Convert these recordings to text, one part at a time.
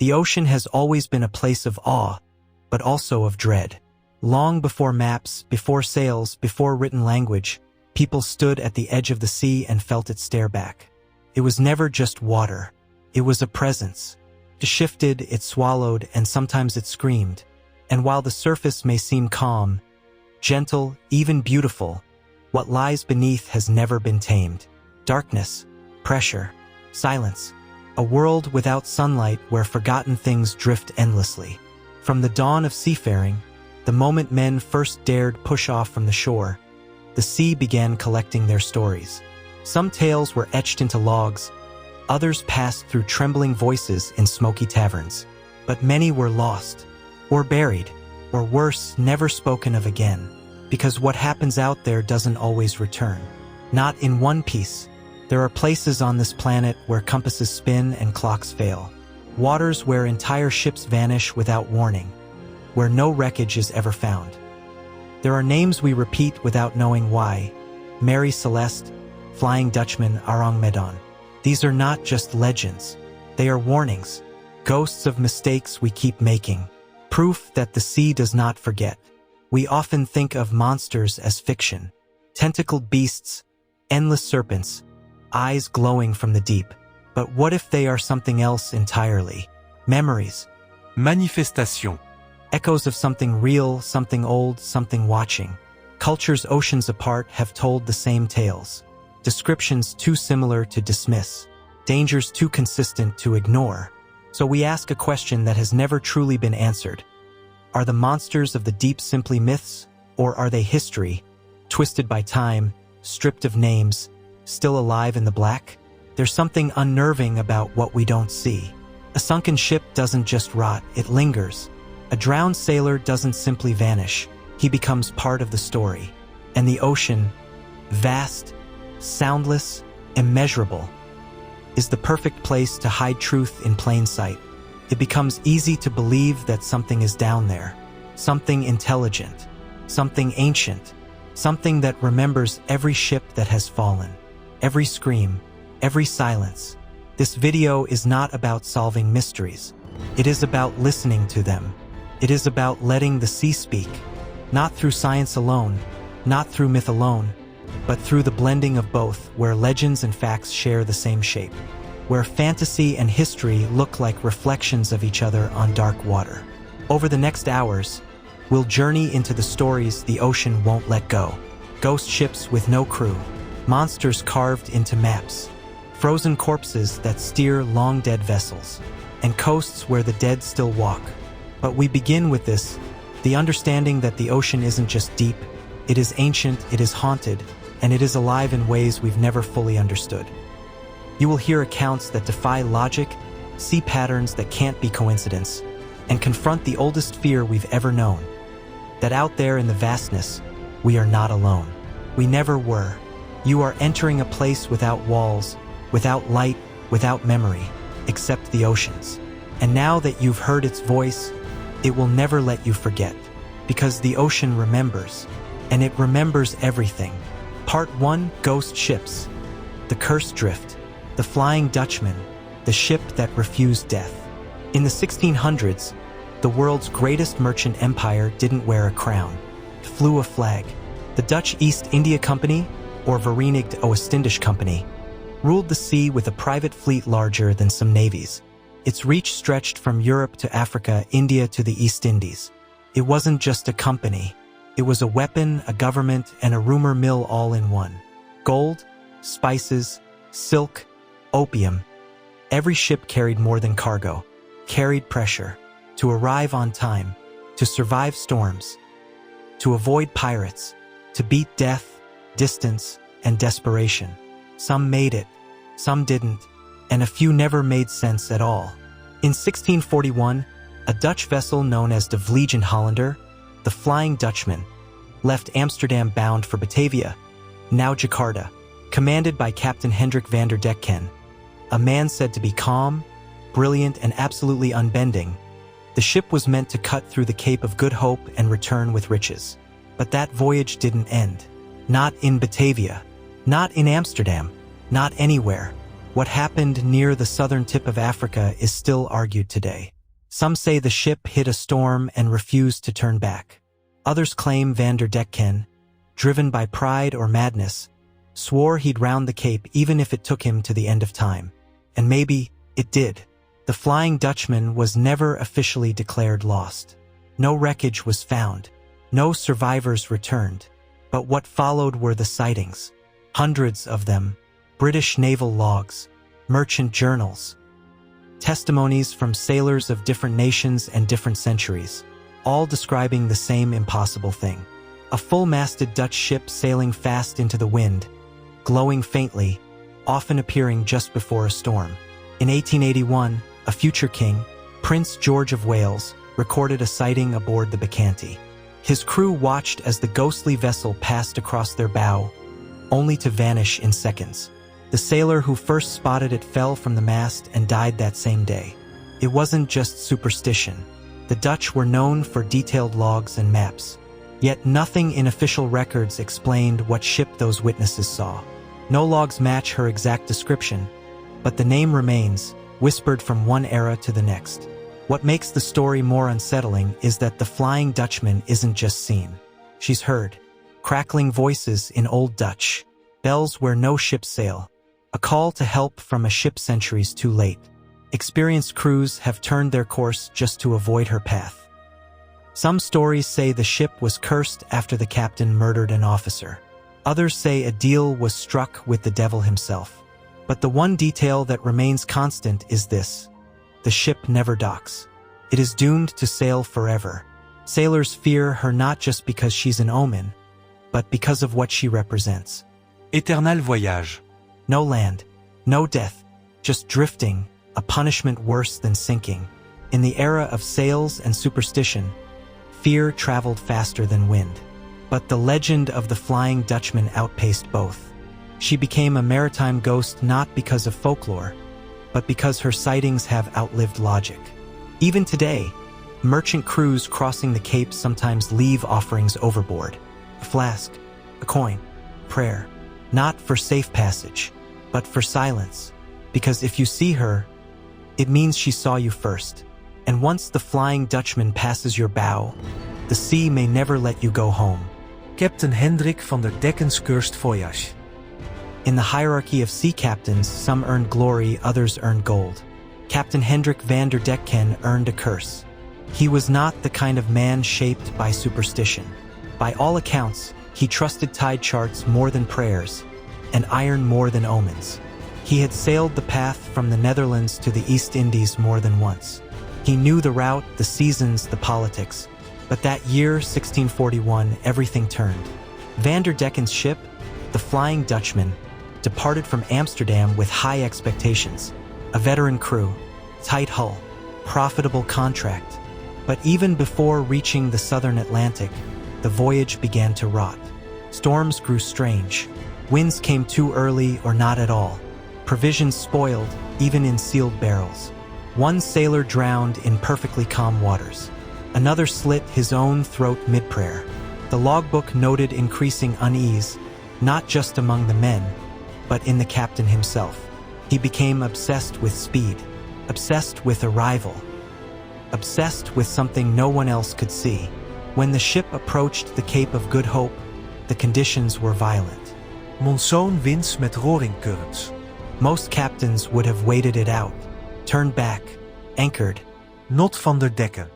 The ocean has always been a place of awe, but also of dread. Long before maps, before sails, before written language, people stood at the edge of the sea and felt it stare back. It was never just water. It was a presence. It shifted, it swallowed, and sometimes it screamed. And while the surface may seem calm, gentle, even beautiful, what lies beneath has never been tamed. Darkness, pressure, silence. A world without sunlight where forgotten things drift endlessly. From the dawn of seafaring, the moment men first dared push off from the shore, the sea began collecting their stories. Some tales were etched into logs, others passed through trembling voices in smoky taverns. But many were lost, or buried, or worse, never spoken of again, because what happens out there doesn't always return. Not in one piece. There are places on this planet where compasses spin and clocks fail. Waters where entire ships vanish without warning, where no wreckage is ever found. There are names we repeat without knowing why. Mary Celeste, Flying Dutchman, Arang Medan. These are not just legends. They are warnings, ghosts of mistakes we keep making, proof that the sea does not forget. We often think of monsters as fiction, tentacled beasts, endless serpents, eyes glowing from the deep. But what if they are something else entirely? Memories. Manifestation. Echoes of something real, something old, something watching. Cultures oceans apart have told the same tales. Descriptions too similar to dismiss. Dangers too consistent to ignore. So we ask a question that has never truly been answered. Are the monsters of the deep simply myths, or are they history, twisted by time, stripped of names, still alive in the black? There's something unnerving about what we don't see. A sunken ship doesn't just rot, it lingers. A drowned sailor doesn't simply vanish, he becomes part of the story. And the ocean, vast, soundless, immeasurable, is the perfect place to hide truth in plain sight. It becomes easy to believe that something is down there, something intelligent, something ancient, something that remembers every ship that has fallen, every scream, every silence. This video is not about solving mysteries. It is about listening to them. It is about letting the sea speak, not through science alone, not through myth alone, but through the blending of both, where legends and facts share the same shape, where fantasy and history look like reflections of each other on dark water. Over the next hours, we'll journey into the stories the ocean won't let go. Ghost ships with no crew, monsters carved into maps, frozen corpses that steer long-dead vessels, and coasts where the dead still walk. But we begin with this, the understanding that the ocean isn't just deep, it is ancient, it is haunted, and it is alive in ways we've never fully understood. You will hear accounts that defy logic, see patterns that can't be coincidence, and confront the oldest fear we've ever known, that out there in the vastness, we are not alone. We never were. You are entering a place without walls, without light, without memory, except the oceans. And now that you've heard its voice, it will never let you forget, because the ocean remembers, and it remembers everything. Part 1: Ghost Ships. The Cursed Drift. The Flying Dutchman. The ship that refused death. In the 1600s, the world's greatest merchant empire didn't wear a crown. It flew a flag. The Dutch East India Company, or Verenigd Oostindische Company, ruled the sea with a private fleet larger than some navies. Its reach stretched from Europe to Africa, India to the East Indies. It wasn't just a company. It was a weapon, a government, and a rumor mill all in one. Gold, spices, silk, opium. Every ship carried more than cargo, carried pressure, to arrive on time, to survive storms, to avoid pirates, to beat death, distance, and desperation. Some made it, some didn't, and a few never made sense at all. In 1641, a Dutch vessel known as de Vliegende Hollander, the Flying Dutchman, left Amsterdam bound for Batavia, now Jakarta, commanded by Captain Hendrik van der Decken, a man said to be calm, brilliant, and absolutely unbending. The ship was meant to cut through the Cape of Good Hope and return with riches. But that voyage didn't end. Not in Batavia, not in Amsterdam, not anywhere. What happened near the southern tip of Africa is still argued today. Some say the ship hit a storm and refused to turn back. Others claim Van der Decken, driven by pride or madness, swore he'd round the Cape even if it took him to the end of time. And maybe it did. The Flying Dutchman was never officially declared lost. No wreckage was found. No survivors returned. But what followed were the sightings. Hundreds of them. British naval logs, merchant journals, testimonies from sailors of different nations and different centuries, all describing the same impossible thing. A full-masted Dutch ship sailing fast into the wind, glowing faintly, often appearing just before a storm. In 1881, a future king, Prince George of Wales, recorded a sighting aboard the Bacchante. His crew watched as the ghostly vessel passed across their bow, only to vanish in seconds. The sailor who first spotted it fell from the mast and died that same day. It wasn't just superstition. The Dutch were known for detailed logs and maps. Yet nothing in official records explained what ship those witnesses saw. No logs match her exact description, but the name remains, whispered from one era to the next. What makes the story more unsettling is that the Flying Dutchman isn't just seen. She's heard. Crackling voices in Old Dutch. Bells where no ships sail. A call to help from a ship centuries too late. Experienced crews have turned their course just to avoid her path. Some stories say the ship was cursed after the captain murdered an officer. Others say a deal was struck with the devil himself. But the one detail that remains constant is this. The ship never docks. It is doomed to sail forever. Sailors fear her not just because she's an omen, but because of what she represents. Éternel voyage. No land, no death, just drifting, a punishment worse than sinking. In the era of sails and superstition, fear traveled faster than wind. But the legend of the Flying Dutchman outpaced both. She became a maritime ghost not because of folklore, but because her sightings have outlived logic. Even today, merchant crews crossing the Cape sometimes leave offerings overboard. A flask, a coin, prayer. Not for safe passage, but for silence. Because if you see her, it means she saw you first. And once the Flying Dutchman passes your bow, the sea may never let you go home. Captain Hendrik van der Dekken's cursed voyage. In the hierarchy of sea captains, some earned glory, others earned gold. Captain Hendrik van der Decken earned a curse. He was not the kind of man shaped by superstition. By all accounts, he trusted tide charts more than prayers, and iron more than omens. He had sailed the path from the Netherlands to the East Indies more than once. He knew the route, the seasons, the politics. But that year, 1641, everything turned. Van der Dekken's ship, the Flying Dutchman, departed from Amsterdam with high expectations. A veteran crew, tight hull, profitable contract. But even before reaching the southern Atlantic, the voyage began to rot. Storms grew strange. Winds came too early or not at all. Provisions spoiled, even in sealed barrels. One sailor drowned in perfectly calm waters. Another slit his own throat mid-prayer. The logbook noted increasing unease, not just among the men, but in the captain himself. He became obsessed with speed, obsessed with arrival, obsessed with something no one else could see. When the ship approached the Cape of Good Hope, the conditions were violent. Monsoonwinds met roaring currents. Most captains would have waited it out, turned back, anchored. Not Van der Decken.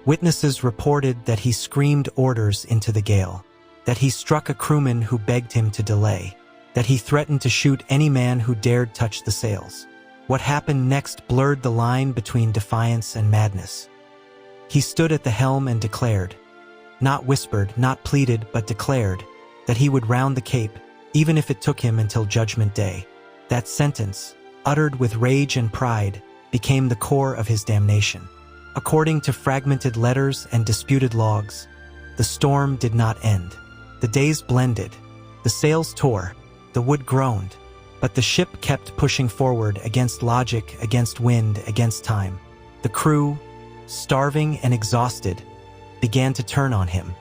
Witnesses reported that he screamed orders into the gale, that he struck a crewman who begged him to delay, that he threatened to shoot any man who dared touch the sails. What happened next blurred the line between defiance and madness. He stood at the helm and declared, not whispered, not pleaded, but declared, that he would round the Cape, even if it took him until Judgment Day. That sentence, uttered with rage and pride, became the core of his damnation. According to fragmented letters and disputed logs, the storm did not end. The days blended, the sails tore, the wood groaned, but the ship kept pushing forward against logic, against wind, against time. The crew, starving and exhausted, began to turn on him.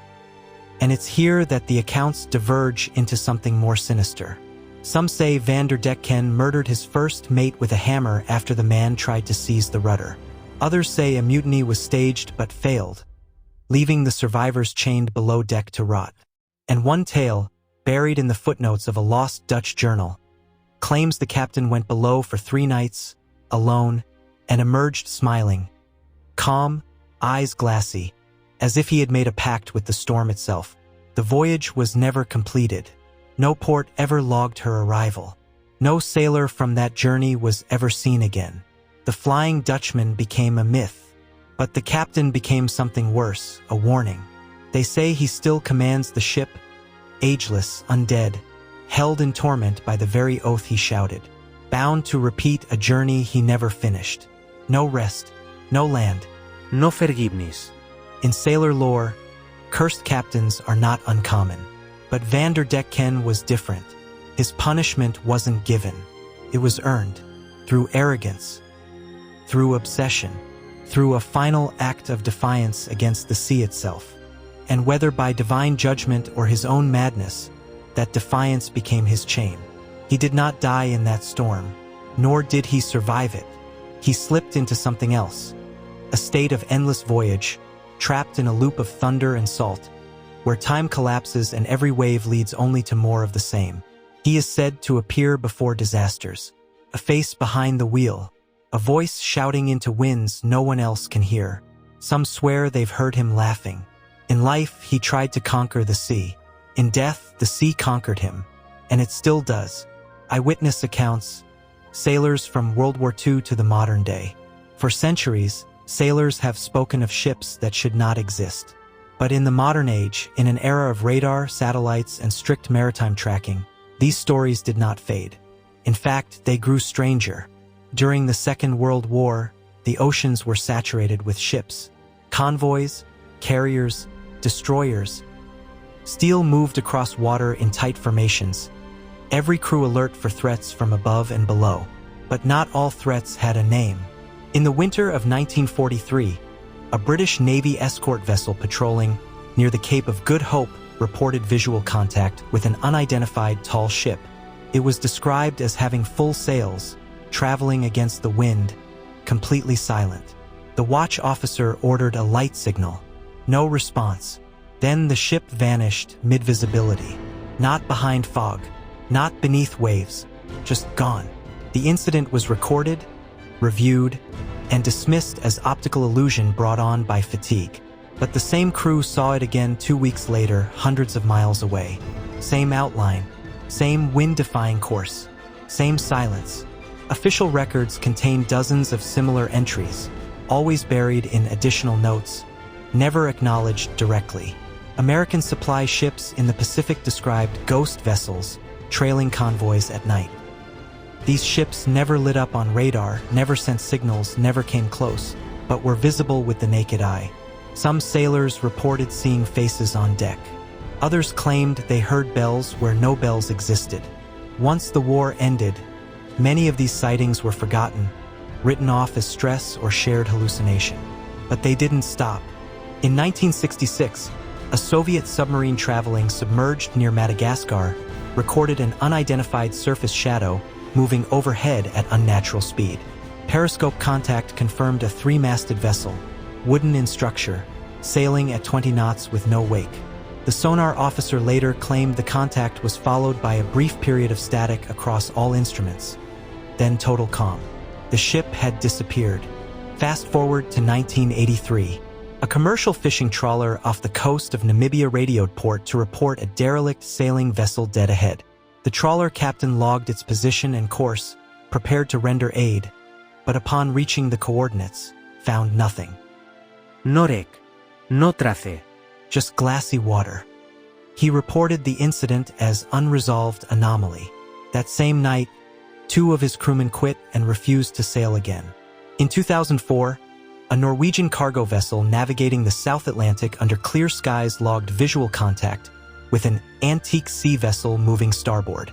And it's here that the accounts diverge into something more sinister. Some say Van der Decken murdered his first mate with a hammer after the man tried to seize the rudder. Others say a mutiny was staged but failed, leaving the survivors chained below deck to rot. And one tale, buried in the footnotes of a lost Dutch journal, claims the captain went below for 3 nights, alone, and emerged smiling, calm, eyes glassy, as if he had made a pact with the storm itself. The voyage was never completed. No port ever logged her arrival. No sailor from that journey was ever seen again. The Flying Dutchman became a myth, but the captain became something worse, a warning. They say he still commands the ship, ageless, undead, held in torment by the very oath he shouted, bound to repeat a journey he never finished. No rest, no land, No vergiffnis. In sailor lore, cursed captains are not uncommon. But Van der Decken was different. His punishment wasn't given. It was earned, through arrogance, through obsession, through a final act of defiance against the sea itself. And whether by divine judgment or his own madness, that defiance became his chain. He did not die in that storm, nor did he survive it. He slipped into something else, a state of endless voyage, trapped in a loop of thunder and salt, where time collapses and every wave leads only to more of the same. He is said to appear before disasters, a face behind the wheel, a voice shouting into winds no one else can hear. Some swear they've heard him laughing. In life, he tried to conquer the sea. In death, the sea conquered him, and it still does. Eyewitness accounts, sailors from World War II to the modern day. For centuries, sailors have spoken of ships that should not exist. But in the modern age, in an era of radar, satellites, and strict maritime tracking, these stories did not fade. In fact, they grew stranger. During the Second World War, the oceans were saturated with ships, convoys, carriers, destroyers. Steel moved across water in tight formations, every crew alert for threats from above and below. But not all threats had a name. In the winter of 1943, a British Navy escort vessel patrolling near the Cape of Good Hope reported visual contact with an unidentified tall ship. It was described as having full sails, traveling against the wind, completely silent. The watch officer ordered a light signal. No response. Then the ship vanished mid-visibility. Not behind fog, not beneath waves, just gone. The incident was recorded, reviewed, and dismissed as optical illusion brought on by fatigue. But the same crew saw it again 2 weeks later, hundreds of miles away. Same outline, same wind-defying course, same silence. Official records contain dozens of similar entries, always buried in additional notes, never acknowledged directly. American supply ships in the Pacific described ghost vessels trailing convoys at night. These ships never lit up on radar, never sent signals, never came close, but were visible with the naked eye. Some sailors reported seeing faces on deck. Others claimed they heard bells where no bells existed. Once the war ended, many of these sightings were forgotten, written off as stress or shared hallucination. But they didn't stop. In 1966, a Soviet submarine traveling submerged near Madagascar recorded an unidentified surface shadow moving overhead at unnatural speed. Periscope contact confirmed a 3-masted vessel, wooden in structure, sailing at 20 knots with no wake. The sonar officer later claimed the contact was followed by a brief period of static across all instruments. Then total calm. The ship had disappeared. Fast forward to 1983. A commercial fishing trawler off the coast of Namibia radioed port to report a derelict sailing vessel dead ahead. The trawler captain logged its position and course, prepared to render aid, but upon reaching the coordinates, found nothing. No wreck, no trace. Just glassy water. He reported the incident as unresolved anomaly. That same night, 2 of his crewmen quit and refused to sail again. In 2004, a Norwegian cargo vessel navigating the South Atlantic under clear skies logged visual contact with an antique sea vessel moving starboard.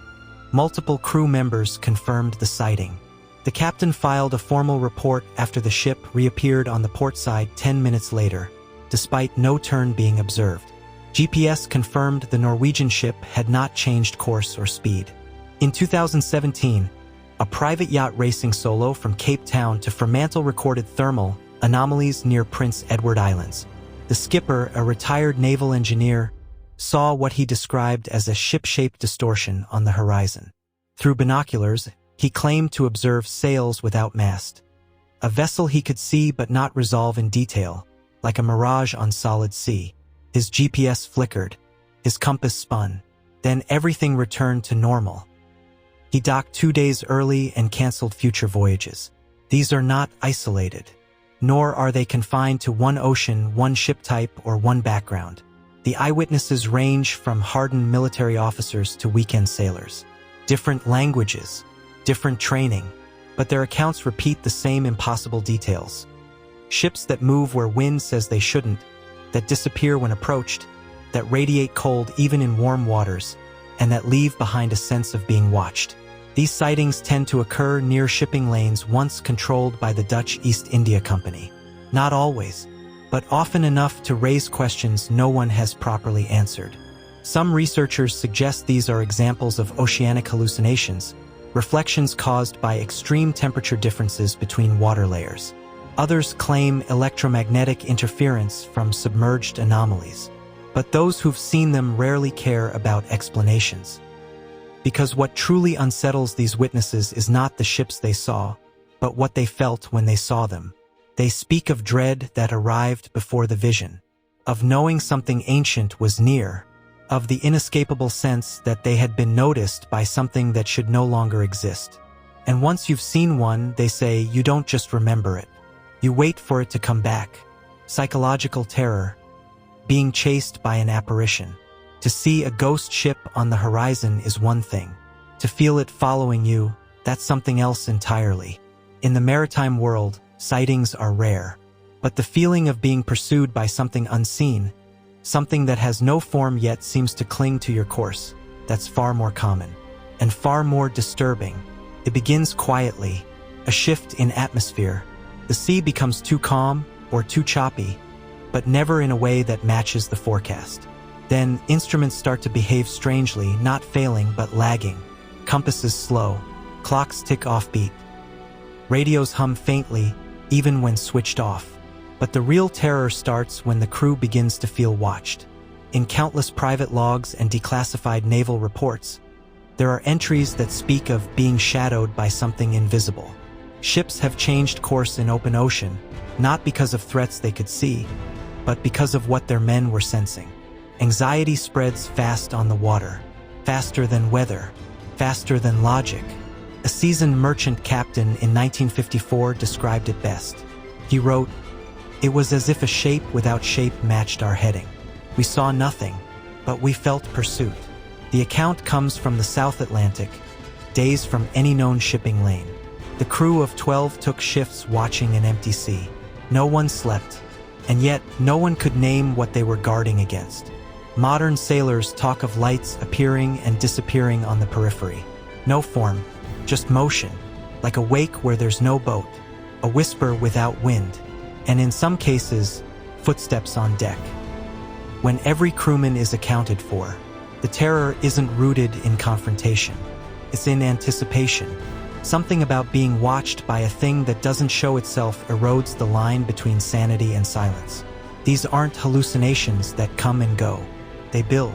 Multiple crew members confirmed the sighting. The captain filed a formal report after the ship reappeared on the port side 10 minutes later, despite no turn being observed. GPS confirmed the Norwegian ship had not changed course or speed. In 2017, a private yacht racing solo from Cape Town to Fremantle recorded thermal anomalies near Prince Edward Islands. The skipper, a retired naval engineer, saw what he described as a ship-shaped distortion on the horizon. Through binoculars, he claimed to observe sails without mast, a vessel he could see but not resolve in detail, like a mirage on solid sea. His GPS flickered, his compass spun, then everything returned to normal. He docked 2 days early and canceled future voyages. These are not isolated, nor are they confined to one ocean, one ship type, or one background. The eyewitnesses range from hardened military officers to weekend sailors. Different languages, different training, but their accounts repeat the same impossible details. Ships that move where wind says they shouldn't, that disappear when approached, that radiate cold even in warm waters, and that leave behind a sense of being watched. These sightings tend to occur near shipping lanes once controlled by the Dutch East India Company. Not always, but often enough to raise questions no one has properly answered. Some researchers suggest these are examples of oceanic hallucinations, reflections caused by extreme temperature differences between water layers. Others claim electromagnetic interference from submerged anomalies. But those who've seen them rarely care about explanations. Because what truly unsettles these witnesses is not the ships they saw, but what they felt when they saw them. They speak of dread that arrived before the vision, of knowing something ancient was near, of the inescapable sense that they had been noticed by something that should no longer exist. And once you've seen one, they say, you don't just remember it. You wait for it to come back. Psychological terror. Being chased by an apparition. To see a ghost ship on the horizon is one thing. To feel it following you, that's something else entirely. In the maritime world, sightings are rare. But the feeling of being pursued by something unseen, something that has no form yet seems to cling to your course, that's far more common. And far more disturbing. It begins quietly, a shift in atmosphere. The sea becomes too calm or too choppy, but never in a way that matches the forecast. Then instruments start to behave strangely, not failing but lagging. Compasses slow, clocks tick offbeat. Radios hum faintly, even when switched off. But the real terror starts when the crew begins to feel watched. In countless private logs and declassified naval reports, there are entries that speak of being shadowed by something invisible. Ships have changed course in open ocean, not because of threats they could see, but because of what their men were sensing. Anxiety spreads fast on the water, faster than weather, faster than logic. A seasoned merchant captain in 1954 described it best. He wrote, "It was as if a shape without shape matched our heading. We saw nothing, but we felt pursuit." The account comes from the South Atlantic, days from any known shipping lane. The crew of 12 took shifts watching an empty sea. No one slept, and yet no one could name what they were guarding against. Modern sailors talk of lights appearing and disappearing on the periphery. No form, just motion, like a wake where there's no boat, a whisper without wind, and in some cases, footsteps on deck. When every crewman is accounted for, the terror isn't rooted in confrontation. It's in anticipation. Something about being watched by a thing that doesn't show itself erodes the line between sanity and silence. These aren't hallucinations that come and go. They build,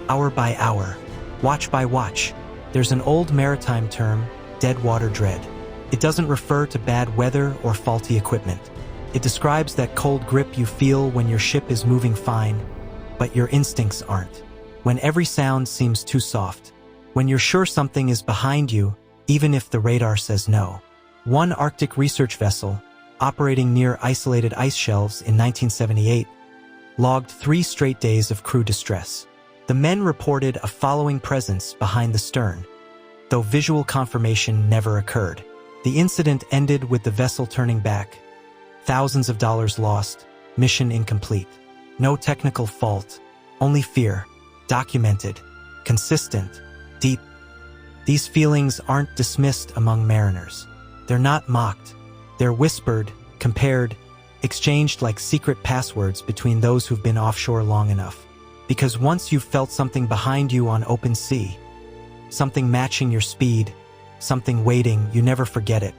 hour by hour, watch by watch. There's an old maritime term, deadwater dread. It doesn't refer to bad weather or faulty equipment. It describes that cold grip you feel when your ship is moving fine, but your instincts aren't. When every sound seems too soft. When you're sure something is behind you, even if the radar says no. One Arctic research vessel, operating near isolated ice shelves in 1978, logged 3 straight days of crew distress. The men reported a following presence behind the stern, though visual confirmation never occurred. The incident ended with the vessel turning back. Thousands of dollars lost, mission incomplete. No technical fault, only fear, documented, consistent, deep. These feelings aren't dismissed among mariners. They're not mocked. They're whispered, compared, exchanged like secret passwords between those who've been offshore long enough. Because once you've felt something behind you on open sea, something matching your speed, something waiting, you never forget it.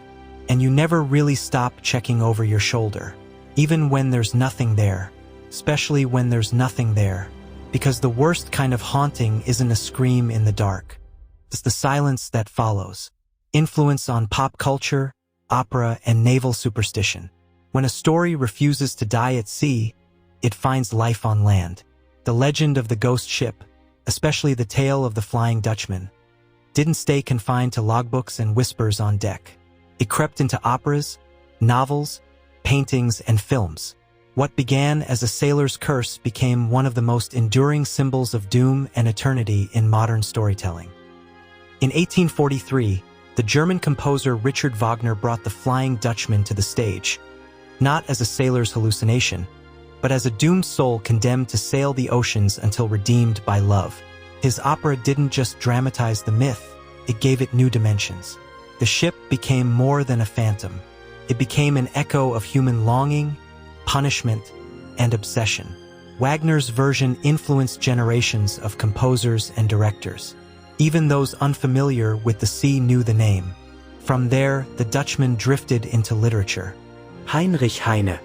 And you never really stop checking over your shoulder, even when there's nothing there, especially when there's nothing there. Because the worst kind of haunting isn't a scream in the dark. It's the silence that follows. Influence on pop culture, opera, and naval superstition. When a story refuses to die at sea, it finds life on land. The legend of the ghost ship, especially the tale of the Flying Dutchman, didn't stay confined to logbooks and whispers on deck. It crept into operas, novels, paintings, and films. What began as a sailor's curse became one of the most enduring symbols of doom and eternity in modern storytelling. In 1843, the German composer Richard Wagner brought the Flying Dutchman to the stage, not as a sailor's hallucination, but as a doomed soul condemned to sail the oceans until redeemed by love. His opera didn't just dramatize the myth, it gave it new dimensions. The ship became more than a phantom. It became an echo of human longing, punishment, and obsession. Wagner's version influenced generations of composers and directors. Even those unfamiliar with the sea knew the name. From there, the Dutchman drifted into literature. Heinrich Heine,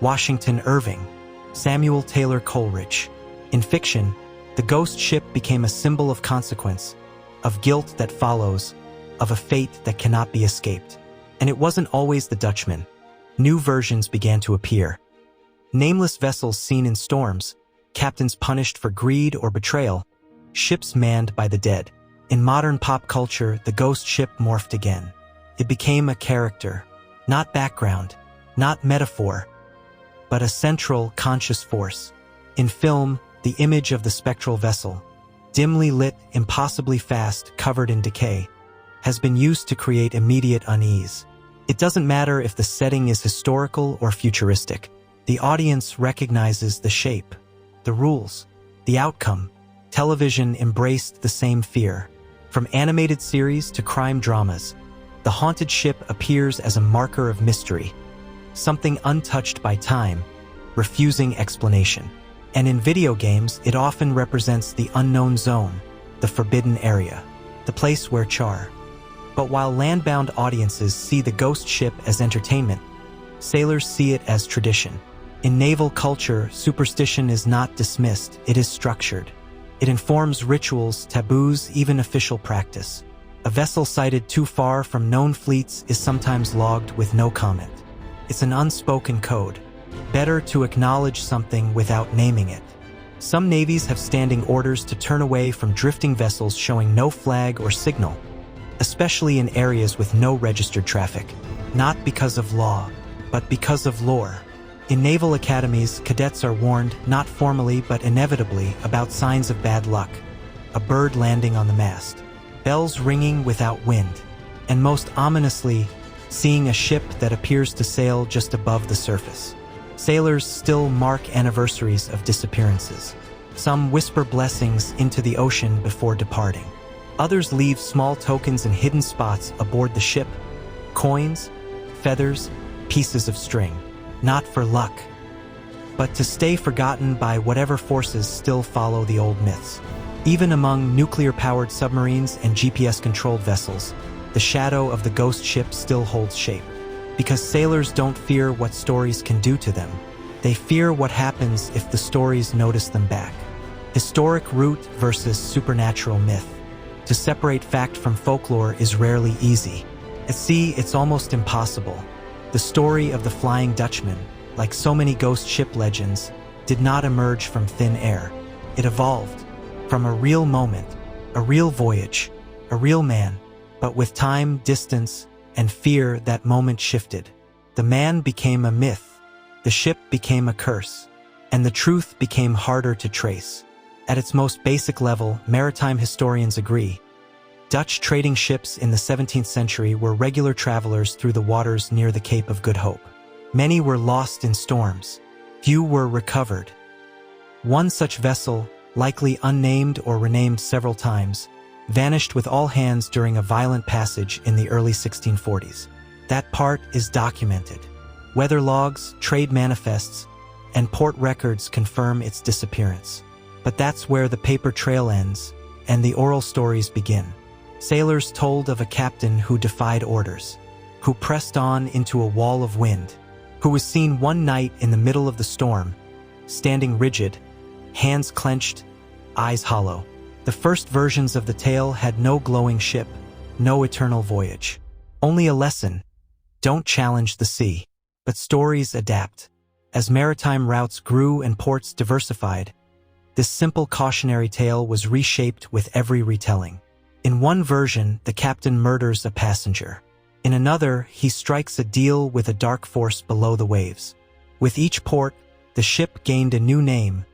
Washington Irving, Samuel Taylor Coleridge. In fiction, the ghost ship became a symbol of consequence, of guilt that follows, of a fate that cannot be escaped. And it wasn't always the Dutchman. New versions began to appear. Nameless vessels seen in storms, captains punished for greed or betrayal, ships manned by the dead. In modern pop culture, the ghost ship morphed again. It became a character, not background, not metaphor, but a central, conscious force. In film, the image of the spectral vessel, dimly lit, impossibly fast, covered in decay, has been used to create immediate unease. It doesn't matter if the setting is historical or futuristic. The audience recognizes the shape, the rules, the outcome. Television embraced the same fear. From animated series to crime dramas, the haunted ship appears as a marker of mystery, something untouched by time, refusing explanation. And in video games, it often represents the unknown zone, the forbidden area, the place where char. But while land-bound audiences see the ghost ship as entertainment, sailors see it as tradition. In naval culture, superstition is not dismissed, it is structured. It informs rituals, taboos, even official practice. A vessel sighted too far from known fleets is sometimes logged with no comment. It's an unspoken code. Better to acknowledge something without naming it. Some navies have standing orders to turn away from drifting vessels showing no flag or signal, especially in areas with no registered traffic. Not because of law, but because of lore. In naval academies, cadets are warned, not formally but inevitably, about signs of bad luck. A bird landing on the mast, bells ringing without wind, and most ominously, seeing a ship that appears to sail just above the surface. Sailors still mark anniversaries of disappearances. Some whisper blessings into the ocean before departing. Others leave small tokens in hidden spots aboard the ship, coins, feathers, pieces of string. Not for luck, but to stay forgotten by whatever forces still follow the old myths. Even among nuclear-powered submarines and GPS-controlled vessels, the shadow of the ghost ship still holds shape. Because sailors don't fear what stories can do to them. They fear what happens if the stories notice them back. Historic root versus supernatural myth. To separate fact from folklore is rarely easy. At sea, it's almost impossible. The story of the Flying Dutchman, like so many ghost ship legends, did not emerge from thin air. It evolved from a real moment, a real voyage, a real man. But with time, distance, and fear, that moment shifted. The man became a myth, the ship became a curse, and the truth became harder to trace. At its most basic level, maritime historians agree. Dutch trading ships in the 17th century were regular travelers through the waters near the Cape of Good Hope. Many were lost in storms. Few were recovered. One such vessel, likely unnamed or renamed several times, vanished with all hands during a violent passage in the early 1640s. That part is documented. Weather logs, trade manifests, and port records confirm its disappearance. But that's where the paper trail ends and the oral stories begin. Sailors told of a captain who defied orders, who pressed on into a wall of wind, who was seen one night in the middle of the storm, standing rigid, hands clenched, eyes hollow. The first versions of the tale had no glowing ship, no eternal voyage. Only a lesson: don't challenge the sea. But stories adapt. As maritime routes grew and ports diversified, this simple cautionary tale was reshaped with every retelling. In one version, the captain murders a passenger. In another, he strikes a deal with a dark force below the waves. With each port, the ship gained a new name,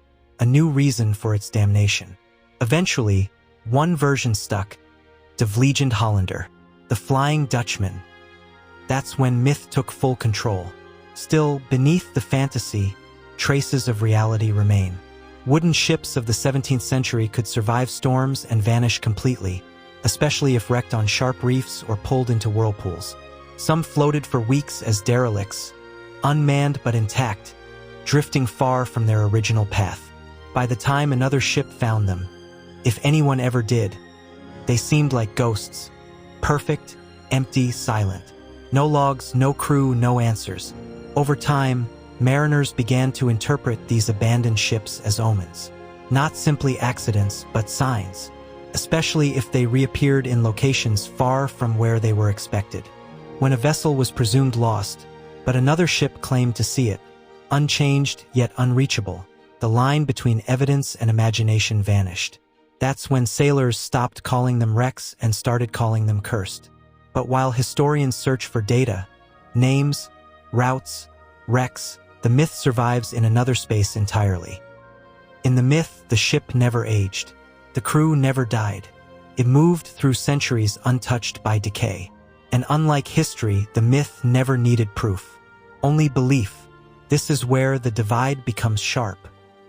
a new reason for its damnation. Eventually, one version stuck: De Vliegende Hollander, the Flying Dutchman. That's when myth took full control. Still, beneath the fantasy, traces of reality remain. Wooden ships of the 17th century could survive storms and vanish completely, especially if wrecked on sharp reefs or pulled into whirlpools. Some floated for weeks as derelicts, unmanned but intact, drifting far from their original path. By the time another ship found them, if anyone ever did, they seemed like ghosts, perfect, empty, silent. No logs, no crew, no answers. Over time, mariners began to interpret these abandoned ships as omens. Not simply accidents, but signs, especially if they reappeared in locations far from where they were expected. When a vessel was presumed lost, but another ship claimed to see it, unchanged yet unreachable, the line between evidence and imagination vanished. That's when sailors stopped calling them wrecks and started calling them cursed. But while historians search for data, names, routes, wrecks, the myth survives in another space entirely. In the myth, the ship never aged. The crew never died. It moved through centuries untouched by decay. And unlike history, the myth never needed proof, only belief. This is where the divide becomes sharp.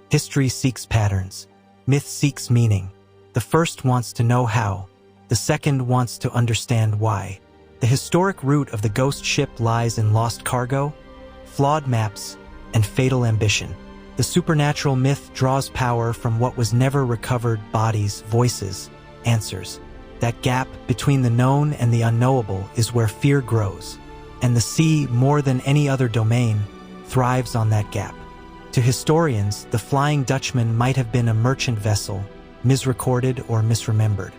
History seeks patterns. Myth seeks meaning. The first wants to know how. The second wants to understand why. The historic root of the ghost ship lies in lost cargo, flawed maps, and fatal ambition. The supernatural myth draws power from what was never recovered: bodies, voices, answers. That gap between the known and the unknowable is where fear grows. And the sea, more than any other domain, thrives on that gap. To historians, the Flying Dutchman might have been a merchant vessel, misrecorded or misremembered.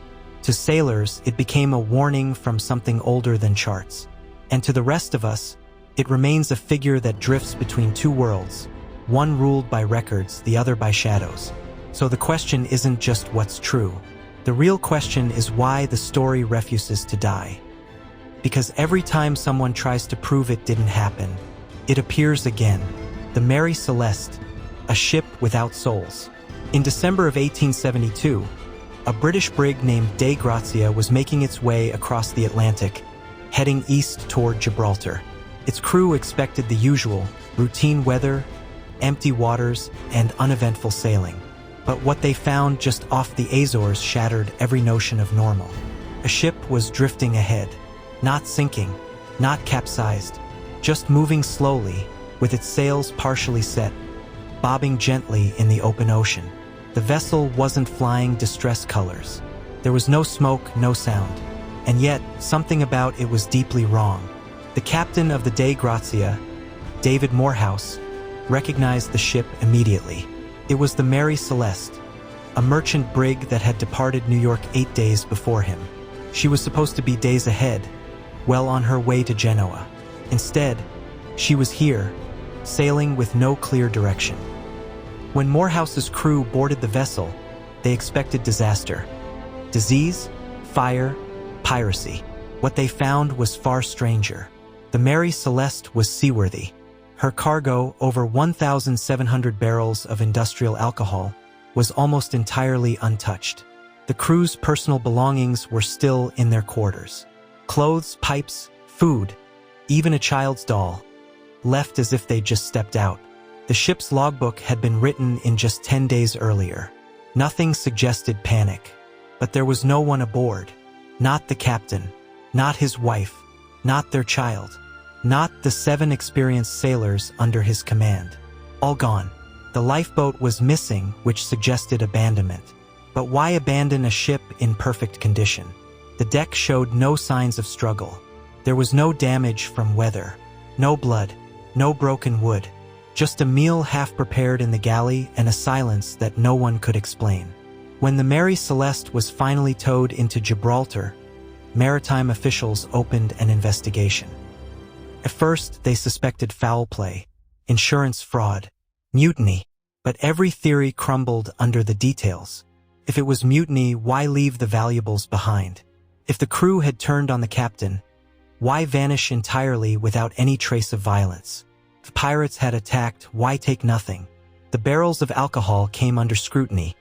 To sailors, it became a warning from something older than charts. And to the rest of us, it remains a figure that drifts between two worlds, one ruled by records, the other by shadows. So the question isn't just what's true. The real question is why the story refuses to die. Because every time someone tries to prove it didn't happen, it appears again. The Mary Celeste, a ship without souls. In December of 1872, a British brig named Dei Grazia was making its way across the Atlantic, heading east toward Gibraltar. Its crew expected the usual: routine weather, empty waters, and uneventful sailing. But what they found just off the Azores shattered every notion of normal. A ship was drifting ahead, not sinking, not capsized, just moving slowly, with its sails partially set, bobbing gently in the open ocean. The vessel wasn't flying distress colors. There was no smoke, no sound. And yet, something about it was deeply wrong. The captain of the Dei Grazia, David Morehouse, recognized the ship immediately. It was the Mary Celeste, a merchant brig that had departed New York 8 days before him. She was supposed to be days ahead, well on her way to Genoa. Instead, she was here, sailing with no clear direction. When Morehouse's crew boarded the vessel, they expected disaster. Disease, fire, piracy. What they found was far stranger. The Mary Celeste was seaworthy. Her cargo, over 1,700 barrels of industrial alcohol, was almost entirely untouched. The crew's personal belongings were still in their quarters. Clothes, pipes, food, even a child's doll, left as if they'd just stepped out. The ship's logbook had been written in just 10 days earlier. Nothing suggested panic, but there was no one aboard. Not the captain, not his wife, not their child, not the 7 experienced sailors under his command. All gone. The lifeboat was missing, which suggested abandonment. But why abandon a ship in perfect condition? The deck showed no signs of struggle. There was no damage from weather, no blood, no broken wood, just a meal half prepared in the galley and a silence that no one could explain. When the Mary Celeste was finally towed into Gibraltar, maritime officials opened an investigation. At first, they suspected foul play, insurance fraud, mutiny, but every theory crumbled under the details. If it was mutiny, why leave the valuables behind? If the crew had turned on the captain, why vanish entirely without any trace of violence? If pirates had attacked, why take nothing? The barrels of alcohol came under scrutiny.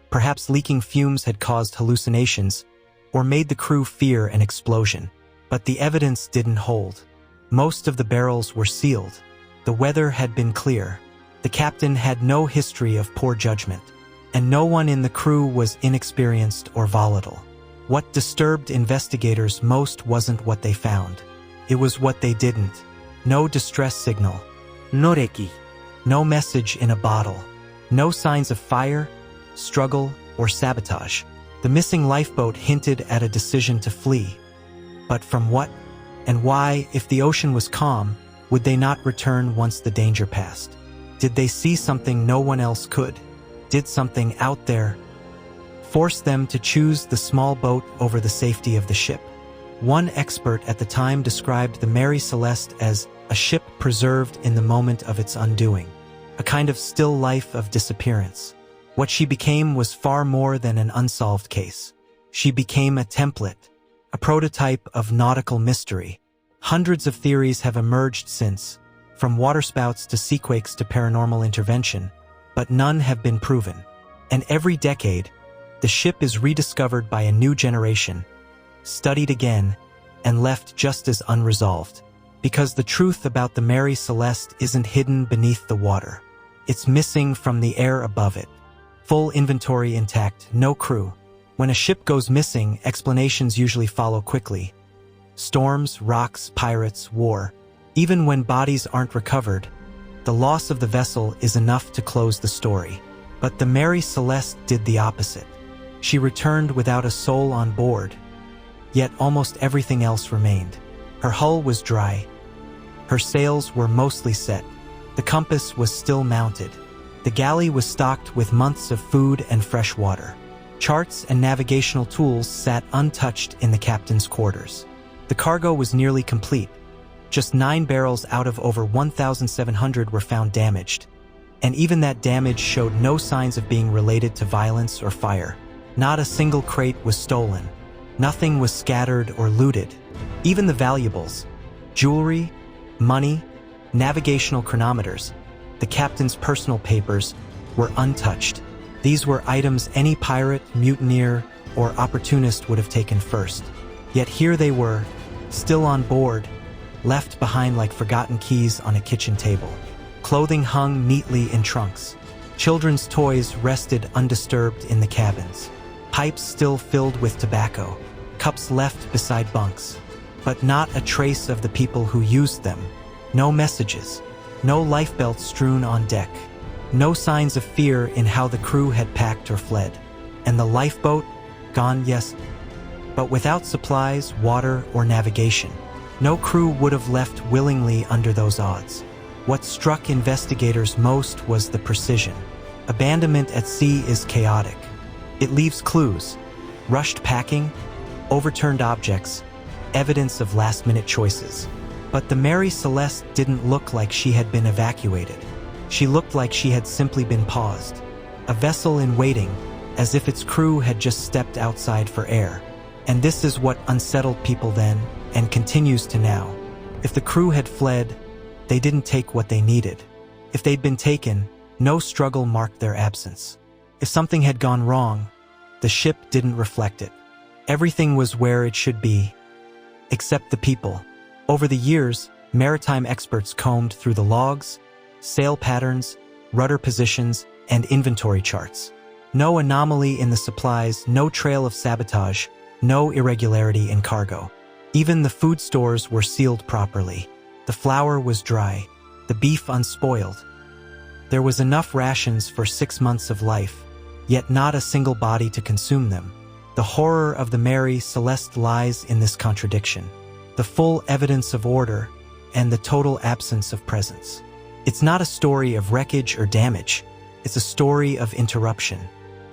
Perhaps leaking fumes had caused hallucinations or made the crew fear an explosion. But the evidence didn't hold. Most of the barrels were sealed. The weather had been clear. The captain had no history of poor judgment, and no one in the crew was inexperienced or volatile. What disturbed investigators most wasn't what they found. It was what they didn't. No distress signal. Noreki. No message in a bottle. No signs of fire, struggle, or sabotage. The missing lifeboat hinted at a decision to flee. But from what and why? If the ocean was calm, would they not return once the danger passed? Did they see something no one else could? Did something out there force them to choose the small boat over the safety of the ship? One expert at the time described the Mary Celeste as a ship preserved in the moment of its undoing, a kind of still life of disappearance. What she became was far more than an unsolved case. She became a template, a prototype of nautical mystery. Hundreds of theories have emerged since, from waterspouts to seaquakes to paranormal intervention, but none have been proven. And every decade, the ship is rediscovered by a new generation, studied again, and left just as unresolved. Because the truth about the Mary Celeste isn't hidden beneath the water. It's missing from the air above it. Full inventory intact, no crew. When a ship goes missing, explanations usually follow quickly. Storms, rocks, pirates, war. Even when bodies aren't recovered, the loss of the vessel is enough to close the story. But the Mary Celeste did the opposite. She returned without a soul on board, yet almost everything else remained. Her hull was dry. Her sails were mostly set. The compass was still mounted. The galley was stocked with months of food and fresh water. Charts and navigational tools sat untouched in the captain's quarters. The cargo was nearly complete. Just 9 barrels out of over 1,700 were found damaged. And even that damage showed no signs of being related to violence or fire. Not a single crate was stolen. Nothing was scattered or looted. Even the valuables, jewelry, money, navigational chronometers, the captain's personal papers, were untouched. These were items any pirate, mutineer, or opportunist would have taken first. Yet here they were, still on board, left behind like forgotten keys on a kitchen table. Clothing hung neatly in trunks. Children's toys rested undisturbed in the cabins. Pipes still filled with tobacco. Cups left beside bunks. But not a trace of the people who used them. No messages. No lifebelts strewn on deck. No signs of fear in how the crew had packed or fled. And the lifeboat? Gone, yes, but without supplies, water, or navigation. No crew would have left willingly under those odds. What struck investigators most was the precision. Abandonment at sea is chaotic. It leaves clues, rushed packing, overturned objects, evidence of last-minute choices. But the Mary Celeste didn't look like she had been evacuated. She looked like she had simply been paused. A vessel in waiting, as if its crew had just stepped outside for air. And this is what unsettled people then, and continues to now. If the crew had fled, they didn't take what they needed. If they'd been taken, no struggle marked their absence. If something had gone wrong, the ship didn't reflect it. Everything was where it should be, except the people. Over the years, maritime experts combed through the logs, sail patterns, rudder positions, and inventory charts. No anomaly in the supplies, no trail of sabotage, no irregularity in cargo. Even the food stores were sealed properly. The flour was dry, the beef unspoiled. There was enough rations for 6 months of life, yet not a single body to consume them. The horror of the Mary Celeste lies in this contradiction, the full evidence of order and the total absence of presence. It's not a story of wreckage or damage, it's a story of interruption,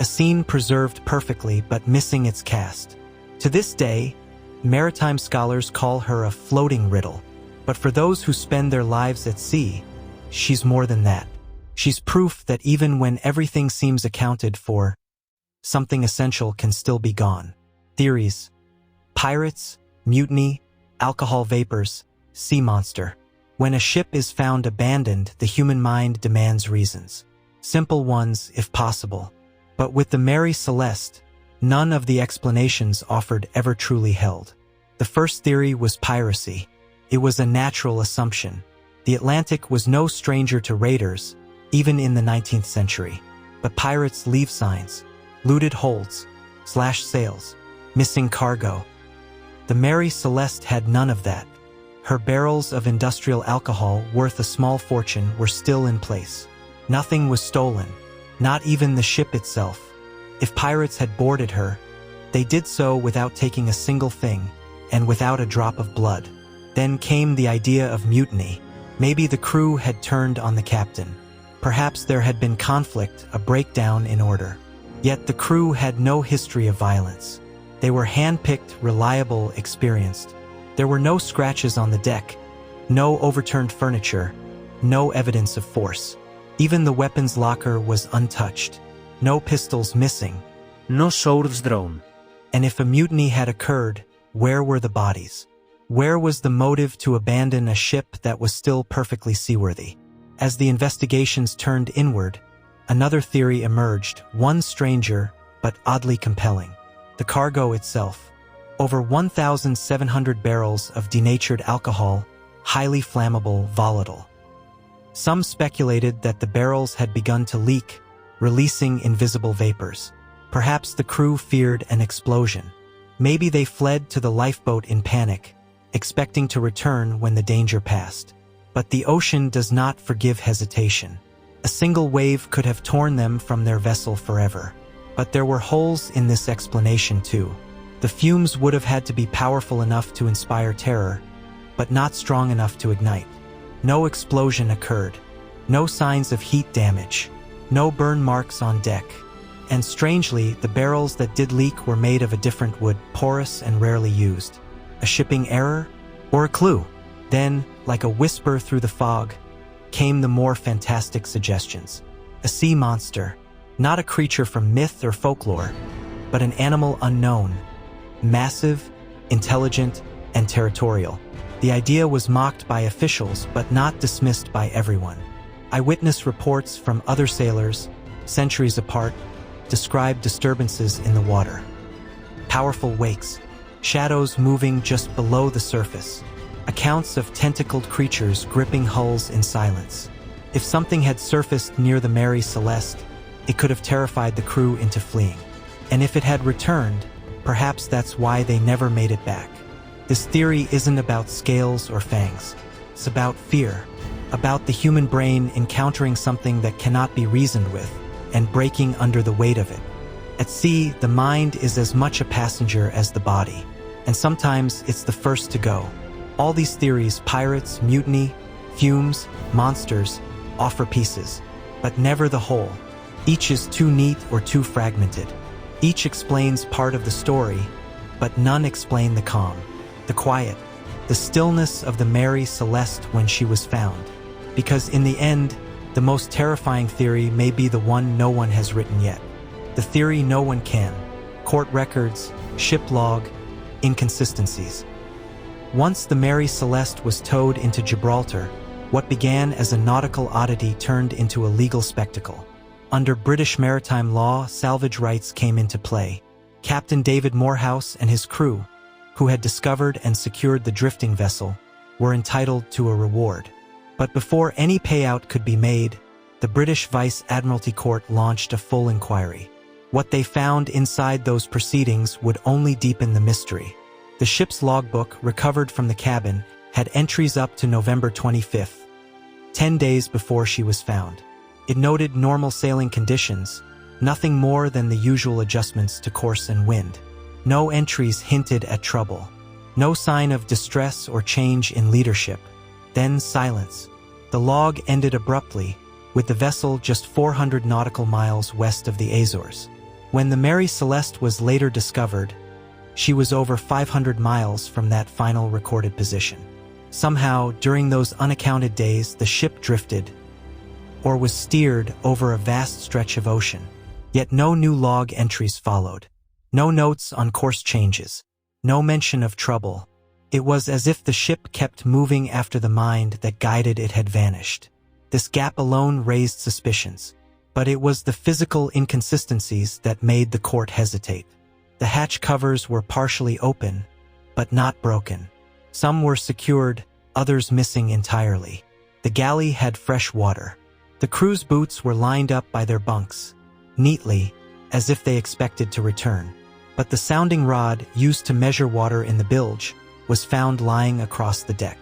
a scene preserved perfectly but missing its cast. To this day, maritime scholars call her a floating riddle, but for those who spend their lives at sea, she's more than that. She's proof that even when everything seems accounted for, something essential can still be gone. Theories: pirates, mutiny, alcohol vapors, sea monster. When a ship is found abandoned, the human mind demands reasons. Simple ones, if possible. But with the Mary Celeste, none of the explanations offered ever truly held. The first theory was piracy. It was a natural assumption. The Atlantic was no stranger to raiders, even in the 19th century. But pirates leave signs, looted holds, slashed sails, missing cargo. The Mary Celeste had none of that. Her barrels of industrial alcohol worth a small fortune were still in place. Nothing was stolen, not even the ship itself. If pirates had boarded her, they did so without taking a single thing and without a drop of blood. Then came the idea of mutiny. Maybe the crew had turned on the captain. Perhaps there had been conflict, a breakdown in order. Yet the crew had no history of violence. They were hand-picked, reliable, experienced. There were no scratches on the deck, no overturned furniture, no evidence of force. Even the weapons locker was untouched. No pistols missing. No swords drawn. And if a mutiny had occurred, where were the bodies? Where was the motive to abandon a ship that was still perfectly seaworthy? As the investigations turned inward, another theory emerged, one stranger, but oddly compelling. The cargo itself. Over 1,700 barrels of denatured alcohol, highly flammable, volatile. Some speculated that the barrels had begun to leak, releasing invisible vapors. Perhaps the crew feared an explosion. Maybe they fled to the lifeboat in panic, expecting to return when the danger passed. But the ocean does not forgive hesitation. A single wave could have torn them from their vessel forever. But there were holes in this explanation too. The fumes would have had to be powerful enough to inspire terror, but not strong enough to ignite. No explosion occurred. No signs of heat damage. No burn marks on deck. And strangely, the barrels that did leak were made of a different wood, porous and rarely used. A shipping error? Or a clue? Then, like a whisper through the fog, came the more fantastic suggestions. A sea monster, not a creature from myth or folklore, but an animal unknown, massive, intelligent, and territorial. The idea was mocked by officials, but not dismissed by everyone. Eyewitness reports from other sailors, centuries apart, described disturbances in the water. Powerful wakes, shadows moving just below the surface, accounts of tentacled creatures gripping hulls in silence. If something had surfaced near the Mary Celeste, it could have terrified the crew into fleeing. And if it had returned, perhaps that's why they never made it back. This theory isn't about scales or fangs. It's about fear, about the human brain encountering something that cannot be reasoned with and breaking under the weight of it. At sea, the mind is as much a passenger as the body, and sometimes it's the first to go. All these theories, pirates, mutiny, fumes, monsters, offer pieces, but never the whole. Each is too neat or too fragmented. Each explains part of the story, but none explain the calm, the quiet, the stillness of the Mary Celeste when she was found. Because in the end, the most terrifying theory may be the one no one has written yet. The theory no one can. Court records, ship log, inconsistencies. Once the Mary Celeste was towed into Gibraltar, what began as a nautical oddity turned into a legal spectacle. Under British maritime law, salvage rights came into play. Captain David Morehouse and his crew, who had discovered and secured the drifting vessel, were entitled to a reward. But before any payout could be made, the British Vice Admiralty Court launched a full inquiry. What they found inside those proceedings would only deepen the mystery. The ship's logbook, recovered from the cabin, had entries up to November 25th, 10 days before she was found. It noted normal sailing conditions, nothing more than the usual adjustments to course and wind. No entries hinted at trouble. No sign of distress or change in leadership. Then silence. The log ended abruptly, with the vessel just 400 nautical miles west of the Azores. When the Mary Celeste was later discovered, she was over 500 miles from that final recorded position. Somehow, during those unaccounted days, the ship drifted, or was steered over a vast stretch of ocean. Yet no new log entries followed. No notes on course changes. No mention of trouble. It was as if the ship kept moving after the mind that guided it had vanished. This gap alone raised suspicions, but it was the physical inconsistencies that made the court hesitate. The hatch covers were partially open, but not broken. Some were secured, others missing entirely. The galley had fresh water. The crew's boots were lined up by their bunks, neatly, as if they expected to return. But the sounding rod used to measure water in the bilge was found lying across the deck.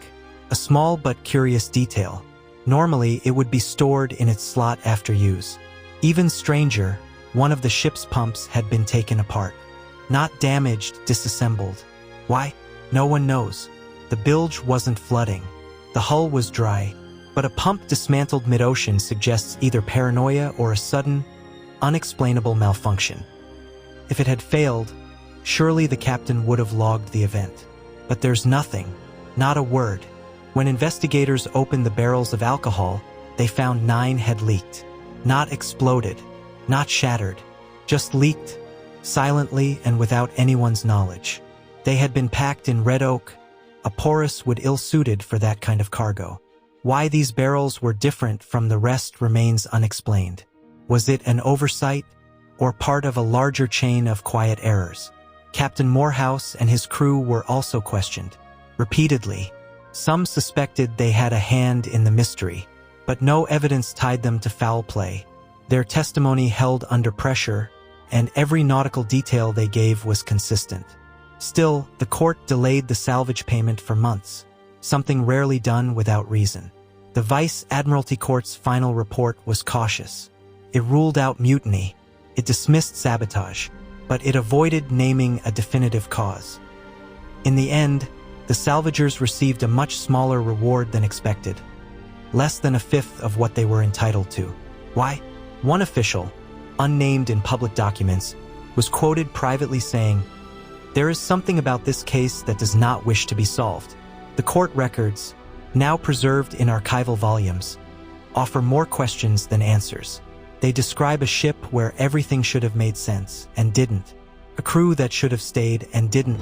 A small but curious detail. Normally, it would be stored in its slot after use. Even stranger, one of the ship's pumps had been taken apart. Not damaged, disassembled. Why? No one knows. The bilge wasn't flooding. The hull was dry, but a pump dismantled mid-ocean suggests either paranoia or a sudden, unexplainable malfunction. If it had failed, surely the captain would have logged the event. But there's nothing, not a word. When investigators opened the barrels of alcohol, they found 9 had leaked. Not exploded, not shattered, just leaked, silently and without anyone's knowledge. They had been packed in red oak, a porous wood ill-suited for that kind of cargo. Why these barrels were different from the rest remains unexplained. Was it an oversight, or part of a larger chain of quiet errors? Captain Morehouse and his crew were also questioned, repeatedly. Some suspected they had a hand in the mystery, but no evidence tied them to foul play. Their testimony held under pressure, and every nautical detail they gave was consistent. Still, the court delayed the salvage payment for months, something rarely done without reason. The Vice Admiralty Court's final report was cautious. It ruled out mutiny. It dismissed sabotage, but it avoided naming a definitive cause. In the end, the salvagers received a much smaller reward than expected, less than a fifth of what they were entitled to. Why? One official, unnamed in public documents, was quoted privately saying, "There is something about this case that does not wish to be solved." The court records, now preserved in archival volumes, offer more questions than answers. They describe a ship where everything should have made sense and didn't, a crew that should have stayed and didn't,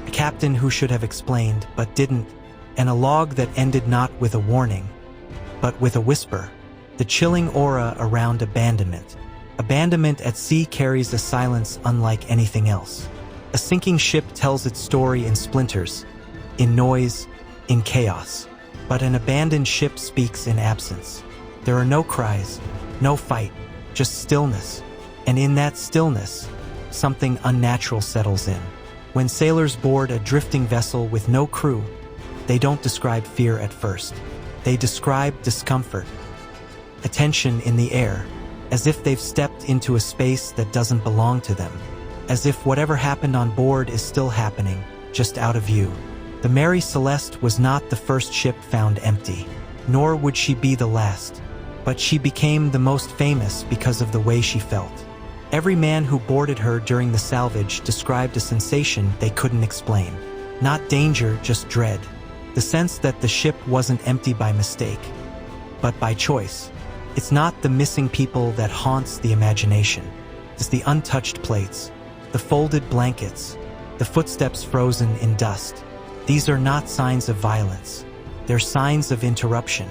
a captain who should have explained but didn't, and a log that ended not with a warning, but with a whisper. The chilling aura around abandonment. Abandonment at sea carries a silence unlike anything else. A sinking ship tells its story in splinters, in noise, in chaos. But an abandoned ship speaks in absence. There are no cries, no fight, just stillness. And in that stillness, something unnatural settles in. When sailors board a drifting vessel with no crew, they don't describe fear at first. They describe discomfort, a tension in the air, as if they've stepped into a space that doesn't belong to them, as if whatever happened on board is still happening, just out of view. The Mary Celeste was not the first ship found empty, nor would she be the last, but she became the most famous because of the way she felt. Every man who boarded her during the salvage described a sensation they couldn't explain. Not danger, just dread. The sense that the ship wasn't empty by mistake, but by choice. It's not the missing people that haunts the imagination. It's the untouched plates, the folded blankets, the footsteps frozen in dust. These are not signs of violence. They're signs of interruption.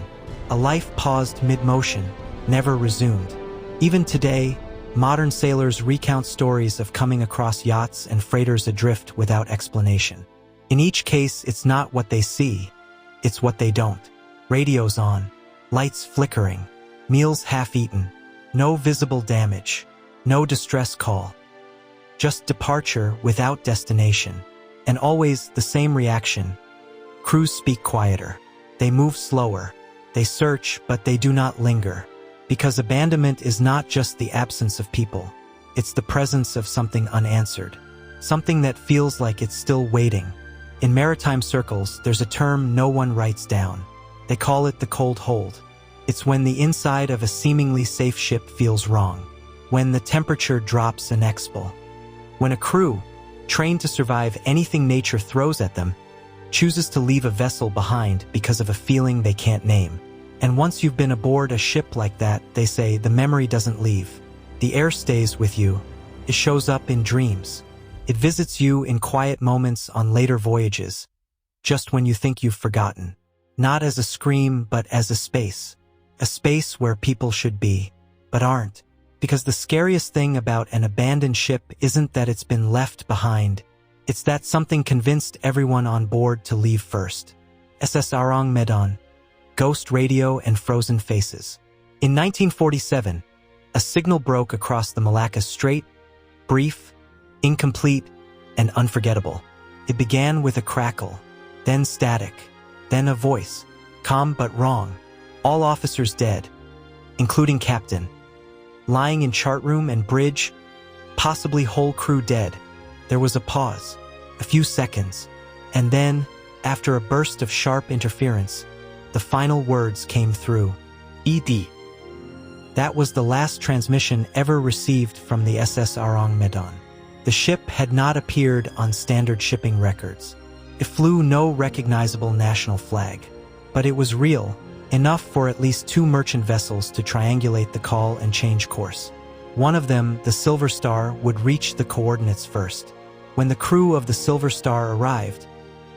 A life paused mid-motion, never resumed. Even today, modern sailors recount stories of coming across yachts and freighters adrift without explanation. In each case, it's not what they see, it's what they don't. Radios on, lights flickering, meals half-eaten, no visible damage, no distress call. Just departure without destination. And always the same reaction. Crews speak quieter. They move slower. They search, but they do not linger. Because abandonment is not just the absence of people. It's the presence of something unanswered. something that feels like it's still waiting. In maritime circles, there's a term no one writes down. They call it the cold hold. It's when the inside of a seemingly safe ship feels wrong, when the temperature drops an expo, when a crew, trained to survive anything nature throws at them, chooses to leave a vessel behind because of a feeling they can't name. And once you've been aboard a ship like that, they say the memory doesn't leave. The air stays with you. It shows up in dreams. It visits you in quiet moments on later voyages, just when you think you've forgotten. Not as a scream, but as a space. A space where people should be, but aren't. Because the scariest thing about an abandoned ship isn't that it's been left behind. It's that something convinced everyone on board to leave first. SS Arang Medan, Ghost Radio and Frozen Faces. In 1947, a signal broke across the Malacca Strait, brief, incomplete, and unforgettable. It began with a crackle, then static, then a voice, calm but wrong. All officers dead, including captain. Lying in chart room and bridge, possibly whole crew dead. There was a pause, a few seconds, and then, after a burst of sharp interference, the final words came through. ED. That was the last transmission ever received from the SS Arang Medan. The ship had not appeared on standard shipping records. It flew no recognizable national flag. But it was real, enough for at least 2 merchant vessels to triangulate the call and change course. One of them, the Silver Star, would reach the coordinates first. When the crew of the Silver Star arrived,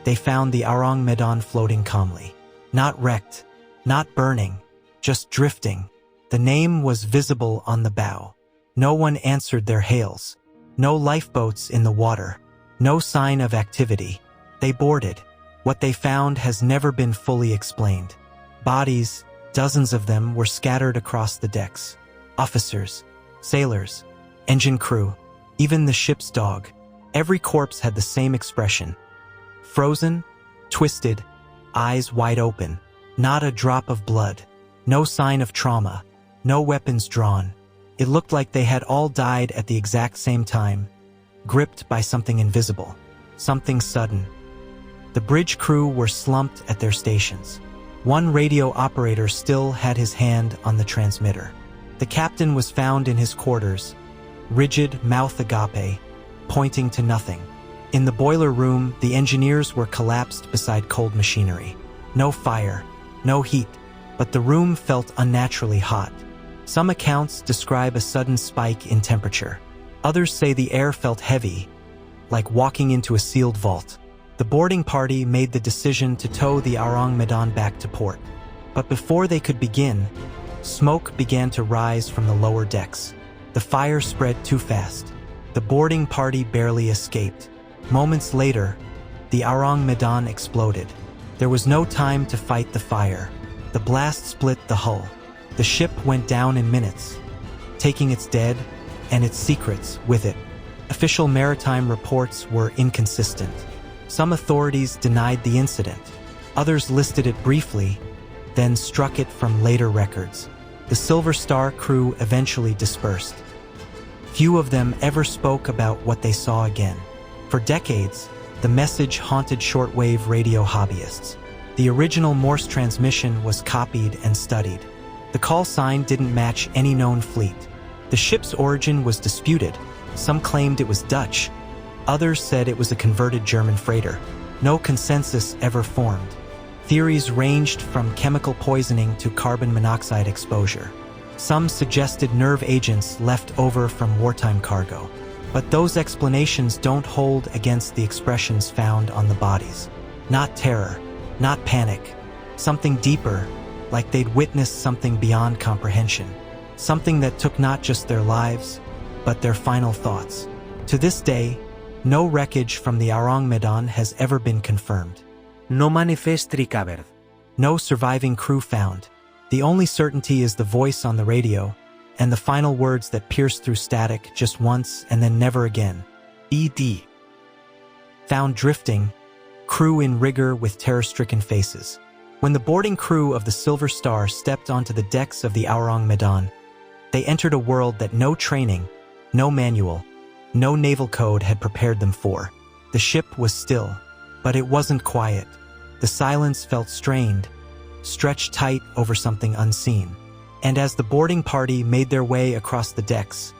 they found the Arang Medan floating calmly. Not wrecked, not burning, just drifting. The name was visible on the bow. No one answered their hails. No lifeboats in the water. No sign of activity. They boarded. What they found has never been fully explained. Bodies, dozens of them, were scattered across the decks. Officers, sailors, engine crew, even the ship's dog. Every corpse had the same expression. Frozen, twisted, eyes wide open. Not a drop of blood. No sign of trauma. No weapons drawn. It looked like they had all died at the exact same time, gripped by something invisible, something sudden. The bridge crew were slumped at their stations. One radio operator still had his hand on the transmitter. The captain was found in his quarters, rigid, mouth agape, pointing to nothing. In the boiler room, the engineers were collapsed beside cold machinery. No fire, no heat, but the room felt unnaturally hot. Some accounts describe a sudden spike in temperature. Others say the air felt heavy, like walking into a sealed vault. The boarding party made the decision to tow the Arang Medan back to port. But before they could begin, smoke began to rise from the lower decks. The fire spread too fast. The boarding party barely escaped. Moments later, the Arang Medan exploded. There was no time to fight the fire. The blast split the hull. The ship went down in minutes, taking its dead and its secrets with it. Official maritime reports were inconsistent. Some authorities denied the incident. Others listed it briefly, then struck it from later records. The Silver Star crew eventually dispersed. Few of them ever spoke about what they saw again. For decades, the message haunted shortwave radio hobbyists. The original Morse transmission was copied and studied. The call sign didn't match any known fleet. The ship's origin was disputed. Some claimed it was Dutch. Others said it was a converted German freighter. No consensus ever formed. Theories ranged from chemical poisoning to carbon monoxide exposure. Some suggested nerve agents left over from wartime cargo. But those explanations don't hold against the expressions found on the bodies. Not terror, not panic. Something deeper, like they'd witnessed something beyond comprehension. Something that took not just their lives, but their final thoughts. To this day, no wreckage from the Arang Medan has ever been confirmed. No manifest recovered. No surviving crew found. The only certainty is the voice on the radio, and the final words that pierce through static just once and then never again. ED. Found drifting, crew in rigor with terror-stricken faces. When the boarding crew of the Silver Star stepped onto the decks of the Arang Medan, they entered a world that no training, no manual, no naval code had prepared them for. The ship was still, but it wasn't quiet. The silence felt strained, stretched tight over something unseen. And as the boarding party made their way across the decks,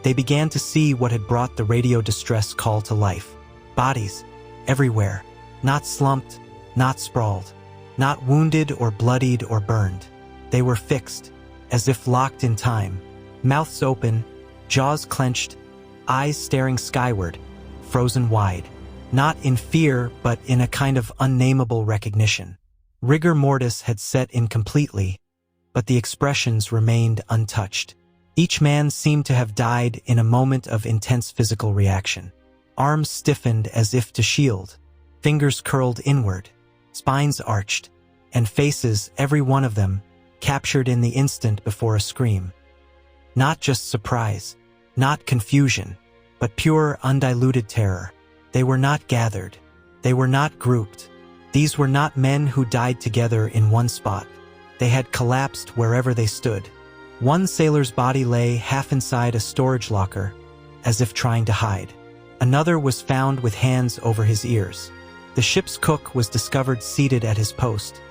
they began to see what had brought the radio distress call to life. Bodies, everywhere, not slumped, not sprawled, not wounded or bloodied or burned. They were fixed, as if locked in time, mouths open, jaws clenched, eyes staring skyward, frozen wide, not in fear but in a kind of unnameable recognition. Rigor mortis had set in completely, but the expressions remained untouched. Each man seemed to have died in a moment of intense physical reaction. Arms stiffened as if to shield, fingers curled inward, spines arched, and faces, every one of them, captured in the instant before a scream. Not just surprise, not confusion, but pure, undiluted terror. They were not gathered. They were not grouped. These were not men who died together in one spot. They had collapsed wherever they stood. One sailor's body lay half inside a storage locker, as if trying to hide. Another was found with hands over his ears. The ship's cook was discovered seated at his post,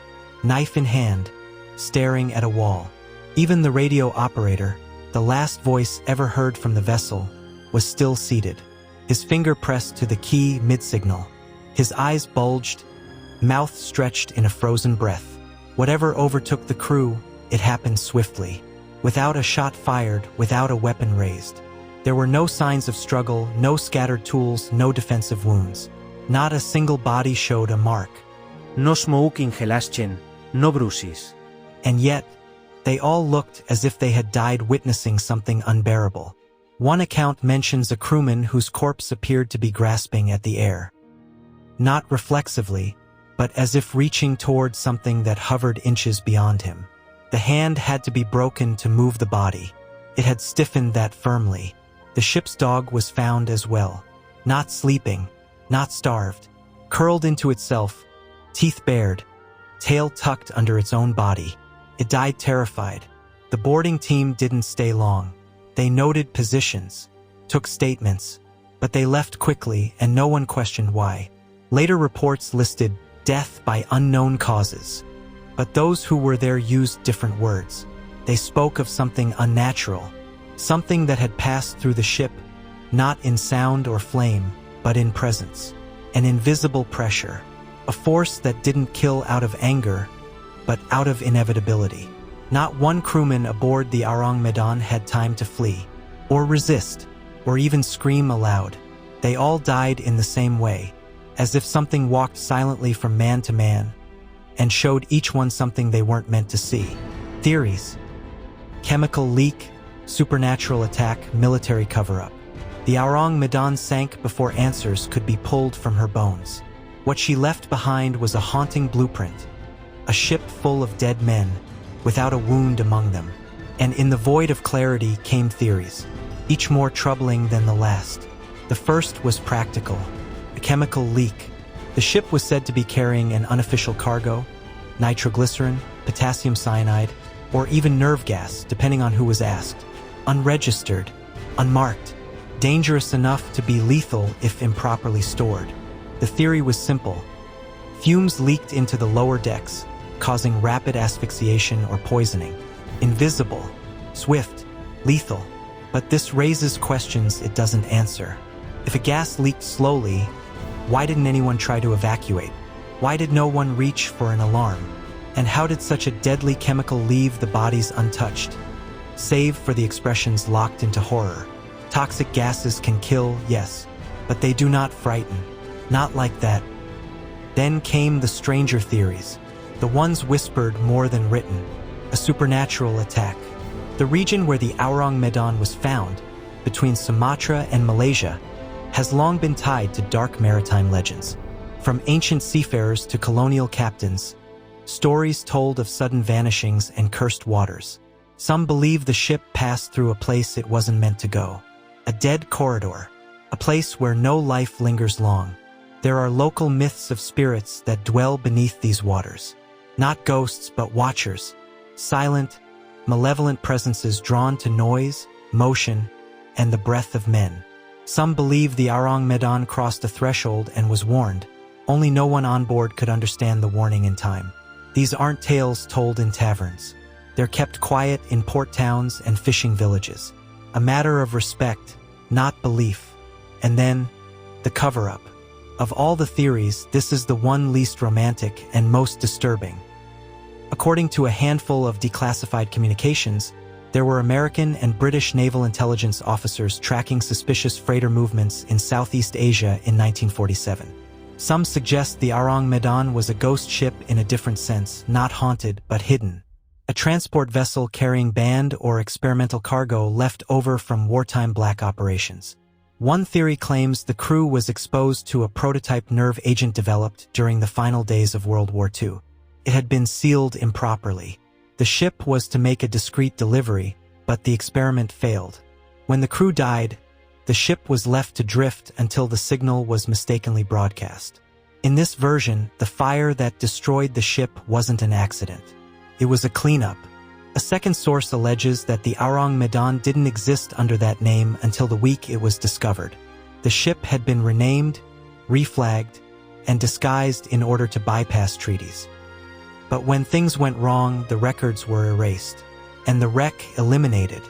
knife in hand, staring at a wall. Even the radio operator, the last voice ever heard from the vessel, was still seated, his finger pressed to the key mid-signal. His eyes bulged, mouth stretched in a frozen breath. Whatever overtook the crew, it happened swiftly, without a shot fired, without a weapon raised. There were no signs of struggle, no scattered tools, no defensive wounds. Not a single body showed a mark. No smoke inhalastion, no bruises. And yet, they all looked as if they had died witnessing something unbearable. One account mentions a crewman whose corpse appeared to be grasping at the air. Not reflexively, but as if reaching toward something that hovered inches beyond him. The hand had to be broken to move the body. It had stiffened that firmly. The ship's dog was found as well. Not sleeping, not starved, curled into itself, teeth bared, tail tucked under its own body. It died terrified. The boarding team didn't stay long. They noted positions, took statements, but they left quickly and no one questioned why. Later reports listed death by unknown causes, but those who were there used different words. They spoke of something unnatural, something that had passed through the ship, not in sound or flame, but in presence. An invisible pressure, a force that didn't kill out of anger, but out of inevitability. Not one crewman aboard the Arang Medan had time to flee, or resist, or even scream aloud. They all died in the same way, as if something walked silently from man to man, and showed each one something they weren't meant to see. Theories: chemical leak, supernatural attack, military cover-up. The Arang Medan sank before answers could be pulled from her bones. What she left behind was a haunting blueprint, a ship full of dead men, without a wound among them. And in the void of clarity came theories, each more troubling than the last. The first was practical: a chemical leak. The ship was said to be carrying an unofficial cargo, nitroglycerin, potassium cyanide, or even nerve gas, depending on who was asked. Unregistered, unmarked, dangerous enough to be lethal if improperly stored. The theory was simple. Fumes leaked into the lower decks, causing rapid asphyxiation or poisoning. Invisible, swift, lethal. But this raises questions it doesn't answer. If a gas leaked slowly, why didn't anyone try to evacuate? Why did no one reach for an alarm? And how did such a deadly chemical leave the bodies untouched? Save for the expressions locked into horror. Toxic gases can kill, yes, but they do not frighten. Not like that. Then came the stranger theories, the ones whispered more than written. A supernatural attack. The region where the Arang Medan was found, between Sumatra and Malaysia, has long been tied to dark maritime legends. From ancient seafarers to colonial captains, stories told of sudden vanishings and cursed waters. Some believe the ship passed through a place it wasn't meant to go. A dead corridor, a place where no life lingers long. There are local myths of spirits that dwell beneath these waters. Not ghosts, but watchers. Silent, malevolent presences drawn to noise, motion, and the breath of men. Some believe the Arang Medan crossed a threshold and was warned. Only no one on board could understand the warning in time. These aren't tales told in taverns. They're kept quiet in port towns and fishing villages. A matter of respect, not belief. And then, the cover-up. Of all the theories, this is the one least romantic and most disturbing. According to a handful of declassified communications, there were American and British naval intelligence officers tracking suspicious freighter movements in Southeast Asia in 1947. Some suggest the Arang Medan was a ghost ship in a different sense, not haunted but hidden. A transport vessel carrying banned or experimental cargo left over from wartime black operations. One theory claims the crew was exposed to a prototype nerve agent developed during the final days of World War II. It had been sealed improperly. The ship was to make a discreet delivery, but the experiment failed. When the crew died, the ship was left to drift until the signal was mistakenly broadcast. In this version, the fire that destroyed the ship wasn't an accident. It was a cleanup. A second source alleges that the Arang Medan didn't exist under that name until the week it was discovered. The ship had been renamed, reflagged, and disguised in order to bypass treaties. But when things went wrong, the records were erased, and the wreck eliminated.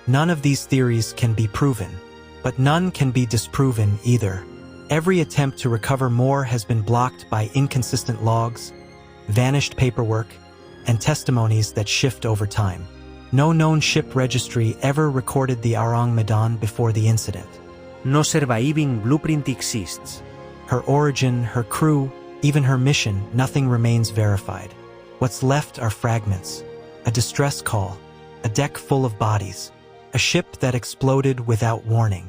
None of these theories can be proven, but none can be disproven either. Every attempt to recover more has been blocked by inconsistent logs, vanished paperwork, and testimonies that shift over time. No known ship registry ever recorded the Arang Medan before the incident. No surviving blueprint exists. Her origin, her crew, even her mission, nothing remains verified. What's left are fragments, a distress call, a deck full of bodies, a ship that exploded without warning,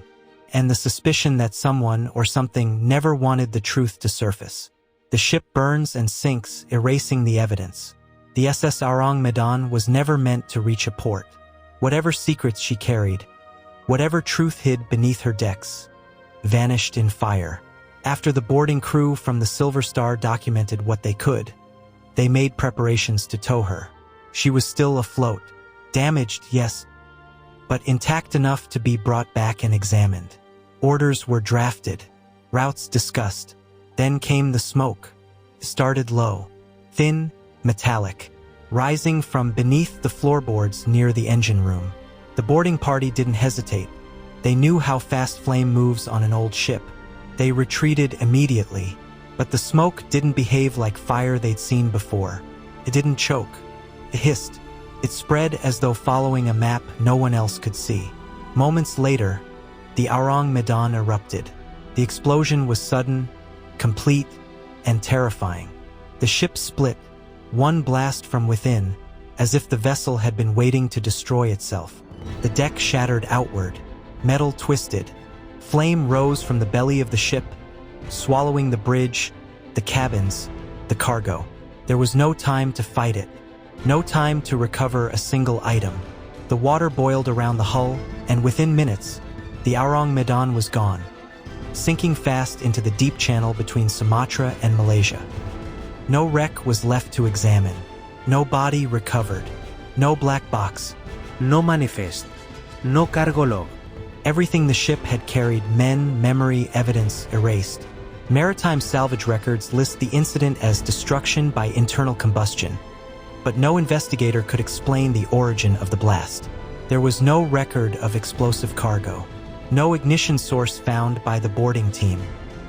and the suspicion that someone or something never wanted the truth to surface. The ship burns and sinks, erasing the evidence. The SS Arang Medan was never meant to reach a port. Whatever secrets she carried, whatever truth hid beneath her decks, vanished in fire. After the boarding crew from the Silver Star documented what they could, they made preparations to tow her. She was still afloat. Damaged, yes, but intact enough to be brought back and examined. Orders were drafted, routes discussed. Then came the smoke. It started low, thin, metallic, rising from beneath the floorboards near the engine room. The boarding party didn't hesitate. They knew how fast flame moves on an old ship. They retreated immediately, but the smoke didn't behave like fire they'd seen before. It didn't choke. It hissed. It spread as though following a map no one else could see. Moments later, the Arang Medan erupted. The explosion was sudden, complete, and terrifying. The ship split, one blast from within, as if the vessel had been waiting to destroy itself. The deck shattered outward, metal twisted. Flame rose from the belly of the ship, swallowing the bridge, the cabins, the cargo. There was no time to fight it, no time to recover a single item. The water boiled around the hull, and within minutes, the Arang Medan was gone, sinking fast into the deep channel between Sumatra and Malaysia. No wreck was left to examine, no body recovered, no black box, No manifest. No cargo log. everything the ship had carried, men, memory, evidence, erased. Maritime salvage records list the incident as destruction by internal combustion, but no investigator could explain the origin of the blast. There was no record of explosive cargo, no ignition source found by the boarding team.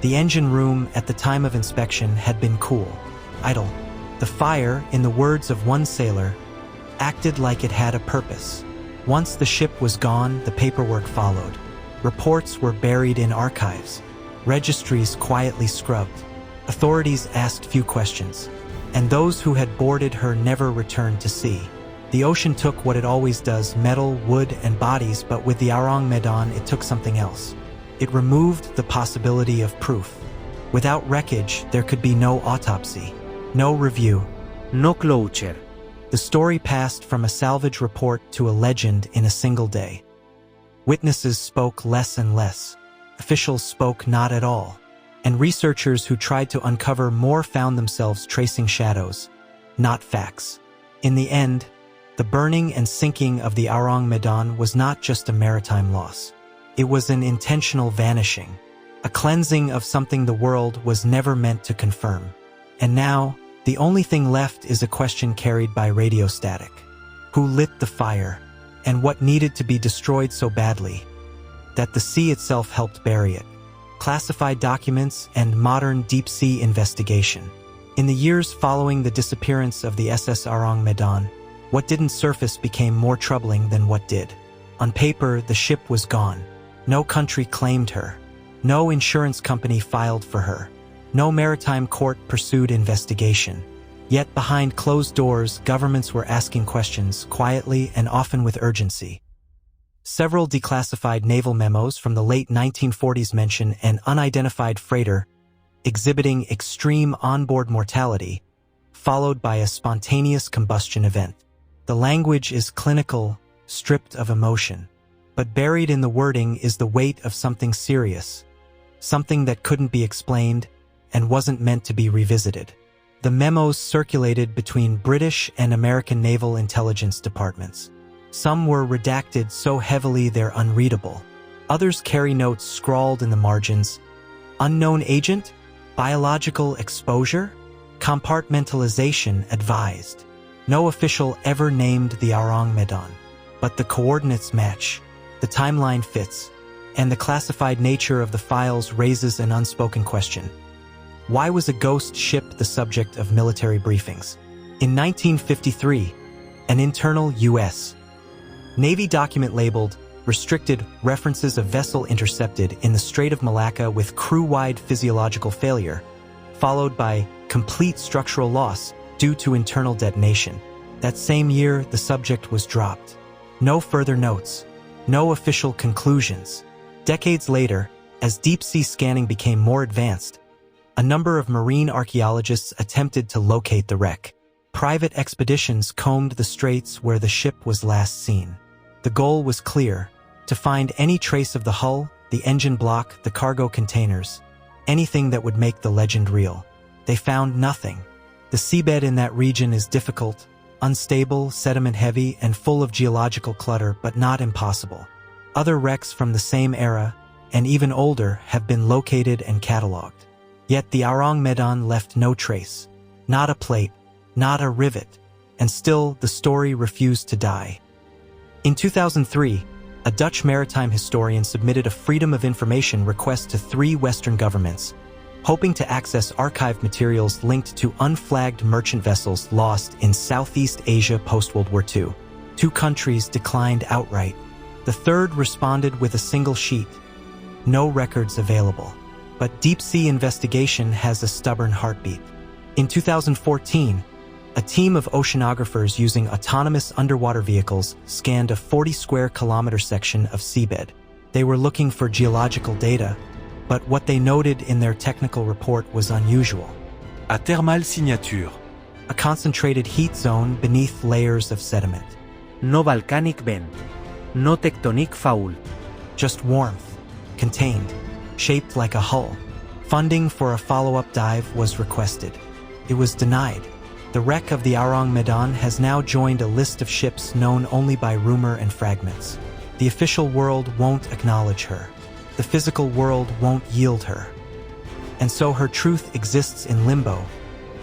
The engine room at the time of inspection had been cool, idle. The fire, in the words of one sailor, acted like it had a purpose. Once the ship was gone, the paperwork followed. Reports were buried in archives, registries quietly scrubbed. Authorities asked few questions, and those who had boarded her never returned to sea. The ocean took what it always does, metal, wood, and bodies, but with the Arang Medan it took something else. It removed the possibility of proof. Without wreckage, there could be no autopsy, no review. No closure. The story passed from a salvage report to a legend in a single day. Witnesses spoke less and less. Officials spoke not at all. And researchers who tried to uncover more found themselves tracing shadows, not facts. In the end, the burning and sinking of the Arang Medan was not just a maritime loss. It was an intentional vanishing, a cleansing of something the world was never meant to confirm. And now, the only thing left is a question carried by radio static. Who lit the fire, and what needed to be destroyed so badly that the sea itself helped bury it? Classified documents and modern deep-sea investigation. In the years following the disappearance of the SS Arang Medan, what didn't surface became more troubling than what did. On paper, the ship was gone. No country claimed her. No insurance company filed for her. No maritime court pursued investigation. Yet behind closed doors, governments were asking questions, quietly and often with urgency. Several declassified naval memos from the late 1940s mention an unidentified freighter exhibiting extreme onboard mortality, followed by a spontaneous combustion event. The language is clinical, stripped of emotion. But buried in the wording is the weight of something serious, something that couldn't be explained and wasn't meant to be revisited. The memos circulated between British and American naval intelligence departments. Some were redacted so heavily they're unreadable. Others carry notes scrawled in the margins. Unknown agent? Biological exposure? Compartmentalization advised. No official ever named the Arang Medan. But the coordinates match. The timeline fits. And the classified nature of the files raises an unspoken question. Why was a ghost ship the subject of military briefings? In 1953, an internal U.S. Navy document labeled restricted references a vessel intercepted in the Strait of Malacca with crew-wide physiological failure, followed by complete structural loss due to internal detonation. That same year, the subject was dropped. No further notes. No official conclusions. Decades later, as deep-sea scanning became more advanced, a number of marine archaeologists attempted to locate the wreck. Private expeditions combed the straits where the ship was last seen. The goal was clear: to find any trace of the hull, the engine block, the cargo containers, anything that would make the legend real. They found nothing. The seabed in that region is difficult, unstable, sediment-heavy, and full of geological clutter, but not impossible. Other wrecks from the same era, and even older, have been located and catalogued. Yet the Arang Medan left no trace. Not a plate, not a rivet, and still the story refused to die. In 2003, a Dutch maritime historian submitted a Freedom of Information request to 3 Western governments, hoping to access archived materials linked to unflagged merchant vessels lost in Southeast Asia post-World War II. 2 countries declined outright. The third responded with a single sheet. No records available. But deep-sea investigation has a stubborn heartbeat. In 2014, a team of oceanographers using autonomous underwater vehicles scanned a 40-square-kilometer section of seabed. They were looking for geological data, but what they noted in their technical report was unusual. A thermal signature. A concentrated heat zone beneath layers of sediment. No volcanic vent. No tectonic fault. Just warmth, contained, shaped like a hull. Funding for a follow-up dive was requested. It was denied. The wreck of the Arang Medan has now joined a list of ships known only by rumor and fragments. The official world won't acknowledge her. The physical world won't yield her. And so her truth exists in limbo,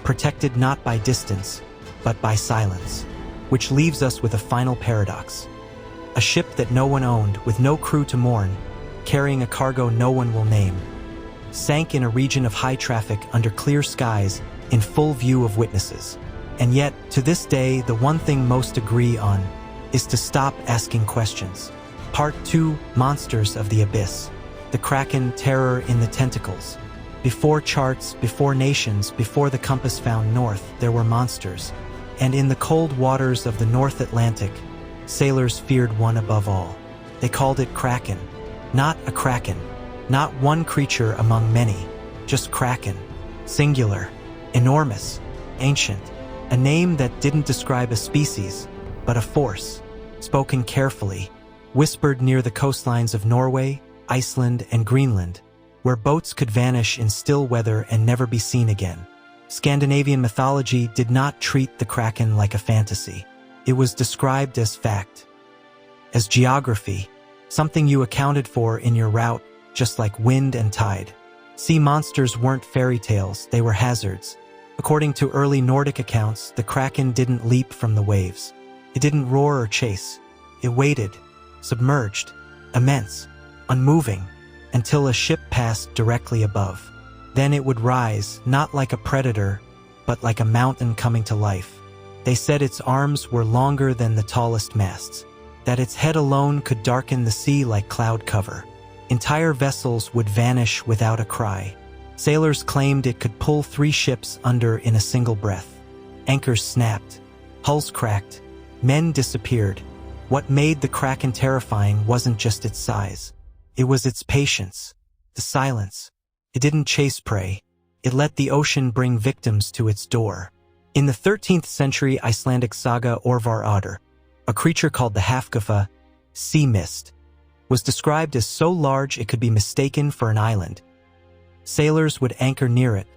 protected not by distance, but by silence. Which leaves us with a final paradox. A ship that no one owned, with no crew to mourn, carrying a cargo no one will name, sank in a region of high traffic under clear skies in full view of witnesses. And yet, to this day, the one thing most agree on is to stop asking questions. Part 2, Monsters of the Abyss. The Kraken, terror in the tentacles. Before charts, before nations, before the compass found north, there were monsters. And in the cold waters of the North Atlantic, sailors feared one above all. They called it Kraken. Not a kraken. Not one creature among many. Just Kraken. Singular. Enormous. Ancient. A name that didn't describe a species, but a force. Spoken carefully. Whispered near the coastlines of Norway, Iceland, and Greenland, where boats could vanish in still weather and never be seen again. Scandinavian mythology did not treat the Kraken like a fantasy. It was described as fact. As geography, something you accounted for in your route, just like wind and tide. Sea monsters weren't fairy tales, they were hazards. According to early Nordic accounts, the kraken didn't leap from the waves. It didn't roar or chase. It waited, submerged, immense, unmoving, until a ship passed directly above. Then it would rise, not like a predator, but like a mountain coming to life. They said its arms were longer than the tallest masts, that its head alone could darken the sea like cloud cover. Entire vessels would vanish without a cry. Sailors claimed it could pull 3 ships under in a single breath. Anchors snapped, hulls cracked, men disappeared. What made the kraken terrifying wasn't just its size. It was its patience, the silence. It didn't chase prey. It let the ocean bring victims to its door. In the 13th century Icelandic saga Orvar Otter, a creature called the Hafgufa, sea mist, was described as so large it could be mistaken for an island. Sailors would anchor near it,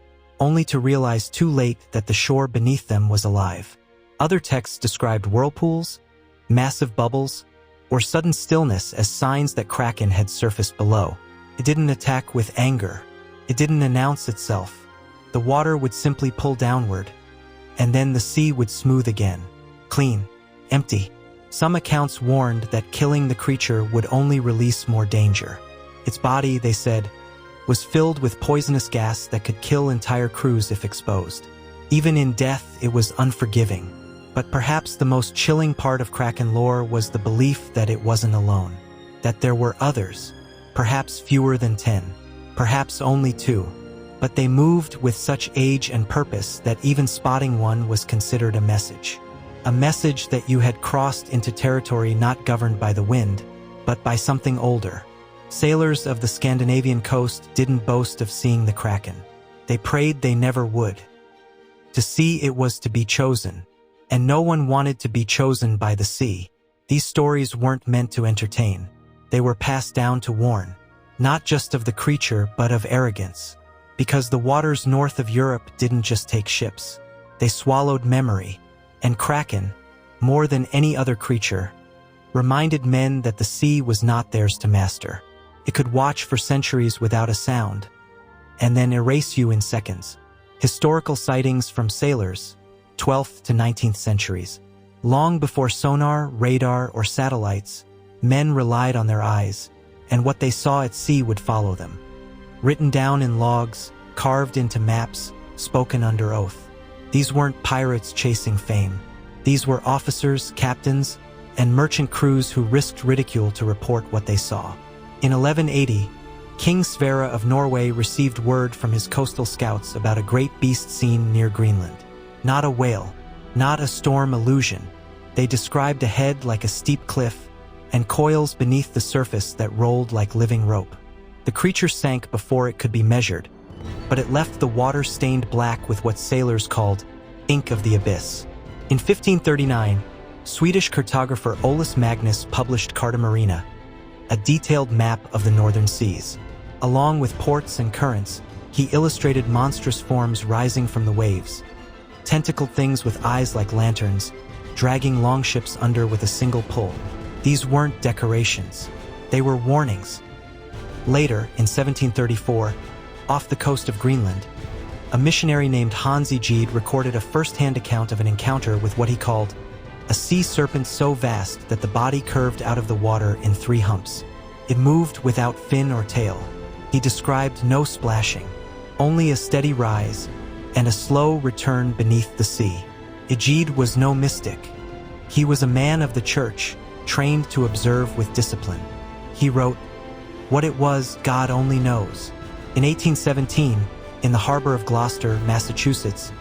only to realize too late that the shore beneath them was alive. Other texts described whirlpools, massive bubbles, or sudden stillness as signs that kraken had surfaced below. It didn't attack with anger. It didn't announce itself. The water would simply pull downward, and then the sea would smooth again, clean, empty. Some accounts warned that killing the creature would only release more danger. Its body, they said, was filled with poisonous gas that could kill entire crews if exposed. Even in death, it was unforgiving. But perhaps the most chilling part of kraken lore was the belief that it wasn't alone, that there were others, perhaps fewer than 10, perhaps only 2. But they moved with such age and purpose that even spotting one was considered a message. A message that you had crossed into territory not governed by the wind, but by something older. Sailors of the Scandinavian coast didn't boast of seeing the kraken. They prayed they never would. To see it was to be chosen, and no one wanted to be chosen by the sea. These stories weren't meant to entertain. They were passed down to warn, not just of the creature but of arrogance. Because the waters north of Europe didn't just take ships. They swallowed memory. And kraken, more than any other creature, reminded men that the sea was not theirs to master. It could watch for centuries without a sound, and then erase you in seconds. Historical sightings from sailors, 12th to 19th centuries. Long before sonar, radar, or satellites, men relied on their eyes, and what they saw at sea would follow them. Written down in logs, carved into maps, spoken under oath. These weren't pirates chasing fame. These were officers, captains, and merchant crews who risked ridicule to report what they saw. In 1180, King Sverre of Norway received word from his coastal scouts about a great beast seen near Greenland. Not a whale, not a storm illusion. They described a head like a steep cliff and coils beneath the surface that rolled like living rope. The creature sank before it could be measured, but it left the water stained black with what sailors called ink of the abyss. In 1539, Swedish cartographer Olaus Magnus published Carta Marina, a detailed map of the northern seas. Along with ports and currents, he illustrated monstrous forms rising from the waves, tentacled things with eyes like lanterns, dragging longships under with a single pull. These weren't decorations, they were warnings. Later, in 1734, off the coast of Greenland, a missionary named Hans Egede recorded a first-hand account of an encounter with what he called a sea serpent so vast that the body curved out of the water in 3 humps. It moved without fin or tail. He described no splashing, only a steady rise and a slow return beneath the sea. Egede was no mystic. He was a man of the church, trained to observe with discipline. He wrote, "What it was, God only knows." In 1817, in the harbor of Gloucester, Massachusetts,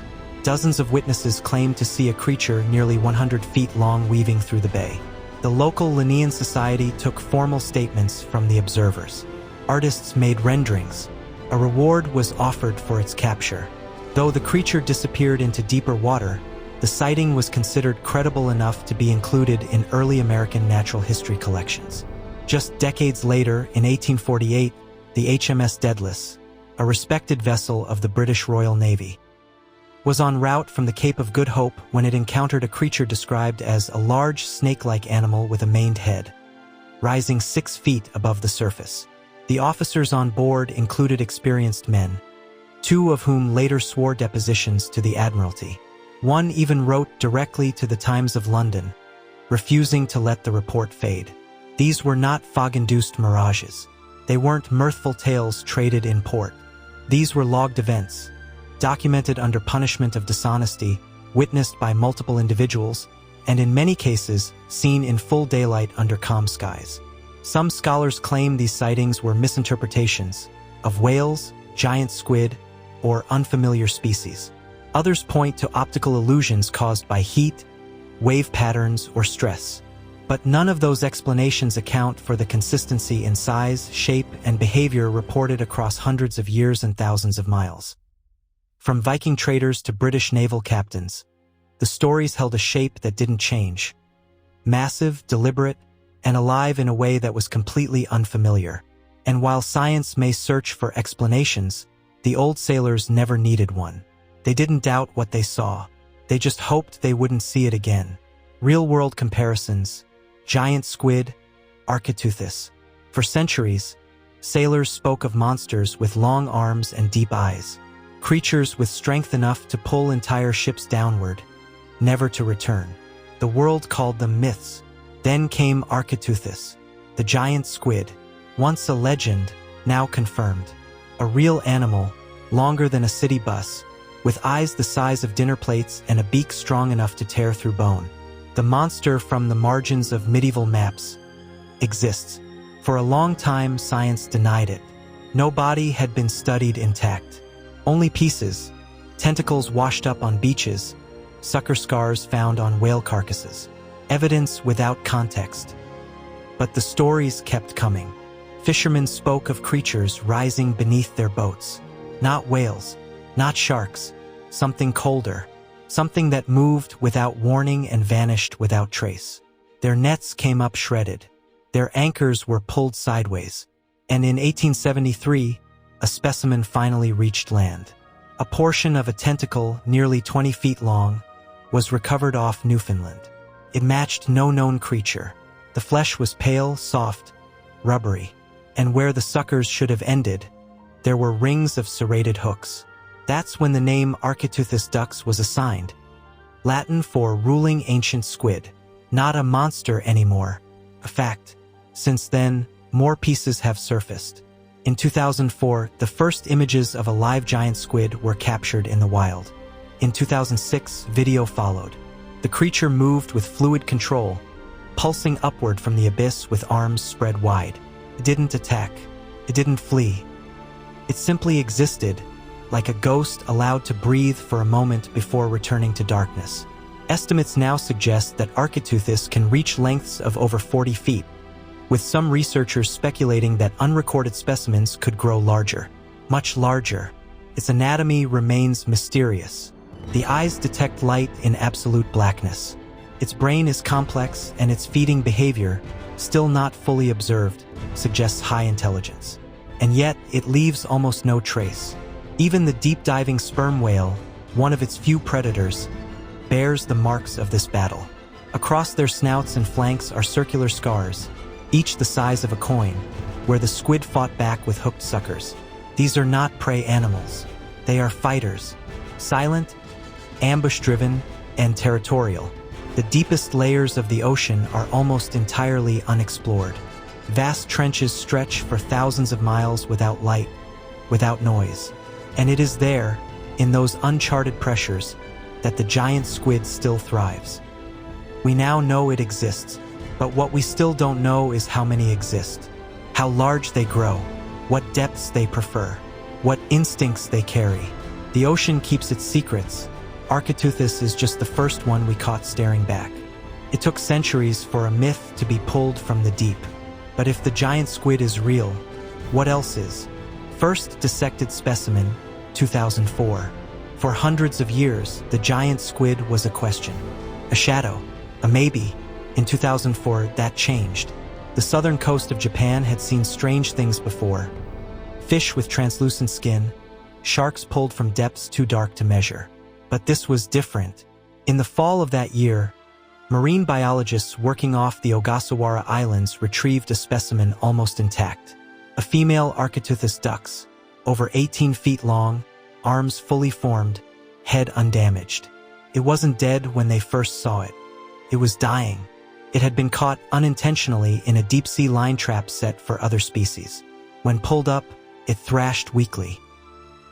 dozens of witnesses claimed to see a creature nearly 100 feet long weaving through the bay. The local Linnean Society took formal statements from the observers. Artists made renderings. A reward was offered for its capture. Though the creature disappeared into deeper water, the sighting was considered credible enough to be included in early American natural history collections. Just decades later, in 1848, the HMS Daedalus, a respected vessel of the British Royal Navy, was en route from the Cape of Good Hope when it encountered a creature described as a large snake-like animal with a maned head. rising 6 feet above the surface. The officers on board included experienced men, 2 of whom later swore depositions to the Admiralty. One even wrote directly to the Times of London, refusing to let the report fade. These were not fog-induced mirages. They weren't mirthful tales traded in port. These were logged events, documented under punishment of dishonesty, witnessed by multiple individuals, and in many cases, seen in full daylight under calm skies. Some scholars claim these sightings were misinterpretations of whales, giant squid, or unfamiliar species. Others point to optical illusions caused by heat, wave patterns, or stress. But none of those explanations account for the consistency in size, shape, and behavior reported across hundreds of years and thousands of miles. From Viking traders to British naval captains, the stories held a shape that didn't change. Massive, deliberate, and alive in a way that was completely unfamiliar. And while science may search for explanations, the old sailors never needed one. They didn't doubt what they saw. They just hoped they wouldn't see it again. Real-world comparisons, giant squid, Architeuthis. For centuries, sailors spoke of monsters with long arms and deep eyes, creatures with strength enough to pull entire ships downward, never to return. The world called them myths. Then came Architeuthis, the giant squid, once a legend, now confirmed. A real animal, longer than a city bus, with eyes the size of dinner plates and a beak strong enough to tear through bone. The monster from the margins of medieval maps exists. For a long time, science denied it. No body had been studied intact. Only pieces, tentacles washed up on beaches, sucker scars found on whale carcasses. Evidence without context. But the stories kept coming. Fishermen spoke of creatures rising beneath their boats. Not whales, not sharks, something colder. Something that moved without warning and vanished without trace. Their nets came up shredded. Their anchors were pulled sideways. And in 1873, a specimen finally reached land. A portion of a tentacle nearly 20 feet long was recovered off Newfoundland. It matched no known creature. The flesh was pale, soft, rubbery. And where the suckers should have ended, there were rings of serrated hooks. That's when the name Architeuthis dux was assigned. Latin for ruling ancient squid. Not a monster anymore. A fact. Since then, more pieces have surfaced. In 2004, the first images of a live giant squid were captured in the wild. In 2006, video followed. The creature moved with fluid control, pulsing upward from the abyss with arms spread wide. It didn't attack. It didn't flee. It simply existed, like a ghost allowed to breathe for a moment before returning to darkness. Estimates now suggest that Architeuthis can reach lengths of over 40 feet, with some researchers speculating that unrecorded specimens could grow larger, much larger. Its anatomy remains mysterious. The eyes detect light in absolute blackness. Its brain is complex, and its feeding behavior, still not fully observed, suggests high intelligence. And yet, it leaves almost no trace. Even the deep-diving sperm whale, one of its few predators, bears the marks of this battle. Across their snouts and flanks are circular scars, each the size of a coin, where the squid fought back with hooked suckers. These are not prey animals. They are fighters, silent, ambush-driven, and territorial. The deepest layers of the ocean are almost entirely unexplored. Vast trenches stretch for thousands of miles without light, without noise. And it is there, in those uncharted pressures, that the giant squid still thrives. We now know it exists, but what we still don't know is how many exist, how large they grow, what depths they prefer, what instincts they carry. The ocean keeps its secrets. Architeuthis is just the first one we caught staring back. It took centuries for a myth to be pulled from the deep. But if the giant squid is real, what else is? First dissected specimen, 2004. For hundreds of years, the giant squid was a question, a shadow, a maybe. In 2004, that changed. The southern coast of Japan had seen strange things before. Fish with translucent skin, sharks pulled from depths too dark to measure. But this was different. In the fall of that year, Marine biologists working off the Ogasawara Islands retrieved a specimen almost intact. A female Architeuthis dux, over 18 feet long, arms fully formed, head undamaged. It wasn't dead when they first saw it. It was dying. It had been caught unintentionally in a deep-sea line trap set for other species. When pulled up, it thrashed weakly.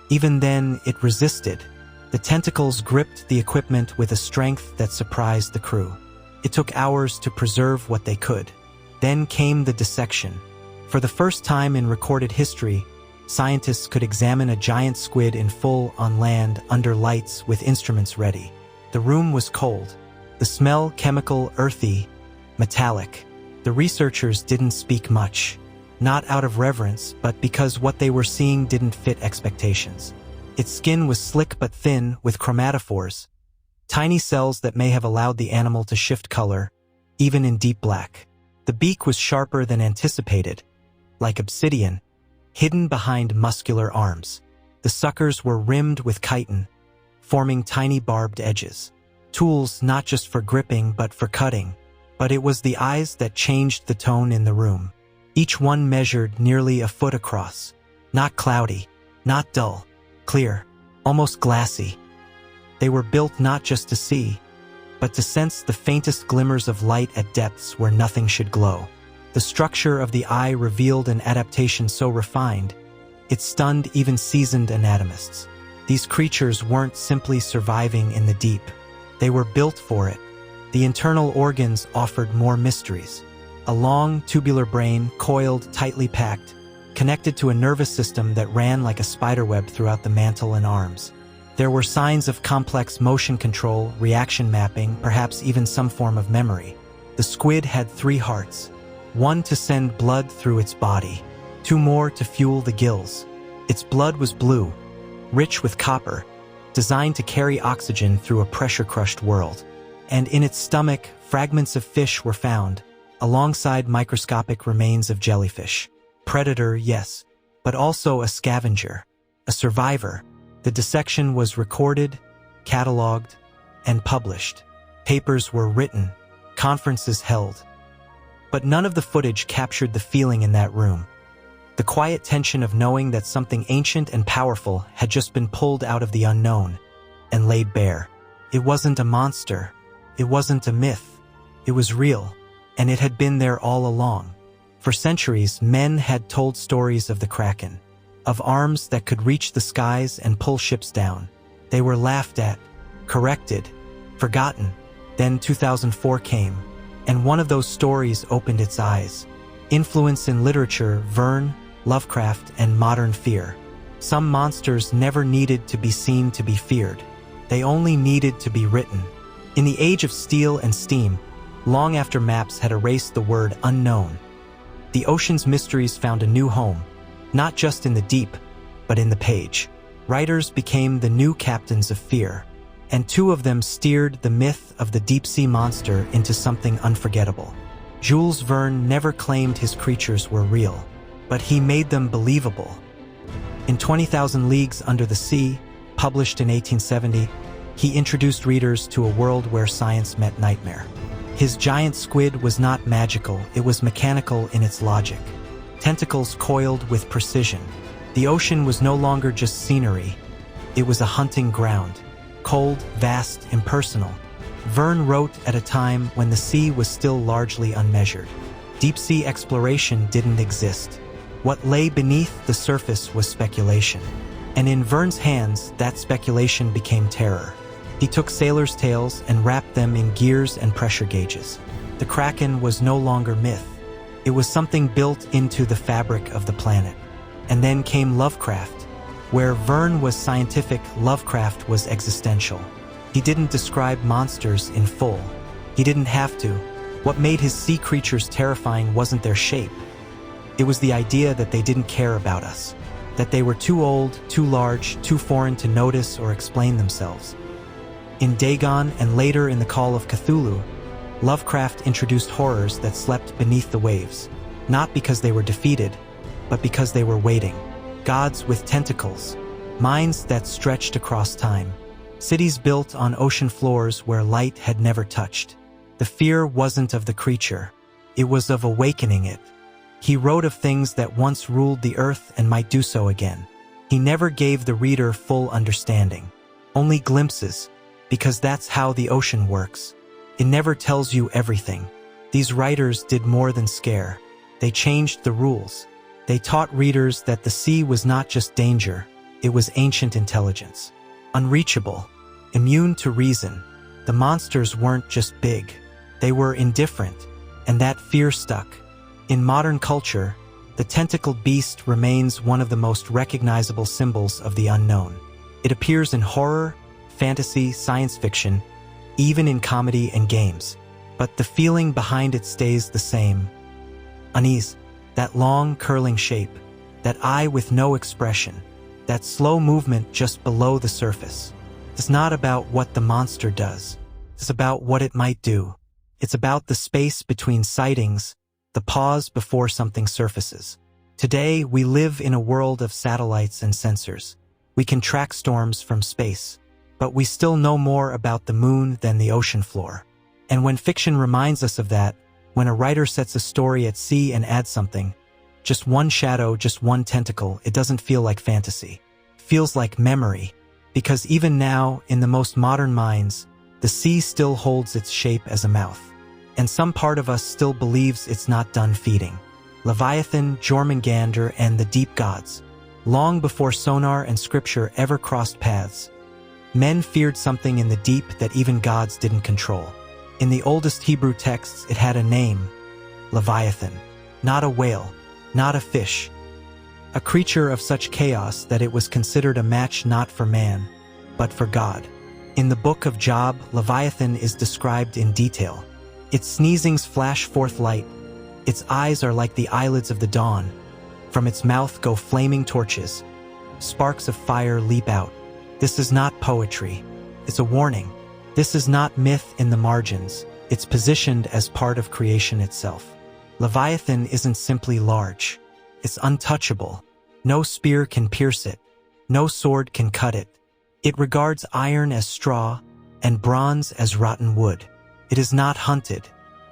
Even then, it resisted. The tentacles gripped the equipment with a strength that surprised the crew. It took hours to preserve what they could. Then came the dissection. For the first time in recorded history, scientists could examine a giant squid in full on land under lights with instruments ready. The room was cold. The smell chemical, earthy, metallic. The researchers didn't speak much. Not out of reverence, but because what they were seeing didn't fit expectations. Its skin was slick but thin, with chromatophores, tiny cells that may have allowed the animal to shift color, even in deep black. The beak was sharper than anticipated, like obsidian, hidden behind muscular arms. The suckers were rimmed with chitin, forming tiny barbed edges. Tools not just for gripping but for cutting. But it was the eyes that changed the tone in the room. Each one measured nearly a foot across. Not cloudy, not dull, clear, almost glassy. They were built not just to see, but to sense the faintest glimmers of light at depths where nothing should glow. The structure of the eye revealed an adaptation so refined, it stunned even seasoned anatomists. These creatures weren't simply surviving in the deep. They were built for it. The internal organs offered more mysteries. A long, tubular brain, coiled, tightly packed, connected to a nervous system that ran like a spiderweb throughout the mantle and arms. There were signs of complex motion control, reaction mapping, perhaps even some form of memory. The squid had 3 hearts, one to send blood through its body, 2 more to fuel the gills. Its blood was blue, rich with copper, designed to carry oxygen through a pressure-crushed world. And in its stomach, fragments of fish were found, alongside microscopic remains of jellyfish. Predator, yes, but also a scavenger, a survivor. The dissection was recorded, cataloged, and published. Papers were written, conferences held. But none of the footage captured the feeling in that room. The quiet tension of knowing that something ancient and powerful had just been pulled out of the unknown and laid bare. It wasn't a monster. It wasn't a myth. It was real, and it had been there all along. For centuries, men had told stories of the Kraken, of arms that could reach the skies and pull ships down. They were laughed at, corrected, forgotten. Then 2004 came, and one of those stories opened its eyes. Influence in literature, Verne, Lovecraft, and modern fear. Some monsters never needed to be seen to be feared. They only needed to be written. In the age of steel and steam, long after maps had erased the word unknown, the ocean's mysteries found a new home, not just in the deep, but in the page. Writers became the new captains of fear, and 2 of them steered the myth of the deep-sea monster into something unforgettable. Jules Verne never claimed his creatures were real, but he made them believable. In 20,000 Leagues Under the Sea, published in 1870, he introduced readers to a world where science met nightmare. His giant squid was not magical, it was mechanical in its logic. Tentacles coiled with precision. The ocean was no longer just scenery, it was a hunting ground. Cold, vast, impersonal. Verne wrote at a time when the sea was still largely unmeasured. Deep-sea exploration didn't exist. What lay beneath the surface was speculation. And in Verne's hands, that speculation became terror. He took sailors' tales and wrapped them in gears and pressure gauges. The Kraken was no longer myth. It was something built into the fabric of the planet. And then came Lovecraft. Where Verne was scientific, Lovecraft was existential. He didn't describe monsters in full. He didn't have to. What made his sea creatures terrifying wasn't their shape. It was the idea that they didn't care about us. That they were too old, too large, too foreign to notice or explain themselves. In Dagon and later in The Call of Cthulhu, Lovecraft introduced horrors that slept beneath the waves, not because they were defeated, but because they were waiting. Gods with tentacles, minds that stretched across time, cities built on ocean floors where light had never touched. The fear wasn't of the creature. It was of awakening it. He wrote of things that once ruled the earth and might do so again. He never gave the reader full understanding, only glimpses, because that's how the ocean works. It never tells you everything. These writers did more than scare. They changed the rules. They taught readers that the sea was not just danger, it was ancient intelligence. Unreachable, immune to reason, the monsters weren't just big. They were indifferent, and that fear stuck. In modern culture, the tentacled beast remains one of the most recognizable symbols of the unknown. It appears in horror, fantasy, science fiction, even in comedy and games. But the feeling behind it stays the same. Unease, that long, curling shape, that eye with no expression, that slow movement just below the surface. It's not about what the monster does. It's about what it might do. It's about the space between sightings, the pause before something surfaces. Today, we live in a world of satellites and sensors. We can track storms from space, but we still know more about the moon than the ocean floor. And when fiction reminds us of that, when a writer sets a story at sea and adds something, just one shadow, just one tentacle, it doesn't feel like fantasy. It feels like memory, because even now, in the most modern minds, the sea still holds its shape as a mouth. And some part of us still believes it's not done feeding. Leviathan, Jormungandr, and the deep gods. Long before sonar and scripture ever crossed paths, men feared something in the deep that even gods didn't control. In the oldest Hebrew texts, it had a name, Leviathan. Not a whale, not a fish. A creature of such chaos that it was considered a match not for man, but for God. In the book of Job, Leviathan is described in detail. Its sneezings flash forth light. Its eyes are like the eyelids of the dawn. From its mouth go flaming torches. Sparks of fire leap out. This is not poetry. It's a warning. This is not myth in the margins. It's positioned as part of creation itself. Leviathan isn't simply large. It's untouchable. No spear can pierce it. No sword can cut it. It regards iron as straw and bronze as rotten wood. It is not hunted.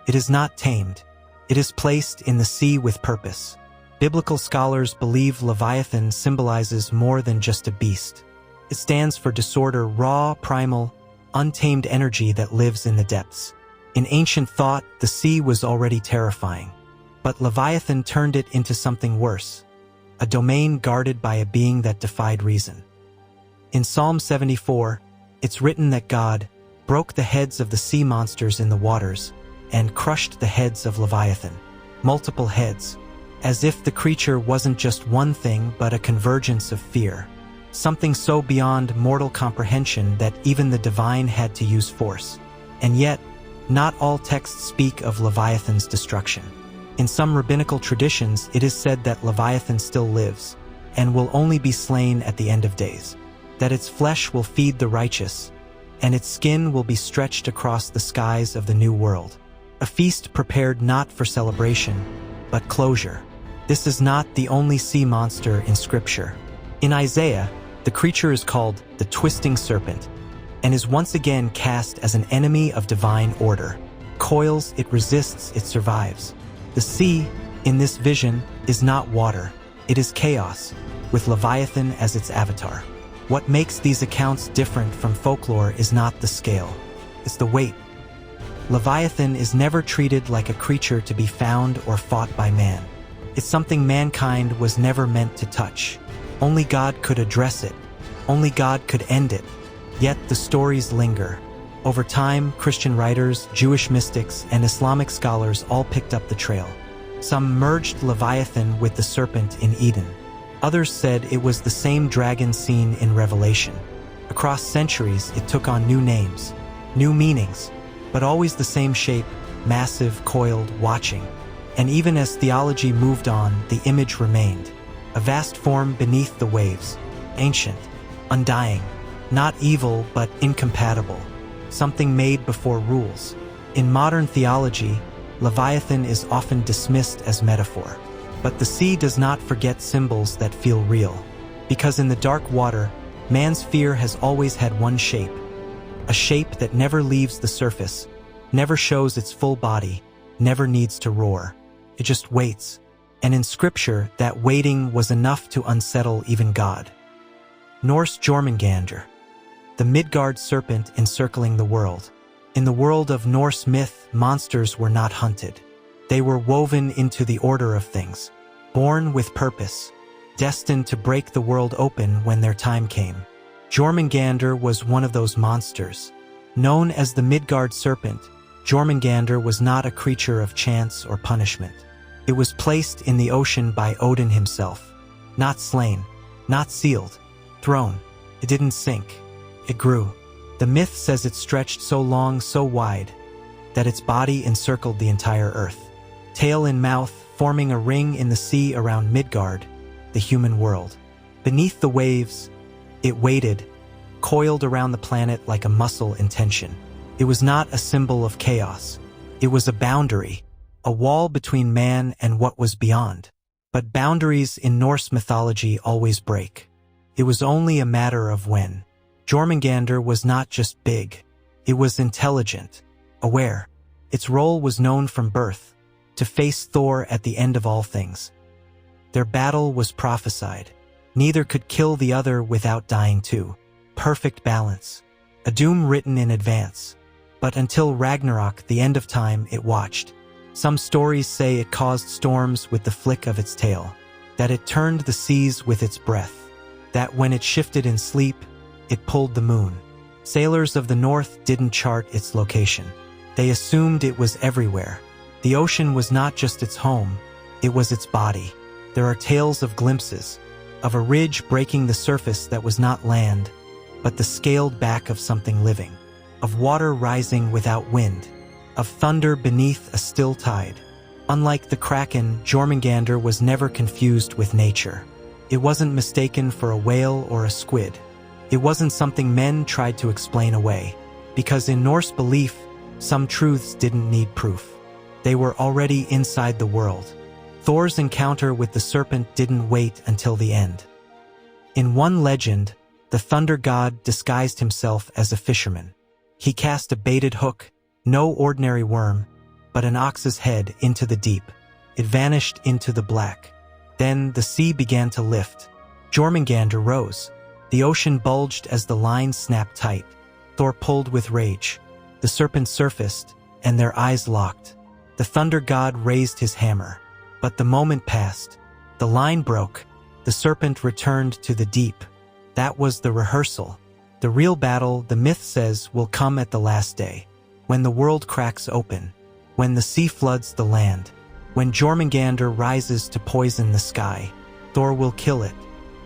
It is not tamed. It is placed in the sea with purpose. Biblical scholars believe Leviathan symbolizes more than just a beast. It stands for disorder, raw, primal, untamed energy that lives in the depths. In ancient thought, the sea was already terrifying. But Leviathan turned it into something worse, a domain guarded by a being that defied reason. In Psalm 74, it's written that God broke the heads of the sea monsters in the waters and crushed the heads of Leviathan. Multiple heads, as if the creature wasn't just one thing but a convergence of fear. Something so beyond mortal comprehension that even the divine had to use force. And yet, not all texts speak of Leviathan's destruction. In some rabbinical traditions, it is said that Leviathan still lives and will only be slain at the end of days, that its flesh will feed the righteous, and its skin will be stretched across the skies of the new world. A feast prepared not for celebration, but closure. This is not the only sea monster in Scripture. In Isaiah, the creature is called the twisting serpent, and is once again cast as an enemy of divine order. Coils, it resists, it survives. The sea, in this vision, is not water. It is chaos, with Leviathan as its avatar. What makes these accounts different from folklore is not the scale, it's the weight. Leviathan is never treated like a creature to be found or fought by man. It's something mankind was never meant to touch. Only God could address it. Only God could end it. Yet the stories linger. Over time, Christian writers, Jewish mystics, and Islamic scholars all picked up the trail. Some merged Leviathan with the serpent in Eden. Others said it was the same dragon seen in Revelation. Across centuries, it took on new names, new meanings, but always the same shape, massive, coiled, watching. And even as theology moved on, the image remained. A vast form beneath the waves, ancient, undying, not evil but incompatible, something made before rules. In modern theology, Leviathan is often dismissed as metaphor. But the sea does not forget symbols that feel real. Because in the dark water, man's fear has always had one shape. A shape that never leaves the surface. never shows its full body, never needs to roar. It just waits. And in scripture, that waiting was enough to unsettle even God. Norse Jormungandr, the Midgard serpent encircling the world. In the world of Norse myth, monsters were not hunted. They were woven into the order of things, born with purpose, destined to break the world open when their time came. Jormungandr was one of those monsters. Known as the Midgard serpent, Jormungandr was not a creature of chance or punishment. It was placed in the ocean by Odin himself. Not slain, not sealed, thrown. It didn't sink. It grew. The myth says it stretched so long, so wide, that its body encircled the entire earth. Tail and mouth forming a ring in the sea around Midgard, the human world. Beneath the waves, it waited, coiled around the planet like a muscle in tension. It was not a symbol of chaos. It was a boundary, a wall between man and what was beyond. But boundaries in Norse mythology always break. It was only a matter of when. Jormungandr was not just big. It was intelligent, aware. Its role was known from birth, to face Thor at the end of all things. Their battle was prophesied. Neither could kill the other without dying too. Perfect balance. A doom written in advance. But until Ragnarok, the end of time, it watched. Some stories say it caused storms with the flick of its tail, that it turned the seas with its breath, that when it shifted in sleep, it pulled the moon. Sailors of the north didn't chart its location. They assumed it was everywhere. The ocean was not just its home, it was its body. There are tales of glimpses, of a ridge breaking the surface that was not land, but the scaled back of something living, of water rising without wind, of thunder beneath a still tide. Unlike the Kraken, Jormungandr was never confused with nature. It wasn't mistaken for a whale or a squid. It wasn't something men tried to explain away, because in Norse belief, some truths didn't need proof. They were already inside the world. Thor's encounter with the serpent didn't wait until the end. In one legend, the thunder god disguised himself as a fisherman. He cast a baited hook, no ordinary worm, but an ox's head, into the deep. It vanished into the black. Then the sea began to lift. Jormungandr rose. The ocean bulged as the lines snapped tight. Thor pulled with rage. The serpent surfaced, and their eyes locked. The thunder god raised his hammer. But the moment passed. The line broke. The serpent returned to the deep. That was the rehearsal. The real battle, the myth says, will come at the last day. When the world cracks open. When the sea floods the land. When Jormungandr rises to poison the sky. Thor will kill it.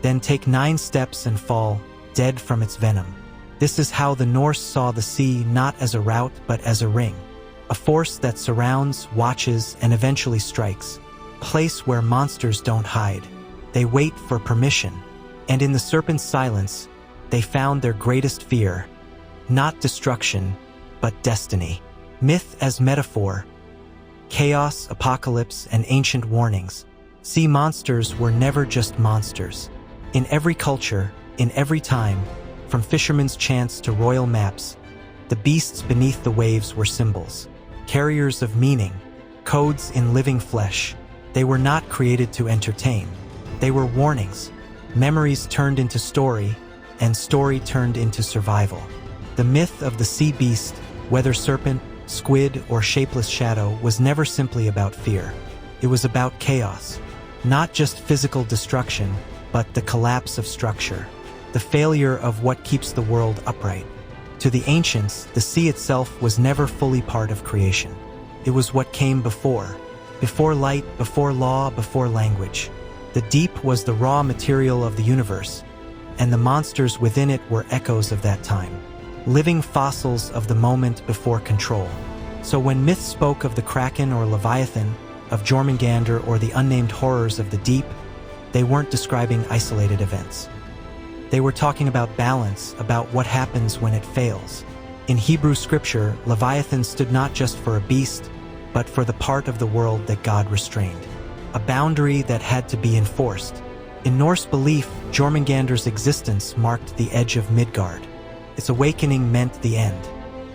Then take 9 steps and fall, dead from its venom. This is how the Norse saw the sea, not as a route but as a ring. A force that surrounds, watches, and eventually strikes. A place where monsters don't hide. They wait for permission. And in the serpent's silence, they found their greatest fear. Not destruction, but destiny. Myth as metaphor. Chaos, apocalypse, and ancient warnings. Sea monsters were never just monsters. In every culture, in every time, from fishermen's chants to royal maps, the beasts beneath the waves were symbols, carriers of meaning, codes in living flesh. They were not created to entertain. They were warnings, memories turned into story, and story turned into survival. The myth of the sea beast, whether serpent, squid, or shapeless shadow, was never simply about fear. It was about chaos, not just physical destruction, but the collapse of structure, the failure of what keeps the world upright. To the ancients, the sea itself was never fully part of creation. It was what came before light, before law, before language. The deep was the raw material of the universe, and the monsters within it were echoes of that time, living fossils of the moment before control. So when myth spoke of the Kraken or Leviathan, of Jormungandr or the unnamed horrors of the deep, they weren't describing isolated events. They were talking about balance, about what happens when it fails. In Hebrew scripture, Leviathan stood not just for a beast, but for the part of the world that God restrained, a boundary that had to be enforced. In Norse belief, Jormungandr's existence marked the edge of Midgard. Its awakening meant the end.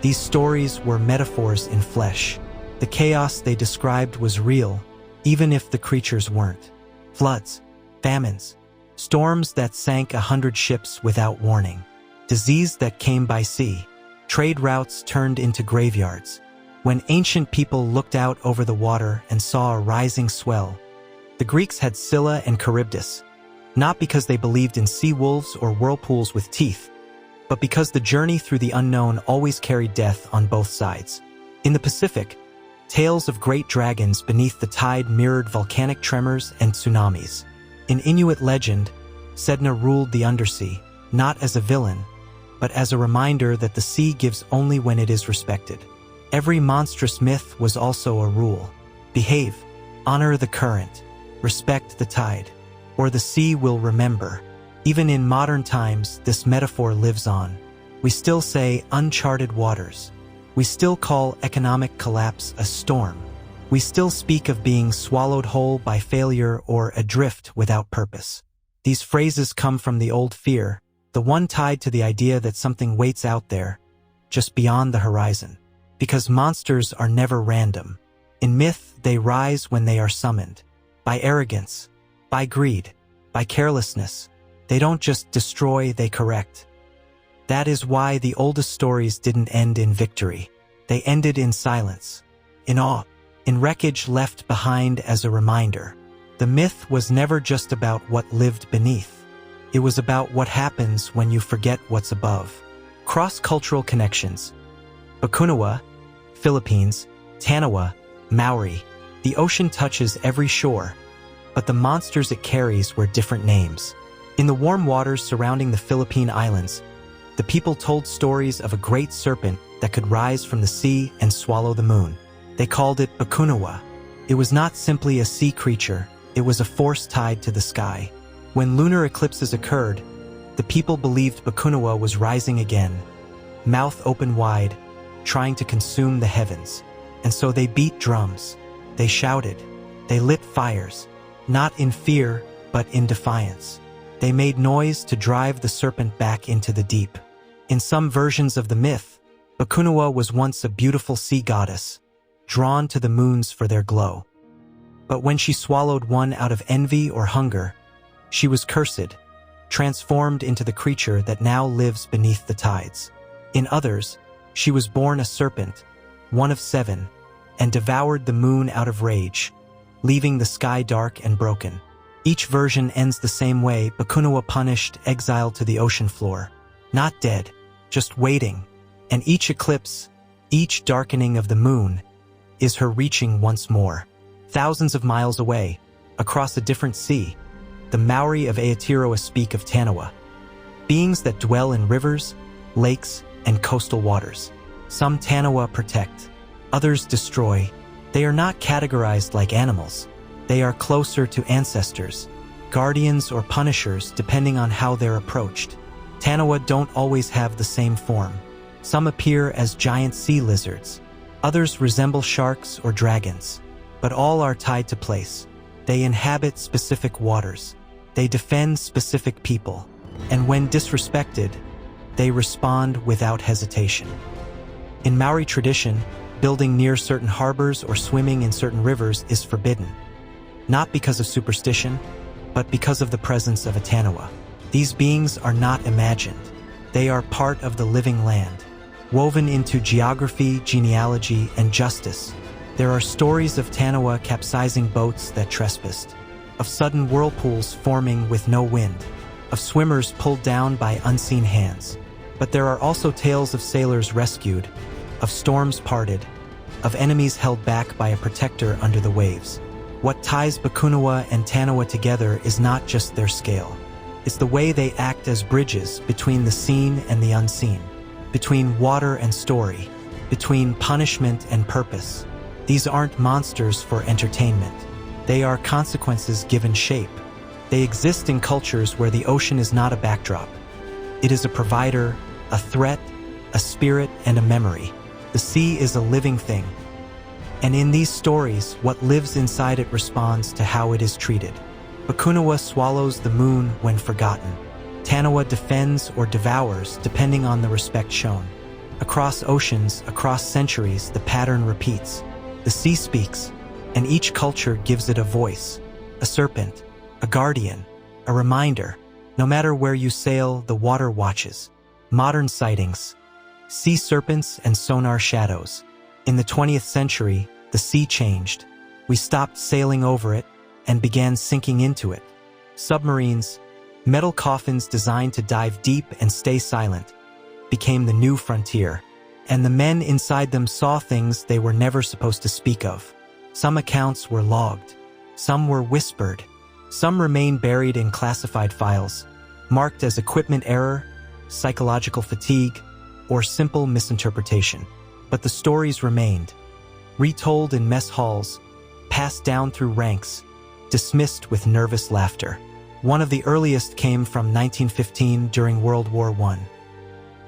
These stories were metaphors in flesh. The chaos they described was real, even if the creatures weren't. Floods, famines, storms that sank 100 ships without warning, disease that came by sea, trade routes turned into graveyards. When ancient people looked out over the water and saw a rising swell, the Greeks had Scylla and Charybdis, not because they believed in sea wolves or whirlpools with teeth, but because the journey through the unknown always carried death on both sides. In the Pacific, tales of great dragons beneath the tide mirrored volcanic tremors and tsunamis. In Inuit legend, Sedna ruled the undersea, not as a villain, but as a reminder that the sea gives only when it is respected. Every monstrous myth was also a rule. Behave, honor the current, respect the tide, or the sea will remember. Even in modern times, this metaphor lives on. We still say uncharted waters. We still call economic collapse a storm. We still speak of being swallowed whole by failure or adrift without purpose. These phrases come from the old fear, the one tied to the idea that something waits out there, just beyond the horizon. Because monsters are never random. In myth, they rise when they are summoned. By arrogance, by greed, by carelessness. They don't just destroy, they correct. That is why the oldest stories didn't end in victory. They ended in silence, in awe, in wreckage left behind as a reminder. The myth was never just about what lived beneath. It was about what happens when you forget what's above. Cross-cultural connections. Bakunawa, Philippines, Tanawa, Maori. The ocean touches every shore, but the monsters it carries wear different names. In the warm waters surrounding the Philippine Islands, the people told stories of a great serpent that could rise from the sea and swallow the moon. They called it Bakunawa. It was not simply a sea creature, it was a force tied to the sky. When lunar eclipses occurred, the people believed Bakunawa was rising again, mouth open wide, trying to consume the heavens. And so they beat drums, they shouted, they lit fires, not in fear, but in defiance. They made noise to drive the serpent back into the deep. In some versions of the myth, Bakunawa was once a beautiful sea goddess, drawn to the moons for their glow. But when she swallowed one out of envy or hunger, she was cursed, transformed into the creature that now lives beneath the tides. In others, she was born a serpent, one of 7, and devoured the moon out of rage, leaving the sky dark and broken. Each version ends the same way: Bakunawa punished, exiled to the ocean floor. Not dead, just waiting. And each eclipse, each darkening of the moon, is her reaching once more. Thousands of miles away, across a different sea, the Maori of Aotearoa speak of Tanawa, beings that dwell in rivers, lakes, and coastal waters. Some Tanawa protect, others destroy. They are not categorized like animals. They are closer to ancestors, guardians or punishers depending on how they're approached. Tanawa don't always have the same form. Some appear as giant sea lizards. Others resemble sharks or dragons. But all are tied to place. They inhabit specific waters. They defend specific people. And when disrespected, they respond without hesitation. In Maori tradition, building near certain harbors or swimming in certain rivers is forbidden. Not because of superstition, but because of the presence of a Tanawa. These beings are not imagined. They are part of the living land, woven into geography, genealogy, and justice. There are stories of Tanawa capsizing boats that trespassed, of sudden whirlpools forming with no wind, of swimmers pulled down by unseen hands. But there are also tales of sailors rescued, of storms parted, of enemies held back by a protector under the waves. What ties Bakunawa and Tanawa together is not just their scale. It's the way they act as bridges between the seen and the unseen, between water and story, between punishment and purpose. These aren't monsters for entertainment. They are consequences given shape. They exist in cultures where the ocean is not a backdrop. It is a provider, a threat, a spirit, and a memory. The sea is a living thing. And in these stories, what lives inside it responds to how it is treated. Bakunawa swallows the moon when forgotten. Tanawa defends or devours depending on the respect shown. Across oceans, across centuries, the pattern repeats. The sea speaks, and each culture gives it a voice, a serpent, a guardian, a reminder. No matter where you sail, the water watches. Modern sightings, sea serpents and sonar shadows. In the 20th century, the sea changed. We stopped sailing over it and began sinking into it. Submarines, metal coffins designed to dive deep and stay silent, became the new frontier, and the men inside them saw things they were never supposed to speak of. Some accounts were logged, some were whispered, some remain buried in classified files, marked as equipment error, psychological fatigue, or simple misinterpretation. But the stories remained, retold in mess halls, passed down through ranks, dismissed with nervous laughter. One of the earliest came from 1915 during World War I.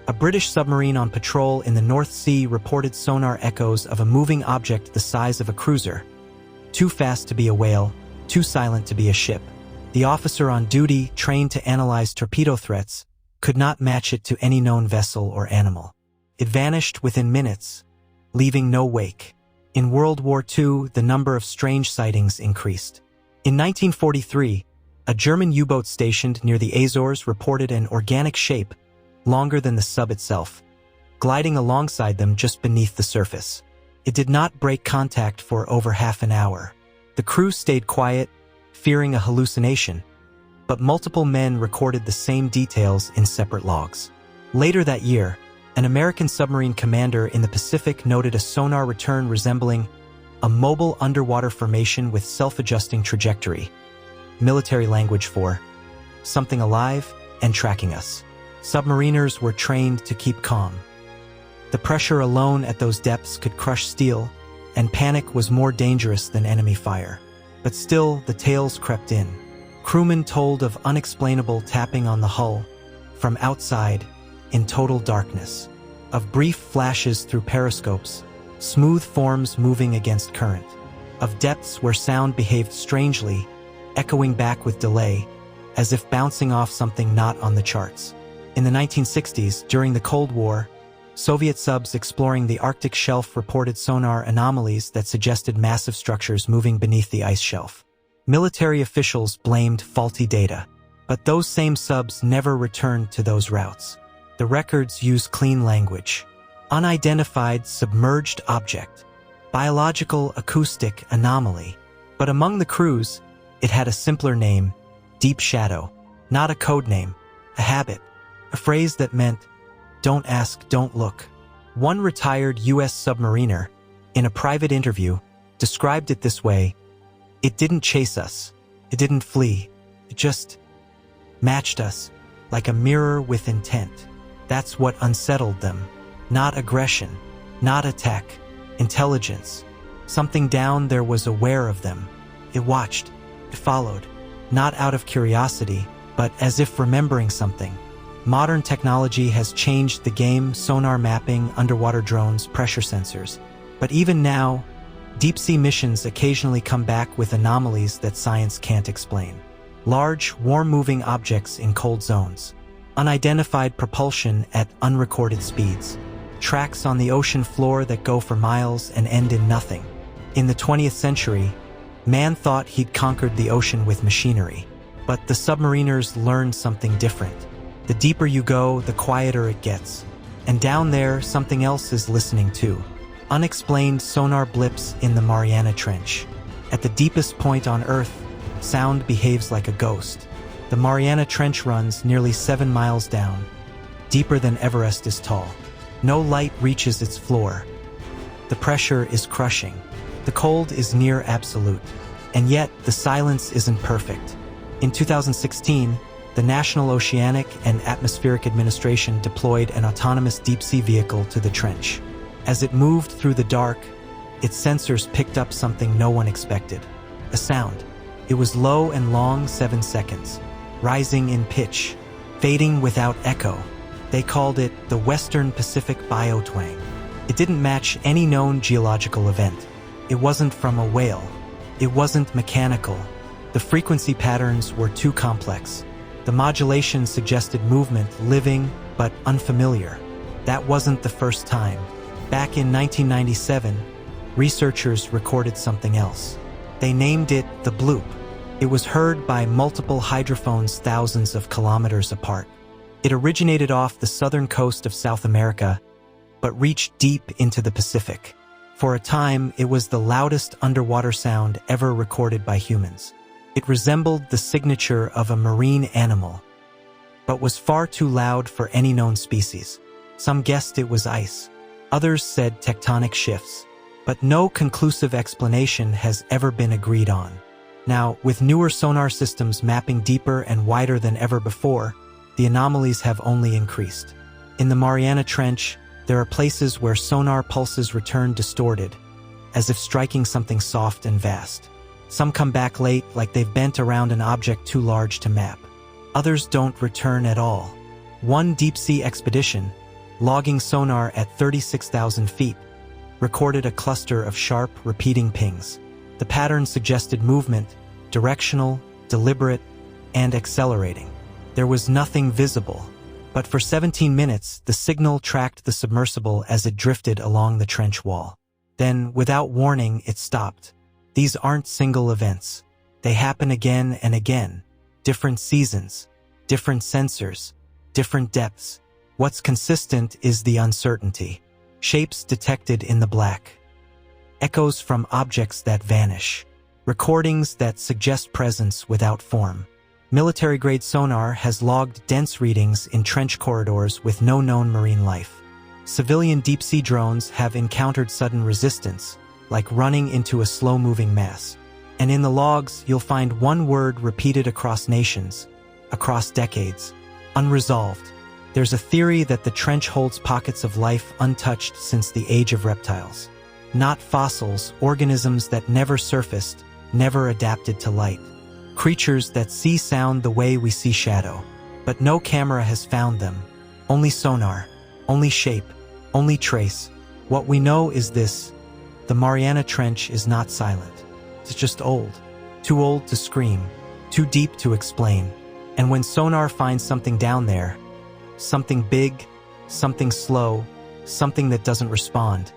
A British submarine on patrol in the North Sea reported sonar echoes of a moving object the size of a cruiser. Too fast to be a whale, too silent to be a ship. The officer on duty, trained to analyze torpedo threats, could not match it to any known vessel or animal. It vanished within minutes, leaving no wake. In World War II, the number of strange sightings increased. In 1943, a German U-boat stationed near the Azores reported an organic shape longer than the sub itself, gliding alongside them just beneath the surface. It did not break contact for over half an hour. The crew stayed quiet, fearing a hallucination, but multiple men recorded the same details in separate logs. Later that year, an American submarine commander in the Pacific noted a sonar return resembling a mobile underwater formation with self-adjusting trajectory, military language for something alive and tracking us. Submariners were trained to keep calm. The pressure alone at those depths could crush steel, and panic was more dangerous than enemy fire. But still, the tales crept in. Crewmen told of unexplainable tapping on the hull from outside in total darkness, of brief flashes through periscopes, smooth forms moving against current, of depths where sound behaved strangely, echoing back with delay, as if bouncing off something not on the charts. In the 1960s, during the Cold War, Soviet subs exploring the Arctic shelf reported sonar anomalies that suggested massive structures moving beneath the ice shelf. Military officials blamed faulty data, but those same subs never returned to those routes. The records use clean language. Unidentified submerged object, biological acoustic anomaly. But among the crews, it had a simpler name, deep shadow, not a code name, a habit. A phrase that meant, don't ask, don't look. One retired U.S. submariner, in a private interview, described it this way: it didn't chase us, it didn't flee, it just matched us, like a mirror with intent. That's what unsettled them. Not aggression, not attack, intelligence. Something down there was aware of them. It watched, it followed, not out of curiosity, but as if remembering something. Modern technology has changed the game: sonar mapping, underwater drones, pressure sensors. But even now, deep-sea missions occasionally come back with anomalies that science can't explain. Large, warm-moving objects in cold zones, unidentified propulsion at unrecorded speeds, tracks on the ocean floor that go for miles and end in nothing. In the 20th century, man thought he'd conquered the ocean with machinery. But the submariners learned something different. The deeper you go, the quieter it gets. And down there, something else is listening too. Unexplained sonar blips in the Mariana Trench. At the deepest point on Earth, sound behaves like a ghost. The Mariana Trench runs nearly 7 miles down, deeper than Everest is tall. No light reaches its floor. The pressure is crushing. The cold is near absolute. And yet, the silence isn't perfect. In 2016, the National Oceanic and Atmospheric Administration deployed an autonomous deep-sea vehicle to the trench. As it moved through the dark, its sensors picked up something no one expected: a sound. It was low and long, 7 seconds, rising in pitch, fading without echo. They called it the Western Pacific Biotwang. It didn't match any known geological event. It wasn't from a whale. It wasn't mechanical. The frequency patterns were too complex. The modulation suggested movement, living but unfamiliar. That wasn't the first time. Back in 1997, researchers recorded something else. They named it the bloop. It was heard by multiple hydrophones thousands of kilometers apart. It originated off the southern coast of South America, but reached deep into the Pacific. For a time, it was the loudest underwater sound ever recorded by humans. It resembled the signature of a marine animal, but was far too loud for any known species. Some guessed it was ice. Others said tectonic shifts, but no conclusive explanation has ever been agreed on. Now, with newer sonar systems mapping deeper and wider than ever before, the anomalies have only increased. In the Mariana Trench, there are places where sonar pulses return distorted, as if striking something soft and vast. Some come back late, like they've bent around an object too large to map. Others don't return at all. One deep-sea expedition, logging sonar at 36,000 feet, recorded a cluster of sharp, repeating pings. The pattern suggested movement, directional, deliberate, and accelerating. There was nothing visible, but for 17 minutes, the signal tracked the submersible as it drifted along the trench wall. Then, without warning, it stopped. These aren't single events. They happen again and again. Different seasons, different sensors, different depths. What's consistent is the uncertainty. Shapes detected in the black. Echoes from objects that vanish. Recordings that suggest presence without form. Military-grade sonar has logged dense readings in trench corridors with no known marine life. Civilian deep-sea drones have encountered sudden resistance, like running into a slow-moving mass. And in the logs, you'll find one word repeated across nations, across decades: unresolved. There's a theory that the trench holds pockets of life untouched since the age of reptiles. Not fossils, organisms that never surfaced, never adapted to light. Creatures that see sound the way we see shadow. But no camera has found them. Only sonar, only shape, only trace. What we know is this: the Mariana Trench is not silent. It's just old. Too old to scream, too deep to explain. And when sonar finds something down there, something big, something slow, something that doesn't respond,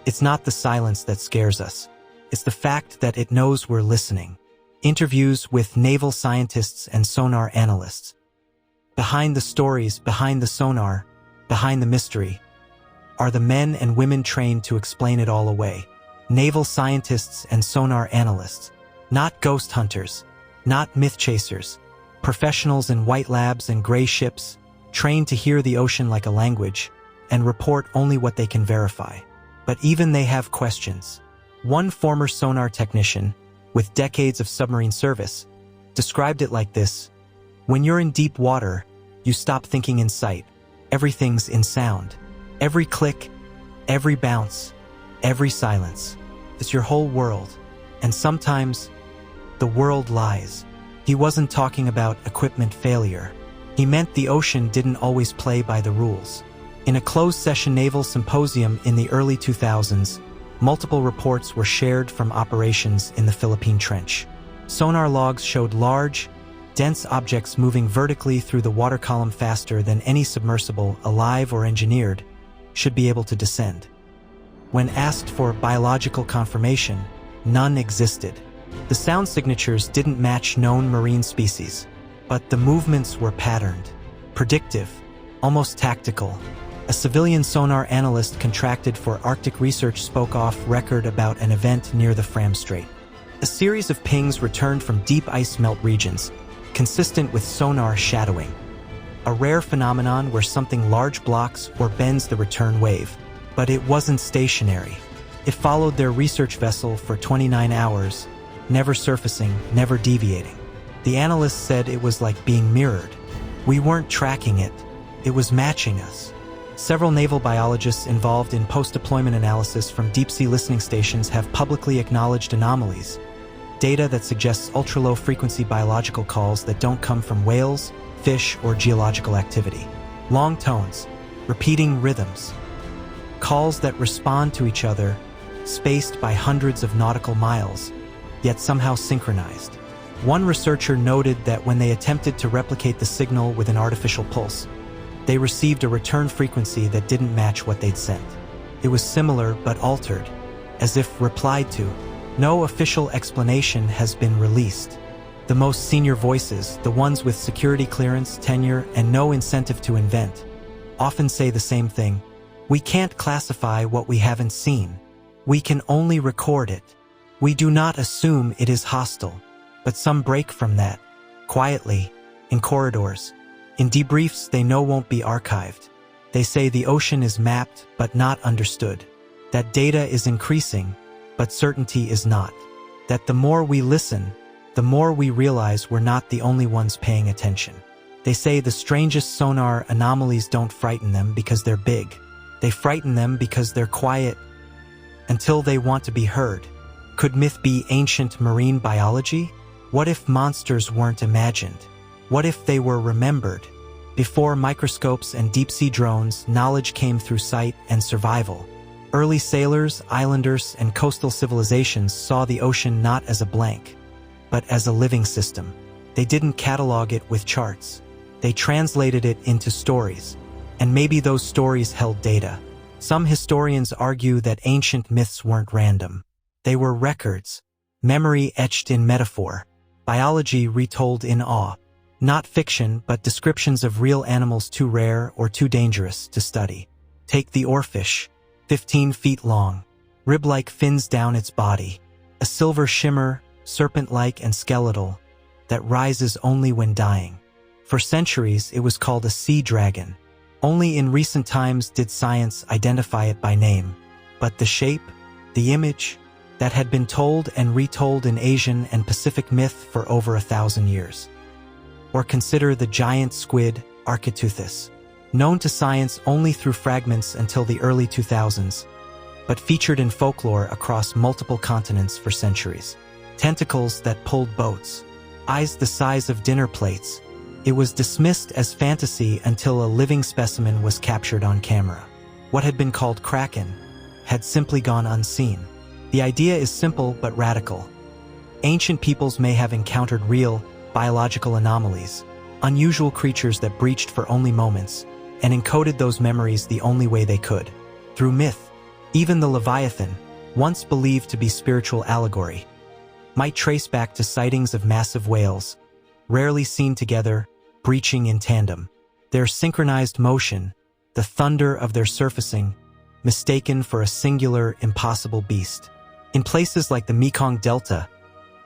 it's not the silence that scares us. It's the fact that it knows we're listening. Interviews with naval scientists and sonar analysts. Behind the stories, behind the sonar, behind the mystery, are the men and women trained to explain it all away. Naval scientists and sonar analysts. Not ghost hunters, not myth chasers. Professionals in white labs and gray ships, trained to hear the ocean like a language and report only what they can verify. But even they have questions. One former sonar technician, with decades of submarine service, described it like this: when you're in deep water, you stop thinking in sight. Everything's in sound. Every click, every bounce, every silence. It's your whole world. And sometimes, the world lies. He wasn't talking about equipment failure. He meant the ocean didn't always play by the rules. In a closed-session naval symposium in the early 2000s, multiple reports were shared from operations in the Philippine Trench. Sonar logs showed large, dense objects moving vertically through the water column faster than any submersible, alive or engineered, should be able to descend. When asked for biological confirmation, none existed. The sound signatures didn't match known marine species, but the movements were patterned, predictive, almost tactical. A civilian sonar analyst contracted for Arctic research spoke off record about an event near the Fram Strait. A series of pings returned from deep ice melt regions, consistent with sonar shadowing. A rare phenomenon where something large blocks or bends the return wave. But it wasn't stationary. It followed their research vessel for 29 hours, never surfacing, never deviating. The analyst said it was like being mirrored. We weren't tracking it, it was matching us. Several naval biologists involved in post-deployment analysis from deep-sea listening stations have publicly acknowledged anomalies, data that suggests ultra-low frequency biological calls that don't come from whales, fish, or geological activity. Long tones, repeating rhythms, calls that respond to each other, spaced by hundreds of nautical miles, yet somehow synchronized. One researcher noted that when they attempted to replicate the signal with an artificial pulse, They received a return frequency that didn't match what they'd sent. It was similar but altered, as if replied to. No official explanation has been released. The most senior voices, the ones with security clearance, tenure, and no incentive to invent, often say the same thing. We can't classify what we haven't seen. We can only record it. We do not assume it is hostile. But some break from that, quietly, in corridors, in debriefs they know won't be archived. They say the ocean is mapped but not understood. That data is increasing, but certainty is not. That the more we listen, the more we realize we're not the only ones paying attention. They say the strangest sonar anomalies don't frighten them because they're big. They frighten them because they're quiet until they want to be heard. Could myth be ancient marine biology? What if monsters weren't imagined? What if they were remembered? Before microscopes and deep-sea drones, knowledge came through sight and survival. Early sailors, islanders, and coastal civilizations saw the ocean not as a blank, but as a living system. They didn't catalog it with charts. They translated it into stories, and maybe those stories held data. Some historians argue that ancient myths weren't random. They were records, memory etched in metaphor, biology retold in awe. Not fiction, but descriptions of real animals too rare or too dangerous to study. Take the oarfish, 15 feet long, rib-like fins down its body, a silver shimmer, serpent-like and skeletal, that rises only when dying. For centuries, it was called a sea dragon. Only in recent times did science identify it by name. But the shape, the image, that had been told and retold in Asian and Pacific myth for over 1,000 years. Or consider the giant squid, Architeuthis, known to science only through fragments until the early 2000s, but featured in folklore across multiple continents for centuries. Tentacles that pulled boats, eyes the size of dinner plates. It was dismissed as fantasy until a living specimen was captured on camera. What had been called kraken had simply gone unseen. The idea is simple but radical. Ancient peoples may have encountered real, biological anomalies, unusual creatures that breached for only moments, and encoded those memories the only way they could, through myth. Even the Leviathan, once believed to be spiritual allegory, might trace back to sightings of massive whales, rarely seen together, breaching in tandem. Their synchronized motion, the thunder of their surfacing, mistaken for a singular, impossible beast. In places like the Mekong Delta,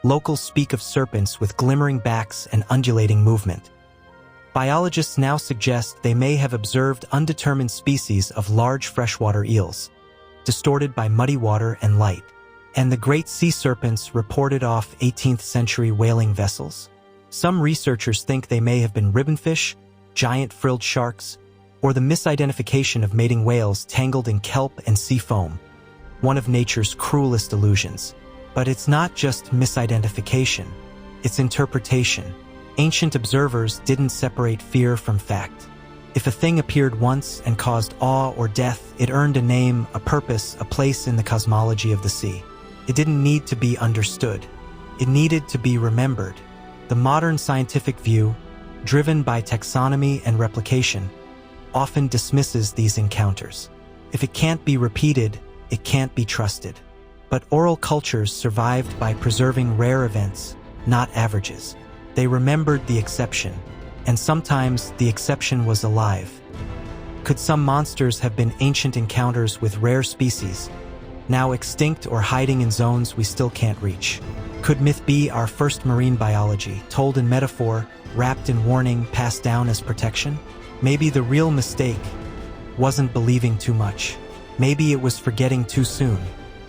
locals speak of serpents with glimmering backs and undulating movement. Biologists now suggest they may have observed undetermined species of large freshwater eels, distorted by muddy water and light, and the great sea serpents reported off 18th century whaling vessels. Some researchers think they may have been ribbonfish, giant frilled sharks, or the misidentification of mating whales tangled in kelp and sea foam, one of nature's cruelest illusions. But it's not just misidentification, it's interpretation. Ancient observers didn't separate fear from fact. If a thing appeared once and caused awe or death, it earned a name, a purpose, a place in the cosmology of the sea. It didn't need to be understood. It needed to be remembered. The modern scientific view, driven by taxonomy and replication, often dismisses these encounters. If it can't be repeated, it can't be trusted. But oral cultures survived by preserving rare events, not averages. They remembered the exception, and sometimes the exception was alive. Could some monsters have been ancient encounters with rare species, now extinct or hiding in zones we still can't reach? Could myth be our first marine biology, told in metaphor, wrapped in warning, passed down as protection? Maybe the real mistake wasn't believing too much. Maybe it was forgetting too soon.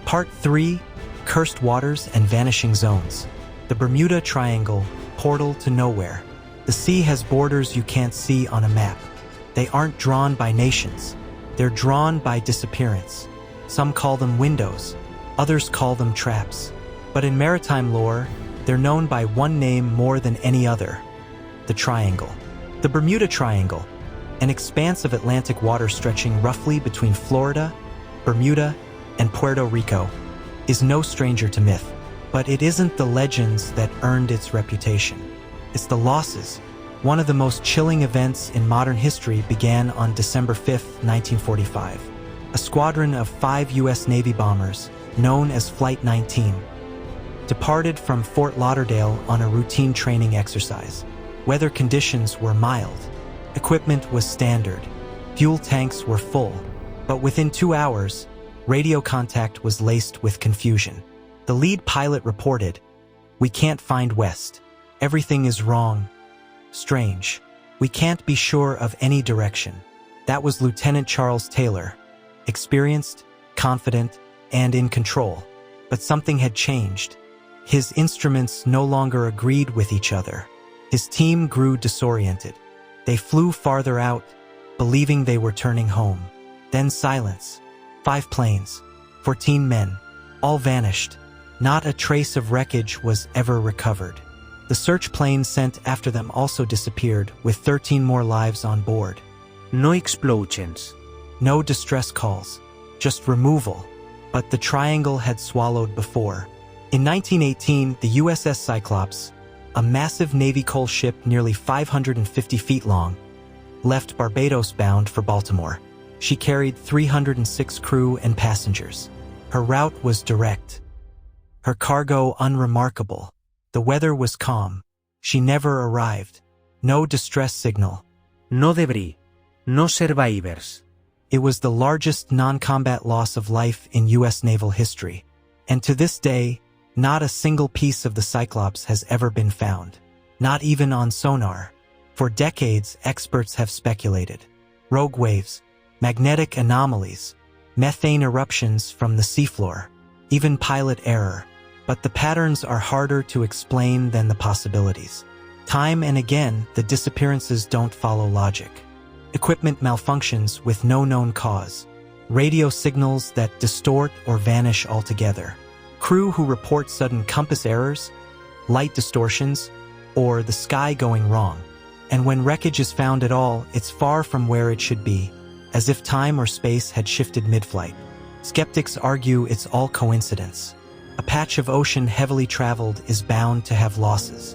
Part 3, Cursed Waters and Vanishing Zones. The Bermuda Triangle, portal to nowhere. The sea has borders you can't see on a map. They aren't drawn by nations. They're drawn by disappearance. Some call them windows, others call them traps. But in maritime lore, they're known by one name more than any other: the Triangle. The Bermuda Triangle, an expanse of Atlantic water stretching roughly between Florida, Bermuda, and Puerto Rico, is no stranger to myth. But it isn't the legends that earned its reputation. It's the losses, One of the most chilling events in modern history began on December 5, 1945. A squadron of 5 U.S. Navy bombers, known as Flight 19, departed from Fort Lauderdale on a routine training exercise. Weather conditions were mild. Equipment was standard. Fuel tanks were full. But within 2 hours, radio contact was laced with confusion. The lead pilot reported, "We can't find West. Everything is wrong. Strange. We can't be sure of any direction." That was Lieutenant Charles Taylor, experienced, confident, and in control. But something had changed. His instruments no longer agreed with each other. His team grew disoriented. They flew farther out, believing they were turning home. Then silence. 5 planes, 14 men, all vanished. Not a trace of wreckage was ever recovered. The search plane sent after them also disappeared, with 13 more lives on board. No explosions. No distress calls, just removal. But the triangle had swallowed before. In 1918, the USS Cyclops, a massive Navy coal ship nearly 550 feet long, left Barbados bound for Baltimore. She carried 306 crew and passengers. Her route was direct. Her cargo unremarkable. The weather was calm. She never arrived. No distress signal. No debris. No survivors. It was the largest non-combat loss of life in U.S. naval history. And to this day, not a single piece of the Cyclops has ever been found. Not even on sonar. For decades, experts have speculated. Rogue waves, magnetic anomalies, methane eruptions from the seafloor, even pilot error. But the patterns are harder to explain than the possibilities. Time and again, the disappearances don't follow logic. Equipment malfunctions with no known cause. Radio signals that distort or vanish altogether. Crew who report sudden compass errors, light distortions, or the sky going wrong. And when wreckage is found at all, it's far from where it should be, as if time or space had shifted mid-flight. Skeptics argue it's all coincidence. A patch of ocean heavily traveled is bound to have losses.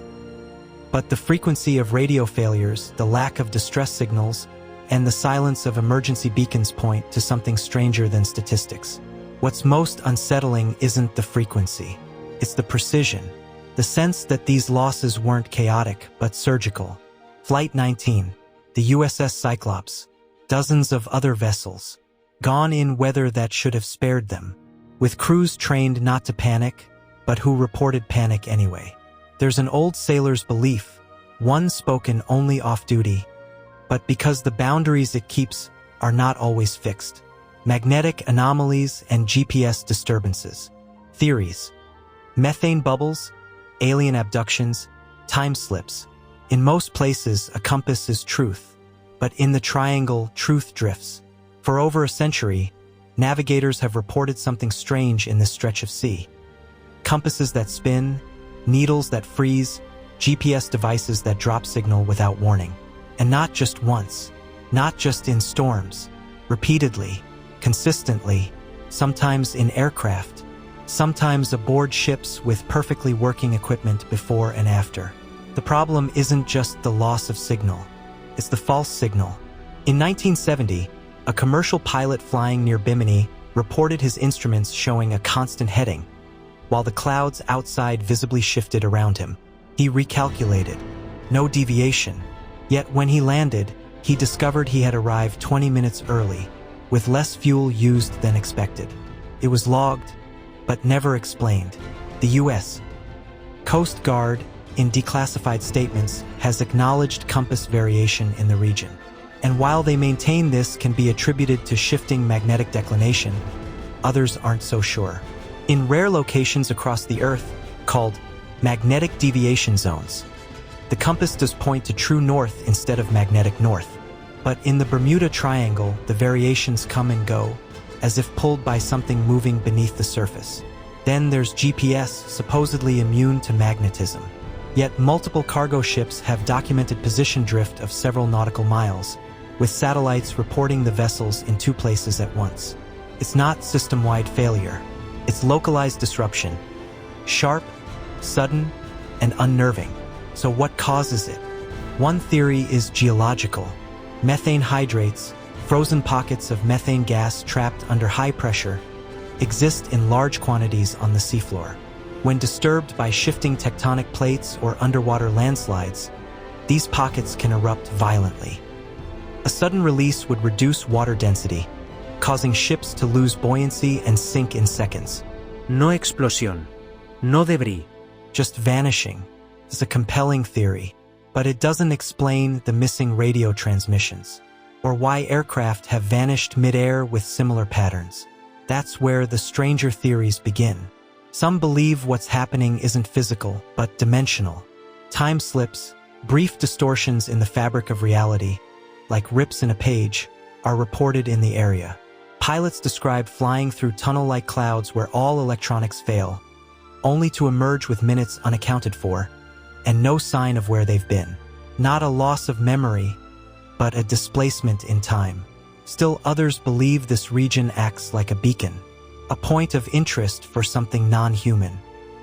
But the frequency of radio failures, the lack of distress signals, and the silence of emergency beacons point to something stranger than statistics. What's most unsettling isn't the frequency. It's the precision, the sense that these losses weren't chaotic but surgical. Flight 19, the USS Cyclops, dozens of other vessels, gone in weather that should have spared them, with crews trained not to panic, but who reported panic anyway. There's an old sailor's belief, one spoken only off-duty, but because the boundaries it keeps are not always fixed. Magnetic anomalies and GPS disturbances. Theories. Methane bubbles, alien abductions, time slips. In most places, a compass is truth, but in the triangle, truth drifts. For over a century, navigators have reported something strange in this stretch of sea. Compasses that spin, needles that freeze, GPS devices that drop signal without warning. And not just once, not just in storms, repeatedly, consistently, sometimes in aircraft, sometimes aboard ships with perfectly working equipment before and after. The problem isn't just the loss of signal, it's the false signal. In 1970, a commercial pilot flying near Bimini reported his instruments showing a constant heading, while the clouds outside visibly shifted around him. He recalculated. No deviation. Yet when he landed, he discovered he had arrived 20 minutes early, with less fuel used than expected. It was logged, but never explained. The U.S. Coast Guard, in declassified statements, has acknowledged compass variation in the region. And while they maintain this can be attributed to shifting magnetic declination, others aren't so sure. In rare locations across the Earth, called magnetic deviation zones, the compass does point to true north instead of magnetic north. But in the Bermuda Triangle, the variations come and go, as if pulled by something moving beneath the surface. Then there's GPS, supposedly immune to magnetism. Yet multiple cargo ships have documented position drift of several nautical miles, with satellites reporting the vessels in 2 places at once. It's not system-wide failure. It's localized disruption. Sharp, sudden, and unnerving. So what causes it? One theory is geological. Methane hydrates, frozen pockets of methane gas trapped under high pressure, exist in large quantities on the seafloor. When disturbed by shifting tectonic plates or underwater landslides, these pockets can erupt violently. A sudden release would reduce water density, causing ships to lose buoyancy and sink in seconds. No explosión. No debris. Just vanishing is a compelling theory, but it doesn't explain the missing radio transmissions, or why aircraft have vanished mid-air with similar patterns. That's where the stranger theories begin. Some believe what's happening isn't physical, but dimensional. Time slips, brief distortions in the fabric of reality, like rips in a page, are reported in the area. Pilots describe flying through tunnel-like clouds where all electronics fail, only to emerge with minutes unaccounted for, and no sign of where they've been. Not a loss of memory, but a displacement in time. Still others believe this region acts like a beacon, a point of interest for something non-human.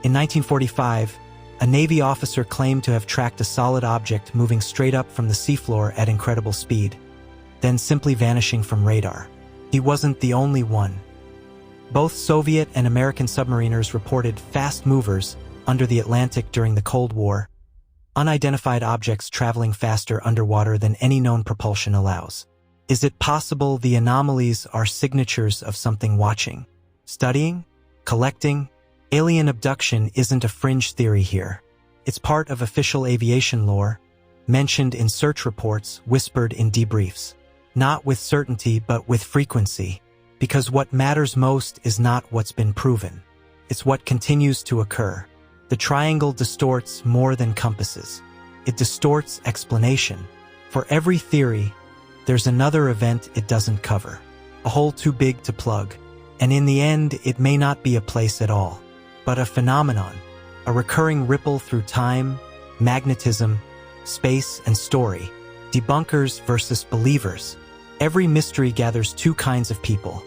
In 1945, a Navy officer claimed to have tracked a solid object moving straight up from the seafloor at incredible speed, then simply vanishing from radar. He wasn't the only one. Both Soviet and American submariners reported fast movers under the Atlantic during the Cold War, unidentified objects traveling faster underwater than any known propulsion allows. Is it possible the anomalies are signatures of something watching, studying, collecting? Alien abduction isn't a fringe theory here. It's part of official aviation lore, mentioned in search reports, whispered in debriefs. Not with certainty, but with frequency. Because what matters most is not what's been proven. It's what continues to occur. The triangle distorts more than compasses. It distorts explanation. For every theory, there's another event it doesn't cover. A hole too big to plug. And in the end, it may not be a place at all, but a phenomenon, a recurring ripple through time, magnetism, space, and story. Debunkers versus believers. Every mystery gathers two kinds of people: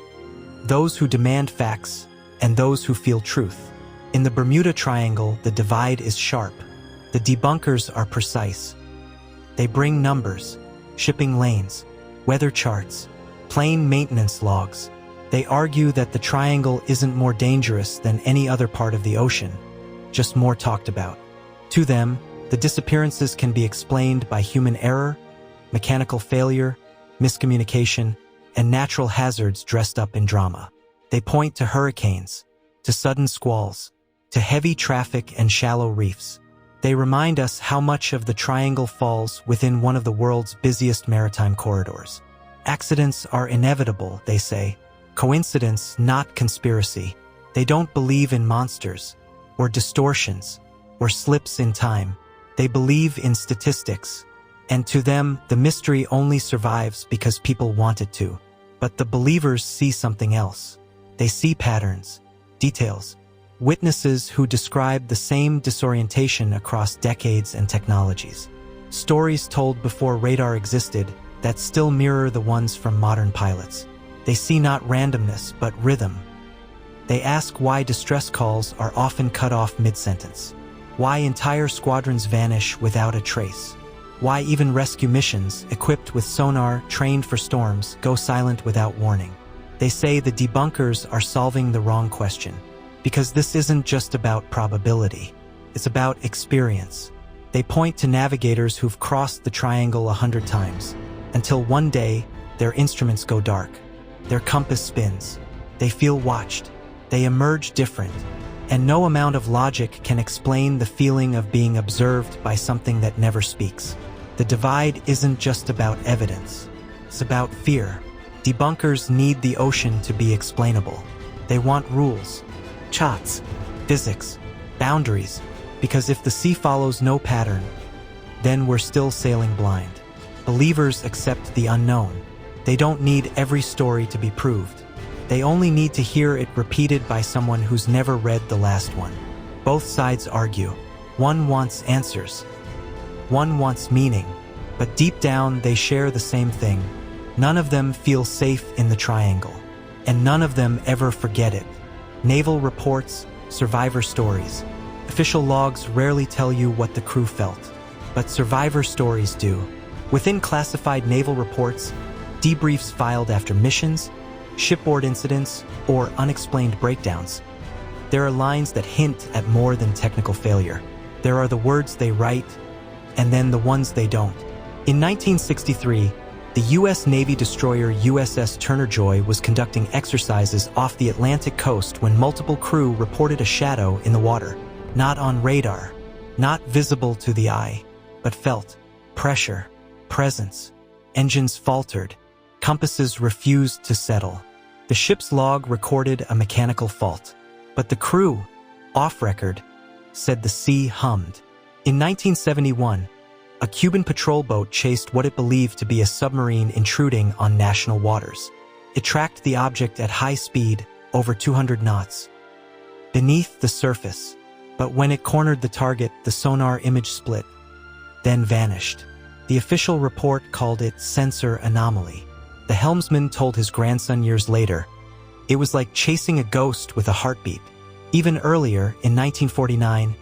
those who demand facts and those who feel truth. In the Bermuda Triangle, the divide is sharp. The debunkers are precise. They bring numbers, shipping lanes, weather charts, plane maintenance logs. They argue that the triangle isn't more dangerous than any other part of the ocean, just more talked about. To them, the disappearances can be explained by human error, mechanical failure, miscommunication, and natural hazards dressed up in drama. They point to hurricanes, to sudden squalls, to heavy traffic and shallow reefs. They remind us how much of the triangle falls within one of the world's busiest maritime corridors. Accidents are inevitable, they say. Coincidence, not conspiracy. They don't believe in monsters, or distortions, or slips in time. They believe in statistics. And to them, the mystery only survives because people want it to. But the believers see something else. They see patterns, details, witnesses who describe the same disorientation across decades and technologies. Stories told before radar existed that still mirror the ones from modern pilots. They see not randomness, but rhythm. They ask why distress calls are often cut off mid-sentence. Why entire squadrons vanish without a trace. Why even rescue missions, equipped with sonar, trained for storms, go silent without warning. They say the debunkers are solving the wrong question, because this isn't just about probability. It's about experience. They point to navigators who've crossed the triangle 100 times, until one day, their instruments go dark. Their compass spins. They feel watched. They emerge different. And no amount of logic can explain the feeling of being observed by something that never speaks. The divide isn't just about evidence. It's about fear. Debunkers need the ocean to be explainable. They want rules, charts, physics, boundaries, because if the sea follows no pattern, then we're still sailing blind. Believers accept the unknown. They don't need every story to be proved. They only need to hear it repeated by someone who's never read the last one. Both sides argue. One wants answers. One wants meaning. But deep down, they share the same thing. None of them feel safe in the triangle. And none of them ever forget it. Naval reports, survivor stories. Official logs rarely tell you what the crew felt. but survivor stories do. Within classified naval reports, debriefs filed after missions, shipboard incidents, or unexplained breakdowns, there are lines that hint at more than technical failure. There are the words they write, and then the ones they don't. In 1963, the U.S. Navy destroyer USS Turner Joy was conducting exercises off the Atlantic coast when multiple crew reported a shadow in the water. Not on radar, not visible to the eye, but felt. Pressure, presence. Engines faltered. Compasses refused to settle. The ship's log recorded a mechanical fault, but the crew, off record, said the sea hummed. In 1971, a Cuban patrol boat chased what it believed to be a submarine intruding on national waters. It tracked the object at high speed, over 200 knots, beneath the surface. But when it cornered the target, the sonar image split, then vanished. The official report called it sensor anomaly. The helmsman told his grandson years later, "It was like chasing a ghost with a heartbeat." Even earlier, in 1949,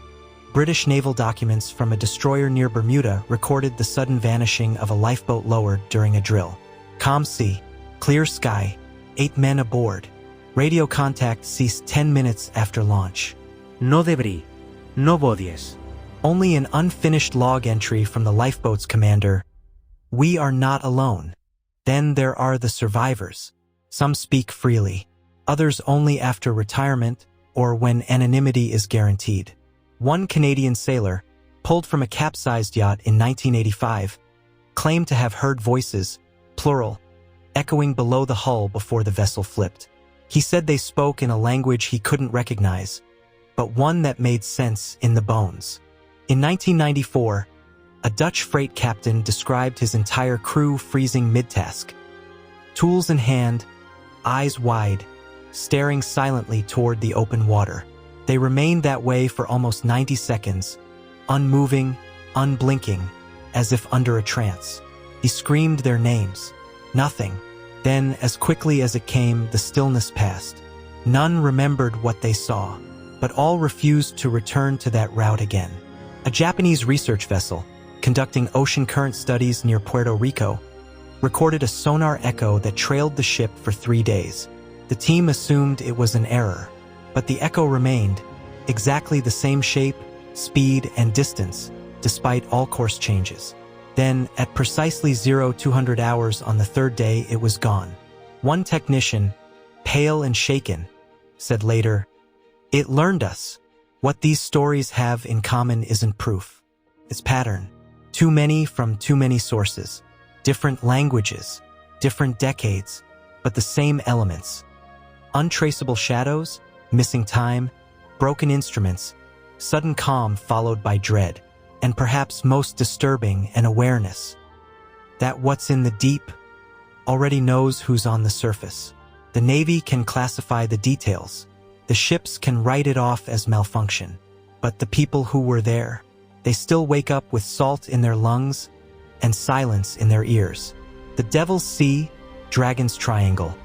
British naval documents from a destroyer near Bermuda recorded the sudden vanishing of a lifeboat lowered during a drill. Calm sea, clear sky, 8 men aboard. Radio contact ceased 10 minutes after launch. No debris, no bodies. Only an unfinished log entry from the lifeboat's commander, "We are not alone." Then there are the survivors. Some speak freely, others only after retirement or when anonymity is guaranteed. One Canadian sailor, pulled from a capsized yacht in 1985, claimed to have heard voices, plural, echoing below the hull before the vessel flipped. He said they spoke in a language he couldn't recognize, but one that made sense in the bones. In 1994, a Dutch freight captain described his entire crew freezing mid-task, tools in hand, eyes wide, staring silently toward the open water. They remained that way for almost 90 seconds, unmoving, unblinking, as if under a trance. He screamed their names. Nothing. Then, as quickly as it came, the stillness passed. None remembered what they saw, but all refused to return to that route again. A Japanese research vessel, conducting ocean current studies near Puerto Rico, recorded a sonar echo that trailed the ship for 3 days. The team assumed it was an error, but the echo remained, exactly the same shape, speed, and distance, despite all course changes. Then, at precisely 0200 hours on the 3rd day, it was gone. One technician, pale and shaken, said later, "It learned us. What these stories have in common isn't proof. It's pattern. Too many from too many sources. Different languages, different decades, but the same elements. Untraceable shadows, missing time, broken instruments, sudden calm followed by dread, and perhaps most disturbing, an awareness that what's in the deep already knows who's on the surface. The Navy can classify the details. The ships can write it off as malfunction. But the people who were there, they still wake up with salt in their lungs and silence in their ears. The Devil's Sea, Dragon's Triangle,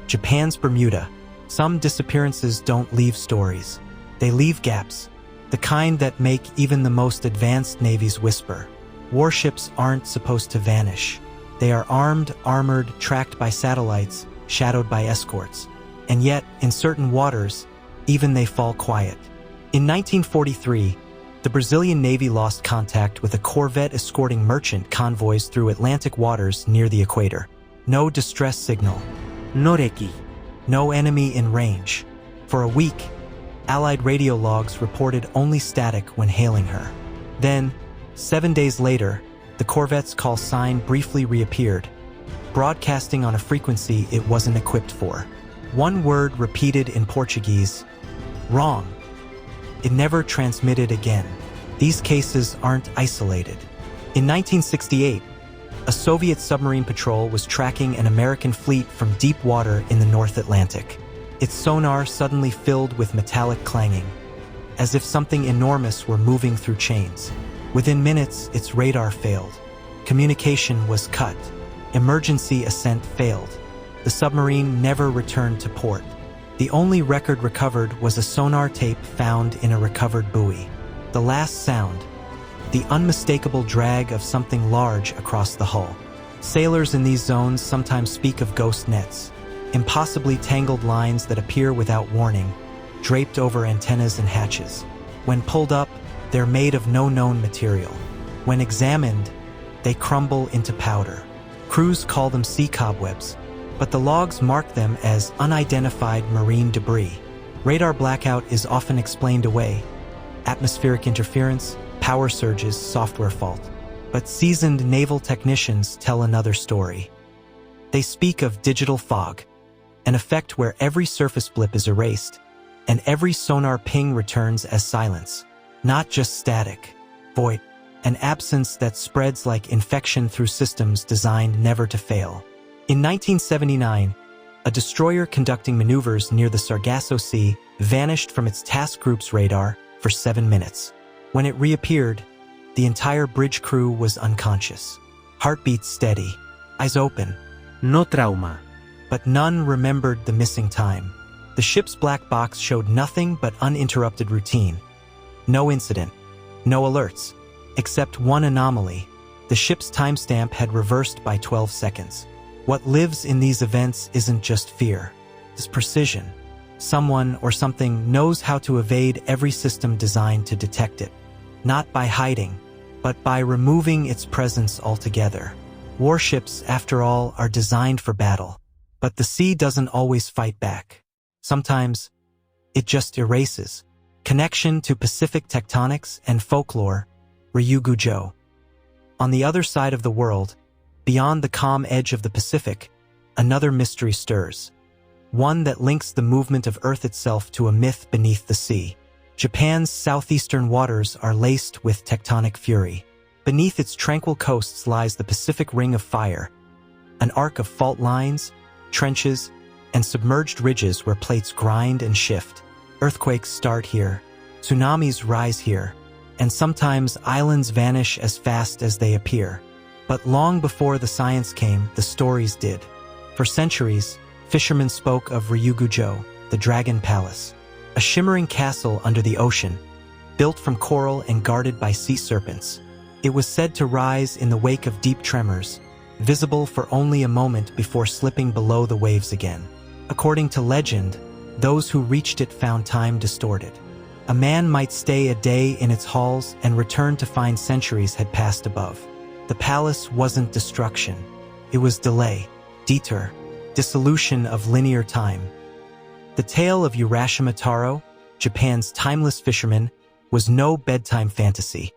Japan's Bermuda. Some disappearances don't leave stories. They leave gaps, the kind that make even the most advanced navies whisper. Warships aren't supposed to vanish. They are armed, armored, tracked by satellites, shadowed by escorts. And yet, in certain waters, even they fall quiet. In 1943, the Brazilian Navy lost contact with a corvette escorting merchant convoys through Atlantic waters near the equator. No distress signal. No reki. No enemy in range. For a week, Allied radio logs reported only static when hailing her. Then, 7 days later, the corvette's call sign briefly reappeared, broadcasting on a frequency it wasn't equipped for. One word repeated in Portuguese, wrong. It never transmitted again. These cases aren't isolated. In 1968, a Soviet submarine patrol was tracking an American fleet from deep water in the North Atlantic. Its sonar suddenly filled with metallic clanging, as if something enormous were moving through chains. Within minutes, its radar failed. Communication was cut. Emergency ascent failed. The submarine never returned to port. The only record recovered was a sonar tape found in a recovered buoy. The last sound, the unmistakable drag of something large across the hull. Sailors in these zones sometimes speak of ghost nets, impossibly tangled lines that appear without warning, draped over antennas and hatches. When pulled up, they're made of no known material. When examined, they crumble into powder. Crews call them sea cobwebs, but the logs mark them as unidentified marine debris. Radar blackout is often explained away. Atmospheric interference, power surges, software fault. But seasoned naval technicians tell another story. They speak of digital fog, an effect where every surface blip is erased, and every sonar ping returns as silence, not just static, void, an absence that spreads like infection through systems designed never to fail. In 1979, a destroyer conducting maneuvers near the Sargasso Sea vanished from its task group's radar for 7 minutes. When it reappeared, the entire bridge crew was unconscious. Heartbeats steady, eyes open. No trauma. But none remembered the missing time. The ship's black box showed nothing but uninterrupted routine. No incident, no alerts, except one anomaly. The ship's timestamp had reversed by 12 seconds. What lives in these events isn't just fear, it's precision. Someone or something knows how to evade every system designed to detect it. Not by hiding, but by removing its presence altogether. Warships, after all, are designed for battle. But the sea doesn't always fight back. Sometimes, it just erases. Connection to Pacific tectonics and folklore, Ryugujo. On the other side of the world, beyond the calm edge of the Pacific, another mystery stirs. One that links the movement of Earth itself to a myth beneath the sea. Japan's southeastern waters are laced with tectonic fury. Beneath its tranquil coasts lies the Pacific Ring of Fire, an arc of fault lines, trenches, and submerged ridges where plates grind and shift. Earthquakes start here, tsunamis rise here, and sometimes islands vanish as fast as they appear. But long before the science came, the stories did. For centuries, fishermen spoke of Ryugujo, the Dragon Palace, a shimmering castle under the ocean, built from coral and guarded by sea serpents. It was said to rise in the wake of deep tremors, visible for only a moment before slipping below the waves again. According to legend, those who reached it found time distorted. A man might stay a day in its halls and return to find centuries had passed above. The palace wasn't destruction. It was delay, detour, dissolution of linear time. The tale of Urashima Taro, Japan's timeless fisherman, was no bedtime fantasy.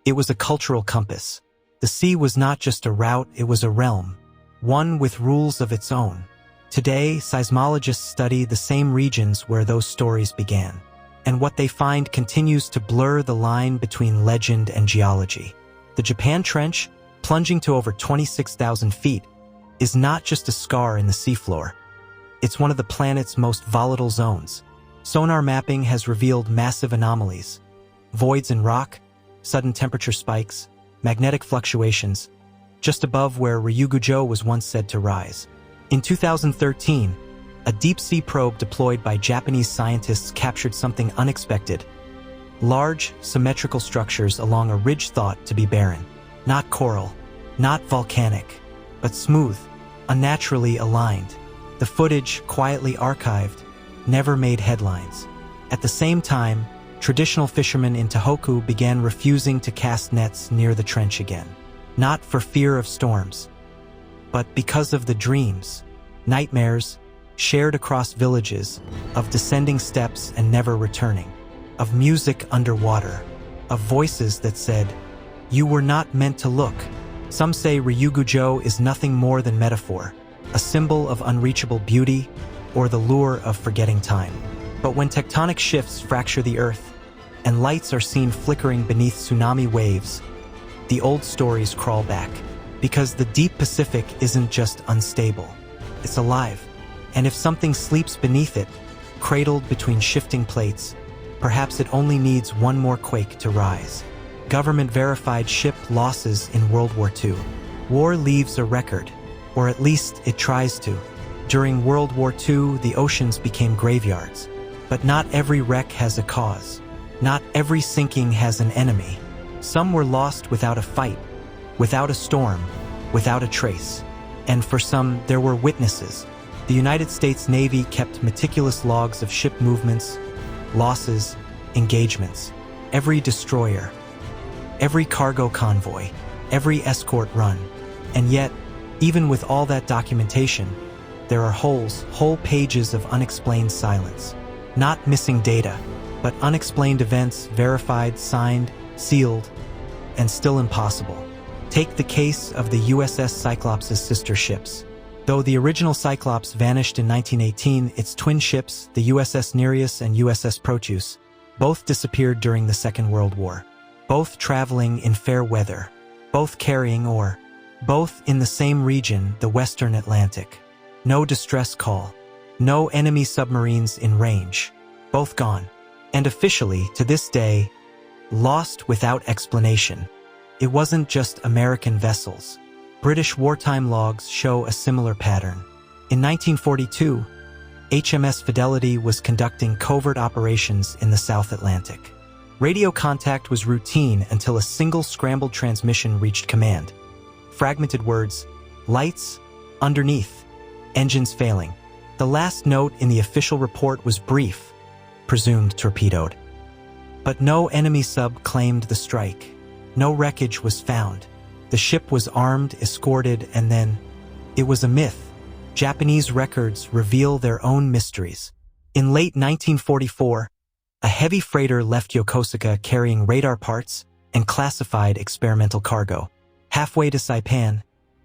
It was a cultural compass. The sea was not just a route, it was a realm, one with rules of its own. Today, seismologists study the same regions where those stories began, and what they find continues to blur the line between legend and geology. The Japan Trench, plunging to over 26,000 feet, is not just a scar in the seafloor. It's one of the planet's most volatile zones. Sonar mapping has revealed massive anomalies, voids in rock, sudden temperature spikes, magnetic fluctuations, just above where Ryugujo was once said to rise. In 2013, a deep-sea probe deployed by Japanese scientists captured something unexpected. Large, symmetrical structures along a ridge thought to be barren. Not coral, not volcanic, but smooth, unnaturally aligned. The footage, quietly archived, never made headlines. At the same time, traditional fishermen in Tohoku began refusing to cast nets near the trench again. Not for fear of storms, but because of the dreams, nightmares, shared across villages, of descending steps and never returning, of music underwater, of voices that said, "You were not meant to look." Some say Ryugujo is nothing more than metaphor, a symbol of unreachable beauty or the lure of forgetting time. But when tectonic shifts fracture the earth, and lights are seen flickering beneath tsunami waves, the old stories crawl back. Because the deep Pacific isn't just unstable, it's alive. And if something sleeps beneath it, cradled between shifting plates, perhaps it only needs one more quake to rise. Government-verified ship losses in World War II. War leaves a record, or at least it tries to. During World War II, the oceans became graveyards. But not every wreck has a cause. Not every sinking has an enemy. Some were lost without a fight, without a storm, without a trace. And for some, there were witnesses. The United States Navy kept meticulous logs of ship movements, losses, engagements. Every destroyer, every cargo convoy, every escort run. And yet, even with all that documentation, there are whole pages of unexplained silence. Not missing data, but unexplained events verified, signed, sealed, and still impossible. Take the case of the USS Cyclops' sister ships. Though the original Cyclops vanished in 1918, its twin ships, the USS Nereus and USS Proteus, both disappeared during the Second World War. Both traveling in fair weather, both carrying ore, both in the same region, the Western Atlantic. No distress call, no enemy submarines in range, both gone. And officially, to this day, lost without explanation. It wasn't just American vessels. British wartime logs show a similar pattern. In 1942, HMS Fidelity was conducting covert operations in the South Atlantic. Radio contact was routine until a single scrambled transmission reached command. Fragmented words, lights, underneath, engines failing. The last note in the official report was brief, presumed torpedoed. But no enemy sub claimed the strike. No wreckage was found. The ship was armed, escorted, and then it was a myth. Japanese records reveal their own mysteries. In late 1944, a heavy freighter left Yokosuka carrying radar parts and classified experimental cargo. Halfway to Saipan,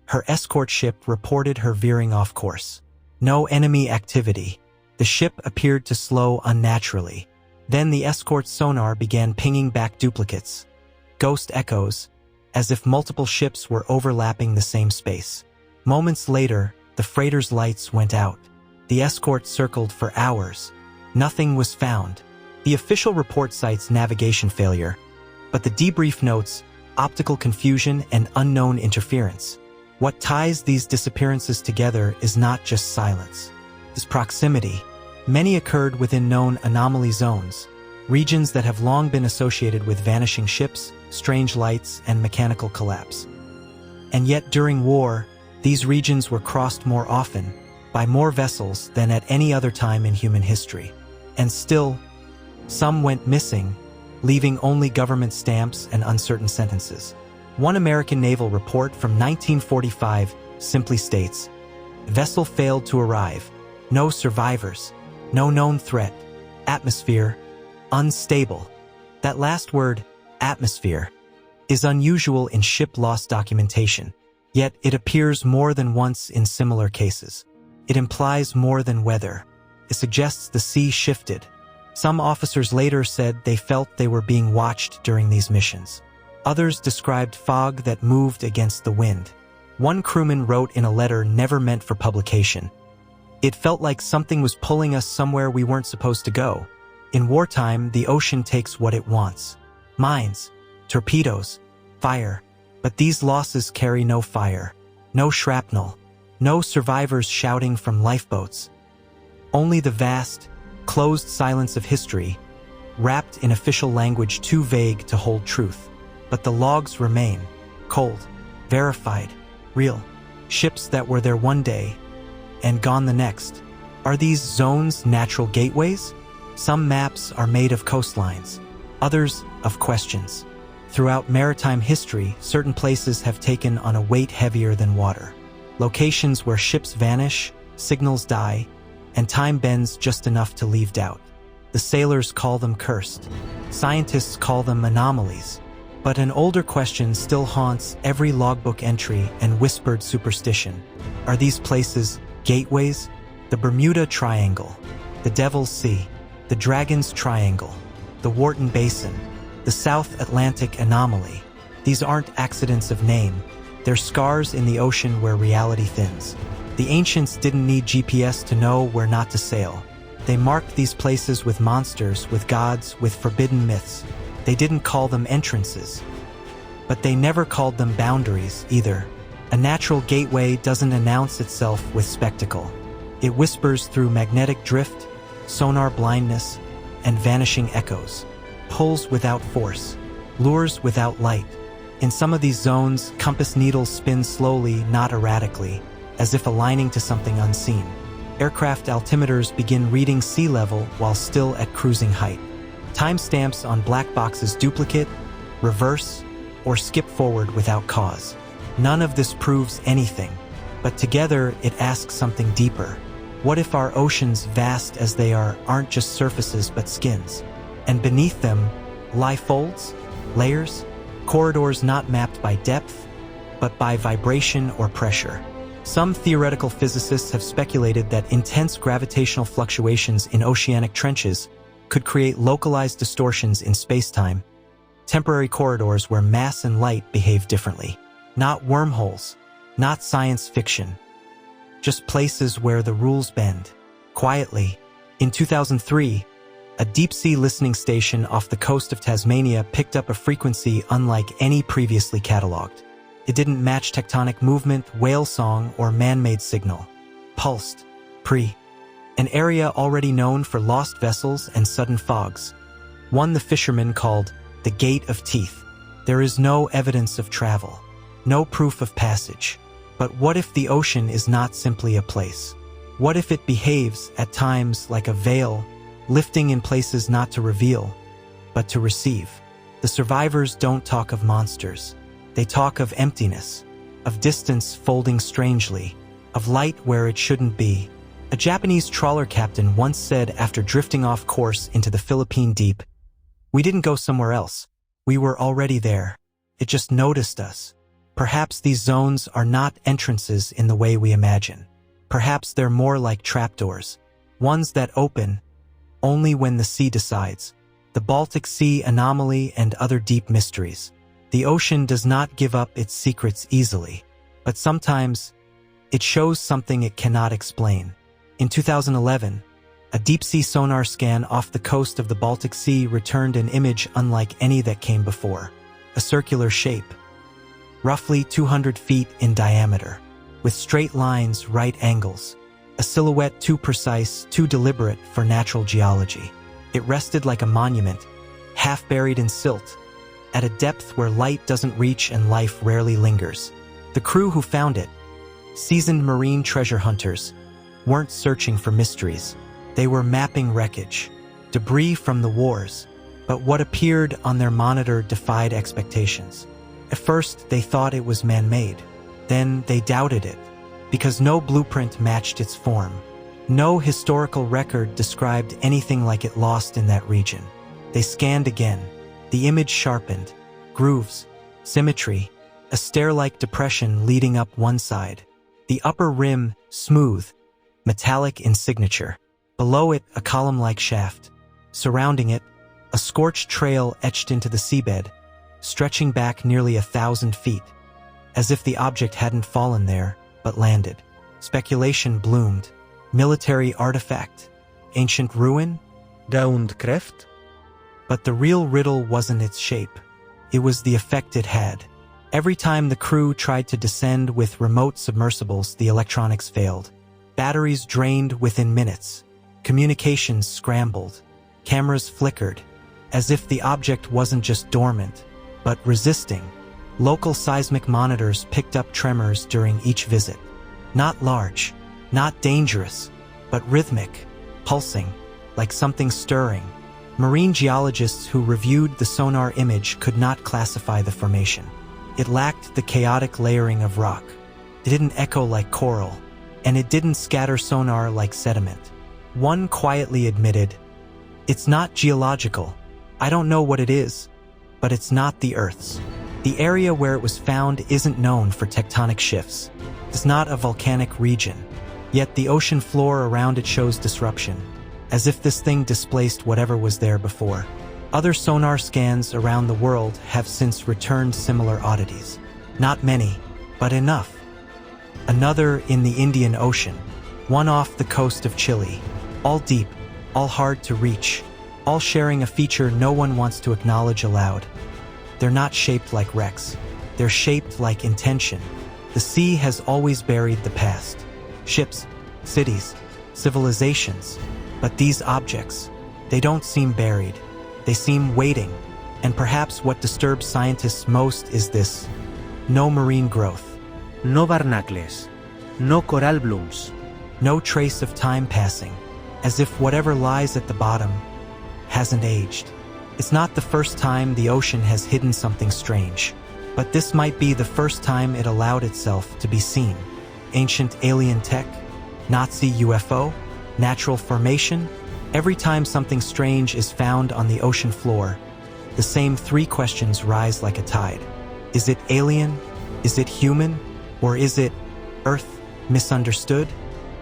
her escort ship reported her veering off course. No enemy activity. The ship appeared to slow unnaturally. Then the escort sonar began pinging back duplicates. Ghost echoes, as if multiple ships were overlapping the same space. Moments later, the freighter's lights went out. The escort circled for hours. Nothing was found. The official report cites navigation failure, but the debrief notes optical confusion and unknown interference. What ties these disappearances together is not just silence. It's proximity. Many occurred within known anomaly zones, regions that have long been associated with vanishing ships, strange lights, and mechanical collapse. And yet during war, these regions were crossed more often, by more vessels than at any other time in human history. And still, some went missing, leaving only government stamps and uncertain sentences. One American naval report from 1945 simply states, "Vessel failed to arrive. No survivors. No known threat. Atmosphere, unstable." That last word, atmosphere, is unusual in ship loss documentation, yet it appears more than once in similar cases. It implies more than weather. It suggests the sea shifted. Some officers later said they felt they were being watched during these missions. Others described fog that moved against the wind. One crewman wrote in a letter never meant for publication, "It felt like something was pulling us somewhere we weren't supposed to go." In wartime, the ocean takes what it wants. Mines, torpedoes, fire. But these losses carry no fire, no shrapnel, no survivors shouting from lifeboats. Only the vast, closed silence of history, wrapped in official language too vague to hold truth. But the logs remain, cold, verified, real. Ships that were there one day and gone the next. Are these zones natural gateways? Some maps are made of coastlines, others of questions. Throughout maritime history, certain places have taken on a weight heavier than water. Locations where ships vanish, signals die, and time bends just enough to leave doubt. The sailors call them cursed. Scientists call them anomalies. But an older question still haunts every logbook entry and whispered superstition. Are these places gateways? The Bermuda Triangle, the Devil's Sea, the Dragon's Triangle, the Wharton Basin, the South Atlantic Anomaly. These aren't accidents of name. They're scars in the ocean where reality thins. The ancients didn't need GPS to know where not to sail. They marked these places with monsters, with gods, with forbidden myths. They didn't call them entrances, but they never called them boundaries either. A natural gateway doesn't announce itself with spectacle. It whispers through magnetic drift, sonar blindness, and vanishing echoes. Pulls without force. lures without light. In some of these zones, compass needles spin slowly, not erratically, as if aligning to something unseen. Aircraft altimeters begin reading sea level while still at cruising height. Timestamps on black boxes duplicate, reverse, or skip forward without cause. None of this proves anything, but together it asks something deeper. What if our oceans, vast as they are, aren't just surfaces but skins? And beneath them lie folds, layers, corridors not mapped by depth, but by vibration or pressure. Some theoretical physicists have speculated that intense gravitational fluctuations in oceanic trenches could create localized distortions in spacetime, temporary corridors where mass and light behave differently. Not wormholes, not science fiction, just places where the rules bend. Quietly, in 2003, a deep-sea listening station off the coast of Tasmania picked up a frequency unlike any previously cataloged. It didn't match tectonic movement, whale song, or man-made signal. Pulsed, an area already known for lost vessels and sudden fogs. One the fishermen called the Gate of Teeth. There is no evidence of travel, no proof of passage. But what if the ocean is not simply a place? What if it behaves, at times, like a veil, lifting in places not to reveal, but to receive? The survivors don't talk of monsters. They talk of emptiness, of distance folding strangely, of light where it shouldn't be. A Japanese trawler captain once said after drifting off course into the Philippine Deep, "We didn't go somewhere else. We were already there. It just noticed us." Perhaps these zones are not entrances in the way we imagine. Perhaps they're more like trapdoors, ones that open only when the sea decides. The Baltic Sea anomaly and other deep mysteries. The ocean does not give up its secrets easily, but sometimes it shows something it cannot explain. In 2011, a deep-sea sonar scan off the coast of the Baltic Sea returned an image unlike any that came before. A circular shape, roughly 200 feet in diameter, with straight lines, right angles. A silhouette too precise, too deliberate for natural geology. It rested like a monument, half buried in silt, at a depth where light doesn't reach and life rarely lingers. The crew who found it, seasoned marine treasure hunters, weren't searching for mysteries. They were mapping wreckage, debris from the wars, but what appeared on their monitor defied expectations. At first, they thought it was man-made. Then they doubted it, because no blueprint matched its form. No historical record described anything like it lost in that region. They scanned again. The image sharpened. Grooves, symmetry, a stair-like depression leading up one side. The upper rim, smooth, metallic in signature. Below it, a column-like shaft. Surrounding it, a scorched trail etched into the seabed, stretching back nearly 1,000 feet, as if the object hadn't fallen there, but landed. Speculation bloomed. Military artifact? Ancient ruin? Downkraft? But the real riddle wasn't its shape. It was the effect it had. Every time the crew tried to descend with remote submersibles, the electronics failed. Batteries drained within minutes. Communications scrambled. Cameras flickered, as if the object wasn't just dormant, but resisting. Local seismic monitors picked up tremors during each visit. Not large, not dangerous, but rhythmic, pulsing, like something stirring. Marine geologists who reviewed the sonar image could not classify the formation. It lacked the chaotic layering of rock. It didn't echo like coral, and it didn't scatter sonar like sediment. One quietly admitted, "It's not geological. I don't know what it is, but it's not the Earth's." The area where it was found isn't known for tectonic shifts. It's not a volcanic region. Yet the ocean floor around it shows disruption, as if this thing displaced whatever was there before. Other sonar scans around the world have since returned similar oddities. Not many, but enough. Another in the Indian Ocean, one off the coast of Chile. All deep, all hard to reach, all sharing a feature no one wants to acknowledge aloud. They're not shaped like wrecks. They're shaped like intention. The sea has always buried the past. Ships, cities, civilizations. But these objects, they don't seem buried. They seem waiting, And perhaps what disturbs scientists most is this: no marine growth, No barnacles. No coral blooms. no trace of time passing, as if whatever lies at the bottom hasn't aged. It's not the first time the ocean has hidden something strange, but this might be the first time it allowed itself to be seen. Ancient alien tech, Nazi UFO, natural formation. Every time something strange is found on the ocean floor, the same three questions rise like a tide. Is it alien? Is it human? Or is it Earth misunderstood?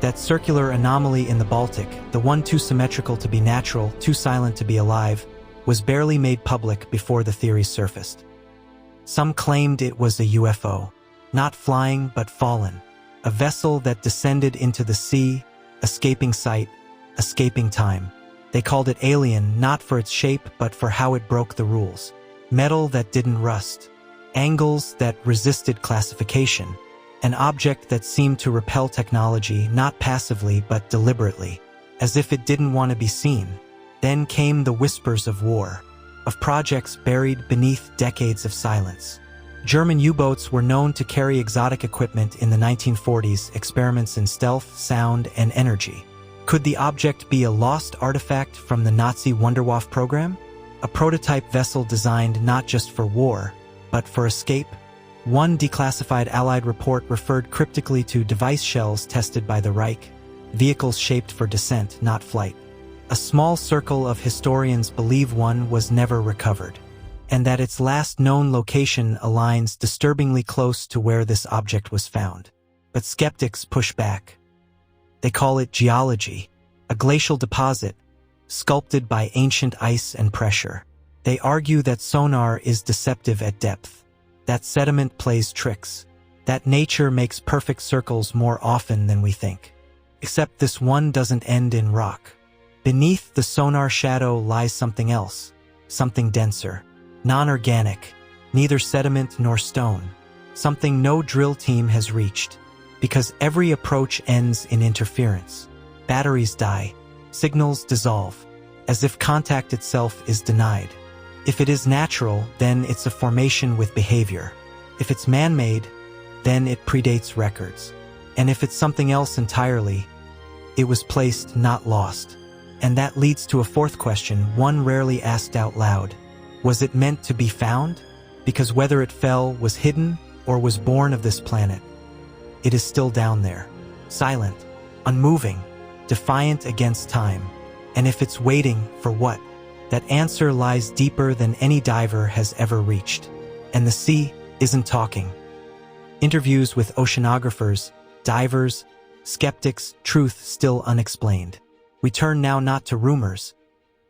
That circular anomaly in the Baltic, the one too symmetrical to be natural, too silent to be alive, was barely made public before the theory surfaced. Some claimed it was a UFO, not flying but fallen, a vessel that descended into the sea, escaping sight, escaping time. They called it alien not for its shape but for how it broke the rules. Metal that didn't rust, angles that resisted classification, an object that seemed to repel technology not passively but deliberately, as if it didn't want to be seen. Then came the whispers of war, of projects buried beneath decades of silence. German U-boats were known to carry exotic equipment in the 1940s, experiments in stealth, sound, and energy. Could the object be a lost artifact from the Nazi Wunderwaffe program? A prototype vessel designed not just for war, but for escape? One declassified Allied report referred cryptically to device shells tested by the Reich, vehicles shaped for descent, not flight. A small circle of historians believe one was never recovered, and that its last known location aligns disturbingly close to where this object was found. But skeptics push back. They call it geology, a glacial deposit, sculpted by ancient ice and pressure. They argue that sonar is deceptive at depth, that sediment plays tricks, that nature makes perfect circles more often than we think. Except this one doesn't end in rock. Beneath the sonar shadow lies something else, something denser, non-organic, neither sediment nor stone, something no drill team has reached, because every approach ends in interference. Batteries die, signals dissolve, as if contact itself is denied. If it is natural, then it's a formation with behavior. If it's man-made, then it predates records. And if it's something else entirely, it was placed, not lost. And that leads to a fourth question, one rarely asked out loud. Was it meant to be found? Because whether it fell, was hidden, or was born of this planet, it is still down there, silent, unmoving, defiant against time. And if it's waiting, for what? That answer lies deeper than any diver has ever reached. And the sea isn't talking. Interviews with oceanographers, divers, skeptics, truth still unexplained. We turn now not to rumors,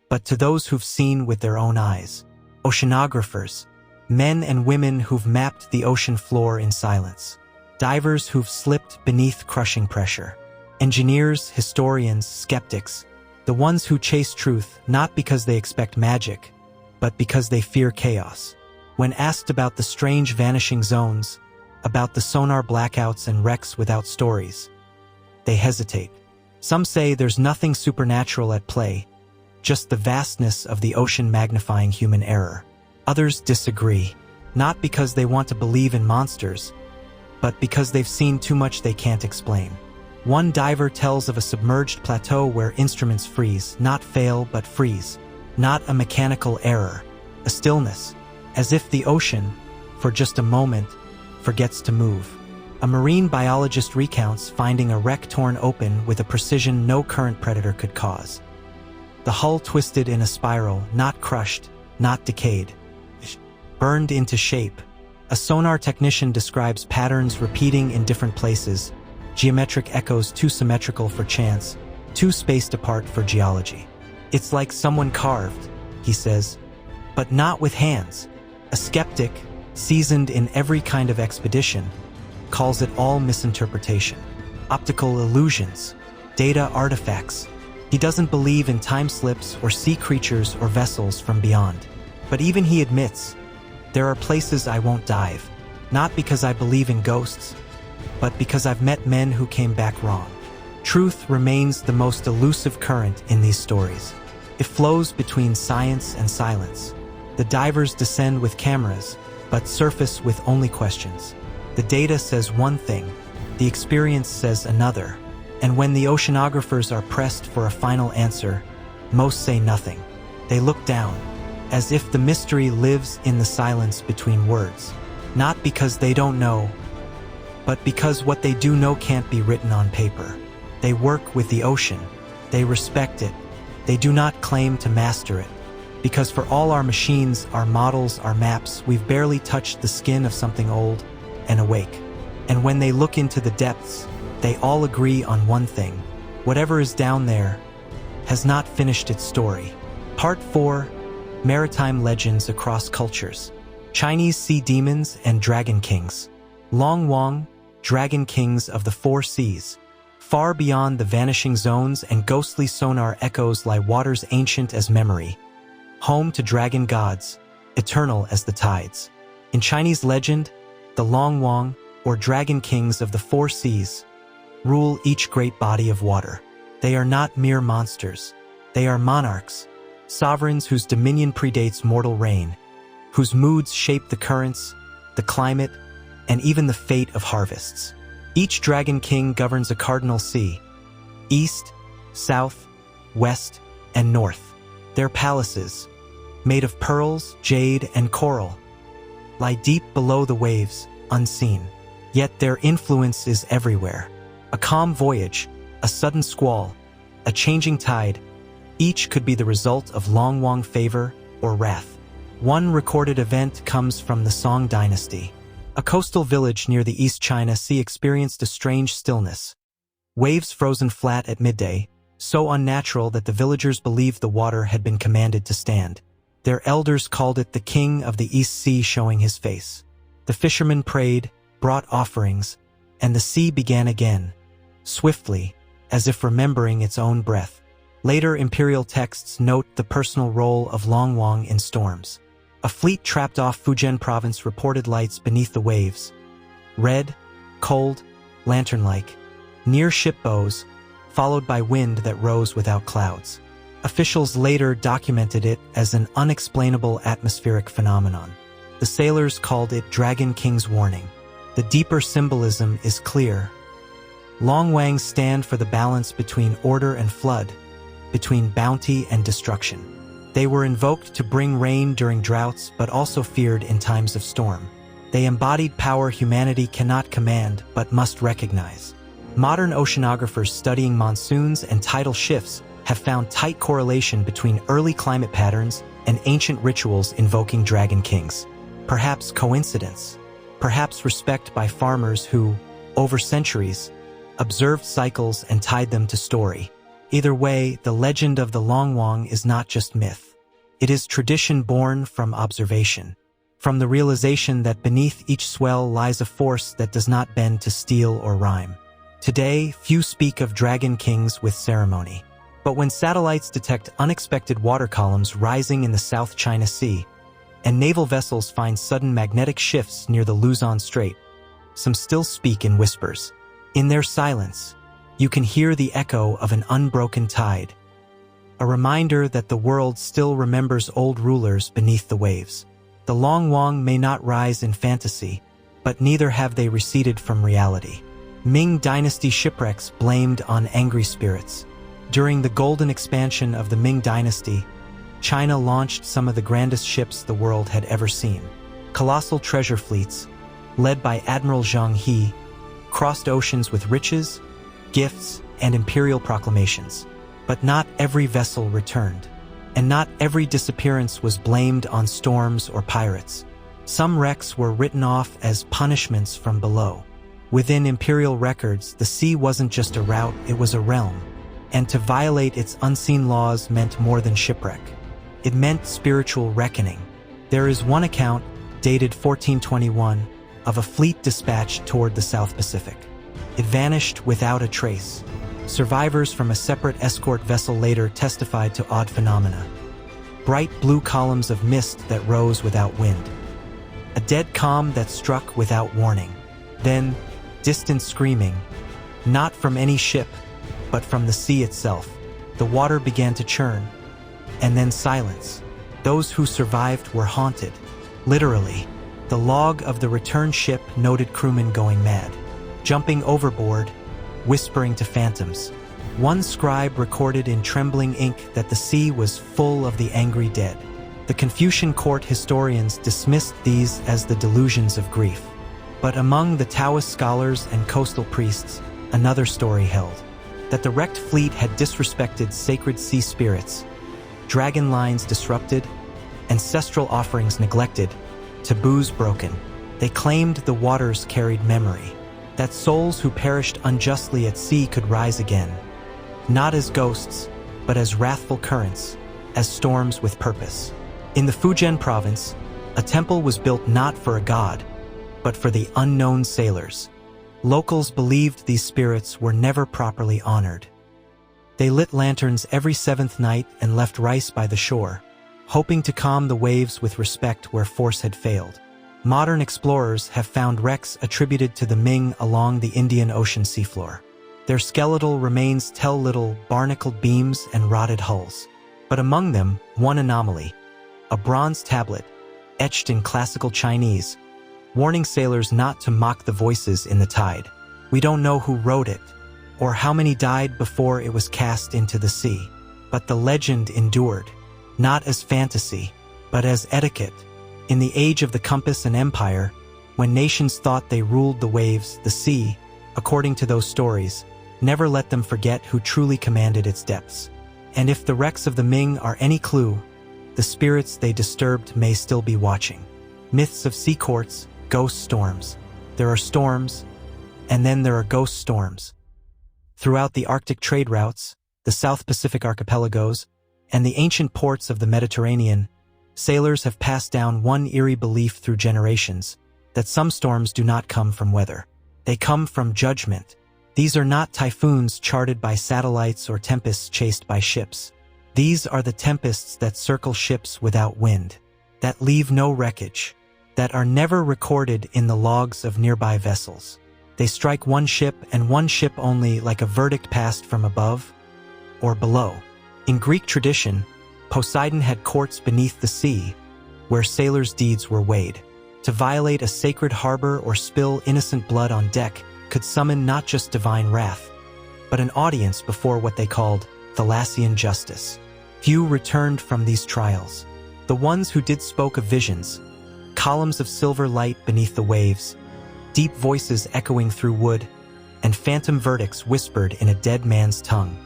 but to those who've seen with their own eyes. Oceanographers, men and women who've mapped the ocean floor in silence. Divers who've slipped beneath crushing pressure. Engineers, historians, skeptics, the ones who chase truth not because they expect magic, but because they fear chaos. When asked about the strange vanishing zones, about the sonar blackouts and wrecks without stories, they hesitate. Some say there's nothing supernatural at play, just the vastness of the ocean magnifying human error. Others disagree, not because they want to believe in monsters, but because they've seen too much they can't explain. One diver tells of a submerged plateau where instruments freeze, not fail but freeze, not a mechanical error, a stillness, as if the ocean, for just a moment, forgets to move. A marine biologist recounts finding a wreck torn open with a precision no current predator could cause. The hull twisted in a spiral, not crushed, not decayed, burned into shape. A sonar technician describes patterns repeating in different places, geometric echoes too symmetrical for chance, too spaced apart for geology. It's like someone carved, he says, but not with hands. A skeptic, seasoned in every kind of expedition, calls it all misinterpretation, optical illusions, data artifacts. He doesn't believe in time slips or sea creatures or vessels from beyond. But even he admits, there are places I won't dive, not because I believe in ghosts, but because I've met men who came back wrong. Truth remains the most elusive current in these stories. It flows between science and silence. The The divers descend with cameras, but surface with only questions. The data says one thing, the experience says another, and when the oceanographers are pressed for a final answer, most say nothing. They look down, as if the mystery lives in the silence between words, not because they don't know, but because what they do know can't be written on paper. They work with the ocean, they respect it, they do not claim to master it. Because for all our machines, our models, our maps, we've barely touched the skin of something old and awake. And when they look into the depths, they all agree on one thing. Whatever is down there has not finished its story. Part 4. Maritime Legends Across Cultures. Chinese Sea Demons and Dragon Kings. Long Wang, Dragon Kings of the Four Seas. Far beyond the vanishing zones and ghostly sonar echoes lie waters ancient as memory, home to dragon gods, eternal as the tides. In Chinese legend, the Long Wang, or Dragon Kings of the Four Seas, rule each great body of water. They are not mere monsters. They are monarchs, sovereigns whose dominion predates mortal reign, whose moods shape the currents, the climate, and even the fate of harvests. Each Dragon King governs a cardinal sea, east, south, west, and north. Their palaces, made of pearls, jade, and coral, lie deep below the waves, unseen. Yet their influence is everywhere. A calm voyage, a sudden squall, a changing tide, each could be the result of Long Wang favor or wrath. One recorded event comes from the Song dynasty. A coastal village near the East China Sea experienced a strange stillness. Waves frozen flat at midday, so unnatural that the villagers believed the water had been commanded to stand. Their elders called it the King of the East Sea showing his face. The fishermen prayed, brought offerings, and the sea began again, swiftly, as if remembering its own breath. Later imperial texts note the personal role of Long Wang in storms. A fleet trapped off Fujian province reported lights beneath the waves, red, cold, lantern-like, near ship bows, followed by wind that rose without clouds. Officials later documented it as an unexplainable atmospheric phenomenon. The sailors called it Dragon King's warning. The deeper symbolism is clear. Long Wangs stand for the balance between order and flood, between bounty and destruction. They were invoked to bring rain during droughts, but also feared in times of storm. They embodied power humanity cannot command, but must recognize. Modern oceanographers studying monsoons and tidal shifts have found tight correlation between early climate patterns and ancient rituals invoking dragon kings. Perhaps coincidence, perhaps respect by farmers who, over centuries, observed cycles and tied them to story. Either way, the legend of the Long Wang is not just myth. It is tradition born from observation, from the realization that beneath each swell lies a force that does not bend to steel or rhyme. Today, few speak of dragon kings with ceremony. But when satellites detect unexpected water columns rising in the South China Sea, and naval vessels find sudden magnetic shifts near the Luzon Strait, some still speak in whispers. In their silence, you can hear the echo of an unbroken tide, a reminder that the world still remembers old rulers beneath the waves. The Long Wang may not rise in fantasy, but neither have they receded from reality. Ming Dynasty shipwrecks blamed on angry spirits. During the golden expansion of the Ming Dynasty, China launched some of the grandest ships the world had ever seen. Colossal treasure fleets, led by Admiral Zhang He, crossed oceans with riches, gifts, and imperial proclamations. But not every vessel returned, and not every disappearance was blamed on storms or pirates. Some wrecks were written off as punishments from below. Within imperial records, the sea wasn't just a route, it was a realm. And to violate its unseen laws meant more than shipwreck. It meant spiritual reckoning. There is one account, dated 1421, of a fleet dispatched toward the South Pacific. It vanished without a trace. Survivors from a separate escort vessel later testified to odd phenomena. Bright blue columns of mist that rose without wind. A dead calm that struck without warning. Then, distant screaming, not from any ship, but from the sea itself. The water began to churn, and then silence. Those who survived were haunted. Literally, the log of the return ship noted crewmen going mad, jumping overboard, whispering to phantoms. One scribe recorded in trembling ink that the sea was full of the angry dead. The Confucian court historians dismissed these as the delusions of grief. But among the Taoist scholars and coastal priests, another story held, that the wrecked fleet had disrespected sacred sea spirits, dragon lines disrupted, ancestral offerings neglected, taboos broken. They claimed the waters carried memory, that souls who perished unjustly at sea could rise again, not as ghosts, but as wrathful currents, as storms with purpose. In the Fujian province, a temple was built not for a god, but for the unknown sailors. Locals believed these spirits were never properly honored. They lit lanterns every seventh night and left rice by the shore, hoping to calm the waves with respect where force had failed. Modern explorers have found wrecks attributed to the Ming along the Indian Ocean seafloor. Their skeletal remains tell little, barnacled beams and rotted hulls. But among them, one anomaly, a bronze tablet, etched in classical Chinese, warning sailors not to mock the voices in the tide. We don't know who wrote it, or how many died before it was cast into the sea. But the legend endured, not as fantasy, but as etiquette. In the age of the compass and empire, when nations thought they ruled the waves, the sea, according to those stories, never let them forget who truly commanded its depths. And if the wrecks of the Ming are any clue, the spirits they disturbed may still be watching. Myths of sea courts, ghost storms. There are storms, and then there are ghost storms. Throughout the Arctic trade routes, the South Pacific archipelagos, and the ancient ports of the Mediterranean, sailors have passed down one eerie belief through generations, that some storms do not come from weather. They come from judgment. These are not typhoons charted by satellites or tempests chased by ships. These are the tempests that circle ships without wind, that leave no wreckage, that are never recorded in the logs of nearby vessels. They strike one ship and one ship only, like a verdict passed from above or below. In Greek tradition, Poseidon had courts beneath the sea, where sailors' deeds were weighed. To violate a sacred harbor or spill innocent blood on deck could summon not just divine wrath, but an audience before what they called Thalassian justice. Few returned from these trials. The ones who did spoke of visions, columns of silver light beneath the waves, deep voices echoing through wood, and phantom verdicts whispered in a dead man's tongue.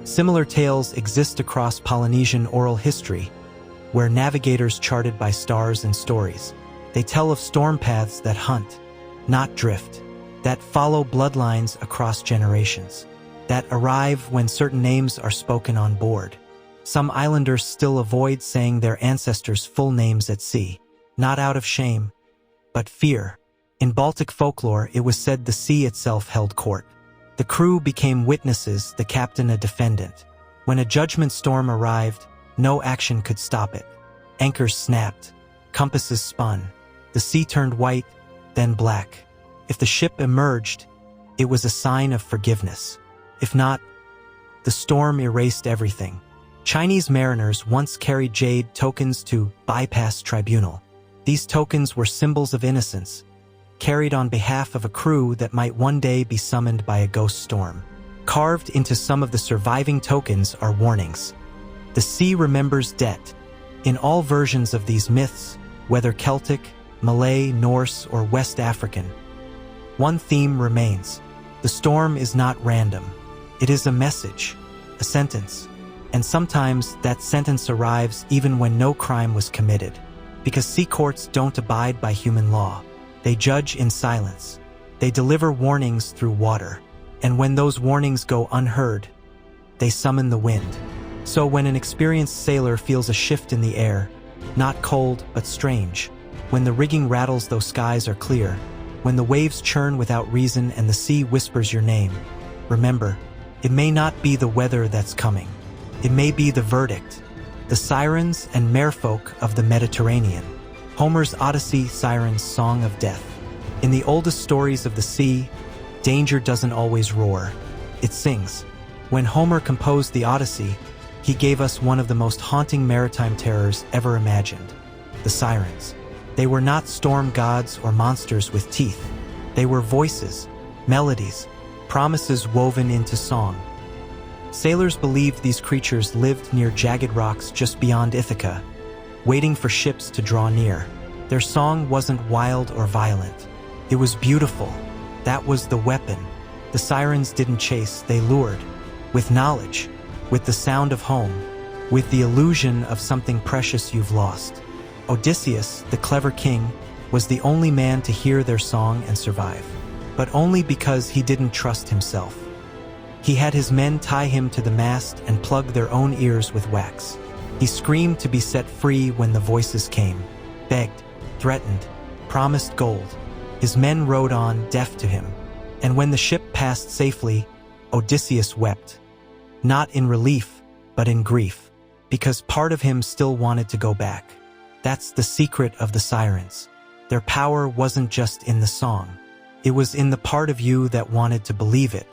Similar tales exist across Polynesian oral history, where navigators charted by stars and stories. They tell of storm paths that hunt, not drift, that follow bloodlines across generations, that arrive when certain names are spoken on board. Some islanders still avoid saying their ancestors' full names at sea, not out of shame, but fear. In Baltic folklore, it was said the sea itself held court. The crew became witnesses, the captain a defendant. When a judgment storm arrived, no action could stop it. Anchors snapped, compasses spun. The sea turned white, then black. If the ship emerged, it was a sign of forgiveness. If not, the storm erased everything. Chinese mariners once carried jade tokens to bypass tribunal. These tokens were symbols of innocence, carried on behalf of a crew that might one day be summoned by a ghost storm. Carved into some of the surviving tokens are warnings. The sea remembers debt. In all versions of these myths, whether Celtic, Malay, Norse, or West African, one theme remains. The storm is not random. It is a message, a sentence. And sometimes that sentence arrives even when no crime was committed. Because sea courts don't abide by human law. They judge in silence. They deliver warnings through water. And when those warnings go unheard, they summon the wind. So when an experienced sailor feels a shift in the air, not cold but strange, when the rigging rattles though skies are clear, when the waves churn without reason and the sea whispers your name, remember, it may not be the weather that's coming. It may be the verdict, the sirens and merfolk of the Mediterranean. Homer's Odyssey, Sirens' Song of Death. In the oldest stories of the sea, danger doesn't always roar. It sings. When Homer composed the Odyssey, He gave us one of the most haunting maritime terrors ever imagined, the sirens. They were not storm gods or monsters with teeth. They were voices, melodies, promises woven into song. Sailors believed these creatures lived near jagged rocks just beyond Ithaca, waiting for ships to draw near. Their song wasn't wild or violent. It was beautiful. That was the weapon. The sirens didn't chase, they lured. With knowledge, with the sound of home, with the illusion of something precious you've lost. Odysseus, the clever king, was the only man to hear their song and survive. But only because he didn't trust himself. He had his men tie him to the mast and plug their own ears with wax. He screamed to be set free when the voices came, begged, threatened, promised gold. His men rowed on, deaf to him. And when the ship passed safely, Odysseus wept. Not in relief, but in grief, because part of him still wanted to go back. That's the secret of the sirens. Their power wasn't just in the song. It was in the part of you that wanted to believe it.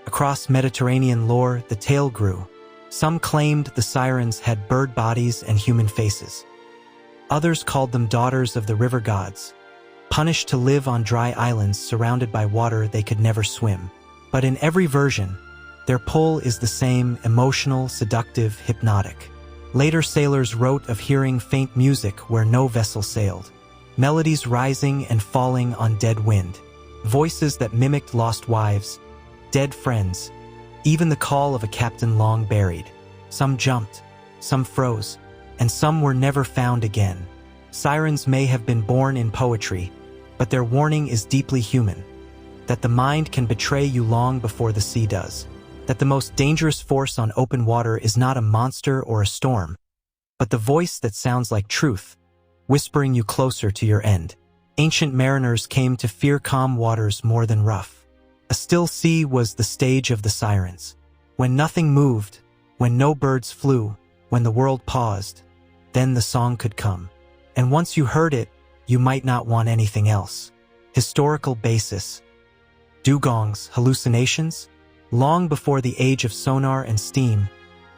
Across Mediterranean lore, the tale grew. Some claimed the sirens had bird bodies and human faces. Others called them daughters of the river gods, punished to live on dry islands surrounded by water they could never swim. But in every version, their pull is the same: emotional, seductive, hypnotic. Later sailors wrote of hearing faint music where no vessel sailed, melodies rising and falling on dead wind, voices that mimicked lost wives, dead friends, even the call of a captain long buried. Some jumped, some froze, and some were never found again. Sirens may have been born in poetry, but their warning is deeply human. That the mind can betray you long before the sea does. That the most dangerous force on open water is not a monster or a storm, but the voice that sounds like truth, whispering you closer to your end. Ancient mariners came to fear calm waters more than rough. A still sea was the stage of the sirens. When nothing moved, when no birds flew, when the world paused, then the song could come. And once you heard it, you might not want anything else. Historical basis. Dugongs, hallucinations? Long before the age of sonar and steam,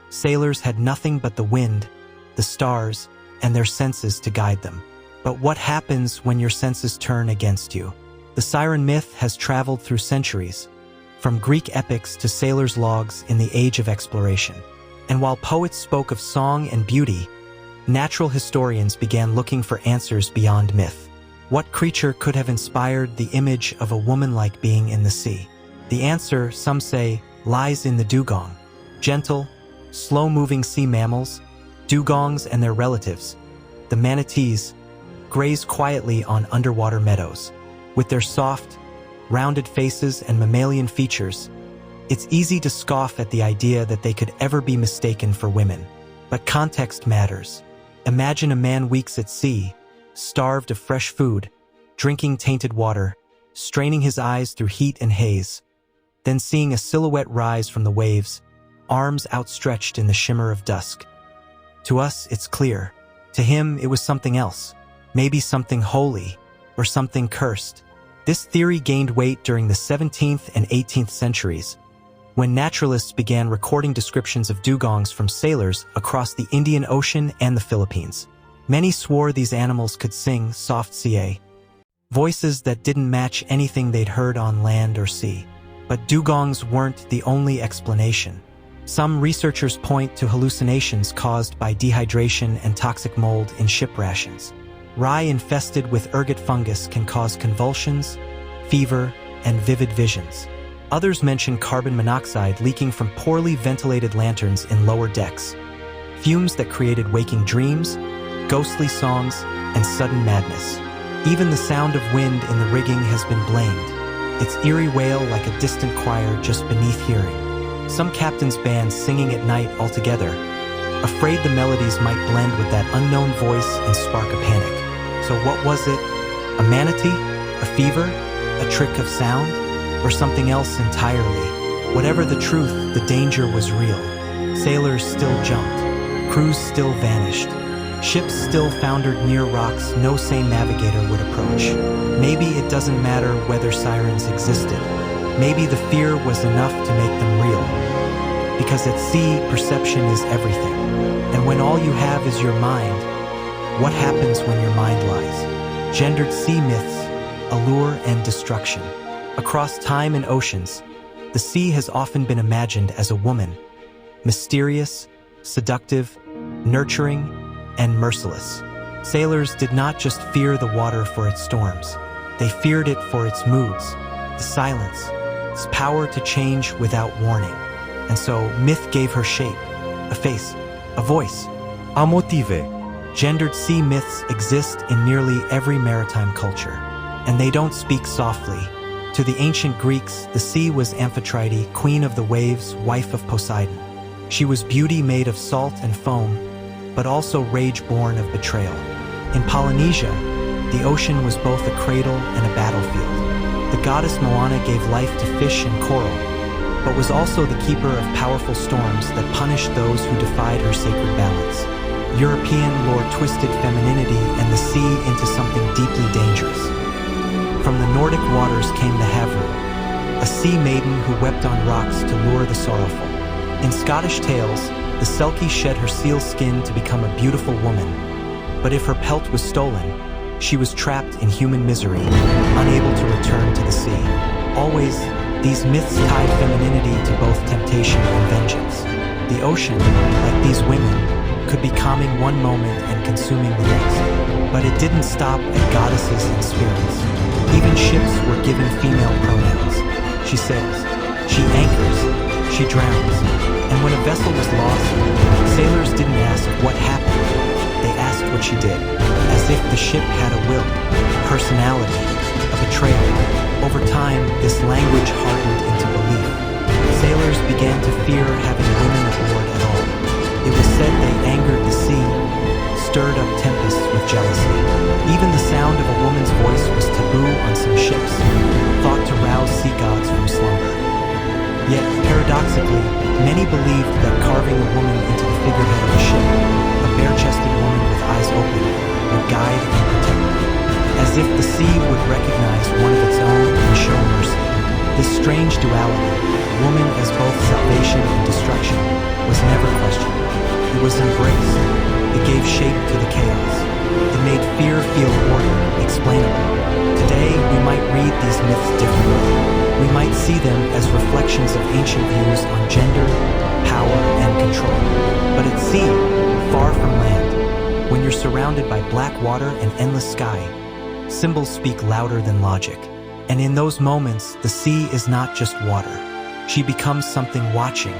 sailors had nothing but the wind, the stars, and their senses to guide them. But what happens when your senses turn against you? The siren myth has traveled through centuries, from Greek epics to sailors' logs in the age of exploration. And while poets spoke of song and beauty, natural historians began looking for answers beyond myth. What creature could have inspired the image of a woman-like being in the sea? The answer, some say, lies in the dugong. Gentle, slow-moving sea mammals, dugongs and their relatives, the manatees, graze quietly on underwater meadows. With their soft, rounded faces and mammalian features, it's easy to scoff at the idea that they could ever be mistaken for women. But context matters. Imagine a man weeks at sea, starved of fresh food, drinking tainted water, straining his eyes through heat and haze, then seeing a silhouette rise from the waves, arms outstretched in the shimmer of dusk. To us, it's clear. To him, it was something else. Maybe something holy, or something cursed. This theory gained weight during the 17th and 18th centuries, when naturalists began recording descriptions of dugongs from sailors across the Indian Ocean and the Philippines. Many swore these animals could sing soft ca, voices that didn't match anything they'd heard on land or sea. But dugongs weren't the only explanation. Some researchers point to hallucinations caused by dehydration and toxic mold in ship rations. Rye infested with ergot fungus can cause convulsions, fever, and vivid visions. Others mention carbon monoxide leaking from poorly ventilated lanterns in lower decks, fumes that created waking dreams, ghostly songs, and sudden madness. Even the sound of wind in the rigging has been blamed, its eerie wail like a distant choir just beneath hearing. Some captains band singing at night altogether, afraid the melodies might blend with that unknown voice and spark a panic. So what was it? A manatee? A fever? A trick of sound? Or something else entirely? Whatever the truth, the danger was real. Sailors still jumped. Crews still vanished. Ships still foundered near rocks no sane navigator would approach. Maybe it doesn't matter whether sirens existed. Maybe the fear was enough to make them real. Because at sea, perception is everything. And when all you have is your mind, what happens when your mind lies? Gendered sea myths, allure and destruction. Across time and oceans, the sea has often been imagined as a woman, mysterious, seductive, nurturing, and merciless. Sailors did not just fear the water for its storms. They feared it for its moods, the silence, its power to change without warning. And so myth gave her shape, a face, a voice. A motive. Gendered sea myths exist in nearly every maritime culture, and they don't speak softly. To the ancient Greeks, the sea was Amphitrite, queen of the waves, wife of Poseidon. She was beauty made of salt and foam, but also rage born of betrayal. In Polynesia, the ocean was both a cradle and a battlefield. The goddess Moana gave life to fish and coral, but was also the keeper of powerful storms that punished those who defied her sacred balance. European lore twisted femininity and the sea into something deeply dangerous. From the Nordic waters came the Havre, a sea maiden who wept on rocks to lure the sorrowful. In Scottish tales, the Selkie shed her seal skin to become a beautiful woman, but if her pelt was stolen, she was trapped in human misery, unable to return to the sea. Always, these myths tied femininity to both temptation and vengeance. The ocean, like these women, could be calming one moment and consuming the next. But it didn't stop at goddesses and spirits. Even ships were given female pronouns. She sails, she anchors, she drowns. And when a vessel was lost, sailors didn't ask what happened. They asked what she did, as if the ship had a will, personality, a betrayal. Over time, this language hardened into belief. Sailors began to fear having women aboard at all. It was said they angered the sea, stirred up tempests with jealousy. Even the sound of a woman's voice was taboo on some ships, thought to rouse sea gods from slumber. Yet, paradoxically, many believed that carving a woman into the figurehead of a ship, a bare-chested woman with eyes open, would guide and protect them. As if the sea would recognize one of its own and show mercy. This strange duality, woman as both salvation and destruction, was never questioned. It was embraced. It gave shape to the chaos. It made fear feel order, explainable. Today, we might read these myths differently. We might see them as reflections of ancient views on gender, power, and control. But at sea, far from land, when you're surrounded by black water and endless sky, symbols speak louder than logic. And in those moments, the sea is not just water. She becomes something watching,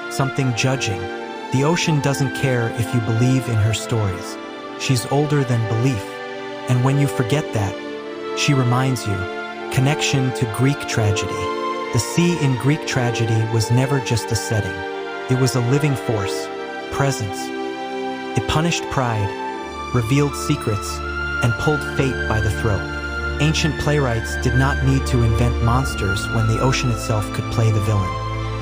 something judging. The ocean doesn't care if you believe in her stories. She's older than belief. And when you forget that, she reminds you, connection to Greek tragedy. The sea in Greek tragedy was never just a setting. It was a living force, presence. It punished pride, revealed secrets, and pulled fate by the throat. Ancient playwrights did not need to invent monsters when the ocean itself could play the villain.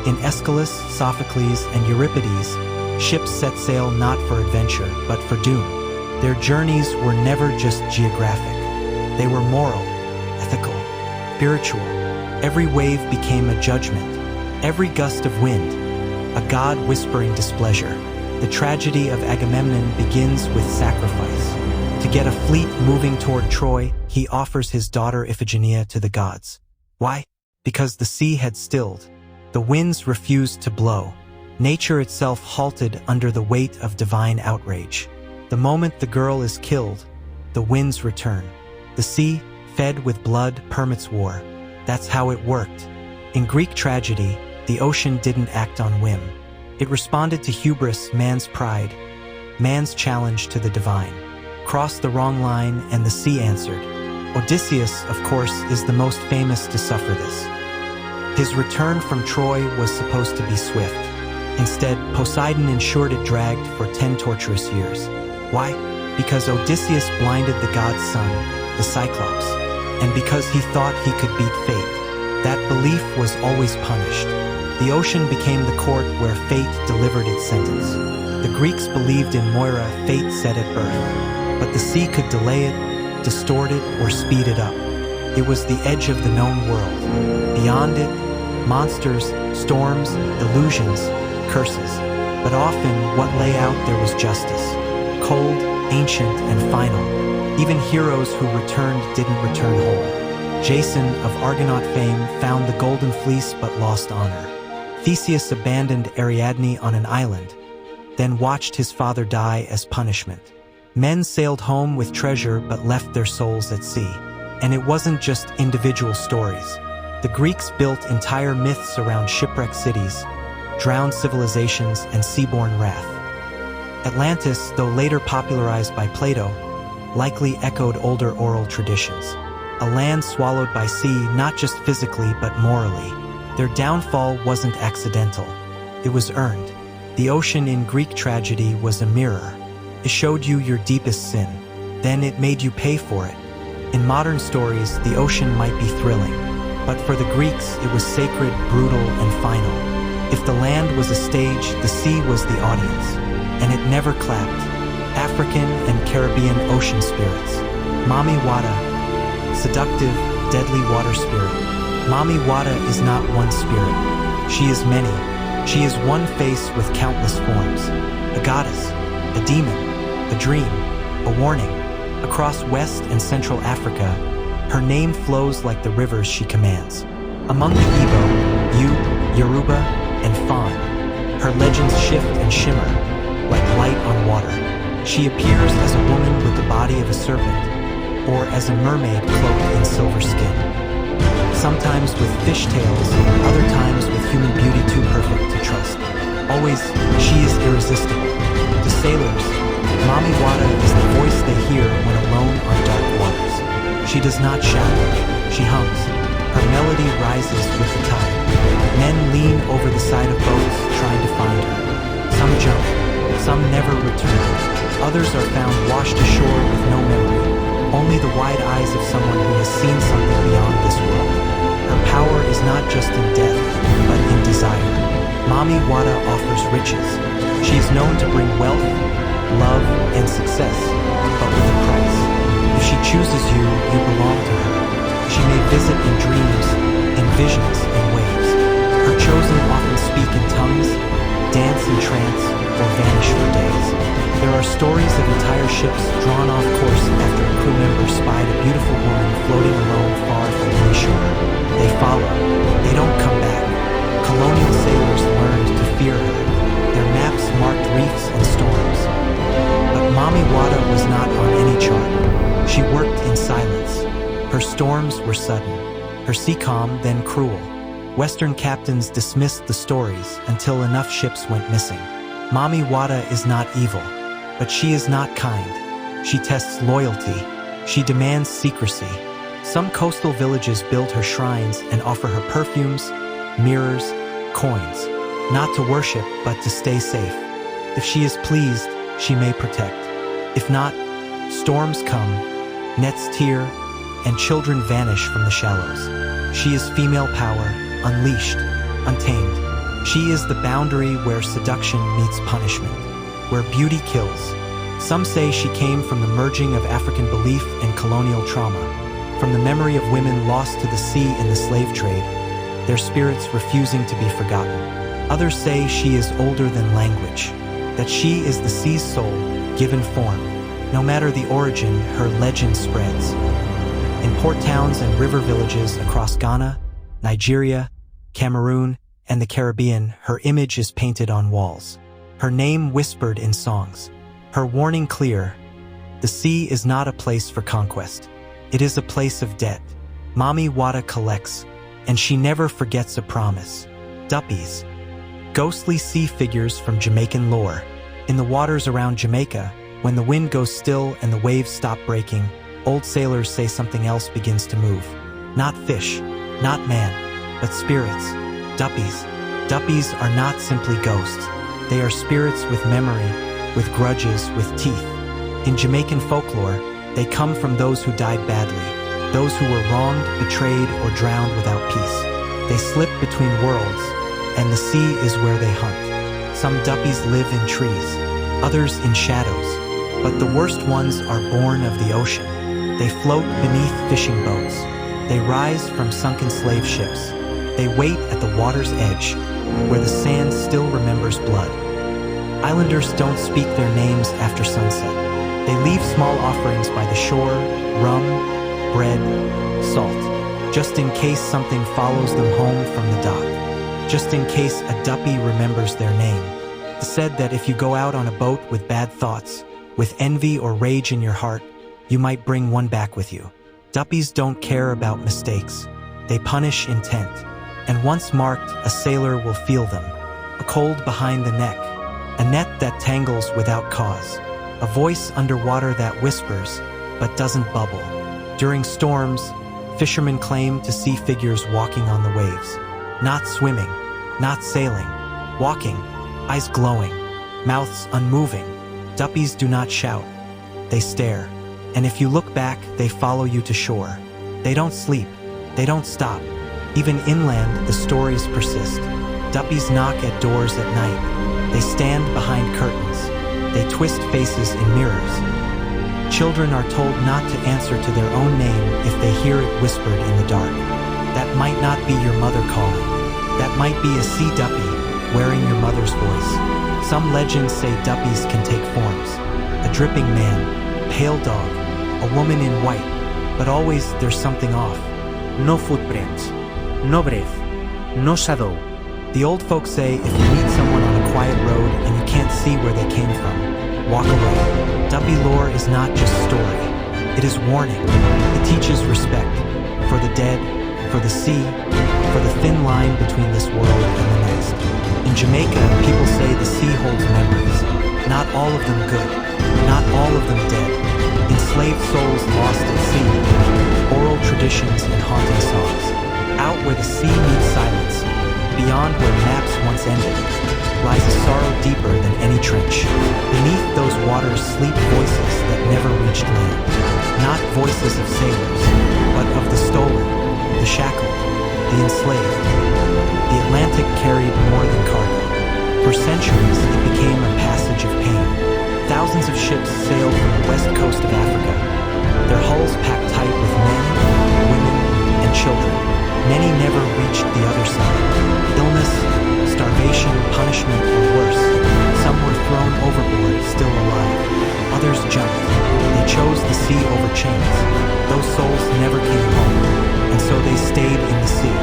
In Aeschylus, Sophocles, and Euripides, ships set sail not for adventure, but for doom. Their journeys were never just geographic. They were moral, ethical, spiritual. Every wave became a judgment. Every gust of wind, a god whispering displeasure. The tragedy of Agamemnon begins with sacrifice. To get a fleet moving toward Troy, he offers his daughter Iphigenia to the gods. Why? Because the sea had stilled. The winds refused to blow. Nature itself halted under the weight of divine outrage. The moment the girl is killed, the winds return. The sea, fed with blood, permits war. That's how it worked. In Greek tragedy, the ocean didn't act on whim. It responded to hubris, man's pride, man's challenge to the divine. Crossed the wrong line and the sea answered. Odysseus, of course, is the most famous to suffer this. His return from Troy was supposed to be swift. Instead, Poseidon ensured it dragged for 10 torturous years. Why? Because Odysseus blinded the god's son, the Cyclops, and because he thought he could beat fate. That belief was always punished. The ocean became the court where fate delivered its sentence. The Greeks believed in Moira, fate set at birth, but the sea could delay it, distort it, or speed it up. It was the edge of the known world. Beyond it, monsters, storms, illusions curses, but often what lay out there was justice. Cold, ancient, and final. Even heroes who returned didn't return whole. Jason, of Argonaut fame, found the golden fleece but lost honor. Theseus abandoned Ariadne on an island, then watched his father die as punishment. Men sailed home with treasure but left their souls at sea. And it wasn't just individual stories. The Greeks built entire myths around shipwrecked cities, drowned civilizations, and seaborne wrath. Atlantis, though later popularized by Plato, likely echoed older oral traditions. A land swallowed by sea, not just physically but morally. Their downfall wasn't accidental. It was earned. The ocean in Greek tragedy was a mirror. It showed you your deepest sin. Then it made you pay for it. In modern stories, the ocean might be thrilling, but for the Greeks, it was sacred, brutal, and final. If the land was a stage, the sea was the audience, and it never clapped. African and Caribbean ocean spirits. Mami Wata, seductive, deadly water spirit. Mami Wata is not one spirit. She is many. She is one face with countless forms. A goddess, a demon, a dream, a warning. Across West and Central Africa, her name flows like the rivers she commands. Among the Igbo, Yu, Yoruba, and Fon, her legends shift and shimmer, like light on water. She appears as a woman with the body of a serpent, or as a mermaid cloaked in silver skin. Sometimes with fishtails, other times with human beauty too perfect to trust. Always, she is irresistible. To sailors, Mami Wata is the voice they hear when alone on dark waters. She does not shout, she hums. Her melody rises with the tide. Men lean over the side of boats trying to find her. Some jump, some never return. Others are found washed ashore with no memory. Only the wide eyes of someone who has seen something beyond this world. Her power is not just in death, but in desire. Mami Wata offers riches. She is known to bring wealth, love, and success, but with a price. If she chooses you, you belong to her. She may visit in dreams, in visions, in waves. Her chosen often speak in tongues, dance in trance, or vanish for days. There are stories of entire ships drawn off course after a crew member spied a beautiful woman floating alone far from any shore. They follow. They don't come back. Colonial sailors learned to fear her. Their maps marked reefs and storms. But Mami Wata was not on any chart. She worked in silence. Her storms were sudden. Her sea calm, then cruel. Western captains dismissed the stories until enough ships went missing. Mami Wata is not evil, but she is not kind. She tests loyalty. She demands secrecy. Some coastal villages build her shrines and offer her perfumes, mirrors, coins. Not to worship, but to stay safe. If she is pleased, she may protect. If not, storms come, nets tear, and children vanish from the shallows. She is female power, unleashed, untamed. She is the boundary where seduction meets punishment, where beauty kills. Some say she came from the merging of African belief and colonial trauma, from the memory of women lost to the sea in the slave trade, their spirits refusing to be forgotten. Others say she is older than language, that she is the sea's soul, given form. No matter the origin, her legend spreads. In port towns and river villages across Ghana, Nigeria, Cameroon, and the Caribbean, her image is painted on walls. Her name whispered in songs. Her warning clear: the sea is not a place for conquest. It is a place of debt. Mami Wata collects, and she never forgets a promise. Duppies, ghostly sea figures from Jamaican lore. In the waters around Jamaica, when the wind goes still and the waves stop breaking, old sailors say something else begins to move. Not fish, not man, but spirits. Duppies. Duppies are not simply ghosts. They are spirits with memory, with grudges, with teeth. In Jamaican folklore, they come from those who died badly, those who were wronged, betrayed, or drowned without peace. They slip between worlds, and the sea is where they hunt. Some duppies live in trees, others in shadows, but the worst ones are born of the ocean. They float beneath fishing boats. They rise from sunken slave ships. They wait at the water's edge, where the sand still remembers blood. Islanders don't speak their names after sunset. They leave small offerings by the shore, rum, bread, salt, just in case something follows them home from the dock, just in case a duppy remembers their name. It's said that if you go out on a boat with bad thoughts, with envy or rage in your heart, you might bring one back with you. Duppies don't care about mistakes. They punish intent. And once marked, a sailor will feel them. A cold behind the neck, a net that tangles without cause, a voice underwater that whispers but doesn't bubble. During storms, fishermen claim to see figures walking on the waves. Not swimming, not sailing, walking, eyes glowing, mouths unmoving. Duppies do not shout. They stare. And if you look back, they follow you to shore. They don't sleep. They don't stop. Even inland, the stories persist. Duppies knock at doors at night. They stand behind curtains. They twist faces in mirrors. Children are told not to answer to their own name if they hear it whispered in the dark. That might not be your mother calling. That might be a sea duppy wearing your mother's voice. Some legends say duppies can take forms. A dripping man, pale dog, a woman in white. But always there's something off. No footprints. No breath. No shadow. The old folks say if you meet someone on a quiet road and you can't see where they came from, walk away. Duppy lore is not just story. It is warning. It teaches respect for the dead, for the sea, for the thin line between this world and the next. In Jamaica, people say the sea holds memories. Not all of them good. Not all of them dead. Enslaved souls lost at sea. Oral traditions and haunting songs. Out where the sea meets silence, beyond where maps once ended, lies a sorrow deeper than any trench. Beneath those waters sleep voices that never reached land. Not voices of sailors, but of the stolen, the shackled, the enslaved. The Atlantic carried more than cargo. For centuries, it became a passage of pain. Thousands of ships sailed from the west coast of Africa, their hulls packed tight with men, women, and children. Many never reached the other side. Illness, starvation, punishment, or worse. Some were thrown overboard, still alive. Others jumped. They chose the sea over chains. Those souls never came home, and so they stayed in the sea.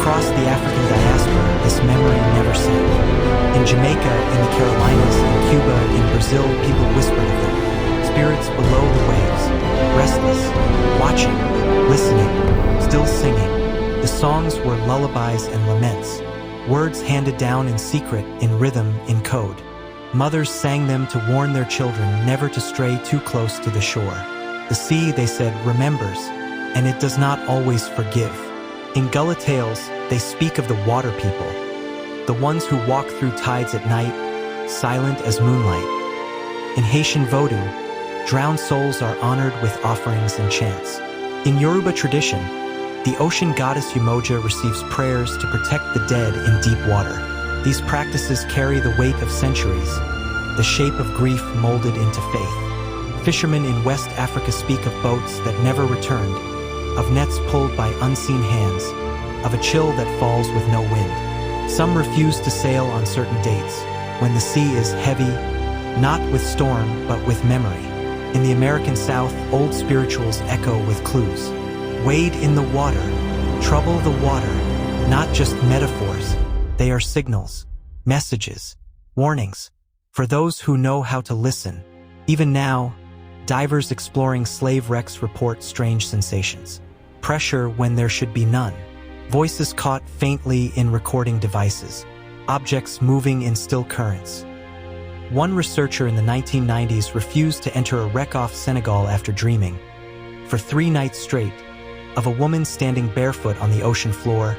Across the African diaspora, this memory never sank. In Jamaica, in the Carolinas, in Cuba, in Brazil, people whispered of them. Spirits below the waves, restless, watching, listening, still singing. The songs were lullabies and laments, words handed down in secret, in rhythm, in code. Mothers sang them to warn their children never to stray too close to the shore. The sea, they said, remembers, and it does not always forgive. In Gullah tales, they speak of the water people, the ones who walk through tides at night, silent as moonlight. In Haitian Vodou, drowned souls are honored with offerings and chants. In Yoruba tradition, the ocean goddess Umoja receives prayers to protect the dead in deep water. These practices carry the weight of centuries, the shape of grief molded into faith. Fishermen in West Africa speak of boats that never returned, of nets pulled by unseen hands, of a chill that falls with no wind. Some refuse to sail on certain dates, when the sea is heavy, not with storm, but with memory. In the American South, old spirituals echo with clues. Wade in the water, trouble the water, not just metaphors. They are signals, messages, warnings, for those who know how to listen. Even now, divers exploring slave wrecks report strange sensations. Pressure when there should be none. Voices caught faintly in recording devices. Objects moving in still currents. One researcher in the 1990s refused to enter a wreck off Senegal after dreaming, for 3 nights straight, of a woman standing barefoot on the ocean floor,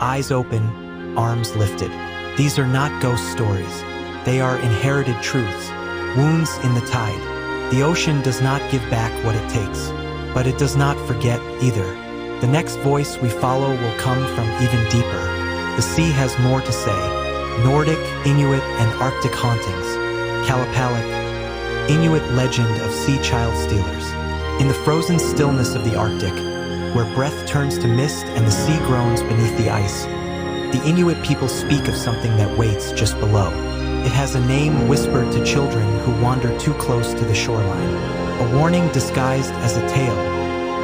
eyes open, arms lifted. These are not ghost stories. They are inherited truths, wounds in the tide. The ocean does not give back what it takes, but it does not forget either. The next voice we follow will come from even deeper. The sea has more to say. Nordic, Inuit, and Arctic hauntings. Kalapalik, Inuit legend of sea child stealers. In the frozen stillness of the Arctic, where breath turns to mist and the sea groans beneath the ice. The Inuit people speak of something that waits just below. It has a name whispered to children who wander too close to the shoreline. A warning disguised as a tale,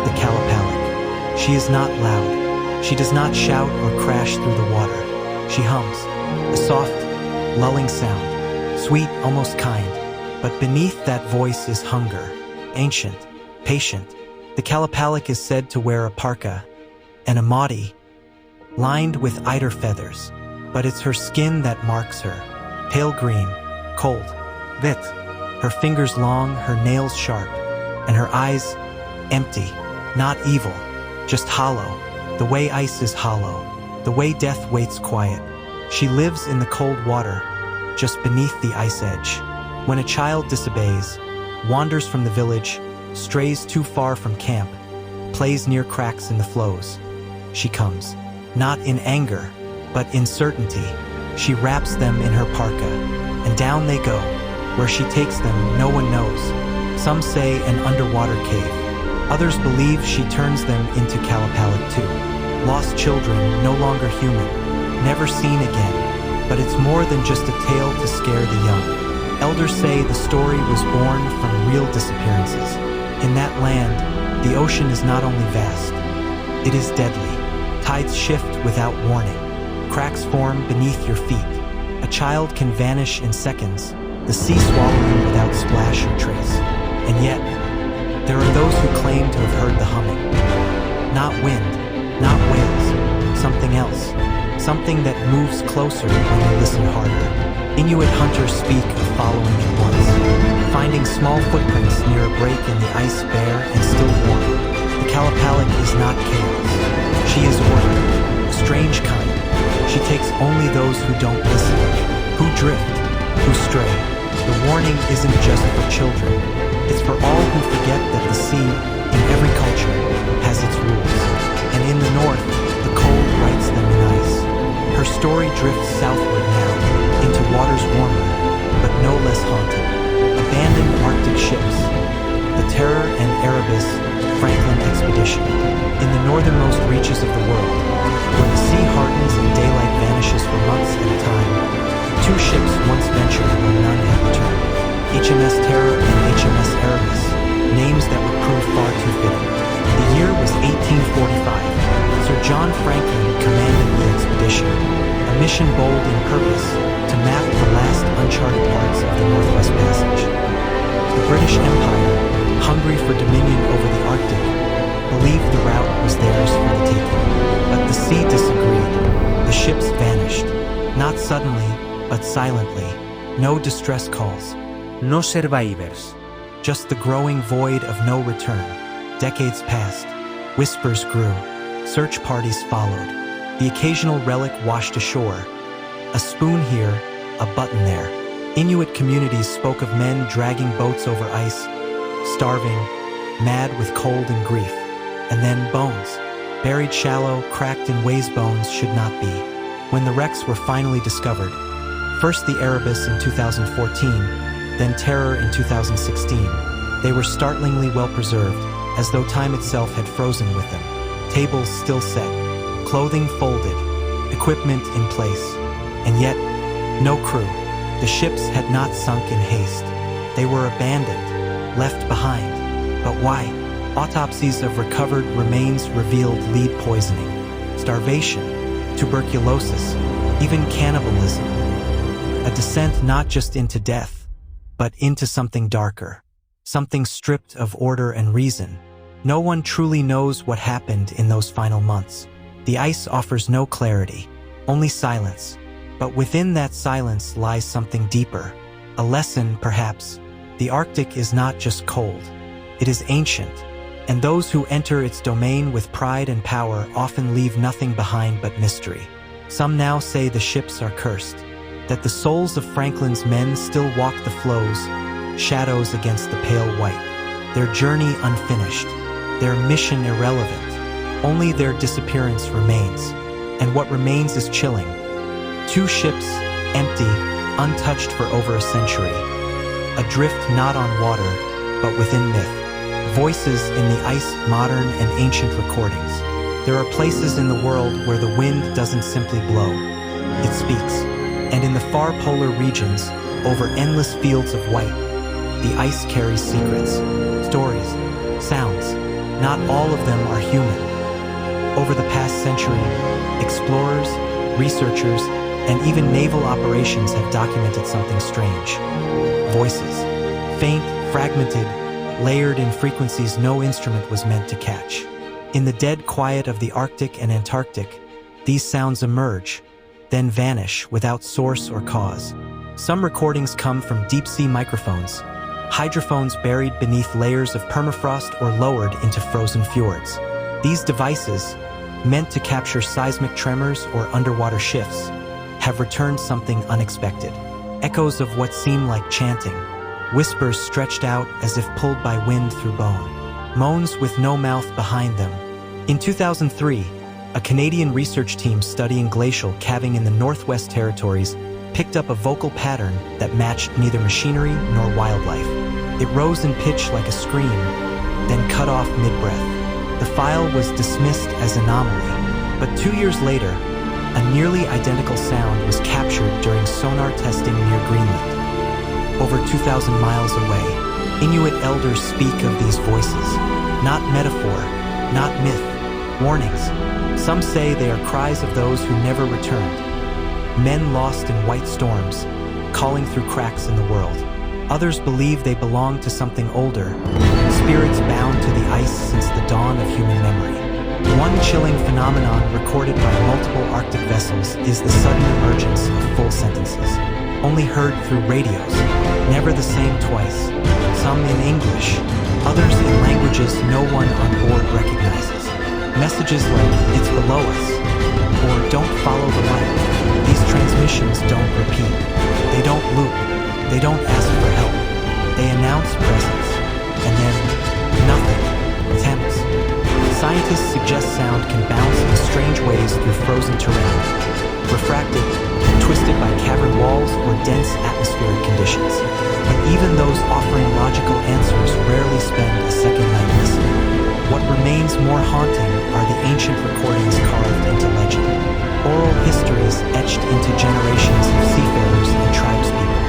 the Kalapalik. She is not loud. She does not shout or crash through the water. She hums, a soft, lulling sound, sweet, almost kind. But beneath that voice is hunger, ancient, patient. The Kalapalik is said to wear a parka and a maudi, lined with eider feathers, but it's her skin that marks her. Pale green, cold, wet, her fingers long, her nails sharp, and her eyes empty, not evil, just hollow, the way ice is hollow, the way death waits quiet. She lives in the cold water, just beneath the ice edge. When a child disobeys, wanders from the village, strays too far from camp, plays near cracks in the floes, she comes, not in anger, but in certainty. She wraps them in her parka, and down they go. Where she takes them, no one knows. Some say an underwater cave. Others believe she turns them into Kalapalik too. Lost children, no longer human, never seen again. But it's more than just a tale to scare the young. Elders say the story was born from real disappearances. In that land, the ocean is not only vast, it is deadly. Tides shift without warning. Cracks form beneath your feet. A child can vanish in seconds, the sea swallowing without splash or trace. And yet, there are those who claim to have heard the humming. Not wind, not whales, something else. Something that moves closer when you listen harder. Inuit hunters speak of following it once, finding small footprints near a break in the ice bare and still warm. The Kalapalik is not chaos. She is order, a strange kind. She takes only those who don't listen, who drift, who stray. The warning isn't just for children. It's for all who forget that the sea, in every culture, has its rules. And in the north, the cold writes them in ice. Her story drifts southward now, into waters warmer, but no less haunted. Abandoned Arctic ships, the Terror and Erebus Franklin expedition, in the northernmost reaches of the world, where the sea hardens and daylight vanishes for months at a time. Two ships once ventured where none had returned. HMS Terror and HMS Erebus, names that would prove far too fitting. The year was 1845. Sir John Franklin commanded the expedition, a mission bold in purpose to map the last uncharted parts of the Northwest Passage. The British Empire, hungry for dominion over the Arctic, believed the route was theirs for the taking. But the sea disagreed. The ships vanished, not suddenly, but silently. No distress calls. No survivors. Just the growing void of no return. Decades passed. Whispers grew. Search parties followed. The occasional relic washed ashore. A spoon here, a button there. Inuit communities spoke of men dragging boats over ice, starving, mad with cold and grief. And then bones, buried shallow, cracked in ways bones should not be. When the wrecks were finally discovered, first the Erebus in 2014, then Terror in 2016, they were startlingly well preserved, as though time itself had frozen with them. Tables still set, clothing folded, equipment in place. And yet, no crew. The ships had not sunk in haste. They were abandoned, left behind. But why? Autopsies of recovered remains revealed lead poisoning, starvation, tuberculosis, even cannibalism. A descent not just into death, but into something darker, something stripped of order and reason. No one truly knows what happened in those final months. The ice offers no clarity, only silence. But within that silence lies something deeper, a lesson, perhaps. The Arctic is not just cold, it is ancient, and those who enter its domain with pride and power often leave nothing behind but mystery. Some now say the ships are cursed, that the souls of Franklin's men still walk the floes, shadows against the pale white, their journey unfinished, their mission irrelevant. Only their disappearance remains, and what remains is chilling. Two ships, empty, untouched for over a century. Adrift not on water, but within myth. Voices in the ice, modern and ancient recordings. There are places in the world where the wind doesn't simply blow, it speaks. And in the far polar regions, over endless fields of white, the ice carries secrets, stories, sounds. Not all of them are human. Over the past century, explorers, researchers, and even naval operations have documented something strange. Voices. Faint, fragmented, layered in frequencies no instrument was meant to catch. In the dead quiet of the Arctic and Antarctic, these sounds emerge, then vanish without source or cause. Some recordings come from deep-sea microphones, hydrophones buried beneath layers of permafrost or lowered into frozen fjords. These devices, meant to capture seismic tremors or underwater shifts, have returned something unexpected. Echoes of what seem like chanting, whispers stretched out as if pulled by wind through bone, moans with no mouth behind them. In 2003, a Canadian research team studying glacial calving in the Northwest Territories picked up a vocal pattern that matched neither machinery nor wildlife. It rose in pitch like a scream, then cut off mid-breath. The file was dismissed as anomaly, but 2 years later, a nearly identical sound was captured during sonar testing near Greenland. Over 2,000 miles away, Inuit elders speak of these voices. Not metaphor, not myth, warnings. Some say they are cries of those who never returned. Men lost in white storms, calling through cracks in the world. Others believe they belong to something older, spirits bound to the ice since the dawn of human memory. One chilling phenomenon recorded by multiple Arctic vessels is the sudden emergence of full sentences, only heard through radios, never the same twice, some in English, others in languages no one on board recognizes. Messages like, "It's below us," or "Don't follow the light." These transmissions don't repeat. They don't loop. They don't ask for help. They announce presence, and then nothing. Temps. Scientists suggest sound can bounce in strange ways through frozen terrain, refracted, twisted by cavern walls or dense atmospheric conditions. And even those offering logical answers rarely spend a second night listening. What remains more haunting are the ancient recordings carved into legend, oral histories etched into generations of seafarers and tribespeople,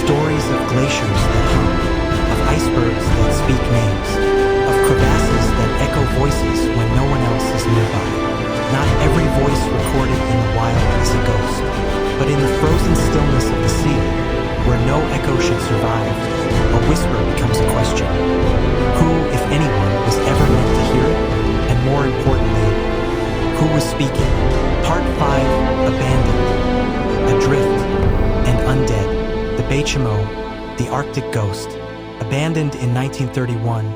stories of glaciers that hum, of icebergs that speak names, of crevasses that echo voices when no one else is nearby. Not every voice recorded in the wild is a ghost, but in the frozen stillness of the sea, where no echo should survive, a whisper becomes a question. Who, if anyone, was ever meant to hear it? And more importantly, who was speaking? Part 5, Abandoned, Adrift, and Undead. The Bechimo, the Arctic Ghost. Abandoned in 1931,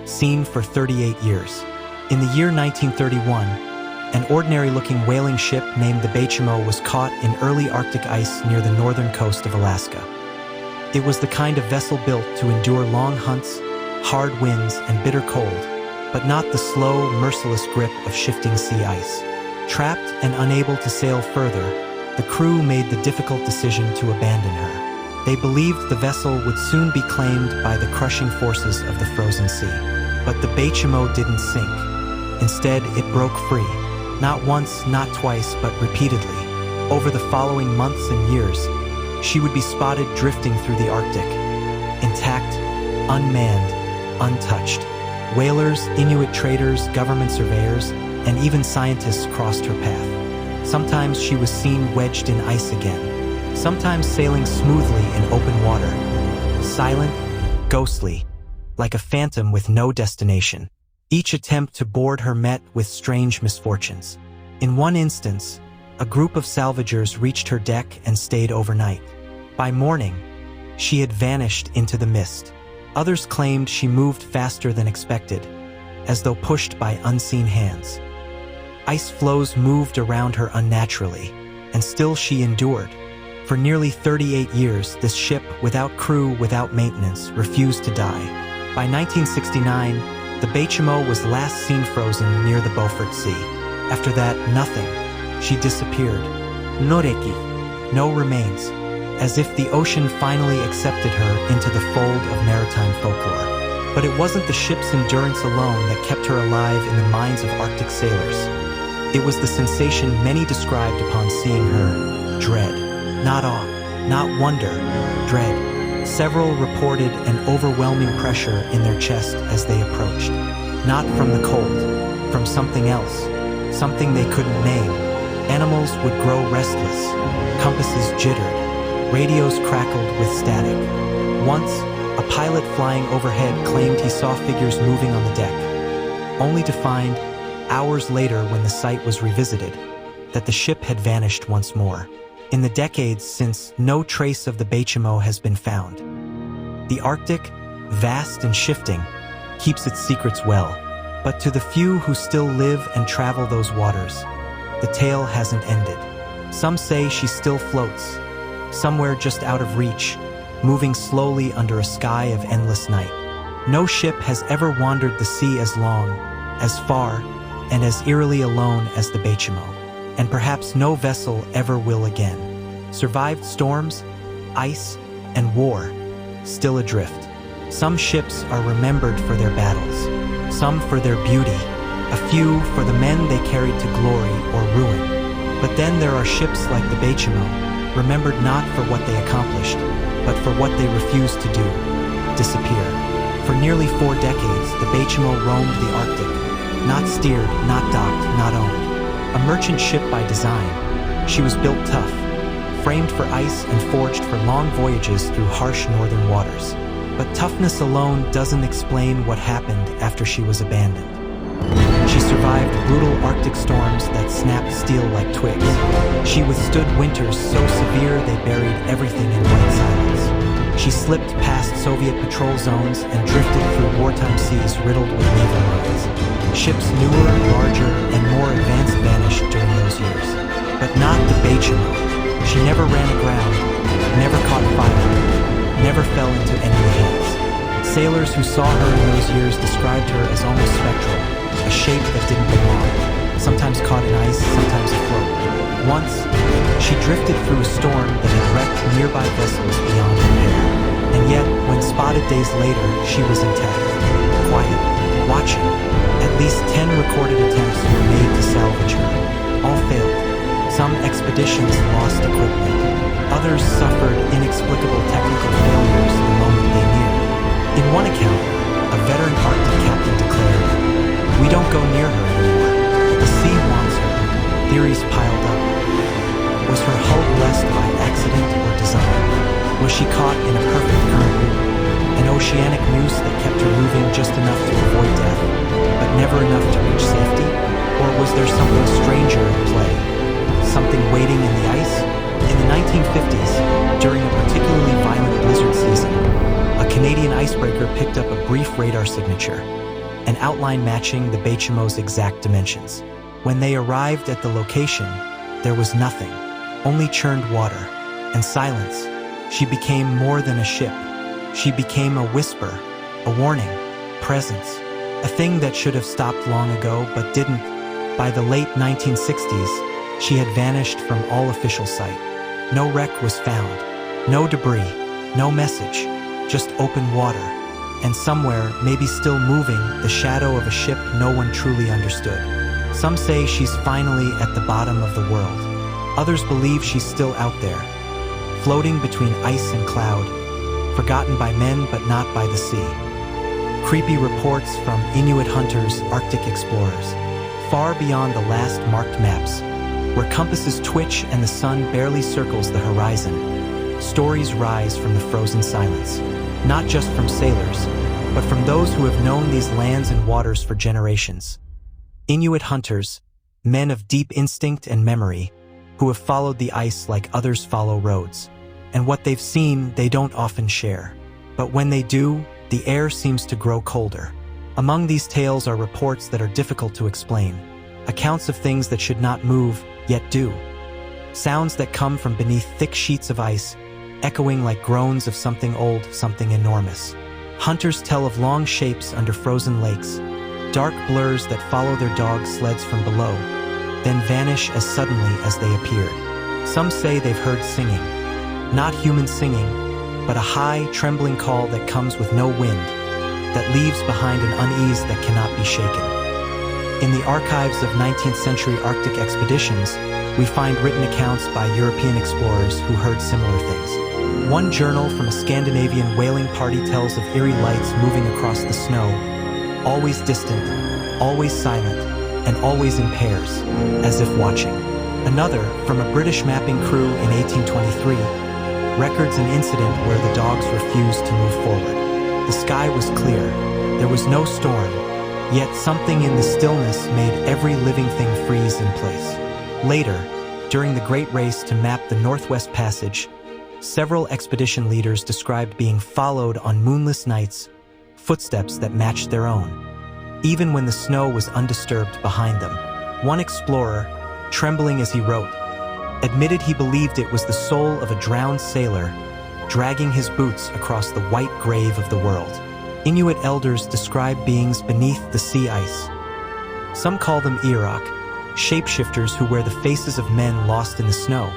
seen for 38 years. In the year 1931, an ordinary-looking whaling ship named the Bechimo was caught in early Arctic ice near the northern coast of Alaska. It was the kind of vessel built to endure long hunts, hard winds, and bitter cold, but not the slow, merciless grip of shifting sea ice. Trapped and unable to sail further, the crew made the difficult decision to abandon her. They believed the vessel would soon be claimed by the crushing forces of the frozen sea. But the Bechimo didn't sink. Instead, it broke free. Not once, not twice, but repeatedly. Over the following months and years, she would be spotted drifting through the Arctic, intact, unmanned, untouched. Whalers, Inuit traders, government surveyors, and even scientists crossed her path. Sometimes she was seen wedged in ice again, sometimes sailing smoothly in open water, silent, ghostly, like a phantom with no destination. Each attempt to board her met with strange misfortunes. In one instance, a group of salvagers reached her deck and stayed overnight. By morning, she had vanished into the mist. Others claimed she moved faster than expected, as though pushed by unseen hands. Ice floes moved around her unnaturally, and still she endured. For nearly 38 years, this ship, without crew, without maintenance, refused to die. By 1969, the Bechimo was last seen frozen near the Beaufort Sea. After that, nothing. She disappeared. Noreki. No remains. As if the ocean finally accepted her into the fold of maritime folklore. But it wasn't the ship's endurance alone that kept her alive in the minds of Arctic sailors. It was the sensation many described upon seeing her: dread. Not awe, not wonder, dread. Several reported an overwhelming pressure in their chest as they approached. Not from the cold, from something else, something they couldn't name. Animals would grow restless, compasses jittered, radios crackled with static. Once, a pilot flying overhead claimed he saw figures moving on the deck, only to find, hours later when the site was revisited, that the ship had vanished once more. In the decades since, no trace of the Bachimo has been found. The Arctic, vast and shifting, keeps its secrets well, but to the few who still live and travel those waters, the tale hasn't ended. Some say she still floats, somewhere just out of reach, moving slowly under a sky of endless night. No ship has ever wandered the sea as long, as far, and as eerily alone as the Bachimo, and perhaps no vessel ever will again. Survived storms, ice, and war, still adrift. Some ships are remembered for their battles, some for their beauty, a few for the men they carried to glory or ruin. But then there are ships like the Bachimo, remembered not for what they accomplished, but for what they refused to do: disappear. For nearly 4 decades, the Bachimo roamed the Arctic, not steered, not docked, not owned. A merchant ship by design, she was built tough, framed for ice and forged for long voyages through harsh northern waters. But toughness alone doesn't explain what happened after she was abandoned. She survived brutal Arctic storms that snapped steel like twigs. She withstood winters so severe they buried everything in white silence. She slipped past Soviet patrol zones and drifted through wartime seas riddled with naval mines. Ships newer, larger, and more advanced vanished during those years. But not the Bachimo. She never ran aground, never caught fire, never fell into enemy hands. Sailors who saw her in those years described her as almost spectral, a shape that didn't belong, sometimes caught in ice, sometimes afloat. Once, she drifted through a storm that had wrecked nearby vessels beyond repair. And yet, when spotted days later, she was intact, quiet, watching. At least 10 recorded attempts were made to salvage her. All failed. Some expeditions lost equipment. Others suffered inexplicable technical failures the moment they neared. In one account, a veteran Arctic captain declared, "We don't go near her anymore. The sea wants her." Theories piled up. Was her hull blessed by accident or design? Was she caught in a perfect current loop? An oceanic noose that kept her moving just enough to avoid death, but never enough to reach safety? Or was there something stranger at play? Something waiting in the ice? In the 1950s, during a particularly violent blizzard season, a Canadian icebreaker picked up a brief radar signature, an outline matching the Bachimo's exact dimensions. When they arrived at the location, there was nothing, only churned water and silence. She became more than a ship. She became a whisper, a warning, presence, a thing that should have stopped long ago but didn't. By the late 1960s, she had vanished from all official sight. No wreck was found, no debris, no message, just open water. And somewhere, maybe still moving, the shadow of a ship no one truly understood. Some say she's finally at the bottom of the world. Others believe she's still out there, floating between ice and cloud, forgotten by men but not by the sea. Creepy reports from Inuit hunters, Arctic explorers, far beyond the last marked maps, where compasses twitch and the sun barely circles the horizon. Stories rise from the frozen silence, not just from sailors, but from those who have known these lands and waters for generations. Inuit hunters, men of deep instinct and memory, who have followed the ice like others follow roads. And what they've seen, they don't often share. But when they do, the air seems to grow colder. Among these tales are reports that are difficult to explain, accounts of things that should not move, yet do. Sounds that come from beneath thick sheets of ice, echoing like groans of something old, something enormous. Hunters tell of long shapes under frozen lakes, dark blurs that follow their dog sleds from below, then vanish as suddenly as they appeared. Some say they've heard singing, not human singing, but a high, trembling call that comes with no wind. that leaves behind an unease that cannot be shaken. In the archives of 19th century Arctic expeditions, we find written accounts by European explorers who heard similar things. One journal from a Scandinavian whaling party tells of eerie lights moving across the snow, always distant, always silent, and always in pairs, as if watching. Another, from a British mapping crew in 1823, records an incident where the dogs refused to move forward. The sky was clear, there was no storm, yet something in the stillness made every living thing freeze in place. Later, during the Great Race to map the Northwest Passage, several expedition leaders described being followed on moonless nights, footsteps that matched their own, even when the snow was undisturbed behind them. One explorer, trembling as he wrote, admitted he believed it was the soul of a drowned sailor dragging his boots across the white grave of the world. Inuit elders describe beings beneath the sea ice. Some call them Iarok, shapeshifters who wear the faces of men lost in the snow,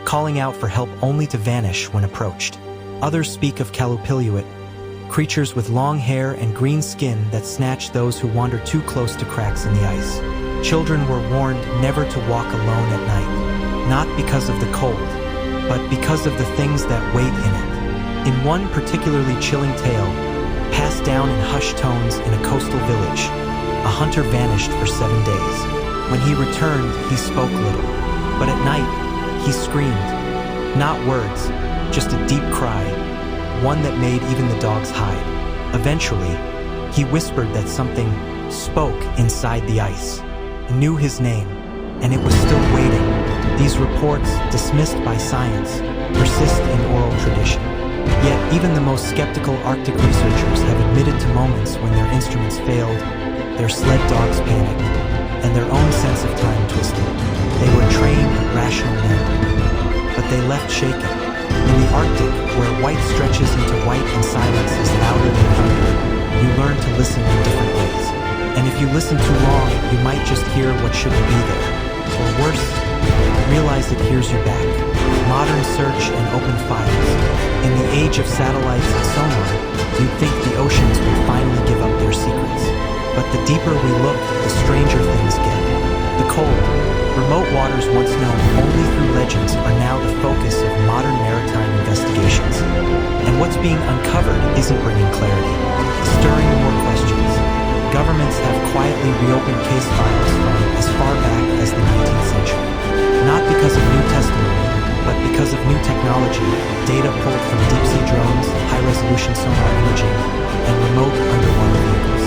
calling out for help only to vanish when approached. Others speak of Kalupiliuit, creatures with long hair and green skin that snatch those who wander too close to cracks in the ice. Children were warned never to walk alone at night, not because of the cold, but because of the things that wait in it. In one particularly chilling tale, passed down in hushed tones in a coastal village, a hunter vanished for 7 days. When he returned, he spoke little, but at night, he screamed. Not words, just a deep cry, one that made even the dogs hide. Eventually, he whispered that something spoke inside the ice, knew his name, and it was still waiting. These reports, dismissed by science, persist in oral tradition. Yet even the most skeptical Arctic researchers have admitted to moments when their instruments failed, their sled dogs panicked, and their own sense of time twisted. They were trained, rational men, but they left shaken. In the Arctic, where white stretches into white and silence is louder than thunder, you learn to listen in different ways. And if you listen too long, you might just hear what shouldn't be there. Or worse, realize it hears you back. Modern search and open files. In the age of satellites and sonar, you'd think the oceans would finally give up their secrets. But the deeper we look, the stranger things get. The cold, remote waters once known only through legends are now the focus of modern maritime investigations. And what's being uncovered isn't bringing clarity, it's stirring more questions. Governments have quietly reopened case files from as far back as the 19th century. Not because of new testimony, but because of new technology, data pulled from deep-sea drones, high-resolution sonar imaging, and remote underwater vehicles.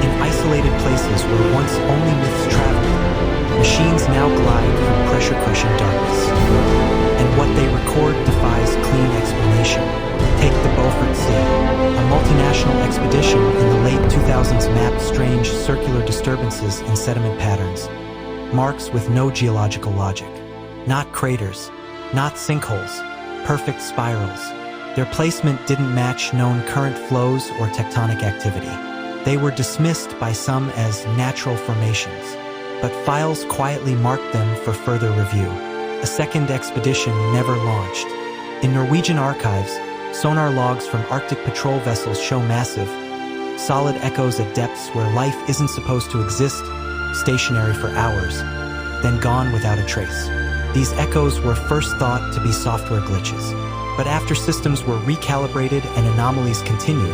In isolated places where once only myths traveled, machines now glide through pressure-cushioned darkness. And what they record defies clean explanation. Take the Beaufort Sea. A multinational expedition in the late 2000s mapped strange circular disturbances in sediment patterns, marks with no geological logic. Not craters, not sinkholes, perfect spirals. Their placement didn't match known current flows or tectonic activity. They were dismissed by some as natural formations, but files quietly marked them for further review. A second expedition never launched. In Norwegian archives, sonar logs from Arctic patrol vessels show massive, solid echoes at depths where life isn't supposed to exist, stationary for hours, then gone without a trace. These echoes were first thought to be software glitches, but after systems were recalibrated and anomalies continued,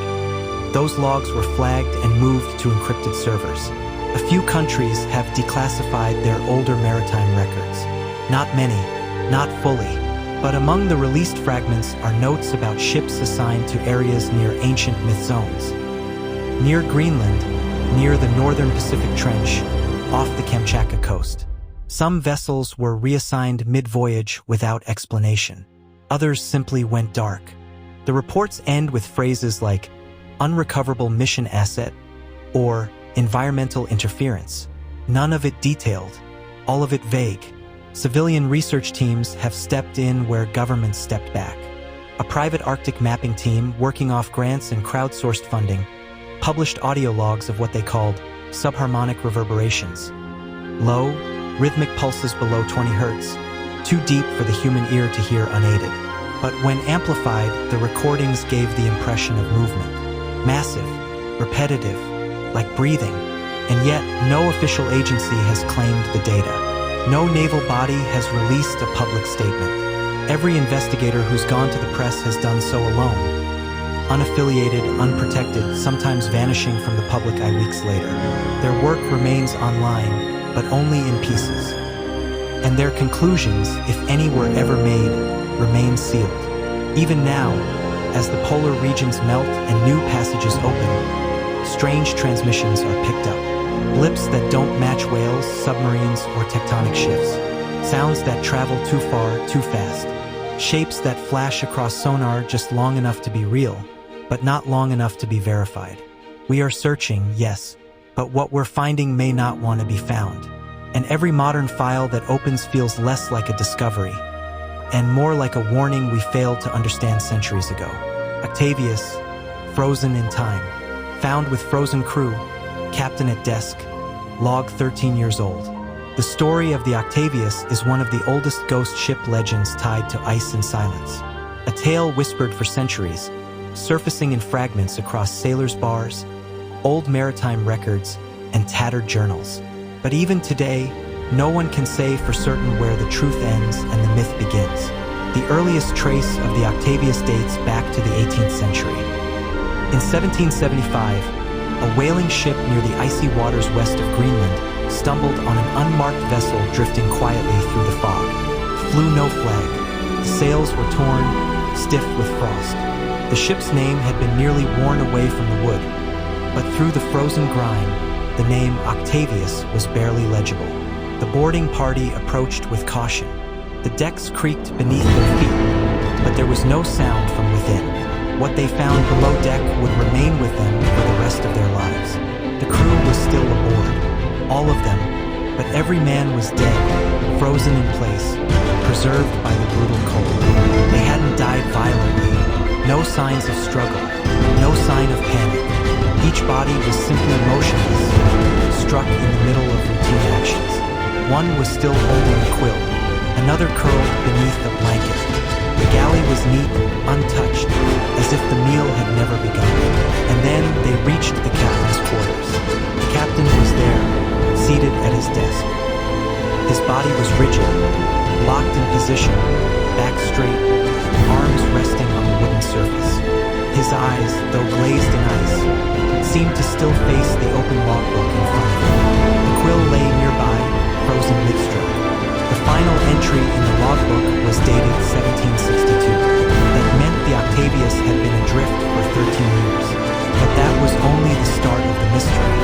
those logs were flagged and moved to encrypted servers. A few countries have declassified their older maritime records. Not many, not fully, but among the released fragments are notes about ships assigned to areas near ancient myth zones. Near Greenland, near the northern Pacific Trench, off the Kamchatka coast. Some vessels were reassigned mid-voyage without explanation. Others simply went dark. The reports end with phrases like unrecoverable mission asset or environmental interference. None of it detailed, all of it vague. Civilian research teams have stepped in where governments stepped back. A private Arctic mapping team working off grants and crowdsourced funding published audio logs of what they called subharmonic reverberations. Low, rhythmic pulses below 20 hertz, too deep for the human ear to hear unaided. But when amplified, the recordings gave the impression of movement. Massive, repetitive, like breathing, and yet no official agency has claimed the data. No naval body has released a public statement. Every investigator who's gone to the press has done so alone, unaffiliated, unprotected, sometimes vanishing from the public eye weeks later. Their work remains online, but only in pieces. And their conclusions, if any were ever made, remain sealed. Even now, as the polar regions melt and new passages open, strange transmissions are picked up. Blips that don't match whales, submarines, or tectonic shifts. Sounds that travel too far, too fast. Shapes that flash across sonar just long enough to be real, but not long enough to be verified. We are searching, yes, but what we're finding may not want to be found. And every modern file that opens feels less like a discovery, and more like a warning we failed to understand centuries ago. Octavius, frozen in time, found with frozen crew, captain at desk, log 13 years old. The story of the Octavius is one of the oldest ghost ship legends tied to ice and silence. A tale whispered for centuries, surfacing in fragments across sailors' bars, old maritime records, and tattered journals. But even today, no one can say for certain where the truth ends and the myth begins. The earliest trace of the Octavius dates back to the 18th century. In 1775, a whaling ship near the icy waters west of Greenland stumbled on an unmarked vessel drifting quietly through the fog. Flew no flag. The sails were torn, stiff with frost. The ship's name had been nearly worn away from the wood, but through the frozen grime, the name Octavius was barely legible. The boarding party approached with caution. The decks creaked beneath their feet, but there was no sound from within. What they found below deck would remain with them for the rest of their lives. The crew was still aboard, all of them, but every man was dead, frozen in place, preserved by the brutal cold. They hadn't died violently. No signs of struggle, no sign of panic. Each body was simply motionless, struck in the middle of routine actions. One was still holding a quill, another curled beneath a blanket. The galley was neat, untouched, as if the meal had never begun. And then they reached the captain's quarters. The captain was there, seated at his desk. His body was rigid, locked in position, back straight, arms resting on the wooden surface. His eyes, though glazed in ice, seemed to still face the open logbook in front of him. The quill lay nearby, frozen mid-stroke. The final entry in the logbook was dated 1762. That meant the Octavius had been adrift for 13 years. But that was only the start of the mystery.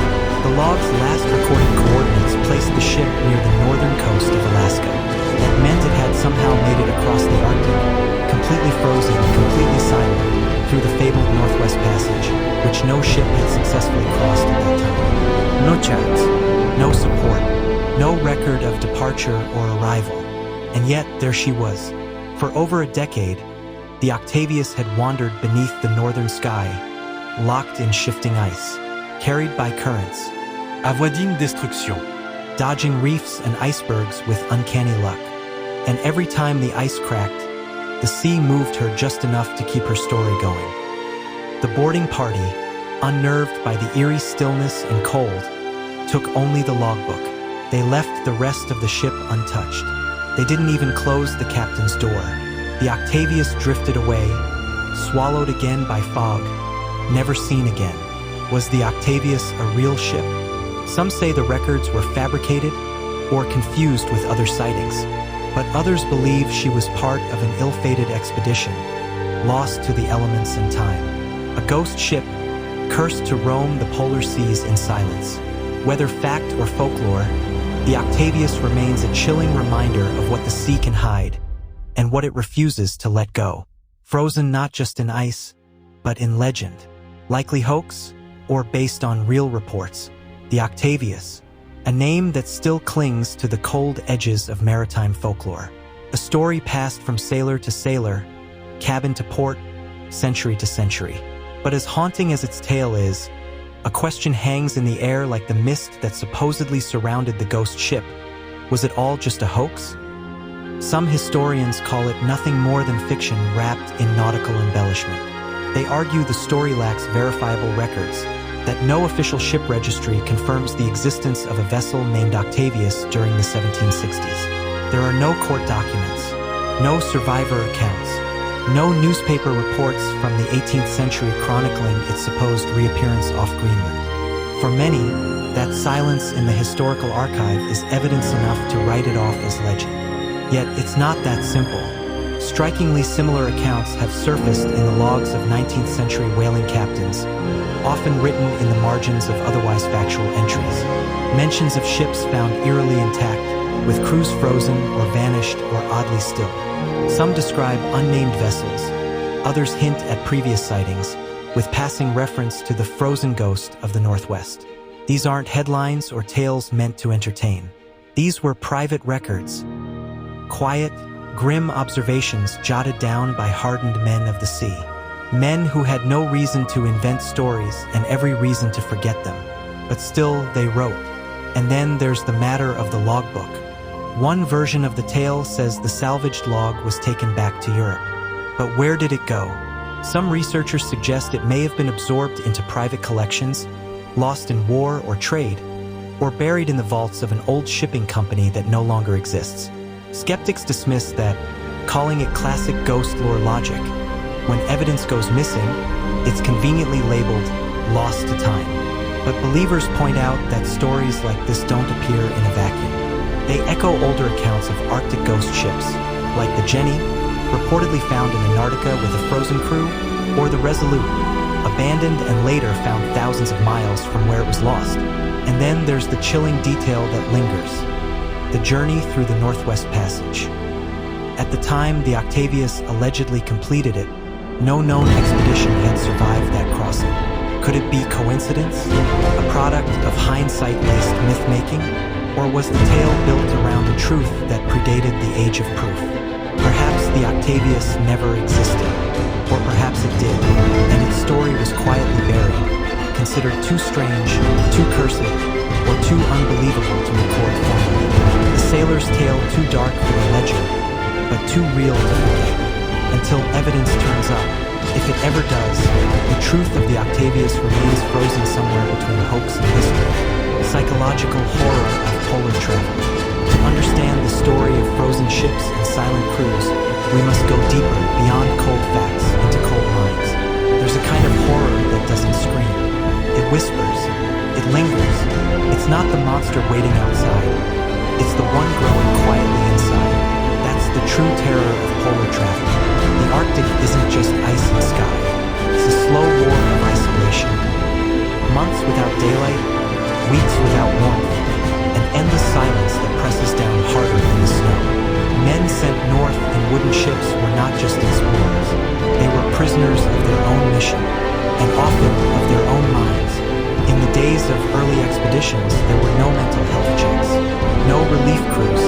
The log's last recorded coordinates placed the ship near the northern coast of Alaska. That meant it had somehow made it across the Arctic, completely frozen, completely silent, through the fabled Northwest Passage, which no ship had successfully crossed at that time. No chat, no support, no record of departure or arrival. And yet, there she was. For over a decade, the Octavius had wandered beneath the northern sky, locked in shifting ice, carried by currents. Avoiding destruction. Dodging reefs and icebergs with uncanny luck. And every time the ice cracked, the sea moved her just enough to keep her story going. The boarding party, unnerved by the eerie stillness and cold, took only the logbook. They left the rest of the ship untouched. They didn't even close the captain's door. The Octavius drifted away, swallowed again by fog, never seen again. Was the Octavius a real ship? Some say the records were fabricated or confused with other sightings, but others believe she was part of an ill-fated expedition, lost to the elements and time. A ghost ship, cursed to roam the polar seas in silence. Whether fact or folklore, the Octavius remains a chilling reminder of what the sea can hide and what it refuses to let go. Frozen not just in ice, but in legend. Likely hoax or based on real reports. The Octavius, a name that still clings to the cold edges of maritime folklore. A story passed from sailor to sailor, cabin to port, century to century. But as haunting as its tale is, a question hangs in the air like the mist that supposedly surrounded the ghost ship. Was it all just a hoax? Some historians call it nothing more than fiction wrapped in nautical embellishment. They argue the story lacks verifiable records, that no official ship registry confirms the existence of a vessel named Octavius during the 1760s. There are no court documents, no survivor accounts, no newspaper reports from the 18th century chronicling its supposed reappearance off Greenland. For many, that silence in the historical archive is evidence enough to write it off as legend. Yet it's not that simple. Strikingly similar accounts have surfaced in the logs of 19th century whaling captains, often written in the margins of otherwise factual entries. Mentions of ships found eerily intact, with crews frozen or vanished or oddly still. Some describe unnamed vessels, others hint at previous sightings, with passing reference to the frozen ghost of the Northwest. These aren't headlines or tales meant to entertain. These were private records, quiet, grim observations jotted down by hardened men of the sea. Men who had no reason to invent stories and every reason to forget them. But still, they wrote. And then there's the matter of the logbook. One version of the tale says the salvaged log was taken back to Europe. But where did it go? Some researchers suggest it may have been absorbed into private collections, lost in war or trade, or buried in the vaults of an old shipping company that no longer exists. Skeptics dismiss that, calling it classic ghost lore logic. When evidence goes missing, it's conveniently labeled lost to time. But believers point out that stories like this don't appear in a vacuum. They echo older accounts of Arctic ghost ships, like the Jenny, reportedly found in Antarctica with a frozen crew, or the Resolute, abandoned and later found thousands of miles from where it was lost. And then there's the chilling detail that lingers, the journey through the Northwest Passage. At the time the Octavius allegedly completed it, no known expedition had survived that crossing. Could it be coincidence? A product of hindsight-laced myth-making? Or was the tale built around a truth that predated the age of proof? Perhaps the Octavius never existed, or perhaps it did, and its story was quietly buried, considered too strange, too cursed, or too unbelievable to record formally. The sailor's tale too dark for a legend, but too real to forget. Until evidence turns up, if it ever does, the truth of the Octavius remains frozen somewhere between hoax and history. Psychological horror of polar travel. To understand the story of frozen ships and silent crews, we must go deeper, beyond cold facts, into cold minds. There's a kind of horror that doesn't scream. It whispers. It lingers. It's not the monster waiting outside. It's the one growing quietly inside. That's the true terror of polar travel. The Arctic isn't just ice and sky. It's a slow war of isolation. Months without daylight, weeks without warmth, an endless silence that presses down harder than the snow. Men sent north in wooden ships were not just explorers. They were prisoners of their own mission, and often of their own minds. In the days of early expeditions, there were no mental health checks, no relief crews,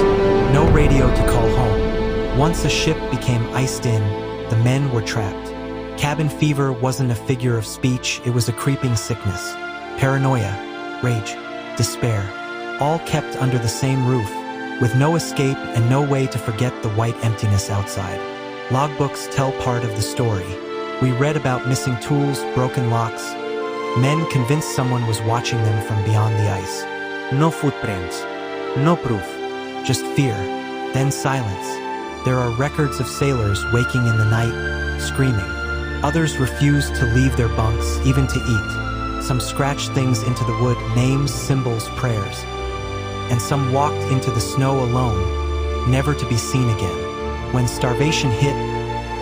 no radio to call home. Once a ship became iced in, the men were trapped. Cabin fever wasn't a figure of speech, it was a creeping sickness. Paranoia, rage, despair, all kept under the same roof, with no escape and no way to forget the white emptiness outside. Logbooks tell part of the story. We read about missing tools, broken locks, men convinced someone was watching them from beyond the ice. No footprints, no proof. Just fear, then silence. There are records of sailors waking in the night, screaming. Others refused to leave their bunks, even to eat. Some scratched things into the wood, names, symbols, prayers. And some walked into the snow alone, never to be seen again. When starvation hit,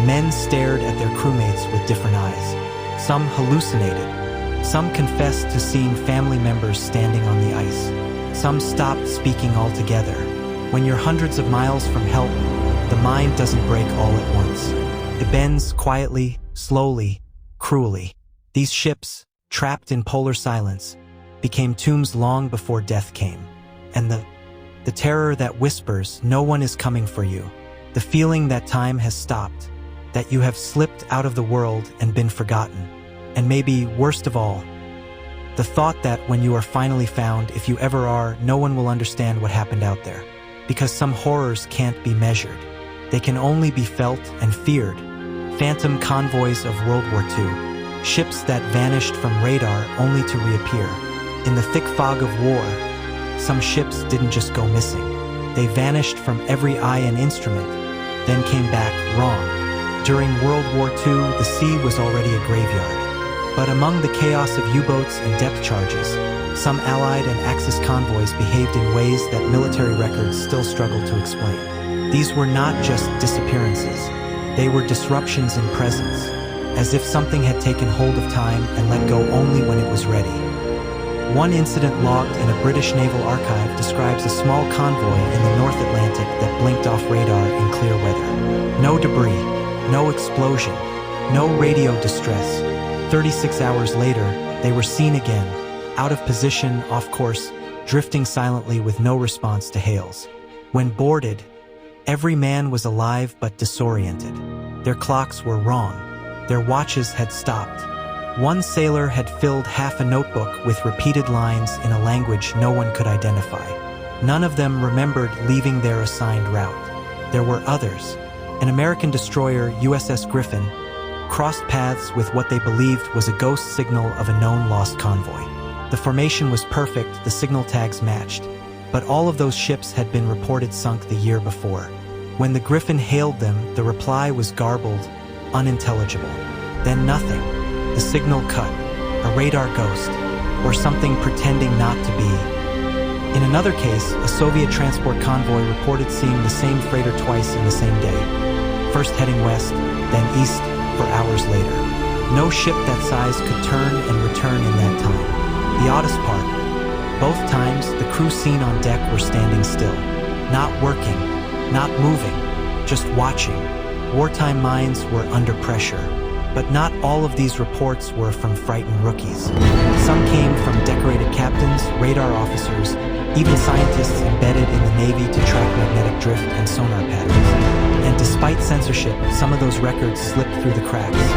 men stared at their crewmates with different eyes. Some hallucinated. Some confessed to seeing family members standing on the ice. Some stopped speaking altogether. When you're hundreds of miles from help, the mind doesn't break all at once. It bends quietly, slowly, cruelly. These ships, trapped in polar silence, became tombs long before death came. And the terror that whispers, no one is coming for you. The feeling that time has stopped, that you have slipped out of the world and been forgotten. And maybe, worst of all, the thought that when you are finally found, if you ever are, no one will understand what happened out there. Because some horrors can't be measured. They can only be felt and feared. Phantom convoys of World War II, Ships that vanished from radar only to reappear. In the thick fog of war, some ships didn't just go missing. They vanished from every eye and instrument, then came back wrong. During World War II, the sea was already a graveyard. But among the chaos of U-boats and depth charges, some Allied and Axis convoys behaved in ways that military records still struggle to explain. These were not just disappearances. They were disruptions in presence, as if something had taken hold of time and let go only when it was ready. One incident logged in a British naval archive describes a small convoy in the North Atlantic that blinked off radar in clear weather. No debris, no explosion, no radio distress. 36 hours later, they were seen again, out of position, off course, drifting silently with no response to hails. When boarded, every man was alive but disoriented. Their clocks were wrong. Their watches had stopped. One sailor had filled half a notebook with repeated lines in a language no one could identify. None of them remembered leaving their assigned route. There were others. An American destroyer, USS Griffin, crossed paths with what they believed was a ghost signal of a known lost convoy. The formation was perfect, the signal tags matched, but all of those ships had been reported sunk the year before. When the Griffin hailed them, the reply was garbled, unintelligible. Then nothing. The signal cut, a radar ghost, or something pretending not to be. In another case, a Soviet transport convoy reported seeing the same freighter twice in the same day, first heading west, then east for hours later. No ship that size could turn and return in that time. The oddest part, both times the crew seen on deck were standing still, not working, not moving, just watching. Wartime minds were under pressure. But not all of these reports were from frightened rookies. Some came from decorated captains, radar officers, even scientists embedded in the Navy to track magnetic drift and sonar patterns. And despite censorship, some of those records slipped through the cracks,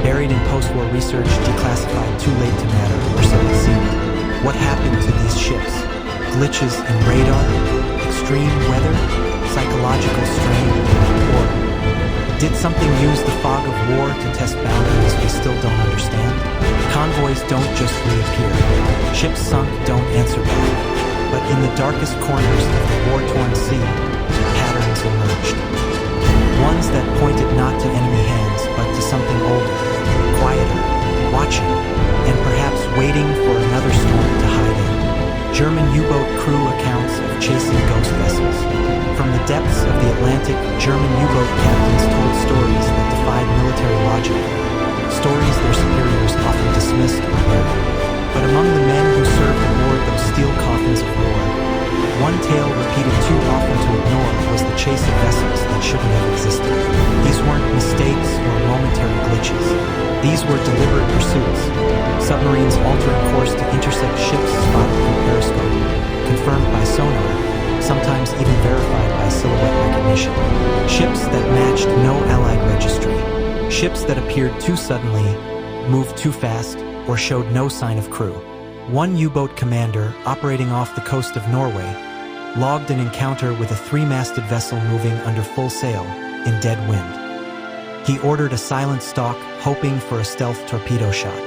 buried in post-war research, declassified too late to matter, or so it seemed. What happened to these ships? Glitches in radar? Extreme weather? Psychological strain? Or did something use the fog of war to test boundaries we still don't understand? Convoys don't just reappear. Ships sunk don't answer back. But in the darkest corners of the war-torn sea, patterns emerged. Ones that pointed not to enemy hands, but to something older, quieter, watching, and perhaps waiting for another storm to hide in. German U-boat crew accounts of chasing ghost vessels. From the depths of the Atlantic, German U-boat captains told stories that defied military logic, stories their superiors often dismissed or buried. But among the men who served aboard those steel coffins of war, one tale repeated too often to ignore was the chase of vessels that shouldn't have existed. These weren't mistakes or momentary glitches. These were deliberate pursuits, submarines altering course to intercept ships spotted through periscope, confirmed by sonar, sometimes even verified by silhouette recognition. Ships that matched no Allied registry. Ships that appeared too suddenly, moved too fast, or showed no sign of crew. One U-boat commander, operating off the coast of Norway, logged an encounter with a three-masted vessel moving under full sail in dead wind. He ordered a silent stalk, hoping for a stealth torpedo shot.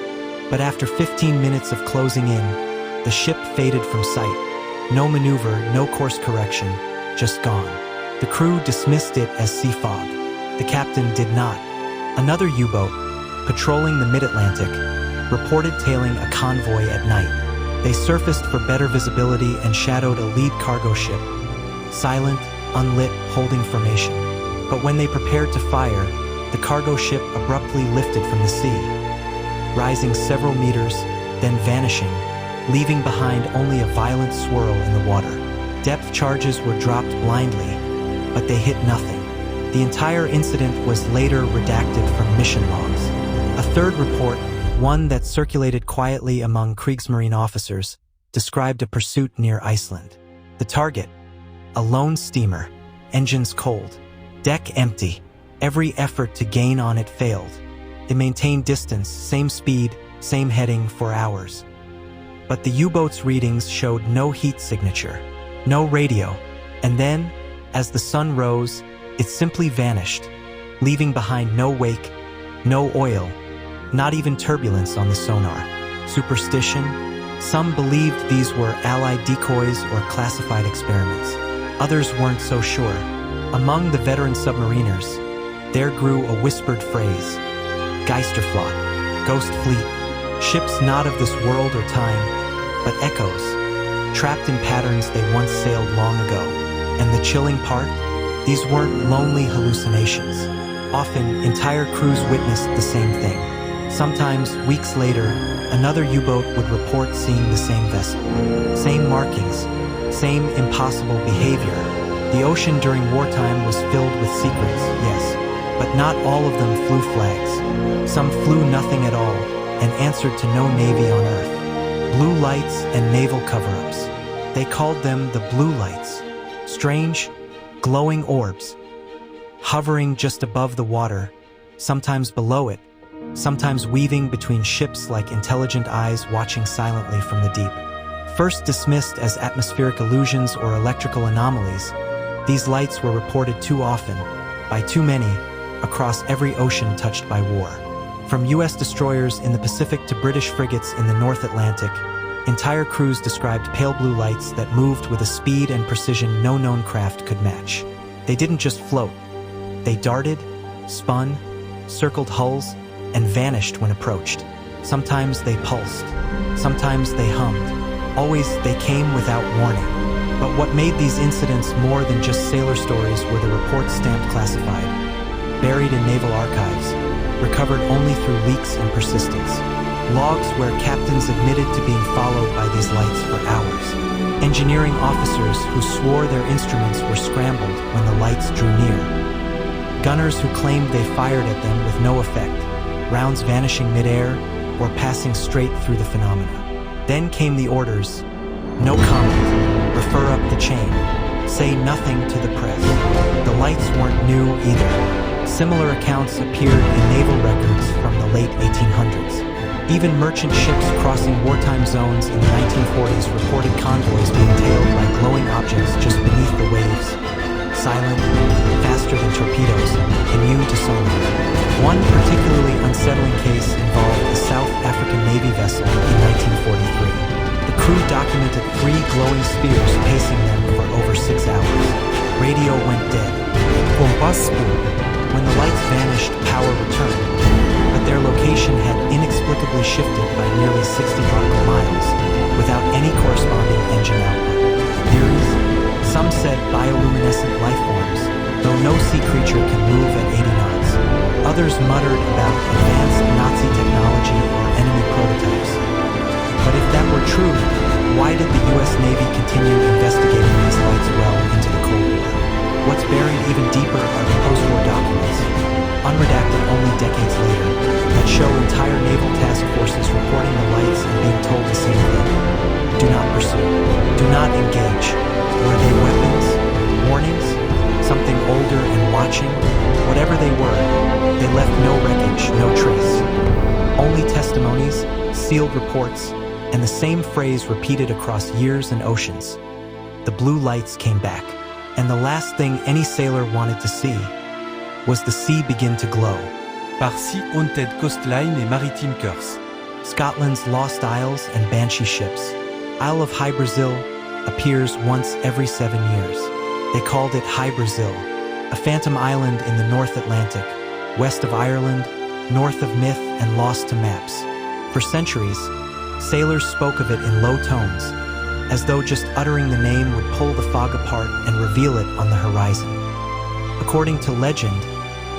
But after 15 minutes of closing in, the ship faded from sight. No maneuver, no course correction, just gone. The crew dismissed it as sea fog. The captain did not. Another U-boat, patrolling the mid-Atlantic, reported tailing a convoy at night. They surfaced for better visibility and shadowed a lead cargo ship, silent, unlit, holding formation. But when they prepared to fire, the cargo ship abruptly lifted from the sea, rising several meters, then vanishing, leaving behind only a violent swirl in the water. Depth charges were dropped blindly, but they hit nothing. The entire incident was later redacted from mission logs. A third report, one that circulated quietly among Kriegsmarine officers, described a pursuit near Iceland. The target, a lone steamer, engines cold, deck empty. Every effort to gain on it failed. It maintained distance, same speed, same heading for hours. But the U-boat's readings showed no heat signature, no radio, and then, as the sun rose, it simply vanished, leaving behind no wake, no oil, not even turbulence on the sonar. Superstition? Some believed these were Allied decoys or classified experiments. Others weren't so sure. Among the veteran submariners, there grew a whispered phrase: Geisterflot, ghost fleet, ships not of this world or time, but echoes, trapped in patterns they once sailed long ago. And the chilling part? These weren't lonely hallucinations. Often, entire crews witnessed the same thing. Sometimes, weeks later, another U-boat would report seeing the same vessel. Same markings, same impossible behavior. The ocean during wartime was filled with secrets, yes, but not all of them flew flags. Some flew nothing at all and answered to no navy on Earth. Blue lights and naval cover-ups. They called them the blue lights. Strange, glowing orbs, hovering just above the water, sometimes below it, sometimes weaving between ships like intelligent eyes watching silently from the deep. First dismissed as atmospheric illusions or electrical anomalies, these lights were reported too often, by too many, across every ocean touched by war. From U.S. destroyers in the Pacific to British frigates in the North Atlantic, entire crews described pale blue lights that moved with a speed and precision no known craft could match. They didn't just float. They darted, spun, circled hulls, and vanished when approached. Sometimes they pulsed. Sometimes they hummed. Always they came without warning. But what made these incidents more than just sailor stories were the reports stamped classified, buried in naval archives, recovered only through leaks and persistence. Logs where captains admitted to being followed by these lights for hours. Engineering officers who swore their instruments were scrambled when the lights drew near. Gunners who claimed they fired at them with no effect, rounds vanishing midair or passing straight through the phenomena. Then came the orders: no comment, refer up the chain, say nothing to the press. The lights weren't new either. Similar accounts appeared in naval records from the late 1800s. Even merchant ships crossing wartime zones in the 1940s reported convoys being tailed by glowing objects just beneath the waves. Silent, faster than torpedoes, immune to sonar. One particularly unsettling case involved a South African Navy vessel in 1943. The crew documented 3 glowing spheres pacing them for over 6 hours. Radio went dead. Kompas spooled. When the lights vanished, power returned. But their location had inexplicably shifted by nearly 60 nautical miles, without any corresponding engine output. Theories? Some said bioluminescent life forms, though no sea creature can move at 80 knots. Others muttered about advanced Nazi technology or enemy prototypes. But if that were true, why did the U.S. Navy continue investigating these lights well into the Cold War? What's buried even deeper are the post-war documents, unredacted only decades later, that show entire naval task forces reporting the lights and being told the same thing. Do not pursue. Do not engage. Were they weapons? Warnings? Something older and watching? Whatever they were, they left no wreckage, no trace. Only testimonies, sealed reports, and the same phrase repeated across years and oceans. The blue lights came back, and the last thing any sailor wanted to see was the sea begin to glow. Par Sea Haunted Coastline et Maritime Curse. Scotland's Lost Isles and Banshee ships. Isle of High Brazil appears once every 7 years. They called it High Brazil, a phantom island in the North Atlantic, west of Ireland, north of myth and lost to maps. For centuries, sailors spoke of it in low tones, as though just uttering the name would pull the fog apart and reveal it on the horizon. According to legend,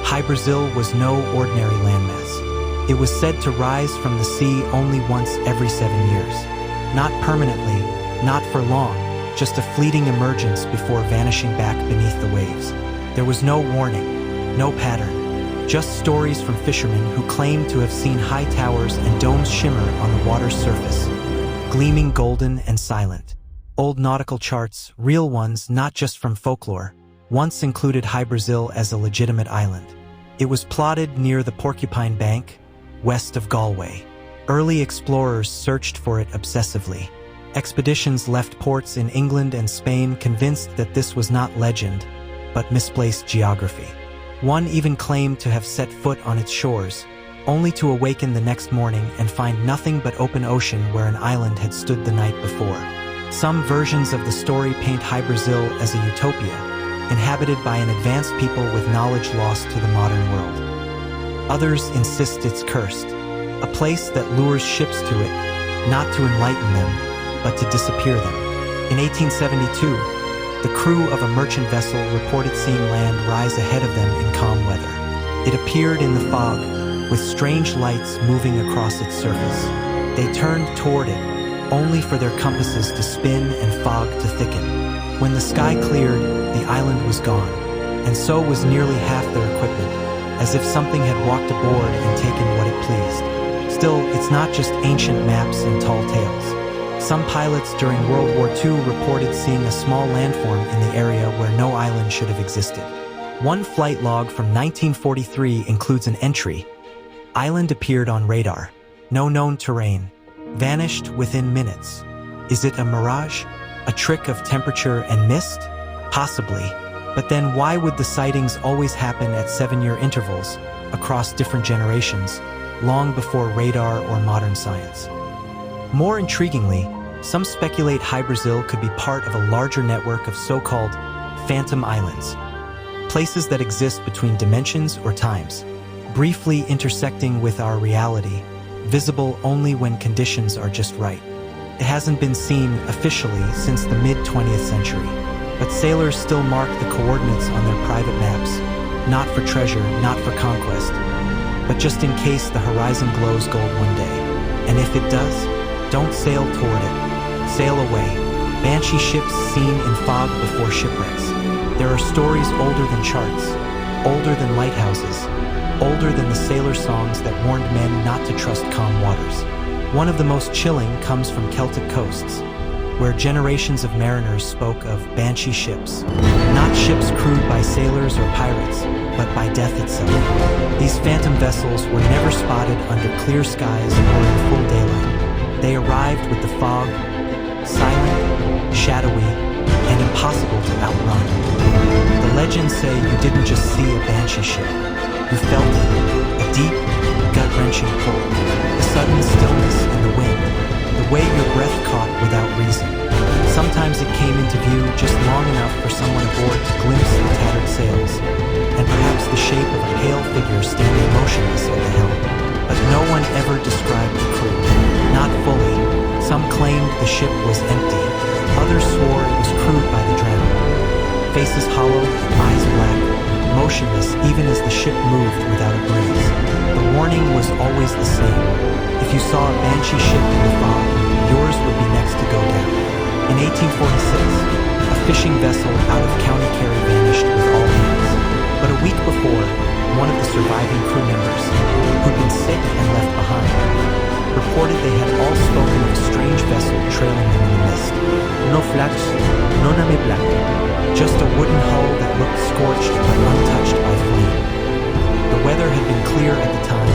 High Brazil was no ordinary landmass. It was said to rise from the sea only once every 7 years. Not permanently, not for long, just a fleeting emergence before vanishing back beneath the waves. There was no warning, no pattern, just stories from fishermen who claimed to have seen high towers and domes shimmer on the water's surface, gleaming golden and silent. Old nautical charts, real ones not just from folklore, once included High Brazil as a legitimate island. It was plotted near the Porcupine Bank, west of Galway. Early explorers searched for it obsessively. Expeditions left ports in England and Spain convinced that this was not legend, but misplaced geography. One even claimed to have set foot on its shores, only to awaken the next morning and find nothing but open ocean where an island had stood the night before. Some versions of the story paint Hy-Brasil as a utopia, inhabited by an advanced people with knowledge lost to the modern world. Others insist it's cursed, a place that lures ships to it, not to enlighten them, but to disappear them. In 1872, the crew of a merchant vessel reported seeing land rise ahead of them in calm weather. It appeared in the fog, with strange lights moving across its surface. They turned toward it, only for their compasses to spin and fog to thicken. When the sky cleared, the island was gone, and so was nearly half their equipment, as if something had walked aboard and taken what it pleased. Still, it's not just ancient maps and tall tales. Some pilots during World War II reported seeing a small landform in the area where no island should have existed. One flight log from 1943 includes an entry: "Island appeared on radar. No known terrain. Vanished within minutes." Is it a mirage? A trick of temperature and mist? Possibly. But then why would the sightings always happen at 7-year intervals, across different generations, long before radar or modern science? More intriguingly, some speculate Hy-Brasil could be part of a larger network of so-called phantom islands, places that exist between dimensions or times, briefly intersecting with our reality, visible only when conditions are just right. It hasn't been seen officially since the mid-20th century, but sailors still mark the coordinates on their private maps, not for treasure, not for conquest, but just in case the horizon glows gold one day. And if it does, don't sail toward it. Sail away. Banshee ships seen in fog before shipwrecks. There are stories older than charts, older than lighthouses, older than the sailor songs that warned men not to trust calm waters. One of the most chilling comes from Celtic coasts, where generations of mariners spoke of banshee ships, not ships crewed by sailors or pirates, but by death itself. These phantom vessels were never spotted under clear skies or in full daylight. They arrived with the fog, silent, shadowy, and impossible to outrun. The legends say you didn't just see a banshee ship. You felt it, a deep, gut-wrenching pull, a sudden stillness in the wind, the way your breath caught without reason. Sometimes it came into view just long enough for someone aboard to glimpse the tattered sails, and perhaps the shape of a pale figure standing motionless at the helm. But no one ever described the crew. Not fully. Some claimed the ship was empty. Others swore it was crewed by the drowned. Faces hollow, eyes black, motionless even as the ship moved without a breeze. The warning was always the same. If you saw a banshee ship in the fog, yours would be next to go down. In 1846, a fishing vessel out of County Kerry vanished with all hands. But a week before, one of the surviving crew members, who'd been sick and left behind, reported they had all spoken of a strange vessel trailing them in the mist. No flags, no name black. Just a wooden hull that looked scorched but untouched by flame. The weather had been clear at the time,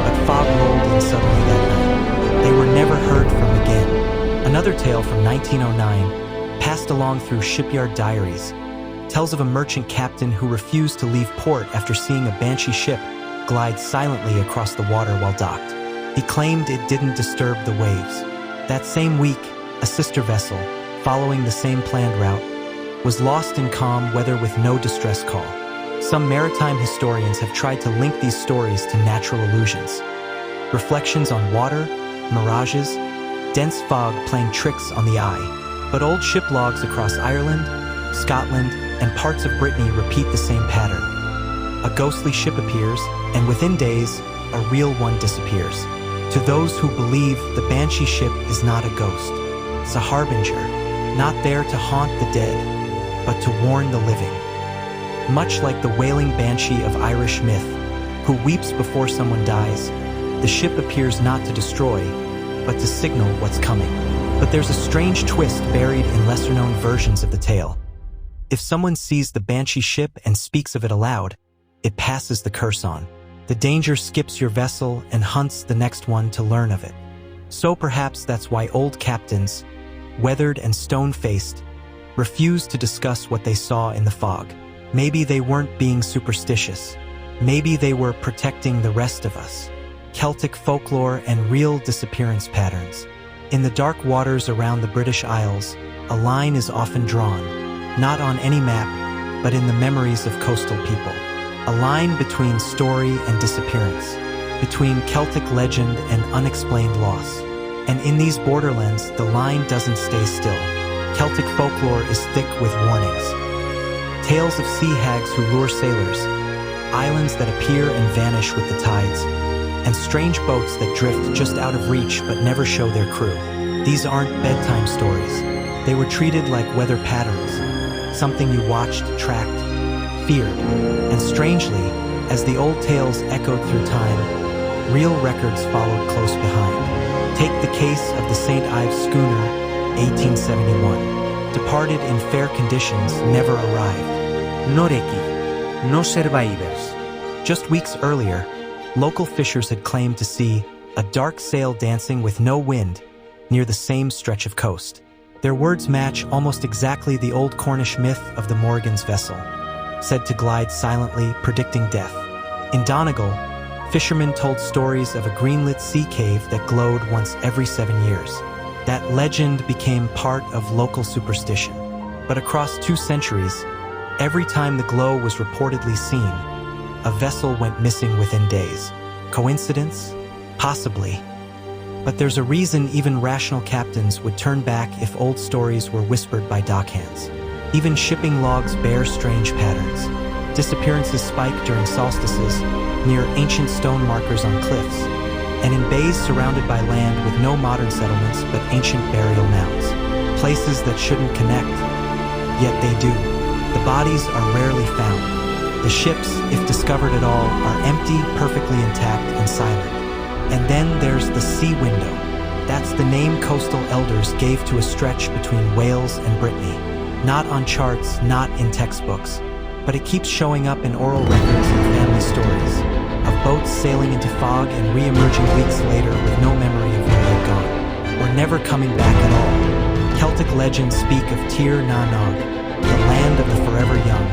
but fog rolled in suddenly that night. They were never heard from again. Another tale from 1909, passed along through shipyard diaries, tells of a merchant captain who refused to leave port after seeing a banshee ship glide silently across the water while docked. He claimed it didn't disturb the waves. That same week, a sister vessel, following the same planned route, was lost in calm weather with no distress call. Some maritime historians have tried to link these stories to natural illusions. Reflections on water, mirages, dense fog playing tricks on the eye. But old ship logs across Ireland, Scotland, and parts of Brittany repeat the same pattern. A ghostly ship appears, and within days, a real one disappears. To those who believe, the banshee ship is not a ghost. It's a harbinger, not there to haunt the dead, but to warn the living. Much like the wailing banshee of Irish myth, who weeps before someone dies, the ship appears not to destroy, but to signal what's coming. But there's a strange twist buried in lesser-known versions of the tale. If someone sees the banshee ship and speaks of it aloud, it passes the curse on. The danger skips your vessel and hunts the next one to learn of it. So perhaps that's why old captains, weathered and stone-faced, refused to discuss what they saw in the fog. Maybe they weren't being superstitious. Maybe they were protecting the rest of us. Celtic folklore, and real disappearance patterns. In the dark waters around the British Isles, a line is often drawn, not on any map, but in the memories of coastal people. A line between story and disappearance, between Celtic legend and unexplained loss. And in these borderlands, the line doesn't stay still. Celtic folklore is thick with warnings. Tales of sea hags who lure sailors, islands that appear and vanish with the tides, and strange boats that drift just out of reach but never show their crew. These aren't bedtime stories. They were treated like weather patterns, something you watched, tracked, feared. And strangely, as the old tales echoed through time, real records followed close behind. Take the case of the St. Ives schooner, 1871. Departed in fair conditions, never arrived. Noreki, no survivors. Just weeks earlier, local fishers had claimed to see a dark sail dancing with no wind near the same stretch of coast. Their words match almost exactly the old Cornish myth of the Morgan's vessel, said to glide silently, predicting death. In Donegal, fishermen told stories of a greenlit sea cave that glowed once every 7 years. That legend became part of local superstition. But across 2 centuries, every time the glow was reportedly seen, a vessel went missing within days. Coincidence? Possibly. But there's a reason even rational captains would turn back if old stories were whispered by dockhands. Even shipping logs bear strange patterns. Disappearances spike during solstices, near ancient stone markers on cliffs, and in bays surrounded by land with no modern settlements but ancient burial mounds. Places that shouldn't connect, yet they do. The bodies are rarely found. The ships, if discovered at all, are empty, perfectly intact, and silent. And then there's the sea window. That's the name coastal elders gave to a stretch between Wales and Brittany. Not on charts, not in textbooks, but it keeps showing up in oral records and family stories, of boats sailing into fog and re-emerging weeks later with no memory of where they'd gone, or never coming back at all. Celtic legends speak of Tir na Nog, the land of the forever young,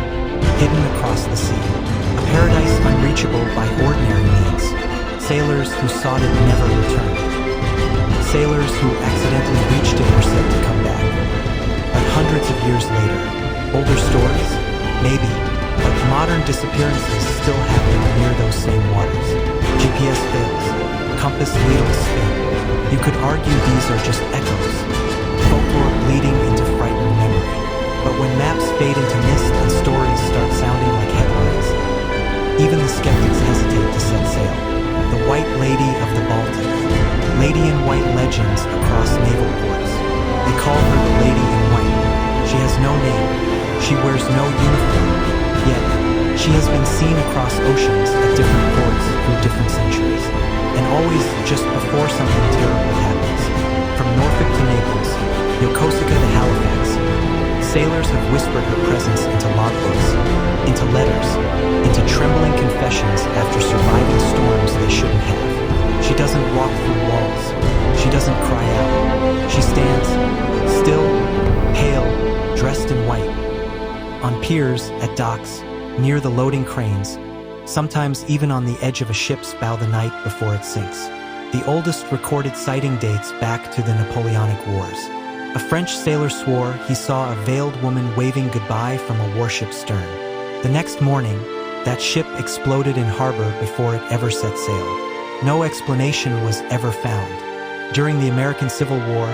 hidden across the sea, a paradise unreachable by ordinary means. Sailors who sought it never returned. Sailors who accidentally reached it were said to come back. But hundreds of years later, older stories, maybe, but modern disappearances still happen near those same waters. GPS fails, compass needles spin. You could argue these are just echoes, folklore bleeding into frightened memory. But when maps fade into mist and stories start sounding like headlines, even the skeptics hesitate to set sail. The White Lady of the Baltic, lady in white legends across naval ports. They call her the Lady in White. She has no name. She wears no uniform. Yet, she has been seen across oceans at different ports through different centuries, and always just before something terrible happens. From Norfolk to Naples, Yokosuka to Halifax, sailors have whispered her presence into logbooks, into letters, into trembling confessions after surviving storms they shouldn't have. She doesn't walk through walls. She doesn't cry out. She stands, still, pale, dressed in white. On piers, at docks, near the loading cranes, sometimes even on the edge of a ship's bow the night before it sinks. The oldest recorded sighting dates back to the Napoleonic Wars. A French sailor swore he saw a veiled woman waving goodbye from a warship's stern. The next morning, that ship exploded in harbor before it ever set sail. No explanation was ever found. During the American Civil War,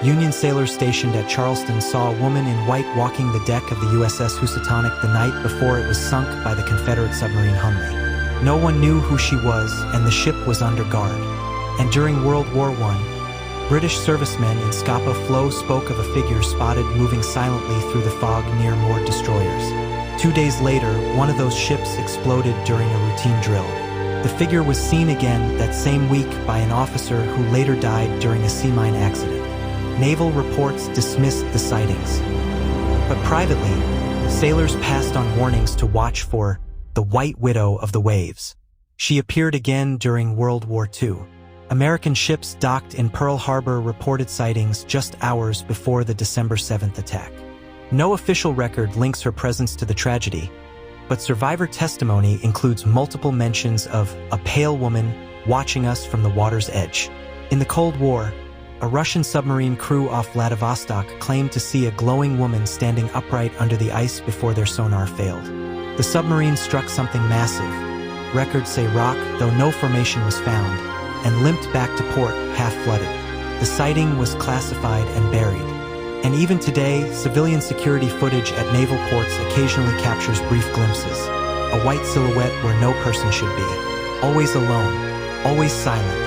Union sailors stationed at Charleston saw a woman in white walking the deck of the USS Housatonic the night before it was sunk by the Confederate submarine Hunley. No one knew who she was, and the ship was under guard. And during World War I, British servicemen in Scapa Flow spoke of a figure spotted moving silently through the fog near moored destroyers. 2 days later, one of those ships exploded during a routine drill. The figure was seen again that same week by an officer who later died during a sea mine accident. Naval reports dismissed the sightings. But privately, sailors passed on warnings to watch for the White Widow of the Waves. She appeared again during World War II. American ships docked in Pearl Harbor reported sightings just hours before the December 7th attack. No official record links her presence to the tragedy, but survivor testimony includes multiple mentions of a pale woman watching us from the water's edge. In the Cold War, a Russian submarine crew off Vladivostok claimed to see a glowing woman standing upright under the ice before their sonar failed. The submarine struck something massive, records say rock, though no formation was found, and limped back to port, half-flooded. The sighting was classified and buried. And even today, civilian security footage at naval ports occasionally captures brief glimpses. A white silhouette where no person should be. Always alone, always silent,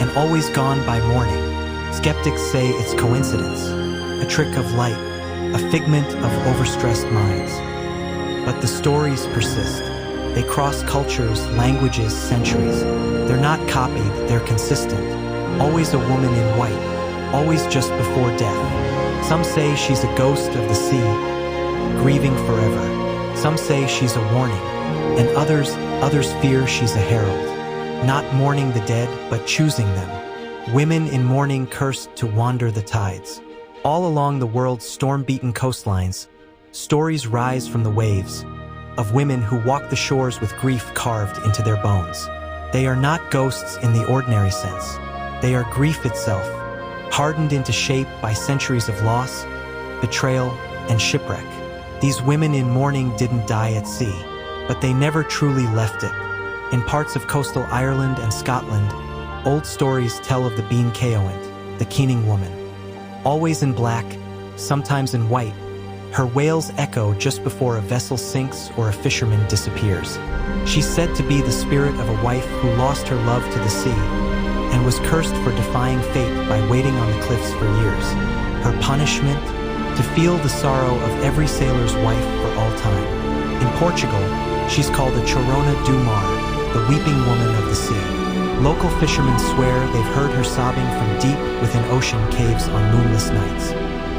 and always gone by morning. Skeptics say it's coincidence, a trick of light, a figment of overstressed minds. But the stories persist. They cross cultures, languages, centuries. They're not copied, they're consistent. Always a woman in white, always just before death. Some say she's a ghost of the sea, grieving forever. Some say she's a warning, and others fear she's a herald. Not mourning the dead, but choosing them. Women in mourning cursed to wander the tides. All along the world's storm-beaten coastlines, stories rise from the waves, of women who walk the shores with grief carved into their bones. They are not ghosts in the ordinary sense. They are grief itself, hardened into shape by centuries of loss, betrayal, and shipwreck. These women in mourning didn't die at sea, but they never truly left it. In parts of coastal Ireland and Scotland, old stories tell of the Bean Caoint, the keening woman. Always in black, sometimes in white, her wails echo just before a vessel sinks or a fisherman disappears. She's said to be the spirit of a wife who lost her love to the sea and was cursed for defying fate by waiting on the cliffs for years. Her punishment? To feel the sorrow of every sailor's wife for all time. In Portugal, she's called a Chorona do Mar, the weeping woman of the sea. Local fishermen swear they've heard her sobbing from deep within ocean caves on moonless nights.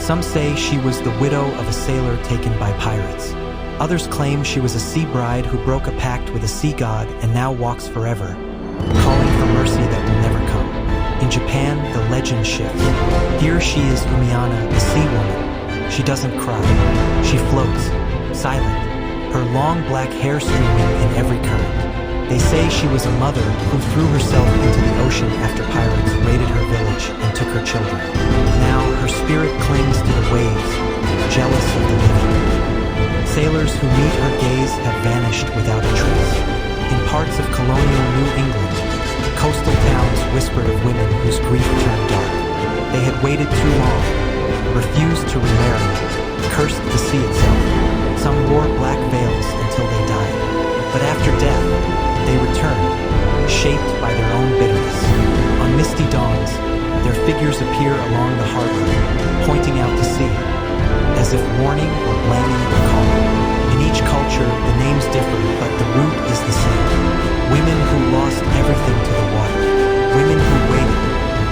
Some say she was the widow of a sailor taken by pirates. Others claim she was a sea bride who broke a pact with a sea god and now walks forever, calling for mercy that will never come. In Japan, the legend shifts. Here she is Umiana, the sea woman. She doesn't cry. She floats, silent, her long black hair streaming in every current. They say she was a mother who threw herself into the ocean after pirates raided her village and took her children. Now her spirit clings to the waves, jealous of the living. Sailors who meet her gaze have vanished without a trace. In parts of colonial New England, coastal towns whispered of women whose grief turned dark. They had waited too long, refused to remarry, cursed the sea itself. Some wore black veils until they died. But after death, they returned, shaped by their own bitterness. On misty dawns, their figures appear along the harbor, pointing out to sea, as if warning or blaming or calling. In each culture, the names differ, but the root is the same. Women who lost everything to the water. Women who waited.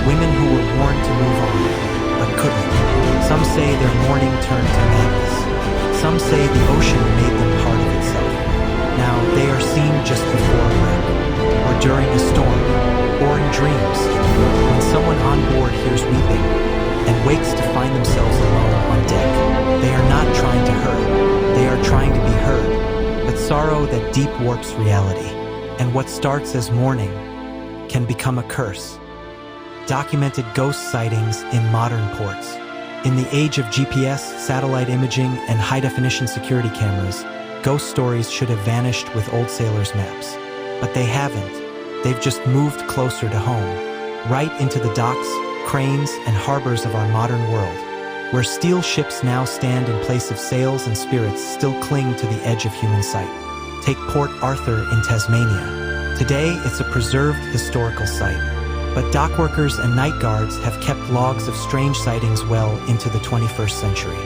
Women who were warned to move on, but couldn't. Some say their mourning turned to madness. Some say the ocean made them part of itself. Now, they are seen just before a wreck, or during a storm, or in dreams, when someone on board hears weeping and wakes to find themselves alone on deck. They are not trying to hurt, they are trying to be heard, but sorrow that deep warps reality, and what starts as mourning can become a curse. Documented ghost sightings in modern ports. In the age of GPS, satellite imaging, and high-definition security cameras, ghost stories should have vanished with old sailors' maps. But they haven't. They've just moved closer to home, right into the docks, cranes, and harbors of our modern world, where steel ships now stand in place of sails and spirits still cling to the edge of human sight. Take Port Arthur in Tasmania. Today, it's a preserved historical site, but dockworkers and night guards have kept logs of strange sightings well into the 21st century.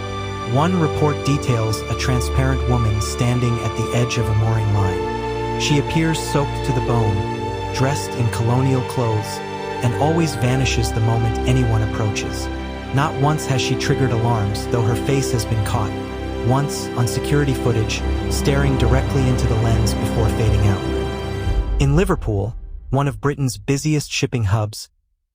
One report details a transparent woman standing at the edge of a mooring line. She appears soaked to the bone, dressed in colonial clothes, and always vanishes the moment anyone approaches. Not once has she triggered alarms, though her face has been caught. Once, on security footage, staring directly into the lens before fading out. In Liverpool, one of Britain's busiest shipping hubs,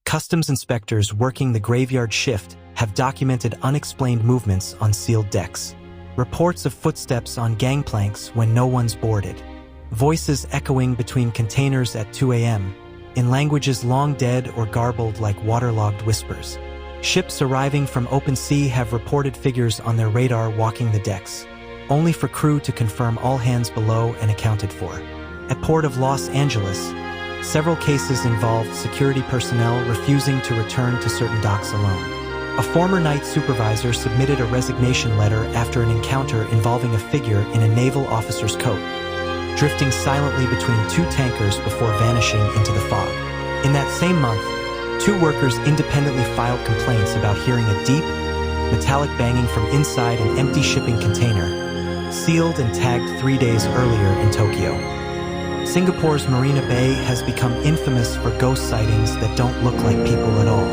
customs inspectors working the graveyard shift have documented unexplained movements on sealed decks. Reports of footsteps on gangplanks when no one's boarded. Voices echoing between containers at 2 a.m., in languages long dead or garbled like waterlogged whispers. Ships arriving from open sea have reported figures on their radar walking the decks, only for crew to confirm all hands below and accounted for. At Port of Los Angeles, several cases involved security personnel refusing to return to certain docks alone. A former night supervisor submitted a resignation letter after an encounter involving a figure in a naval officer's coat, drifting silently between two tankers before vanishing into the fog. In that same month, 2 workers independently filed complaints about hearing a deep, metallic banging from inside an empty shipping container, sealed and tagged 3 days earlier in Tokyo. Singapore's Marina Bay has become infamous for ghost sightings that don't look like people at all.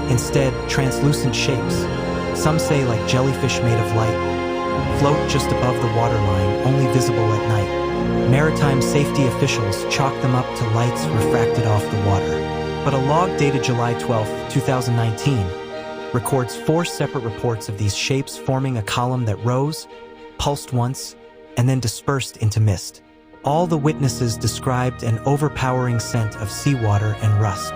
Instead, translucent shapes, some say like jellyfish made of light, float just above the waterline, only visible at night. Maritime safety officials chalk them up to lights refracted off the water. But a log dated July 12, 2019, records 4 separate reports of these shapes forming a column that rose, pulsed once, and then dispersed into mist. All the witnesses described an overpowering scent of seawater and rust.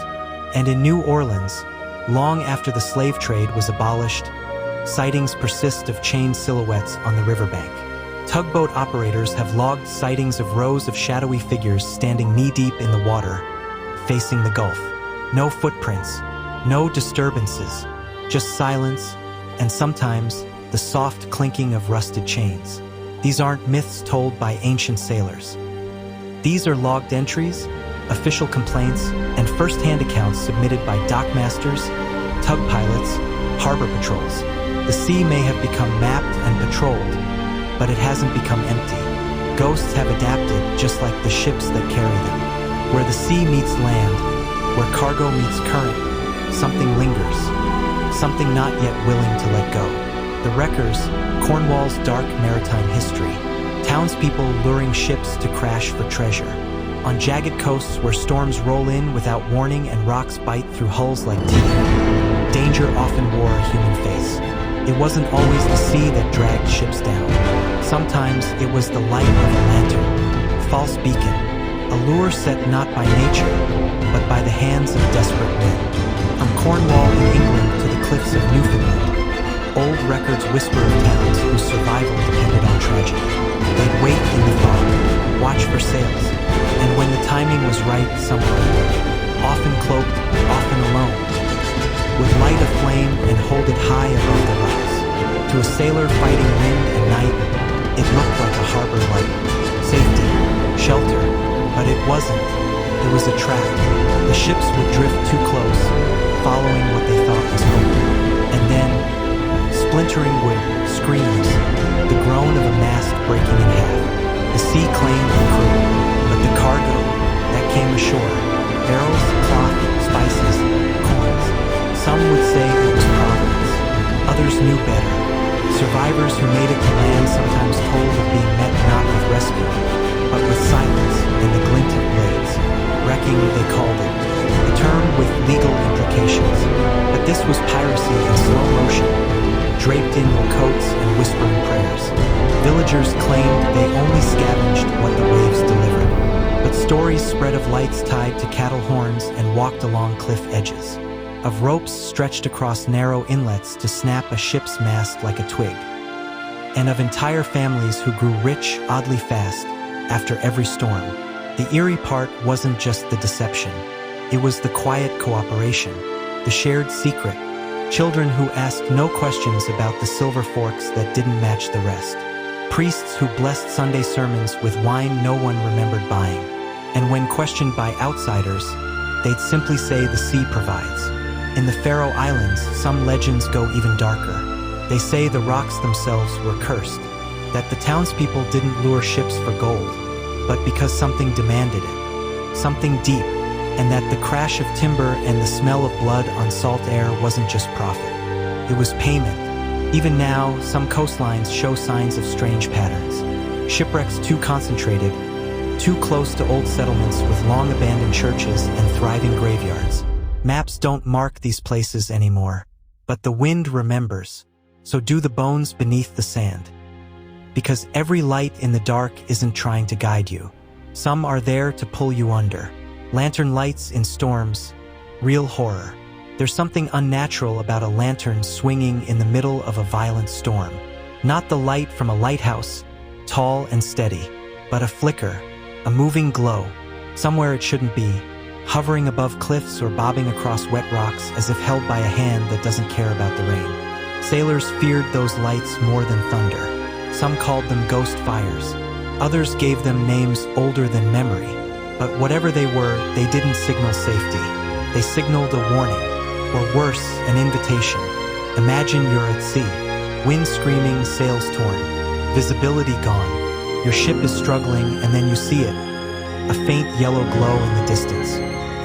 And in New Orleans, long after the slave trade was abolished, sightings persist of chained silhouettes on the riverbank. Tugboat operators have logged sightings of rows of shadowy figures standing knee-deep in the water, facing the Gulf. No footprints, no disturbances, just silence, and sometimes the soft clinking of rusted chains. These aren't myths told by ancient sailors. These are logged entries, official complaints, and first-hand accounts submitted by dockmasters, tug pilots, harbor patrols. The sea may have become mapped and patrolled, but it hasn't become empty. Ghosts have adapted just like the ships that carry them. Where the sea meets land, where cargo meets current, something lingers, something not yet willing to let go. The wreckers, Cornwall's dark maritime history. Townspeople luring ships to crash for treasure. On jagged coasts where storms roll in without warning and rocks bite through hulls like teeth, danger often wore a human face. It wasn't always the sea that dragged ships down. Sometimes it was the light of a lantern, false beacon, a lure set not by nature, but by the hands of desperate men. From Cornwall in England to the cliffs of Newfoundland, old records whisper of towns whose survival depended on tragedy. They'd wait in the fog, watch for sails, and when the timing was right, someone, often cloaked, often alone, would light a flame and hold it high above the rocks. To a sailor fighting wind and night, it looked like a harbor light, safety, shelter, but it wasn't. It was a trap. The ships would drift too close, following what they thought was hope. And then, splintering wood, screams, the groan of a mast breaking in half. The sea claimed the crew, but the cargo that came ashore, barrels, cloth, spices, coins. Some would say it was providence. Others knew better. Survivors who made it to land sometimes told of being met not with rescue, but with silence and the glint of blades. Wrecking, they called it, a term with legal implications. But this was piracy in slow motion, draped in coats and whispering prayers. Villagers claimed they only scavenged what the waves delivered. But stories spread of lights tied to cattle horns and walked along cliff edges, of ropes stretched across narrow inlets to snap a ship's mast like a twig, and of entire families who grew rich oddly fast after every storm. The eerie part wasn't just the deception. It was the quiet cooperation, the shared secret, children who asked no questions about the silver forks that didn't match the rest, priests who blessed Sunday sermons with wine no one remembered buying, and when questioned by outsiders, they'd simply say the sea provides. In the Faroe Islands, some legends go even darker. They say the rocks themselves were cursed, that the townspeople didn't lure ships for gold, but because something demanded it, something deep, and that the crash of timber and the smell of blood on salt air wasn't just profit. It was payment. Even now, some coastlines show signs of strange patterns. Shipwrecks too concentrated, too close to old settlements with long-abandoned churches and thriving graveyards. Maps don't mark these places anymore, but the wind remembers. So do the bones beneath the sand. Because every light in the dark isn't trying to guide you. Some are there to pull you under. Lantern lights in storms, real horror. There's something unnatural about a lantern swinging in the middle of a violent storm. Not the light from a lighthouse, tall and steady, but a flicker, a moving glow, somewhere it shouldn't be, hovering above cliffs or bobbing across wet rocks as if held by a hand that doesn't care about the rain. Sailors feared those lights more than thunder. Some called them ghost fires. Others gave them names older than memory. But whatever they were, they didn't signal safety. They signaled a warning, or worse, an invitation. Imagine you're at sea, wind screaming, sails torn, visibility gone. Your ship is struggling and then you see it, a faint yellow glow in the distance.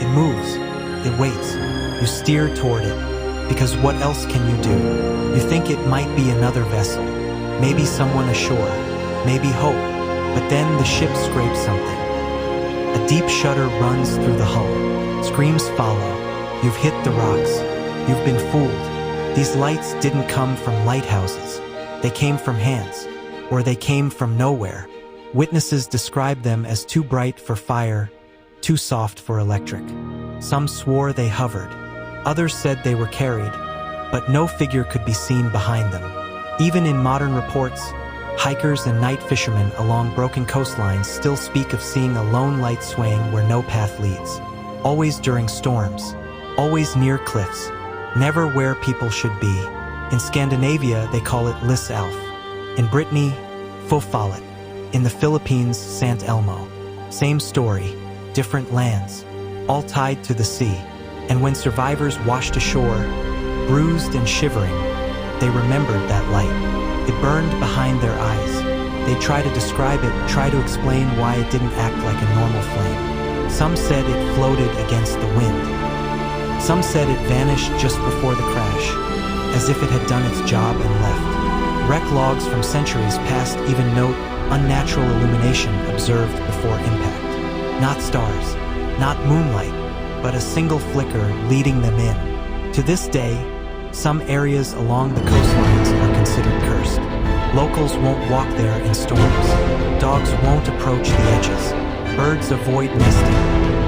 It moves, it waits, you steer toward it, because what else can you do? You think it might be another vessel, maybe someone ashore, maybe hope, but then the ship scrapes something. A deep shudder runs through the hull. Screams follow. You've hit the rocks. You've been fooled. These lights didn't come from lighthouses. They came from hands, or they came from nowhere. Witnesses described them as too bright for fire, too soft for electric. Some swore they hovered. Others said they were carried, but no figure could be seen behind them. Even in modern reports, hikers and night fishermen along broken coastlines still speak of seeing a lone light swaying where no path leads. Always during storms, always near cliffs, never where people should be. In Scandinavia, they call it Lis Elf. In Brittany, Fofalet. In the Philippines, Sant Elmo. Same story, different lands, all tied to the sea. And when survivors washed ashore, bruised and shivering, they remembered that light. It burned behind their eyes. They try to describe it, try to explain why it didn't act like a normal flame. Some said it floated against the wind. Some said it vanished just before the crash, as if it had done its job and left. Wreck logs from centuries past even note unnatural illumination observed before impact. Not stars, not moonlight, but a single flicker leading them in. To this day, some areas along the coastlines are considered cursed. Locals won't walk there in storms. Dogs won't approach the edges. Birds avoid nesting.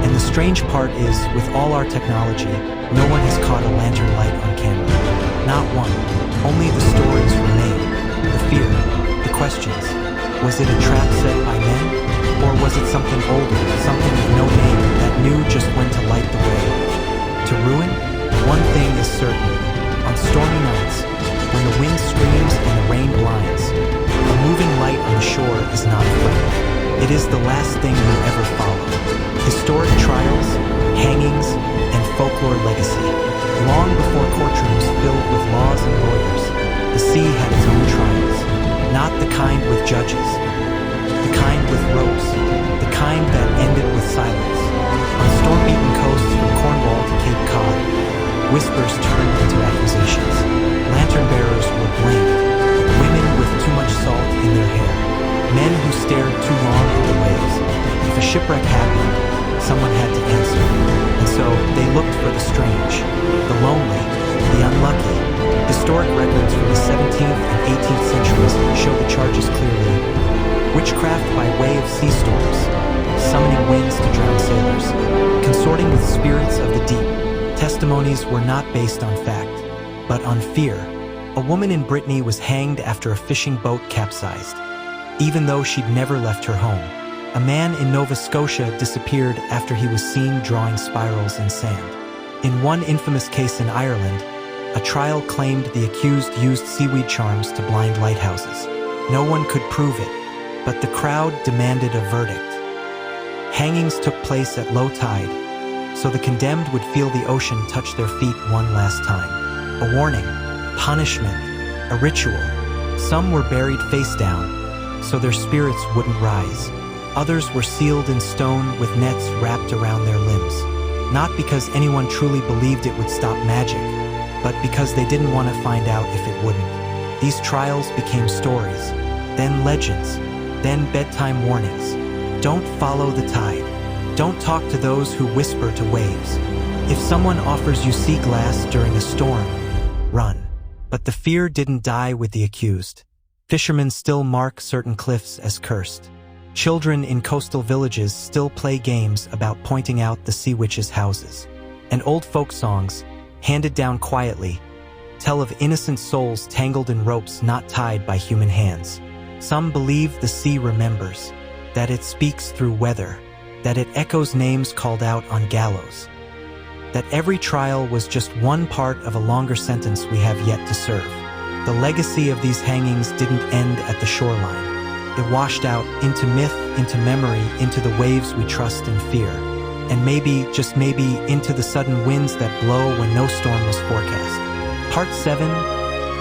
And the strange part is, with all our technology, no one has caught a lantern light on camera. Not one. Only the stories remain. The fear, the questions. Was it a trap set by men? Or was it something older, something with no name that knew just when to light the way? To ruin? One thing is certain. On stormy nights, when the wind screams and the rain blinds, a moving light on the shore is not a friend. It is the last thing you ever follow. Historic trials, hangings, and folklore legacy. Long before courtrooms filled with laws and lawyers, the sea had its own trials. Not the kind with judges, the kind with ropes, the kind that ended with silence. On storm-beaten coasts from Cornwall to Cape Cod, whispers turned into accusations. Lantern bearers were blamed. Women with too much salt in their hair. Men who stared too long at the waves. If a shipwreck happened, someone had to answer. And so they looked for the strange, the lonely, the unlucky. Historic records from the 17th and 18th centuries show the charges clearly. Witchcraft by way of sea storms, summoning winds to drown sailors, consorting with spirits of the deep. Testimonies were not based on fact, but on fear. A woman in Brittany was hanged after a fishing boat capsized, even though she'd never left her home. A man in Nova Scotia disappeared after he was seen drawing spirals in sand. In one infamous case in Ireland, a trial claimed the accused used seaweed charms to blind lighthouses. No one could prove it, but the crowd demanded a verdict. Hangings took place at low tide, so the condemned would feel the ocean touch their feet one last time. A warning, punishment, a ritual. Some were buried face down, so their spirits wouldn't rise. Others were sealed in stone with nets wrapped around their limbs. Not because anyone truly believed it would stop magic, but because they didn't want to find out if it wouldn't. These trials became stories, then legends, then bedtime warnings. Don't follow the tide. Don't talk to those who whisper to waves. If someone offers you sea glass during a storm, run. But the fear didn't die with the accused. Fishermen still mark certain cliffs as cursed. Children in coastal villages still play games about pointing out the sea witches' houses. And old folk songs, handed down quietly, tell of innocent souls tangled in ropes not tied by human hands. Some believe the sea remembers, that it speaks through weather, that it echoes names called out on gallows, that every trial was just one part of a longer sentence we have yet to serve. The legacy of these hangings didn't end at the shoreline. It washed out into myth, into memory, into the waves we trust and fear, and maybe, just maybe, into the sudden winds that blow when no storm was forecast. Part 7,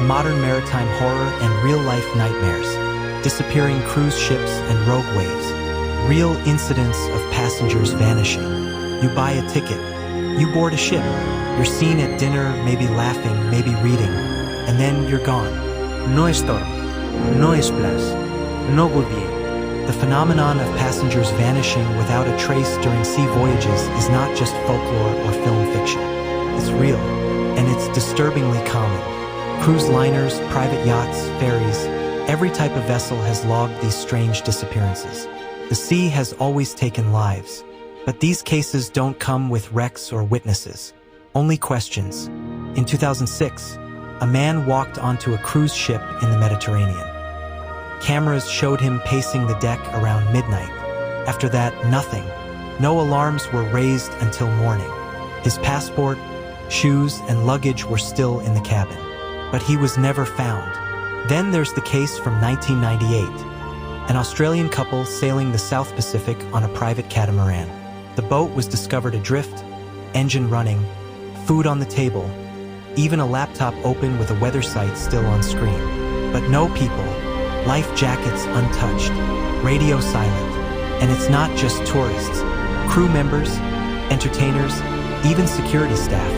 Modern Maritime Horror and Real-Life Nightmares, Disappearing Cruise Ships and Rogue Waves, Real Incidents of Passengers Vanishing. You buy a ticket, you board a ship, you're seen at dinner, maybe laughing, maybe reading, and then you're gone. No storm, no splash, no goodbye. The phenomenon of passengers vanishing without a trace during sea voyages is not just folklore or film fiction. It's real, and it's disturbingly common. Cruise liners, private yachts, ferries, every type of vessel has logged these strange disappearances. The sea has always taken lives, but these cases don't come with wrecks or witnesses, only questions. In 2006, a man walked onto a cruise ship in the Mediterranean. Cameras showed him pacing the deck around midnight. After that, nothing. No alarms were raised until morning. His passport, shoes, and luggage were still in the cabin, but he was never found. Then there's the case from 1998. An Australian couple sailing the South Pacific on a private catamaran. The boat was discovered adrift, engine running, food on the table, even a laptop open with a weather site still on screen. But no people, life jackets untouched, radio silent, and it's not just tourists. Crew members, entertainers, even security staff,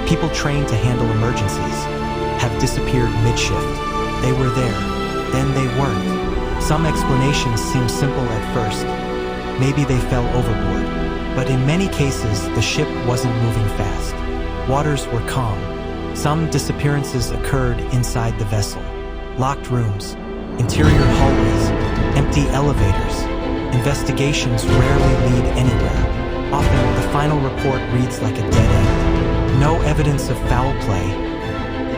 people trained to handle emergencies, have disappeared mid-shift. They were there, then they weren't. Some explanations seem simple at first. Maybe they fell overboard. But in many cases, the ship wasn't moving fast. Waters were calm. Some disappearances occurred inside the vessel. Locked rooms, interior hallways, empty elevators. Investigations rarely lead anywhere. Often, the final report reads like a dead end. No evidence of foul play.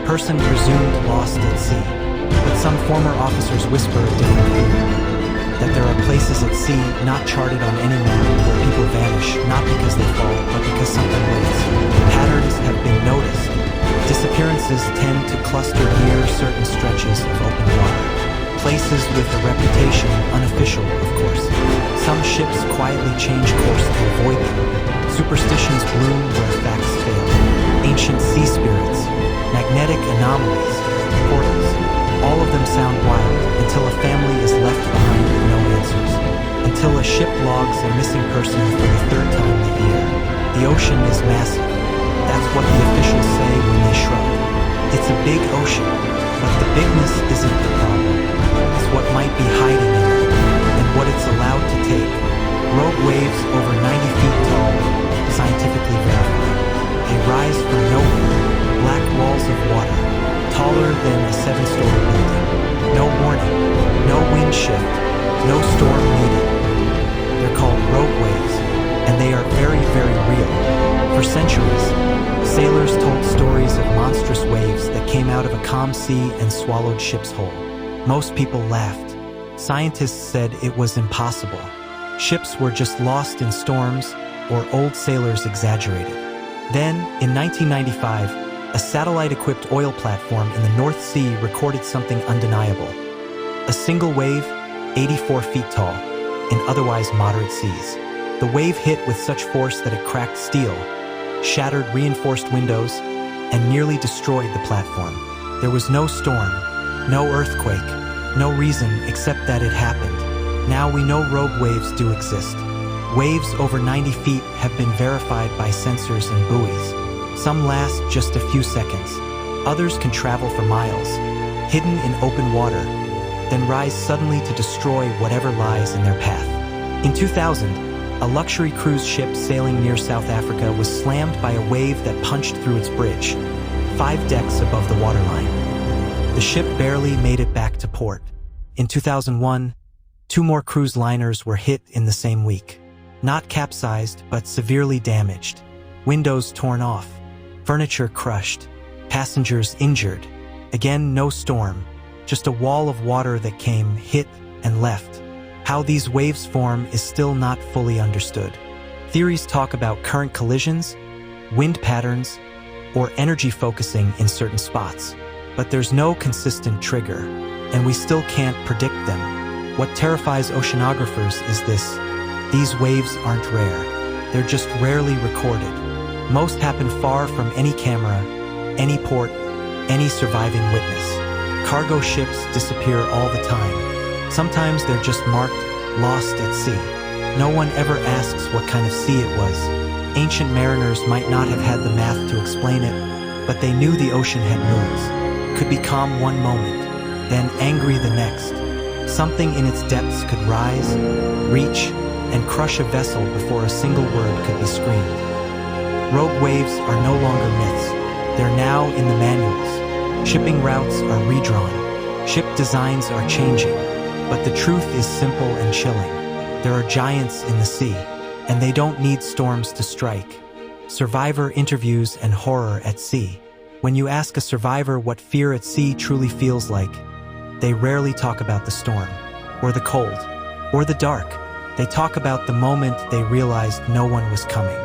Person presumed lost at sea. But some former officers whisper a different view. That there are places at sea not charted on any map where people vanish, not because they fall, but because something waits. Patterns have been noticed. Disappearances tend to cluster near certain stretches of open water. Places with a reputation, unofficial, of course. Some ships quietly change course to avoid them. Superstitions bloom where facts fail. Ancient sea spirits, magnetic anomalies, portals. All of them sound wild until a family is left behind with no answers. Until a ship logs a missing person for the third time that year. The ocean is massive. That's what the officials say when they shrug. It's a big ocean, but the bigness isn't the problem. It's what might be hiding in it, and what it's allowed to take. Rogue waves over 90 feet tall, scientifically verified. They rise from nowhere, black walls of water, taller than a 7-story building. No warning, no wind shift, no storm needed. They're called rogue waves, and they are very, very real. For centuries, sailors told stories of monstrous waves that came out of a calm sea and swallowed ships whole. Most people laughed. Scientists said it was impossible. Ships were just lost in storms, or old sailors exaggerated. Then, in 1995, a satellite-equipped oil platform in the North Sea recorded something undeniable. A single wave, 84 feet tall, in otherwise moderate seas. The wave hit with such force that it cracked steel, shattered reinforced windows, and nearly destroyed the platform. There was no storm, no earthquake, no reason except that it happened. Now we know rogue waves do exist. Waves over 90 feet have been verified by sensors and buoys. Some last just a few seconds. Others can travel for miles, hidden in open water, then rise suddenly to destroy whatever lies in their path. In 2000, a luxury cruise ship sailing near South Africa was slammed by a wave that punched through its bridge, 5 decks above the waterline. The ship barely made it back to port. In 2001, 2 more cruise liners were hit in the same week. Not capsized, but severely damaged. Windows torn off, furniture crushed, passengers injured. Again, no storm, just a wall of water that came, hit, and left. How these waves form is still not fully understood. Theories talk about current collisions, wind patterns, or energy focusing in certain spots. But there's no consistent trigger, and we still can't predict them. What terrifies oceanographers is this: these waves aren't rare. They're just rarely recorded. Most happen far from any camera, any port, any surviving witness. Cargo ships disappear all the time. Sometimes they're just marked lost at sea. No one ever asks what kind of sea it was. Ancient mariners might not have had the math to explain it, but they knew the ocean had moods. Could be calm one moment, then angry the next. Something in its depths could rise, reach, and crush a vessel before a single word could be screamed. Rogue waves are no longer myths. They're now in the manuals. Shipping routes are redrawn. Ship designs are changing. But the truth is simple and chilling. There are giants in the sea, and they don't need storms to strike. Survivor interviews and horror at sea. When you ask a survivor what fear at sea truly feels like, they rarely talk about the storm, or the cold, or the dark. They talk about the moment they realized no one was coming.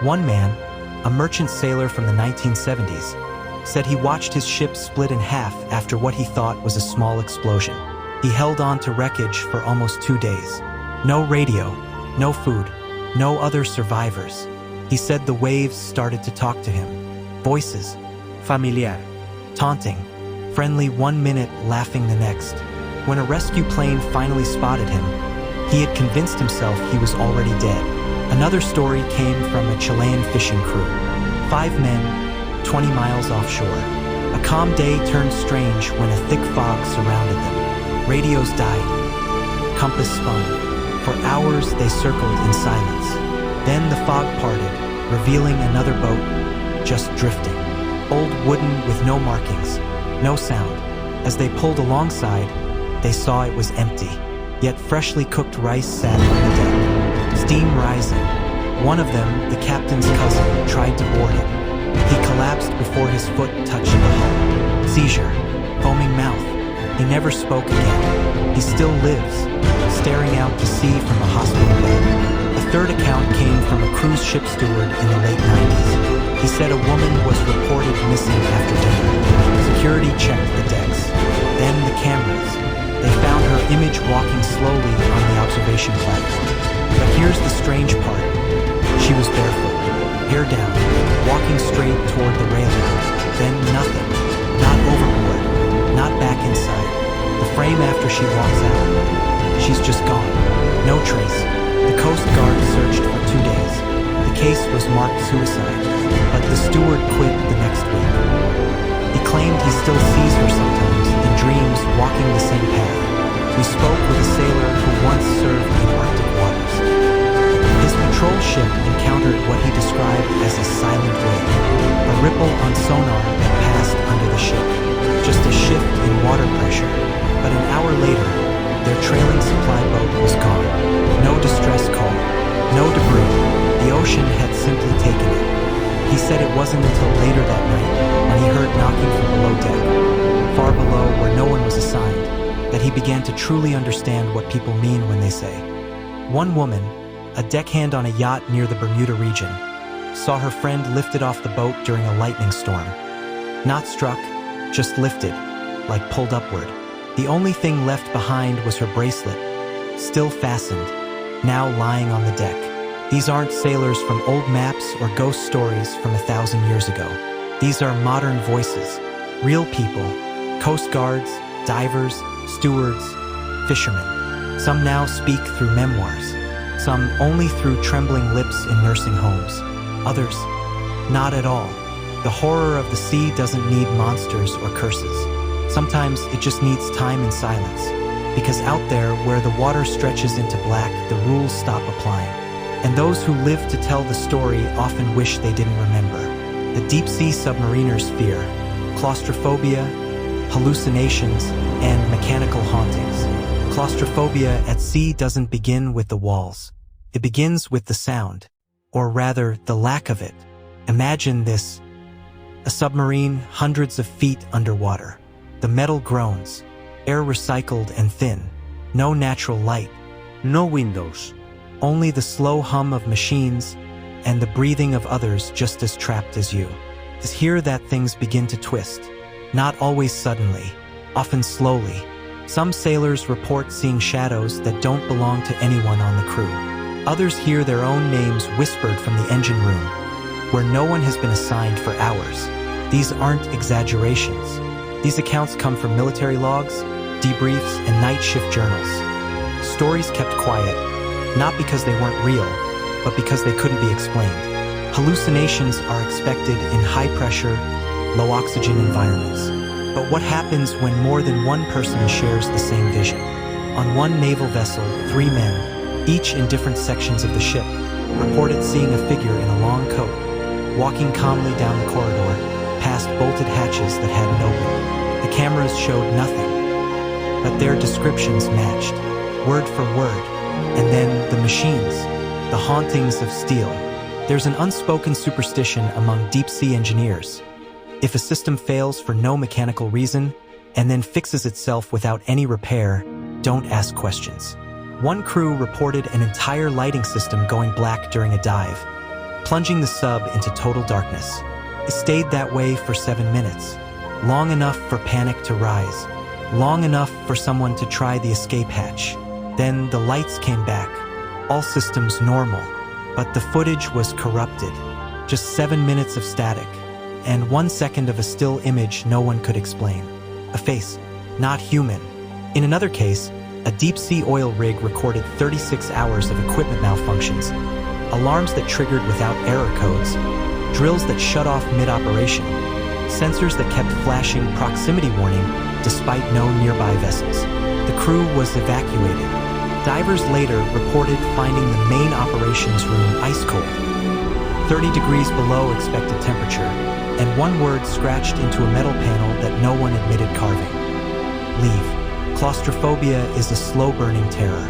One man, a merchant sailor from the 1970s, said he watched his ship split in half after what he thought was a small explosion. He held on to wreckage for almost 2 days. No radio, no food, no other survivors. He said the waves started to talk to him. Voices. Familiar. Taunting. Friendly 1 minute, laughing the next. When a rescue plane finally spotted him, he had convinced himself he was already dead. Another story came from a Chilean fishing crew. 5 men, 20 miles offshore. A calm day turned strange when a thick fog surrounded them. Radios died. Compass spun. For hours they circled in silence. Then the fog parted, revealing another boat, just drifting. Old wooden with no markings, no sound. As they pulled alongside, they saw it was empty. Yet freshly cooked rice sat on the deck, steam rising. One of them, the captain's cousin, tried to board it. He collapsed before his foot touched the hull. Seizure, foaming mouth. He never spoke again. He still lives, staring out to sea from a hospital bed. A third account came from a cruise ship steward in the late 90s. He said a woman was reported missing after dinner. Security checked the decks, then the cameras. They found her image walking slowly on the observation platform. But here's the strange part. She was barefoot, hair down, walking straight toward the railing. Then nothing. Not overboard, not back inside. The frame after she walks out. She's just gone. No trace. The Coast Guard searched for 2 days. The case was marked suicide, but the steward quit the next week. He claimed he still sees her sometimes, in dreams, walking the same path. We spoke with a sailor who once served in Arctic waters. His patrol ship encountered what he described as a silent wave, a ripple on sonar that passed under the ship. Just a shift in water pressure, but an hour later, their trailing supply boat was gone. No distress call, no debris. The ocean had simply taken it. He said it wasn't until later that night, when he heard knocking from below deck, far below where no one was assigned, that he began to truly understand what people mean when they say. One woman, a deckhand on a yacht near the Bermuda region, saw her friend lifted off the boat during a lightning storm. Not struck, just lifted, like pulled upward. The only thing left behind was her bracelet, still fastened, now lying on the deck. These aren't sailors from old maps or ghost stories from 1,000 years ago. These are modern voices, real people, coast guards, divers, stewards, fishermen. Some now speak through memoirs, some only through trembling lips in nursing homes. Others, not at all. The horror of the sea doesn't need monsters or curses. Sometimes it just needs time and silence, because out there where the water stretches into black, the rules stop applying. And those who live to tell the story often wish they didn't remember. The deep-sea submariners fear claustrophobia, hallucinations, and mechanical hauntings. Claustrophobia at sea doesn't begin with the walls. It begins with the sound, or rather, the lack of it. Imagine this: a submarine hundreds of feet underwater. The metal groans, air recycled and thin, no natural light, No windows. only the slow hum of machines and the breathing of others just as trapped as you. It's here that things begin to twist, not always suddenly, often slowly. Some sailors report seeing shadows that don't belong to anyone on the crew. Others hear their own names whispered from the engine room, where no one has been assigned for hours. These aren't exaggerations. These accounts come from military logs, debriefs, and night shift journals. Stories kept quiet, not because they weren't real, but because they couldn't be explained. Hallucinations are expected in high-pressure, low-oxygen environments. But what happens when more than one person shares the same vision? On one naval vessel, 3 men, each in different sections of the ship, reported seeing a figure in a long coat, walking calmly down the corridor, past bolted hatches that hadn't opened. The cameras showed nothing, but their descriptions matched, word for word. And then the machines, the hauntings of steel. There's an unspoken superstition among deep-sea engineers. If a system fails for no mechanical reason, and then fixes itself without any repair, don't ask questions. One crew reported an entire lighting system going black during a dive, plunging the sub into total darkness. It stayed that way for 7 minutes, long enough for panic to rise, long enough for someone to try the escape hatch. Then the lights came back, all systems normal, but the footage was corrupted. Just 7 minutes of static, and 1 second of a still image no one could explain. A face, not human. In another case, a deep-sea oil rig recorded 36 hours of equipment malfunctions, alarms that triggered without error codes, drills that shut off mid-operation, sensors that kept flashing proximity warning despite no nearby vessels. The crew was evacuated. Divers later reported finding the main operations room ice-cold, 30 degrees below expected temperature, and one word scratched into a metal panel that no one admitted carving: leave. Claustrophobia is a slow-burning terror.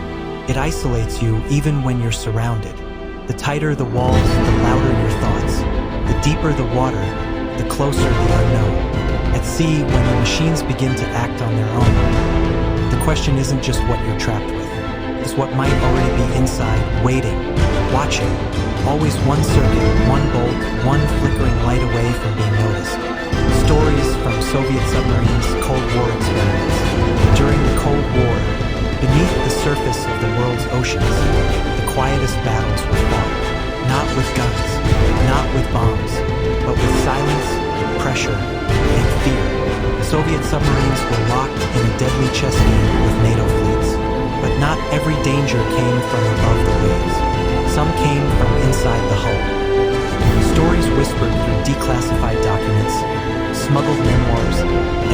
It isolates you even when you're surrounded. The tighter the walls, the louder your thoughts. The deeper the water, the closer the unknown. At sea, when the machines begin to act on their own, the question isn't just what you're trapped with. It's what might already be inside, waiting, watching. Always one circuit, one bolt, one flickering light away from being noticed. Stories from Soviet submarines, Cold War experiments. During the Cold War, beneath the surface of the world's oceans, the quietest battles were fought. Not with guns, not with bombs, but with silence, pressure, and fear. Soviet submarines were locked in a deadly chess game with NATO fleets. But not every danger came from above the waves. Some came from inside the hull. Stories whispered through declassified documents, smuggled memoirs,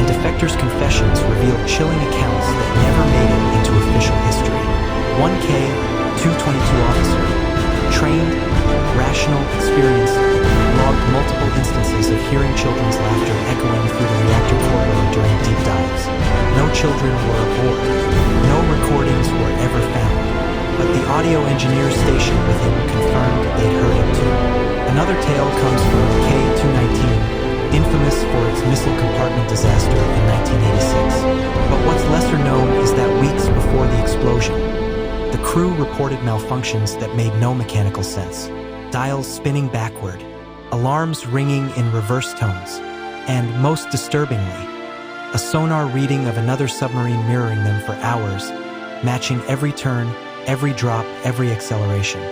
and defectors' confessions revealed chilling accounts that never made it into official history. One K-222 officer, trained, rational, experienced, logged multiple instances of hearing children's laughter echoing through the reactor corridor during deep dives. No children were aboard. No recordings were ever found. But the audio engineers stationed with him confirmed they'd heard him too. Another tale comes from K-219, infamous for its missile compartment disaster in 1986. But what's lesser known is that weeks before the explosion, the crew reported malfunctions that made no mechanical sense. Dials spinning backward, alarms ringing in reverse tones, and most disturbingly, a sonar reading of another submarine mirroring them for hours, matching every turn, every drop, every acceleration.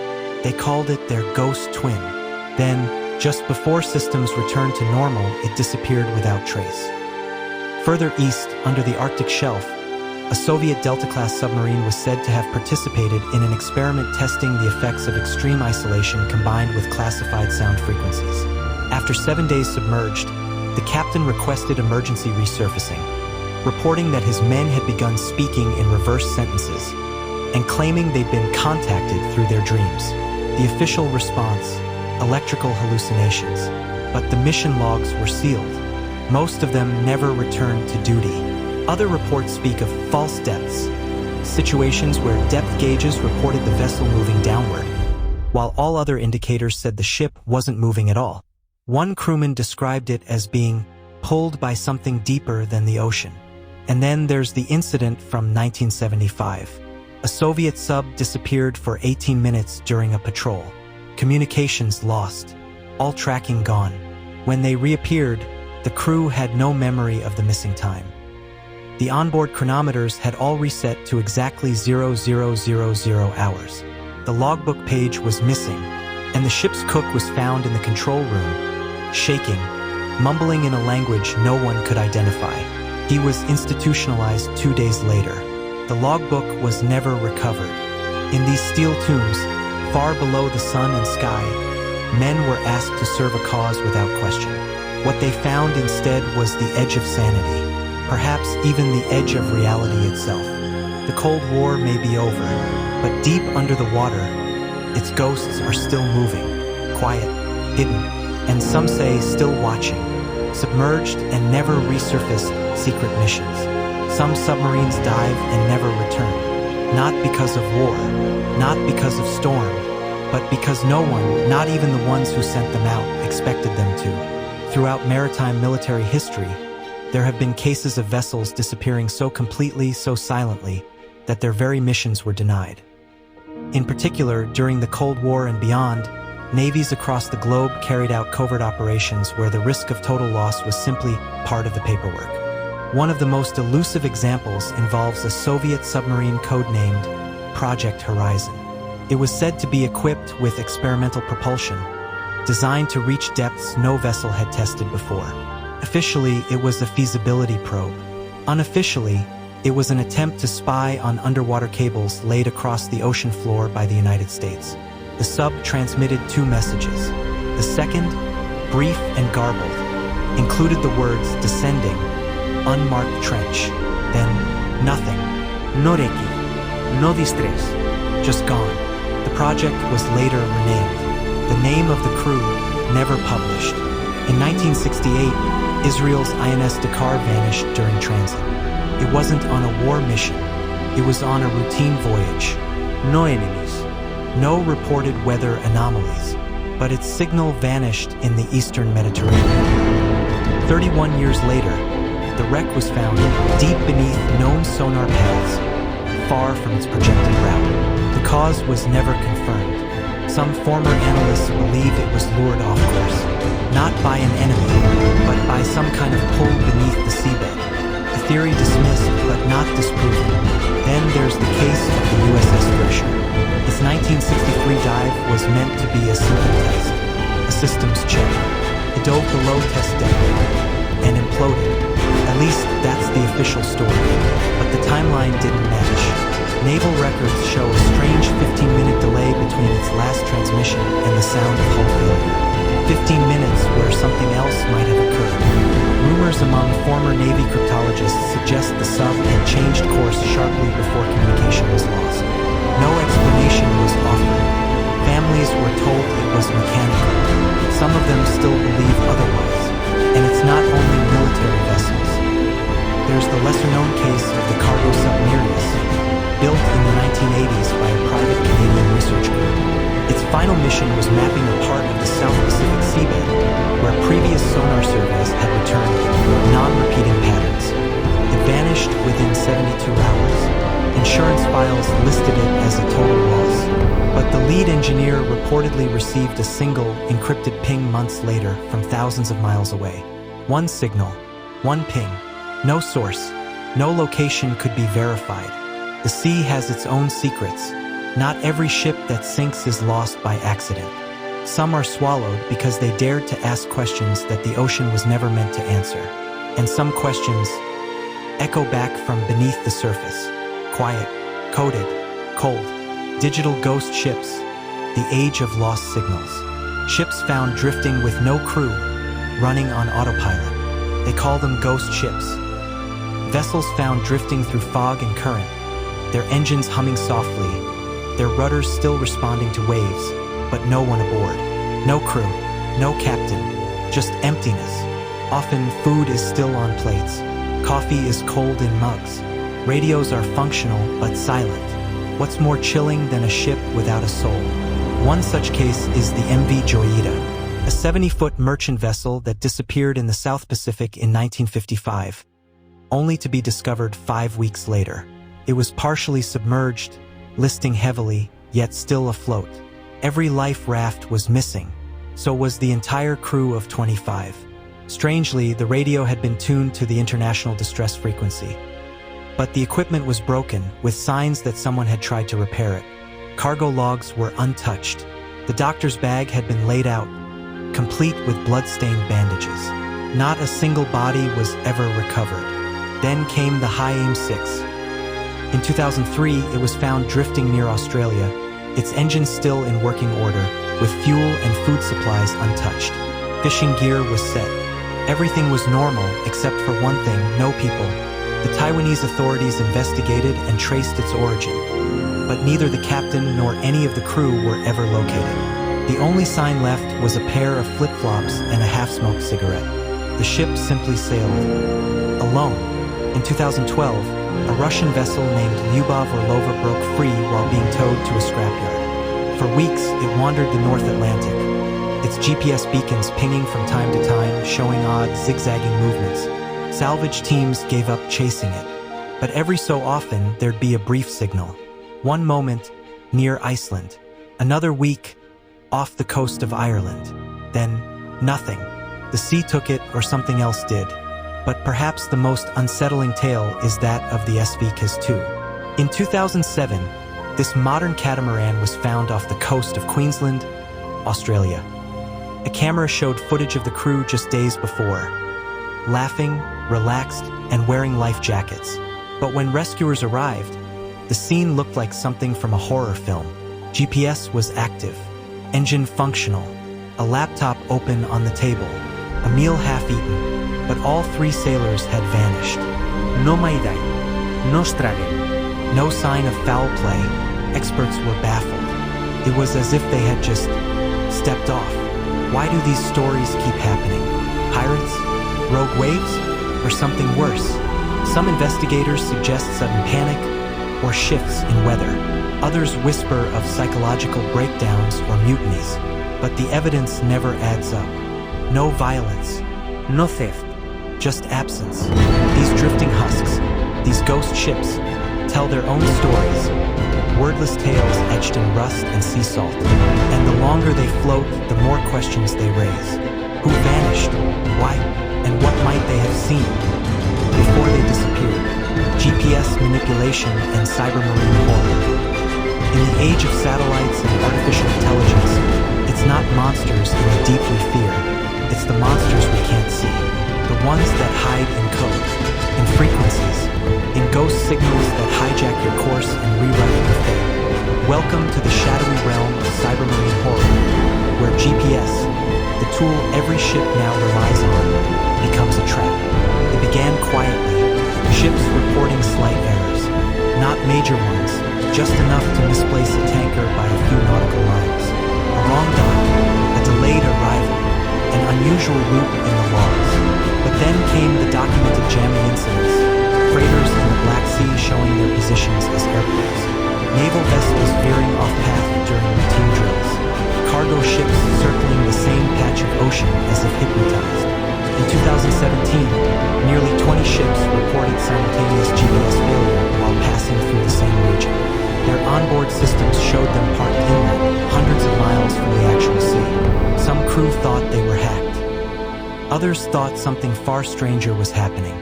They called it their ghost twin. Then, just before systems returned to normal, it disappeared without trace. Further east, under the Arctic shelf, a Soviet Delta-class submarine was said to have participated in an experiment testing the effects of extreme isolation combined with classified sound frequencies. After 7 days submerged, the captain requested emergency resurfacing, reporting that his men had begun speaking in reverse sentences and claiming they'd been contacted through their dreams. The official response: electrical hallucinations. But the mission logs were sealed. Most of them never returned to duty. Other reports speak of false depths, situations where depth gauges reported the vessel moving downward, while all other indicators said the ship wasn't moving at all. One crewman described it as being pulled by something deeper than the ocean. And then there's the incident from 1975. A Soviet sub disappeared for 18 minutes during a patrol. Communications lost. All tracking gone. When they reappeared, the crew had no memory of the missing time. The onboard chronometers had all reset to exactly 0000 hours. The logbook page was missing, and the ship's cook was found in the control room, shaking, mumbling in a language no one could identify. He was institutionalized 2 days later. The logbook was never recovered. In these steel tombs, far below the sun and sky, men were asked to serve a cause without question. What they found instead was the edge of sanity, perhaps even the edge of reality itself. The Cold War may be over, but deep under the water, its ghosts are still moving, quiet, hidden, and some say still watching, submerged and never resurfaced secret missions. Some submarines dive and never return, not because of war, not because of storm, but because no one, not even the ones who sent them out, expected them to. Throughout maritime military history, there have been cases of vessels disappearing so completely, so silently, that their very missions were denied. In particular, during the Cold War and beyond, navies across the globe carried out covert operations where the risk of total loss was simply part of the paperwork. One of the most elusive examples involves a Soviet submarine codenamed Project Horizon. It was said to be equipped with experimental propulsion, designed to reach depths no vessel had tested before. Officially, it was a feasibility probe. Unofficially, it was an attempt to spy on underwater cables laid across the ocean floor by the United States. The sub transmitted 2 messages. The second, brief and garbled, included the words descending, unmarked trench, then nothing. Noreki. No distress. Just gone. The project was later renamed. The name of the crew never published. In 1968, Israel's INS Dakar vanished during transit. It wasn't on a war mission. It was on a routine voyage. No enemies. No reported weather anomalies, but its signal vanished in the eastern Mediterranean. 31 years later, the wreck was found deep beneath known sonar paths, far from its projected route. The cause was never confirmed. Some former analysts believe it was lured off course, not by an enemy, but by some kind of pull beneath the seabed. A theory dismissed, but not disproven. Then there's the case of the USS Thresher. Its 1963 dive was meant to be a simple test, a systems check. It dove below test deck and imploded. At least that's the official story, but the timeline didn't match. Naval records show a strange 15-minute delay between its last transmission and the sound of hull failure. 15 minutes where something else might have occurred. Rumors among former Navy cryptologists suggest the sub had changed course sharply before communication was lost. No explanation was offered. Families were told it was mechanical. Some of them still believe otherwise. And it's not only military vessels. There's the lesser-known case of the cargo sub Nereus, built in the 1980s by a private Canadian research group. Its final mission was mapping a part of the South Pacific seabed where previous sonar surveys had returned non-repeating patterns. It vanished within 72 hours. Insurance files listed it as a total loss, but the lead engineer reportedly received a single encrypted ping months later from thousands of miles away. One signal, one ping, no source, no location could be verified. The sea has its own secrets. Not every ship that sinks is lost by accident. Some are swallowed because they dared to ask questions that the ocean was never meant to answer. And some questions echo back from beneath the surface. Quiet, coded, cold. Digital ghost ships. The age of lost signals. Ships found drifting with no crew, running on autopilot. They call them ghost ships. Vessels found drifting through fog and current, their engines humming softly, their rudders still responding to waves, but no one aboard. No crew, no captain, just emptiness. Often food is still on plates, coffee is cold in mugs. Radios are functional but silent. What's more chilling than a ship without a soul? One such case is the MV Joyita, a 70-foot merchant vessel that disappeared in the South Pacific in 1955, only to be discovered 5 weeks later. It was partially submerged, listing heavily, yet still afloat. Every life raft was missing, so was the entire crew of 25. Strangely, the radio had been tuned to the international distress frequency. But the equipment was broken, with signs that someone had tried to repair it. Cargo logs were untouched. The doctor's bag had been laid out, complete with blood-stained bandages. Not a single body was ever recovered. Then came the High Aim 6. In 2003, it was found drifting near Australia, its engine still in working order, with fuel and food supplies untouched. Fishing gear was set. Everything was normal, except for one thing: no people. The Taiwanese authorities investigated and traced its origin, but neither the captain nor any of the crew were ever located. The only sign left was a pair of flip-flops and a half-smoked cigarette. The ship simply sailed alone. In 2012, a Russian vessel named Lyubov Orlova broke free while being towed to a scrapyard. For weeks, it wandered the North Atlantic, its GPS beacons pinging from time to time, showing odd, zigzagging movements. Salvage teams gave up chasing it, but every so often there'd be a brief signal. One moment, near Iceland. Another week, off the coast of Ireland. Then, nothing. The sea took it or something else did. But perhaps the most unsettling tale is that of the SV Kiss-2. In 2007, this modern catamaran was found off the coast of Queensland, Australia. A camera showed footage of the crew just days before, laughing, relaxed, and wearing life jackets. But when rescuers arrived, the scene looked like something from a horror film. GPS was active, engine functional, a laptop open on the table, a meal half-eaten, but all 3 sailors had vanished. No mayday. No struggle. No sign of foul play. Experts were baffled. It was as if they had just stepped off. Why do these stories keep happening? Pirates? Rogue waves? Or something worse? Some investigators suggest sudden panic or shifts in weather. Others whisper of psychological breakdowns or mutinies. But the evidence never adds up. No violence. No theft. Just absence. These drifting husks, these ghost ships, tell their own stories. Wordless tales etched in rust and sea salt. And the longer they float, the more questions they raise. Who vanished? Why? And what might they have seen before they disappeared? GPS manipulation and cybermarine horror. In the age of satellites and artificial intelligence, it's not monsters that we deeply fear. It's the monsters we can't see. The ones that hide in code, in frequencies, in ghost signals that hijack your course and rewrite your fate. Welcome to the shadowy realm of cybermarine horror, where GPS, the tool every ship now relies on, becomes a trap. It began quietly, ships reporting slight errors, not major ones, just enough to misplace a tanker by a few nautical miles. A wrong dock, a delayed arrival, an unusual route in the logs. But then came the documented jamming incidents, freighters in the Black Sea showing their positions as airports, naval vessels veering off path during routine drills, cargo ships circling the same patch of ocean as if hypnotized. In 2017, nearly 20 ships reported simultaneous GPS failure while passing through the same region. Their onboard systems showed them parked inland, hundreds of miles from the actual sea. Some crew thought they were hacked. Others thought something far stranger was happening.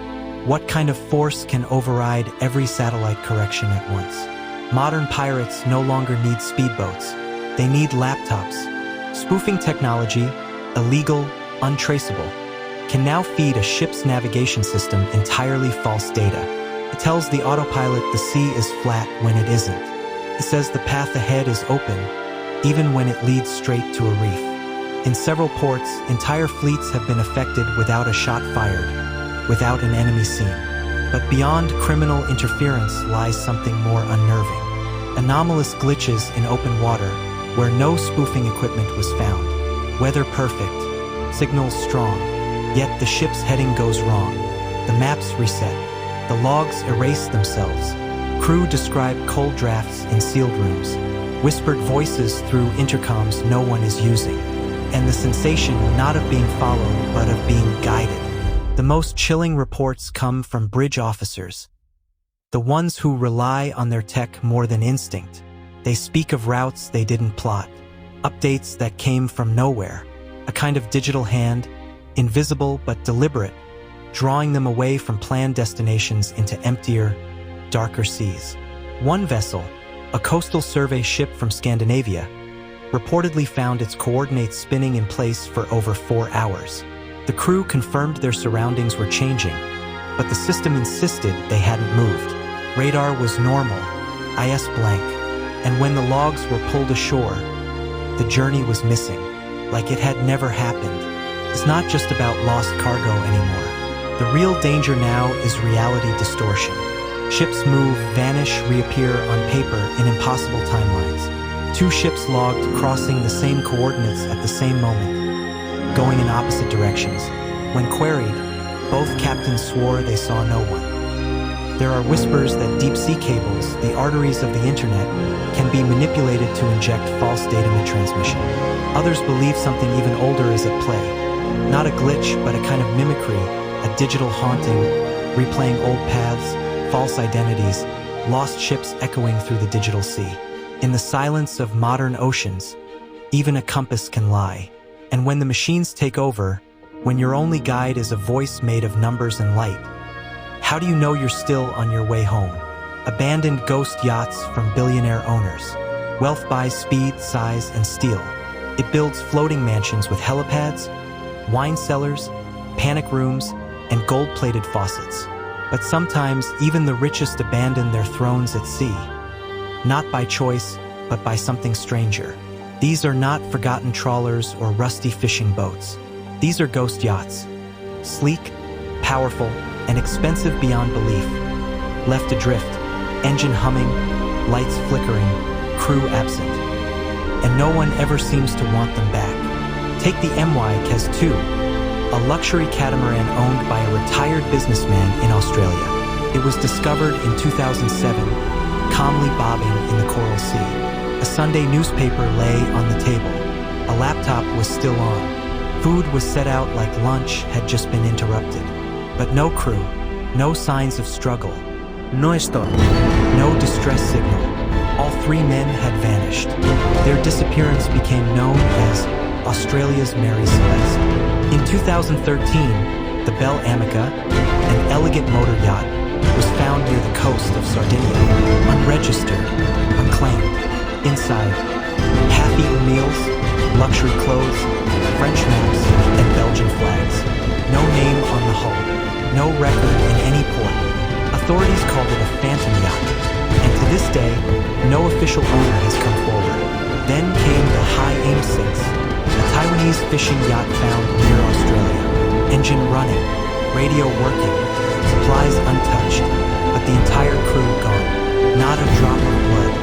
What kind of force can override every satellite correction at once? Modern pirates no longer need speedboats. They need laptops. Spoofing technology, illegal, untraceable, can now feed a ship's navigation system entirely false data. It tells the autopilot the sea is flat when it isn't. It says the path ahead is open, even when it leads straight to a reef. In several ports, entire fleets have been affected without a shot fired, without an enemy seen. But beyond criminal interference lies something more unnerving. Anomalous glitches in open water, where no spoofing equipment was found. Weather perfect, signals strong, yet the ship's heading goes wrong. The maps reset. The logs erased themselves. Crew described cold drafts in sealed rooms, whispered voices through intercoms no one is using, and the sensation not of being followed but of being guided. The most chilling reports come from bridge officers, the ones who rely on their tech more than instinct. They speak of routes they didn't plot, updates that came from nowhere, a kind of digital hand, invisible but deliberate, drawing them away from planned destinations into emptier, darker seas. One vessel, a coastal survey ship from Scandinavia, reportedly found its coordinates spinning in place for over 4 hours. The crew confirmed their surroundings were changing, but the system insisted they hadn't moved. Radar was normal, IS blank, and when the logs were pulled ashore, the journey was missing, like it had never happened. It's not just about lost cargo anymore. The real danger now is reality distortion. Ships move, vanish, reappear on paper in impossible timelines. 2 ships logged crossing the same coordinates at the same moment, going in opposite directions. When queried, both captains swore they saw no one. There are whispers that deep-sea cables, the arteries of the internet, can be manipulated to inject false data mid-transmission. Others believe something even older is at play. Not a glitch, but a kind of mimicry, a digital haunting, replaying old paths, false identities, lost ships echoing through the digital sea. In the silence of modern oceans, even a compass can lie. And when the machines take over, when your only guide is a voice made of numbers and light, how do you know you're still on your way home? Abandoned ghost yachts from billionaire owners. Wealth buys speed, size, and steel. It builds floating mansions with helipads, wine cellars, panic rooms, and gold-plated faucets. But sometimes even the richest abandon their thrones at sea. Not by choice, but by something stranger. These are not forgotten trawlers or rusty fishing boats. These are ghost yachts. Sleek, powerful, and expensive beyond belief. Left adrift, engine humming, lights flickering, crew absent. And no one ever seems to want them back. Take the MY Kes 2, a luxury catamaran owned by a retired businessman in Australia. It was discovered in 2007, calmly bobbing in the Coral Sea. A Sunday newspaper lay on the table. A laptop was still on. Food was set out like lunch had just been interrupted. But no crew, no signs of struggle. No estoy. No distress signal. All 3 men had vanished. Their disappearance became known as Australia's Mary Celeste. In 2013, the Belle Amica, an elegant motor yacht, was found near the coast of Sardinia, unregistered, unclaimed. Inside, half-eaten meals, luxury clothes, French maps, and Belgian flags. No name on the hull, no record in any port. Authorities called it a phantom yacht, and to this day, no official owner has come forward. Then came the High Aim 6, a Taiwanese fishing yacht found near Australia. Engine running, radio working, supplies untouched, but the entire crew gone. Not a drop of blood,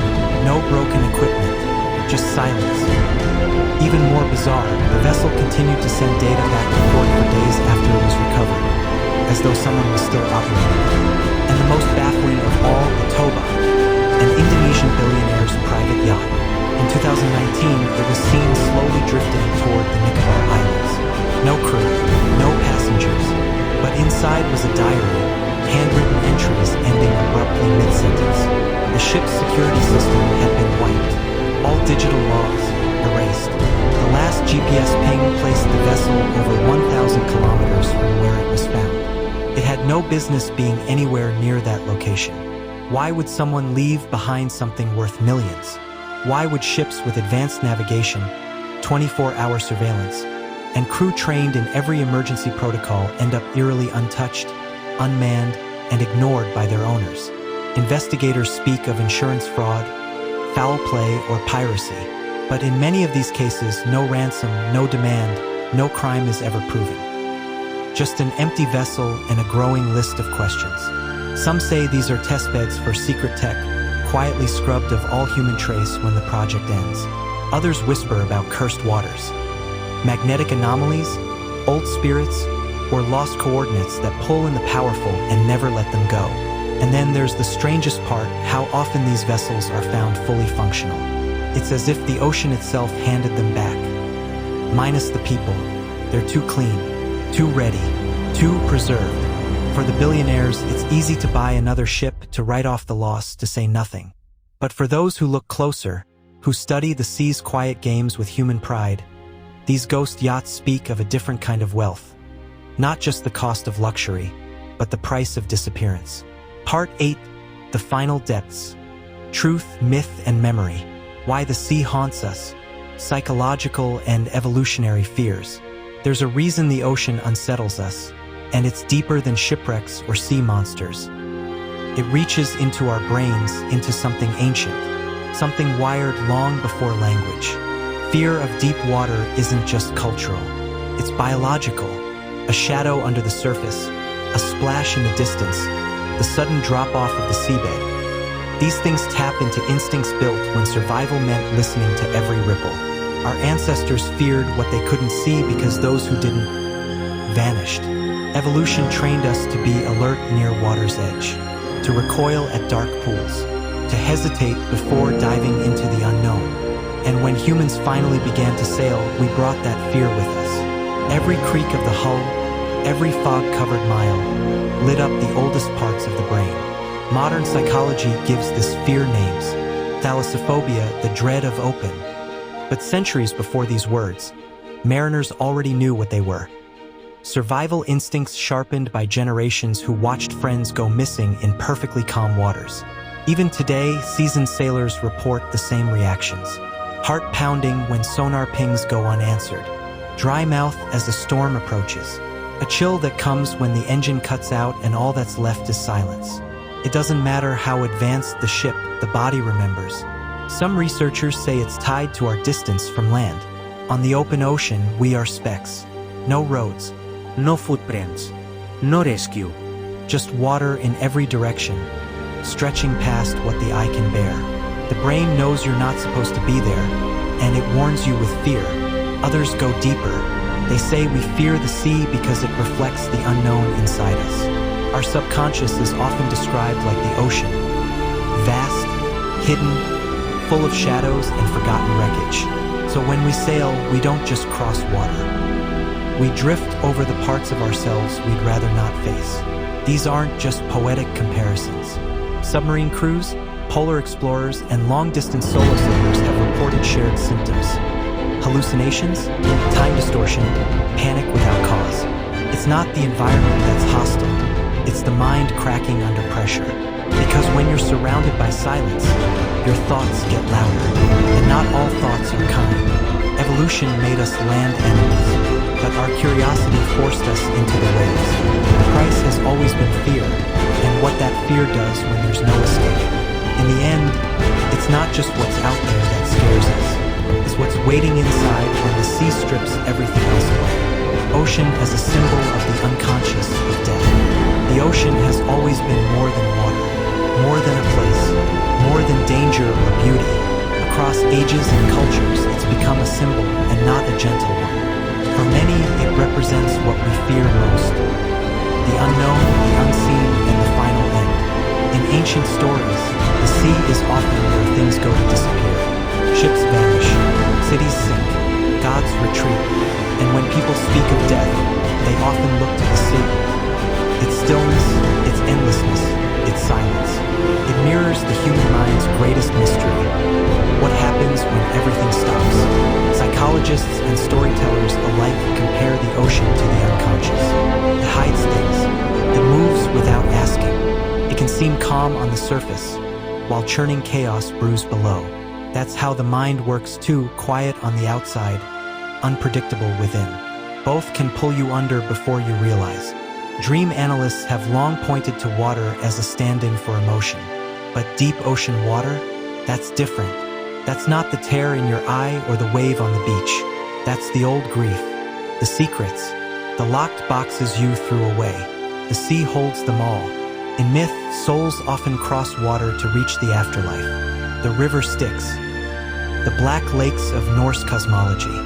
no broken equipment, just silence. Even more bizarre, the vessel continued to send data back and forth for days after it was recovered, as though someone was still operating. And the most baffling of all, the Toba, an Indonesian billionaire's private yacht. In 2019, it was seen slowly drifting toward the Nicobar Islands. No crew, no passengers, but inside was a diary, handwritten entries ending abruptly mid-sentence. The ship's security system had been wiped, all digital logs erased. The last GPS ping placed the vessel over 1,000 kilometers from where it was found. It had no business being anywhere near that location. Why would someone leave behind something worth millions? Why would ships with advanced navigation, 24-hour surveillance, and crew trained in every emergency protocol end up eerily untouched, unmanned, and ignored by their owners? Investigators speak of insurance fraud, foul play, or piracy, but in many of these cases, no ransom, no demand, no crime is ever proven. Just an empty vessel and a growing list of questions. Some say these are testbeds for secret tech, quietly scrubbed of all human trace when the project ends. Others whisper about cursed waters, magnetic anomalies, old spirits, or lost coordinates that pull in the powerful and never let them go. And then there's the strangest part, how often these vessels are found fully functional. It's as if the ocean itself handed them back. Minus the people. They're too clean, too ready, too preserved. For the billionaires, it's easy to buy another ship, to write off the loss, to say nothing. But for those who look closer, who study the sea's quiet games with human pride, these ghost yachts speak of a different kind of wealth. Not just the cost of luxury, but the price of disappearance. Part 8, The Final Depths. Truth, Myth, and Memory. Why the sea haunts us. Psychological and evolutionary fears. There's a reason the ocean unsettles us, and it's deeper than shipwrecks or sea monsters. It reaches into our brains, into something ancient, something wired long before language. Fear of deep water isn't just cultural. It's biological. A shadow under the surface, a splash in the distance, the sudden drop-off of the seabed. These things tap into instincts built when survival meant listening to every ripple. Our ancestors feared what they couldn't see because those who didn't vanished. Evolution trained us to be alert near water's edge, to recoil at dark pools, to hesitate before diving into the unknown. And when humans finally began to sail, we brought that fear with us. Every creak of the hull, every fog-covered mile, lit up the oldest parts of the brain. Modern psychology gives this fear names. Thalassophobia, the dread of open. But centuries before these words, mariners already knew what they were. Survival instincts sharpened by generations who watched friends go missing in perfectly calm waters. Even today, seasoned sailors report the same reactions. Heart pounding when sonar pings go unanswered. Dry mouth as the storm approaches. A chill that comes when the engine cuts out and all that's left is silence. It doesn't matter how advanced the ship, the body remembers. Some researchers say it's tied to our distance from land. On the open ocean, we are specks. No roads. No footprints. No rescue. Just water in every direction, stretching past what the eye can bear. The brain knows you're not supposed to be there, and it warns you with fear. Others go deeper. They say we fear the sea because it reflects the unknown inside us. Our subconscious is often described like the ocean. Vast, hidden, full of shadows and forgotten wreckage. So when we sail, we don't just cross water. We drift over the parts of ourselves we'd rather not face. These aren't just poetic comparisons. Submarine crews, polar explorers, and long-distance solo sailors have reported shared symptoms. Hallucinations, time distortion, panic without cause. It's not the environment that's hostile, it's the mind cracking under pressure. Because when you're surrounded by silence, your thoughts get louder. And not all thoughts are kind. Evolution made us land animals, but our curiosity forced us into the waves. The price has always been fear, and what that fear does when there's no escape. In the end, it's not just what's out there that scares us. It's what's waiting inside when the sea strips everything else away. Ocean as a symbol of the unconscious, of death. The ocean has always been more than water, more than a place, more than danger or beauty. Across ages and cultures, it's become a symbol and not a gentle one. For many, it represents what we fear most. The unknown, the unseen, and the final end. In ancient stories, the sea is often where things go to disappear. Ships vanish, cities sink, gods retreat, and when people speak of death, they often look to the sea. Its stillness, its endlessness, its silence. It mirrors the human mind's greatest mystery. What happens when everything stops? Psychologists and storytellers alike compare the ocean to the unconscious. It hides things. It moves without asking. It can seem calm on the surface, while churning chaos brews below. That's how the mind works too, quiet on the outside, unpredictable within. Both can pull you under before you realize. Dream analysts have long pointed to water as a stand-in for emotion. But deep ocean water? That's different. That's not the tear in your eye or the wave on the beach. That's the old grief, the secrets, the locked boxes you threw away. The sea holds them all. In myth, souls often cross water to reach the afterlife. The river Styx, the black lakes of Norse cosmology,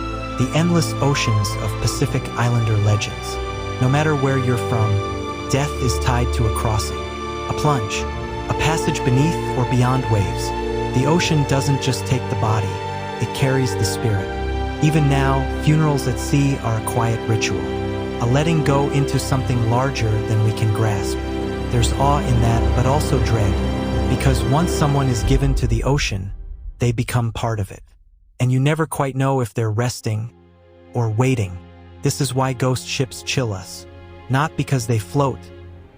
the endless oceans of Pacific Islander legends. No matter where you're from, death is tied to a crossing, a plunge, a passage beneath or beyond waves. The ocean doesn't just take the body, it carries the spirit. Even now, funerals at sea are a quiet ritual, a letting go into something larger than we can grasp. There's awe in that, but also dread, because once someone is given to the ocean, they become part of it. And you never quite know if they're resting or waiting. This is why ghost ships chill us. Not because they float,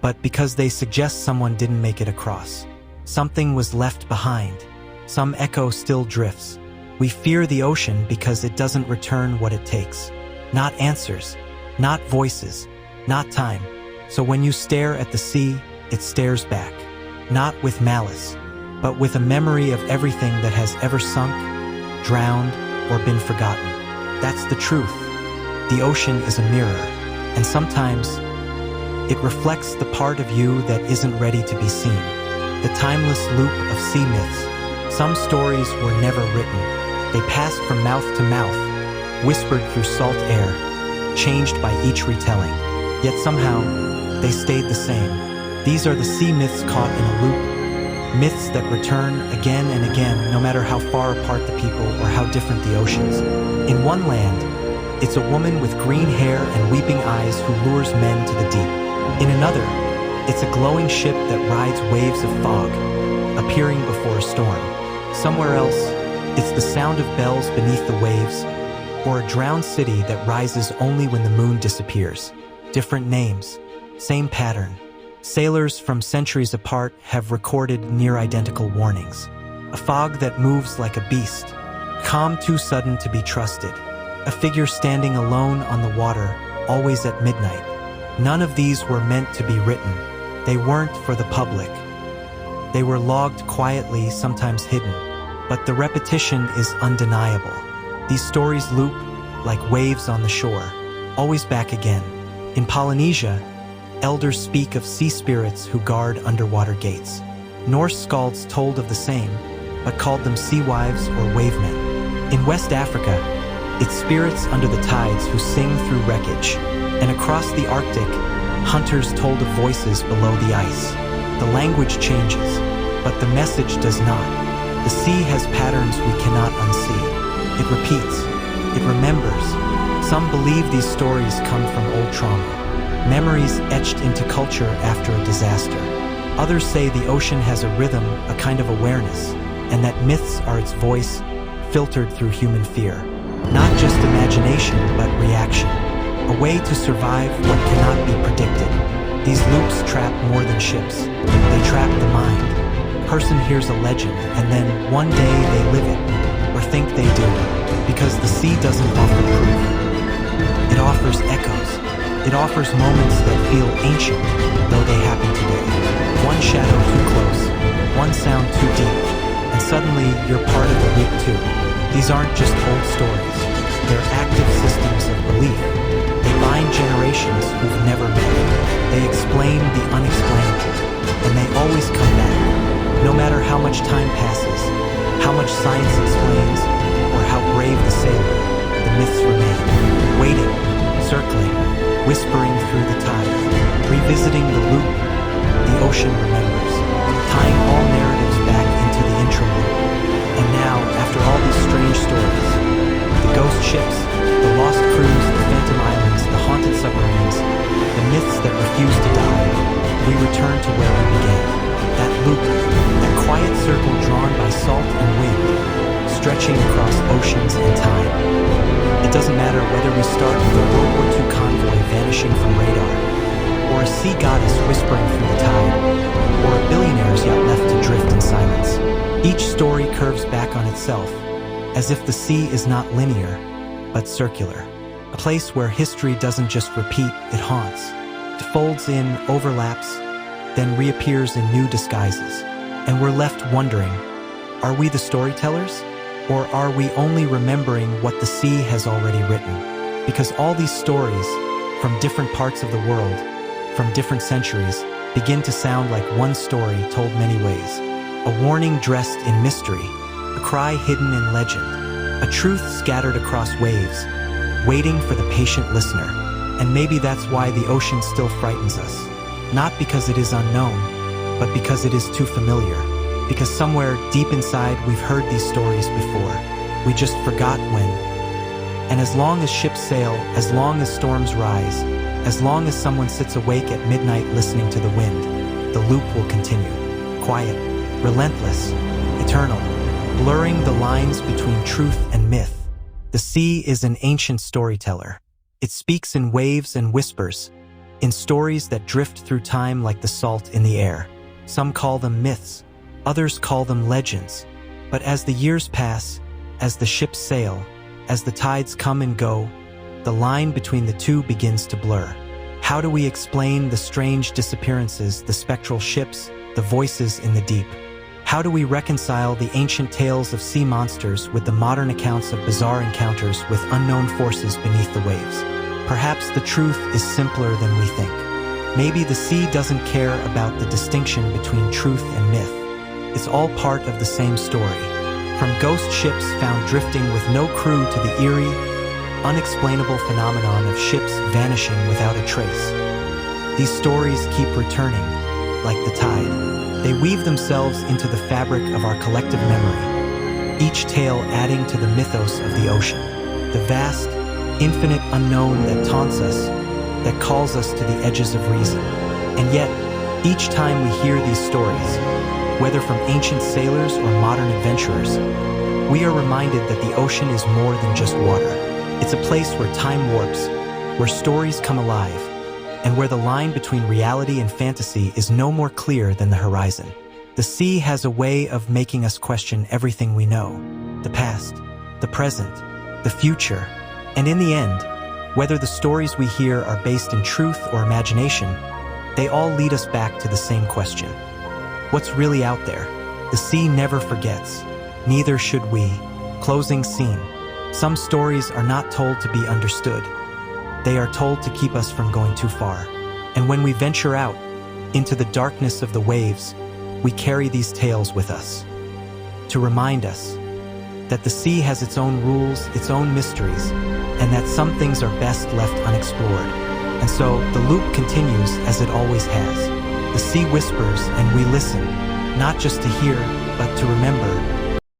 but because they suggest someone didn't make it across. Something was left behind. Some echo still drifts. We fear the ocean because it doesn't return what it takes. Not answers, not voices, not time. So when you stare at the sea, it stares back. Not with malice, but with a memory of everything that has ever sunk, drowned, or been forgotten. That's the truth. The ocean is a mirror, and sometimes it reflects the part of you that isn't ready to be seen. The timeless loop of sea myths. Some stories were never written. They passed from mouth to mouth, whispered through salt air, changed by each retelling. Yet somehow, they stayed the same. These are the sea myths caught in a loop. Myths that return again and again, no matter how far apart the people or how different the oceans. In one land, it's a woman with green hair and weeping eyes who lures men to the deep. In another, it's a glowing ship that rides waves of fog, appearing before a storm. Somewhere else, it's the sound of bells beneath the waves, or a drowned city that rises only when the moon disappears. Different names, same pattern. Sailors from centuries apart have recorded near-identical warnings. A fog that moves like a beast, calm too sudden to be trusted. A figure standing alone on the water, always at midnight. None of these were meant to be written. They weren't for the public. They were logged quietly, sometimes hidden. But the repetition is undeniable. These stories loop like waves on the shore, always back again. In Polynesia, elders speak of sea spirits who guard underwater gates. Norse skalds told of the same, but called them sea wives or wavemen. In West Africa, it's spirits under the tides who sing through wreckage. And across the Arctic, hunters told of voices below the ice. The language changes, but the message does not. The sea has patterns we cannot unsee. It repeats. It remembers. Some believe these stories come from old trauma, memories etched into culture after a disaster. Others say the ocean has a rhythm, a kind of awareness, and that myths are its voice, filtered through human fear. Not just imagination, but reaction. A way to survive what cannot be predicted. These loops trap more than ships. They trap the mind. A person hears a legend, and then one day they live it, or think they do, because the sea doesn't offer proof. It offers echoes. It offers moments that feel ancient, though they happen today. One shadow too close, one sound too deep, and suddenly you're part of the loop too. These aren't just old stories. They're active systems of belief. They bind generations who've never met. They explain the unexplainable, and they always come back. No matter how much time passes, how much science explains, or how brave the sailor, the myths remain. Waiting, circling, whispering through the tide, revisiting the loop, the ocean remembers, tying all narratives back into the intra-loop. And now, after all these strange stories, the ghost ships, the lost crews, the phantom islands, the haunted submarines, the myths that refuse to die, we return to where we began. That loop, that quiet circle drawn by salt and wind, stretching across oceans and time. It doesn't matter whether we start with a World War II convoy vanishing from radar, or a sea goddess whispering through the tide, or a billionaire's yacht left to drift in silence. Each story curves back on itself, as if the sea is not linear, but circular. A place where history doesn't just repeat, it haunts. It folds in, overlaps, then reappears in new disguises. And we're left wondering, are we the storytellers? Or are we only remembering what the sea has already written? Because all these stories, from different parts of the world, from different centuries, begin to sound like one story told many ways. A warning dressed in mystery, a cry hidden in legend, a truth scattered across waves, waiting for the patient listener. And maybe that's why the ocean still frightens us. Not because it is unknown, but because it is too familiar. Because somewhere deep inside we've heard these stories before. We just forgot when. And as long as ships sail, as long as storms rise, as long as someone sits awake at midnight listening to the wind, the loop will continue. Quiet, relentless, eternal, blurring the lines between truth and myth. The sea is an ancient storyteller. It speaks in waves and whispers, in stories that drift through time like the salt in the air. Some call them myths, others call them legends. But as the years pass, as the ships sail, as the tides come and go, the line between the two begins to blur. How do we explain the strange disappearances, the spectral ships, the voices in the deep? How do we reconcile the ancient tales of sea monsters with the modern accounts of bizarre encounters with unknown forces beneath the waves? Perhaps the truth is simpler than we think. Maybe the sea doesn't care about the distinction between truth and myth. It's all part of the same story. From ghost ships found drifting with no crew to the eerie, unexplainable phenomenon of ships vanishing without a trace. These stories keep returning, like the tide. They weave themselves into the fabric of our collective memory, each tale adding to the mythos of the ocean. The vast, infinite unknown that taunts us, that calls us to the edges of reason. And yet, each time we hear these stories, whether from ancient sailors or modern adventurers, we are reminded that the ocean is more than just water. It's a place where time warps, where stories come alive, and where the line between reality and fantasy is no more clear than the horizon. The sea has a way of making us question everything we know, the past, the present, the future, and in the end, whether the stories we hear are based in truth or imagination, they all lead us back to the same question. What's really out there? The sea never forgets. Neither should we. Closing scene. Some stories are not told to be understood. They are told to keep us from going too far. And when we venture out into the darkness of the waves, we carry these tales with us to remind us that the sea has its own rules, its own mysteries, and that some things are best left unexplored. And so the loop continues as it always has. The sea whispers and we listen, not just to hear, but to remember,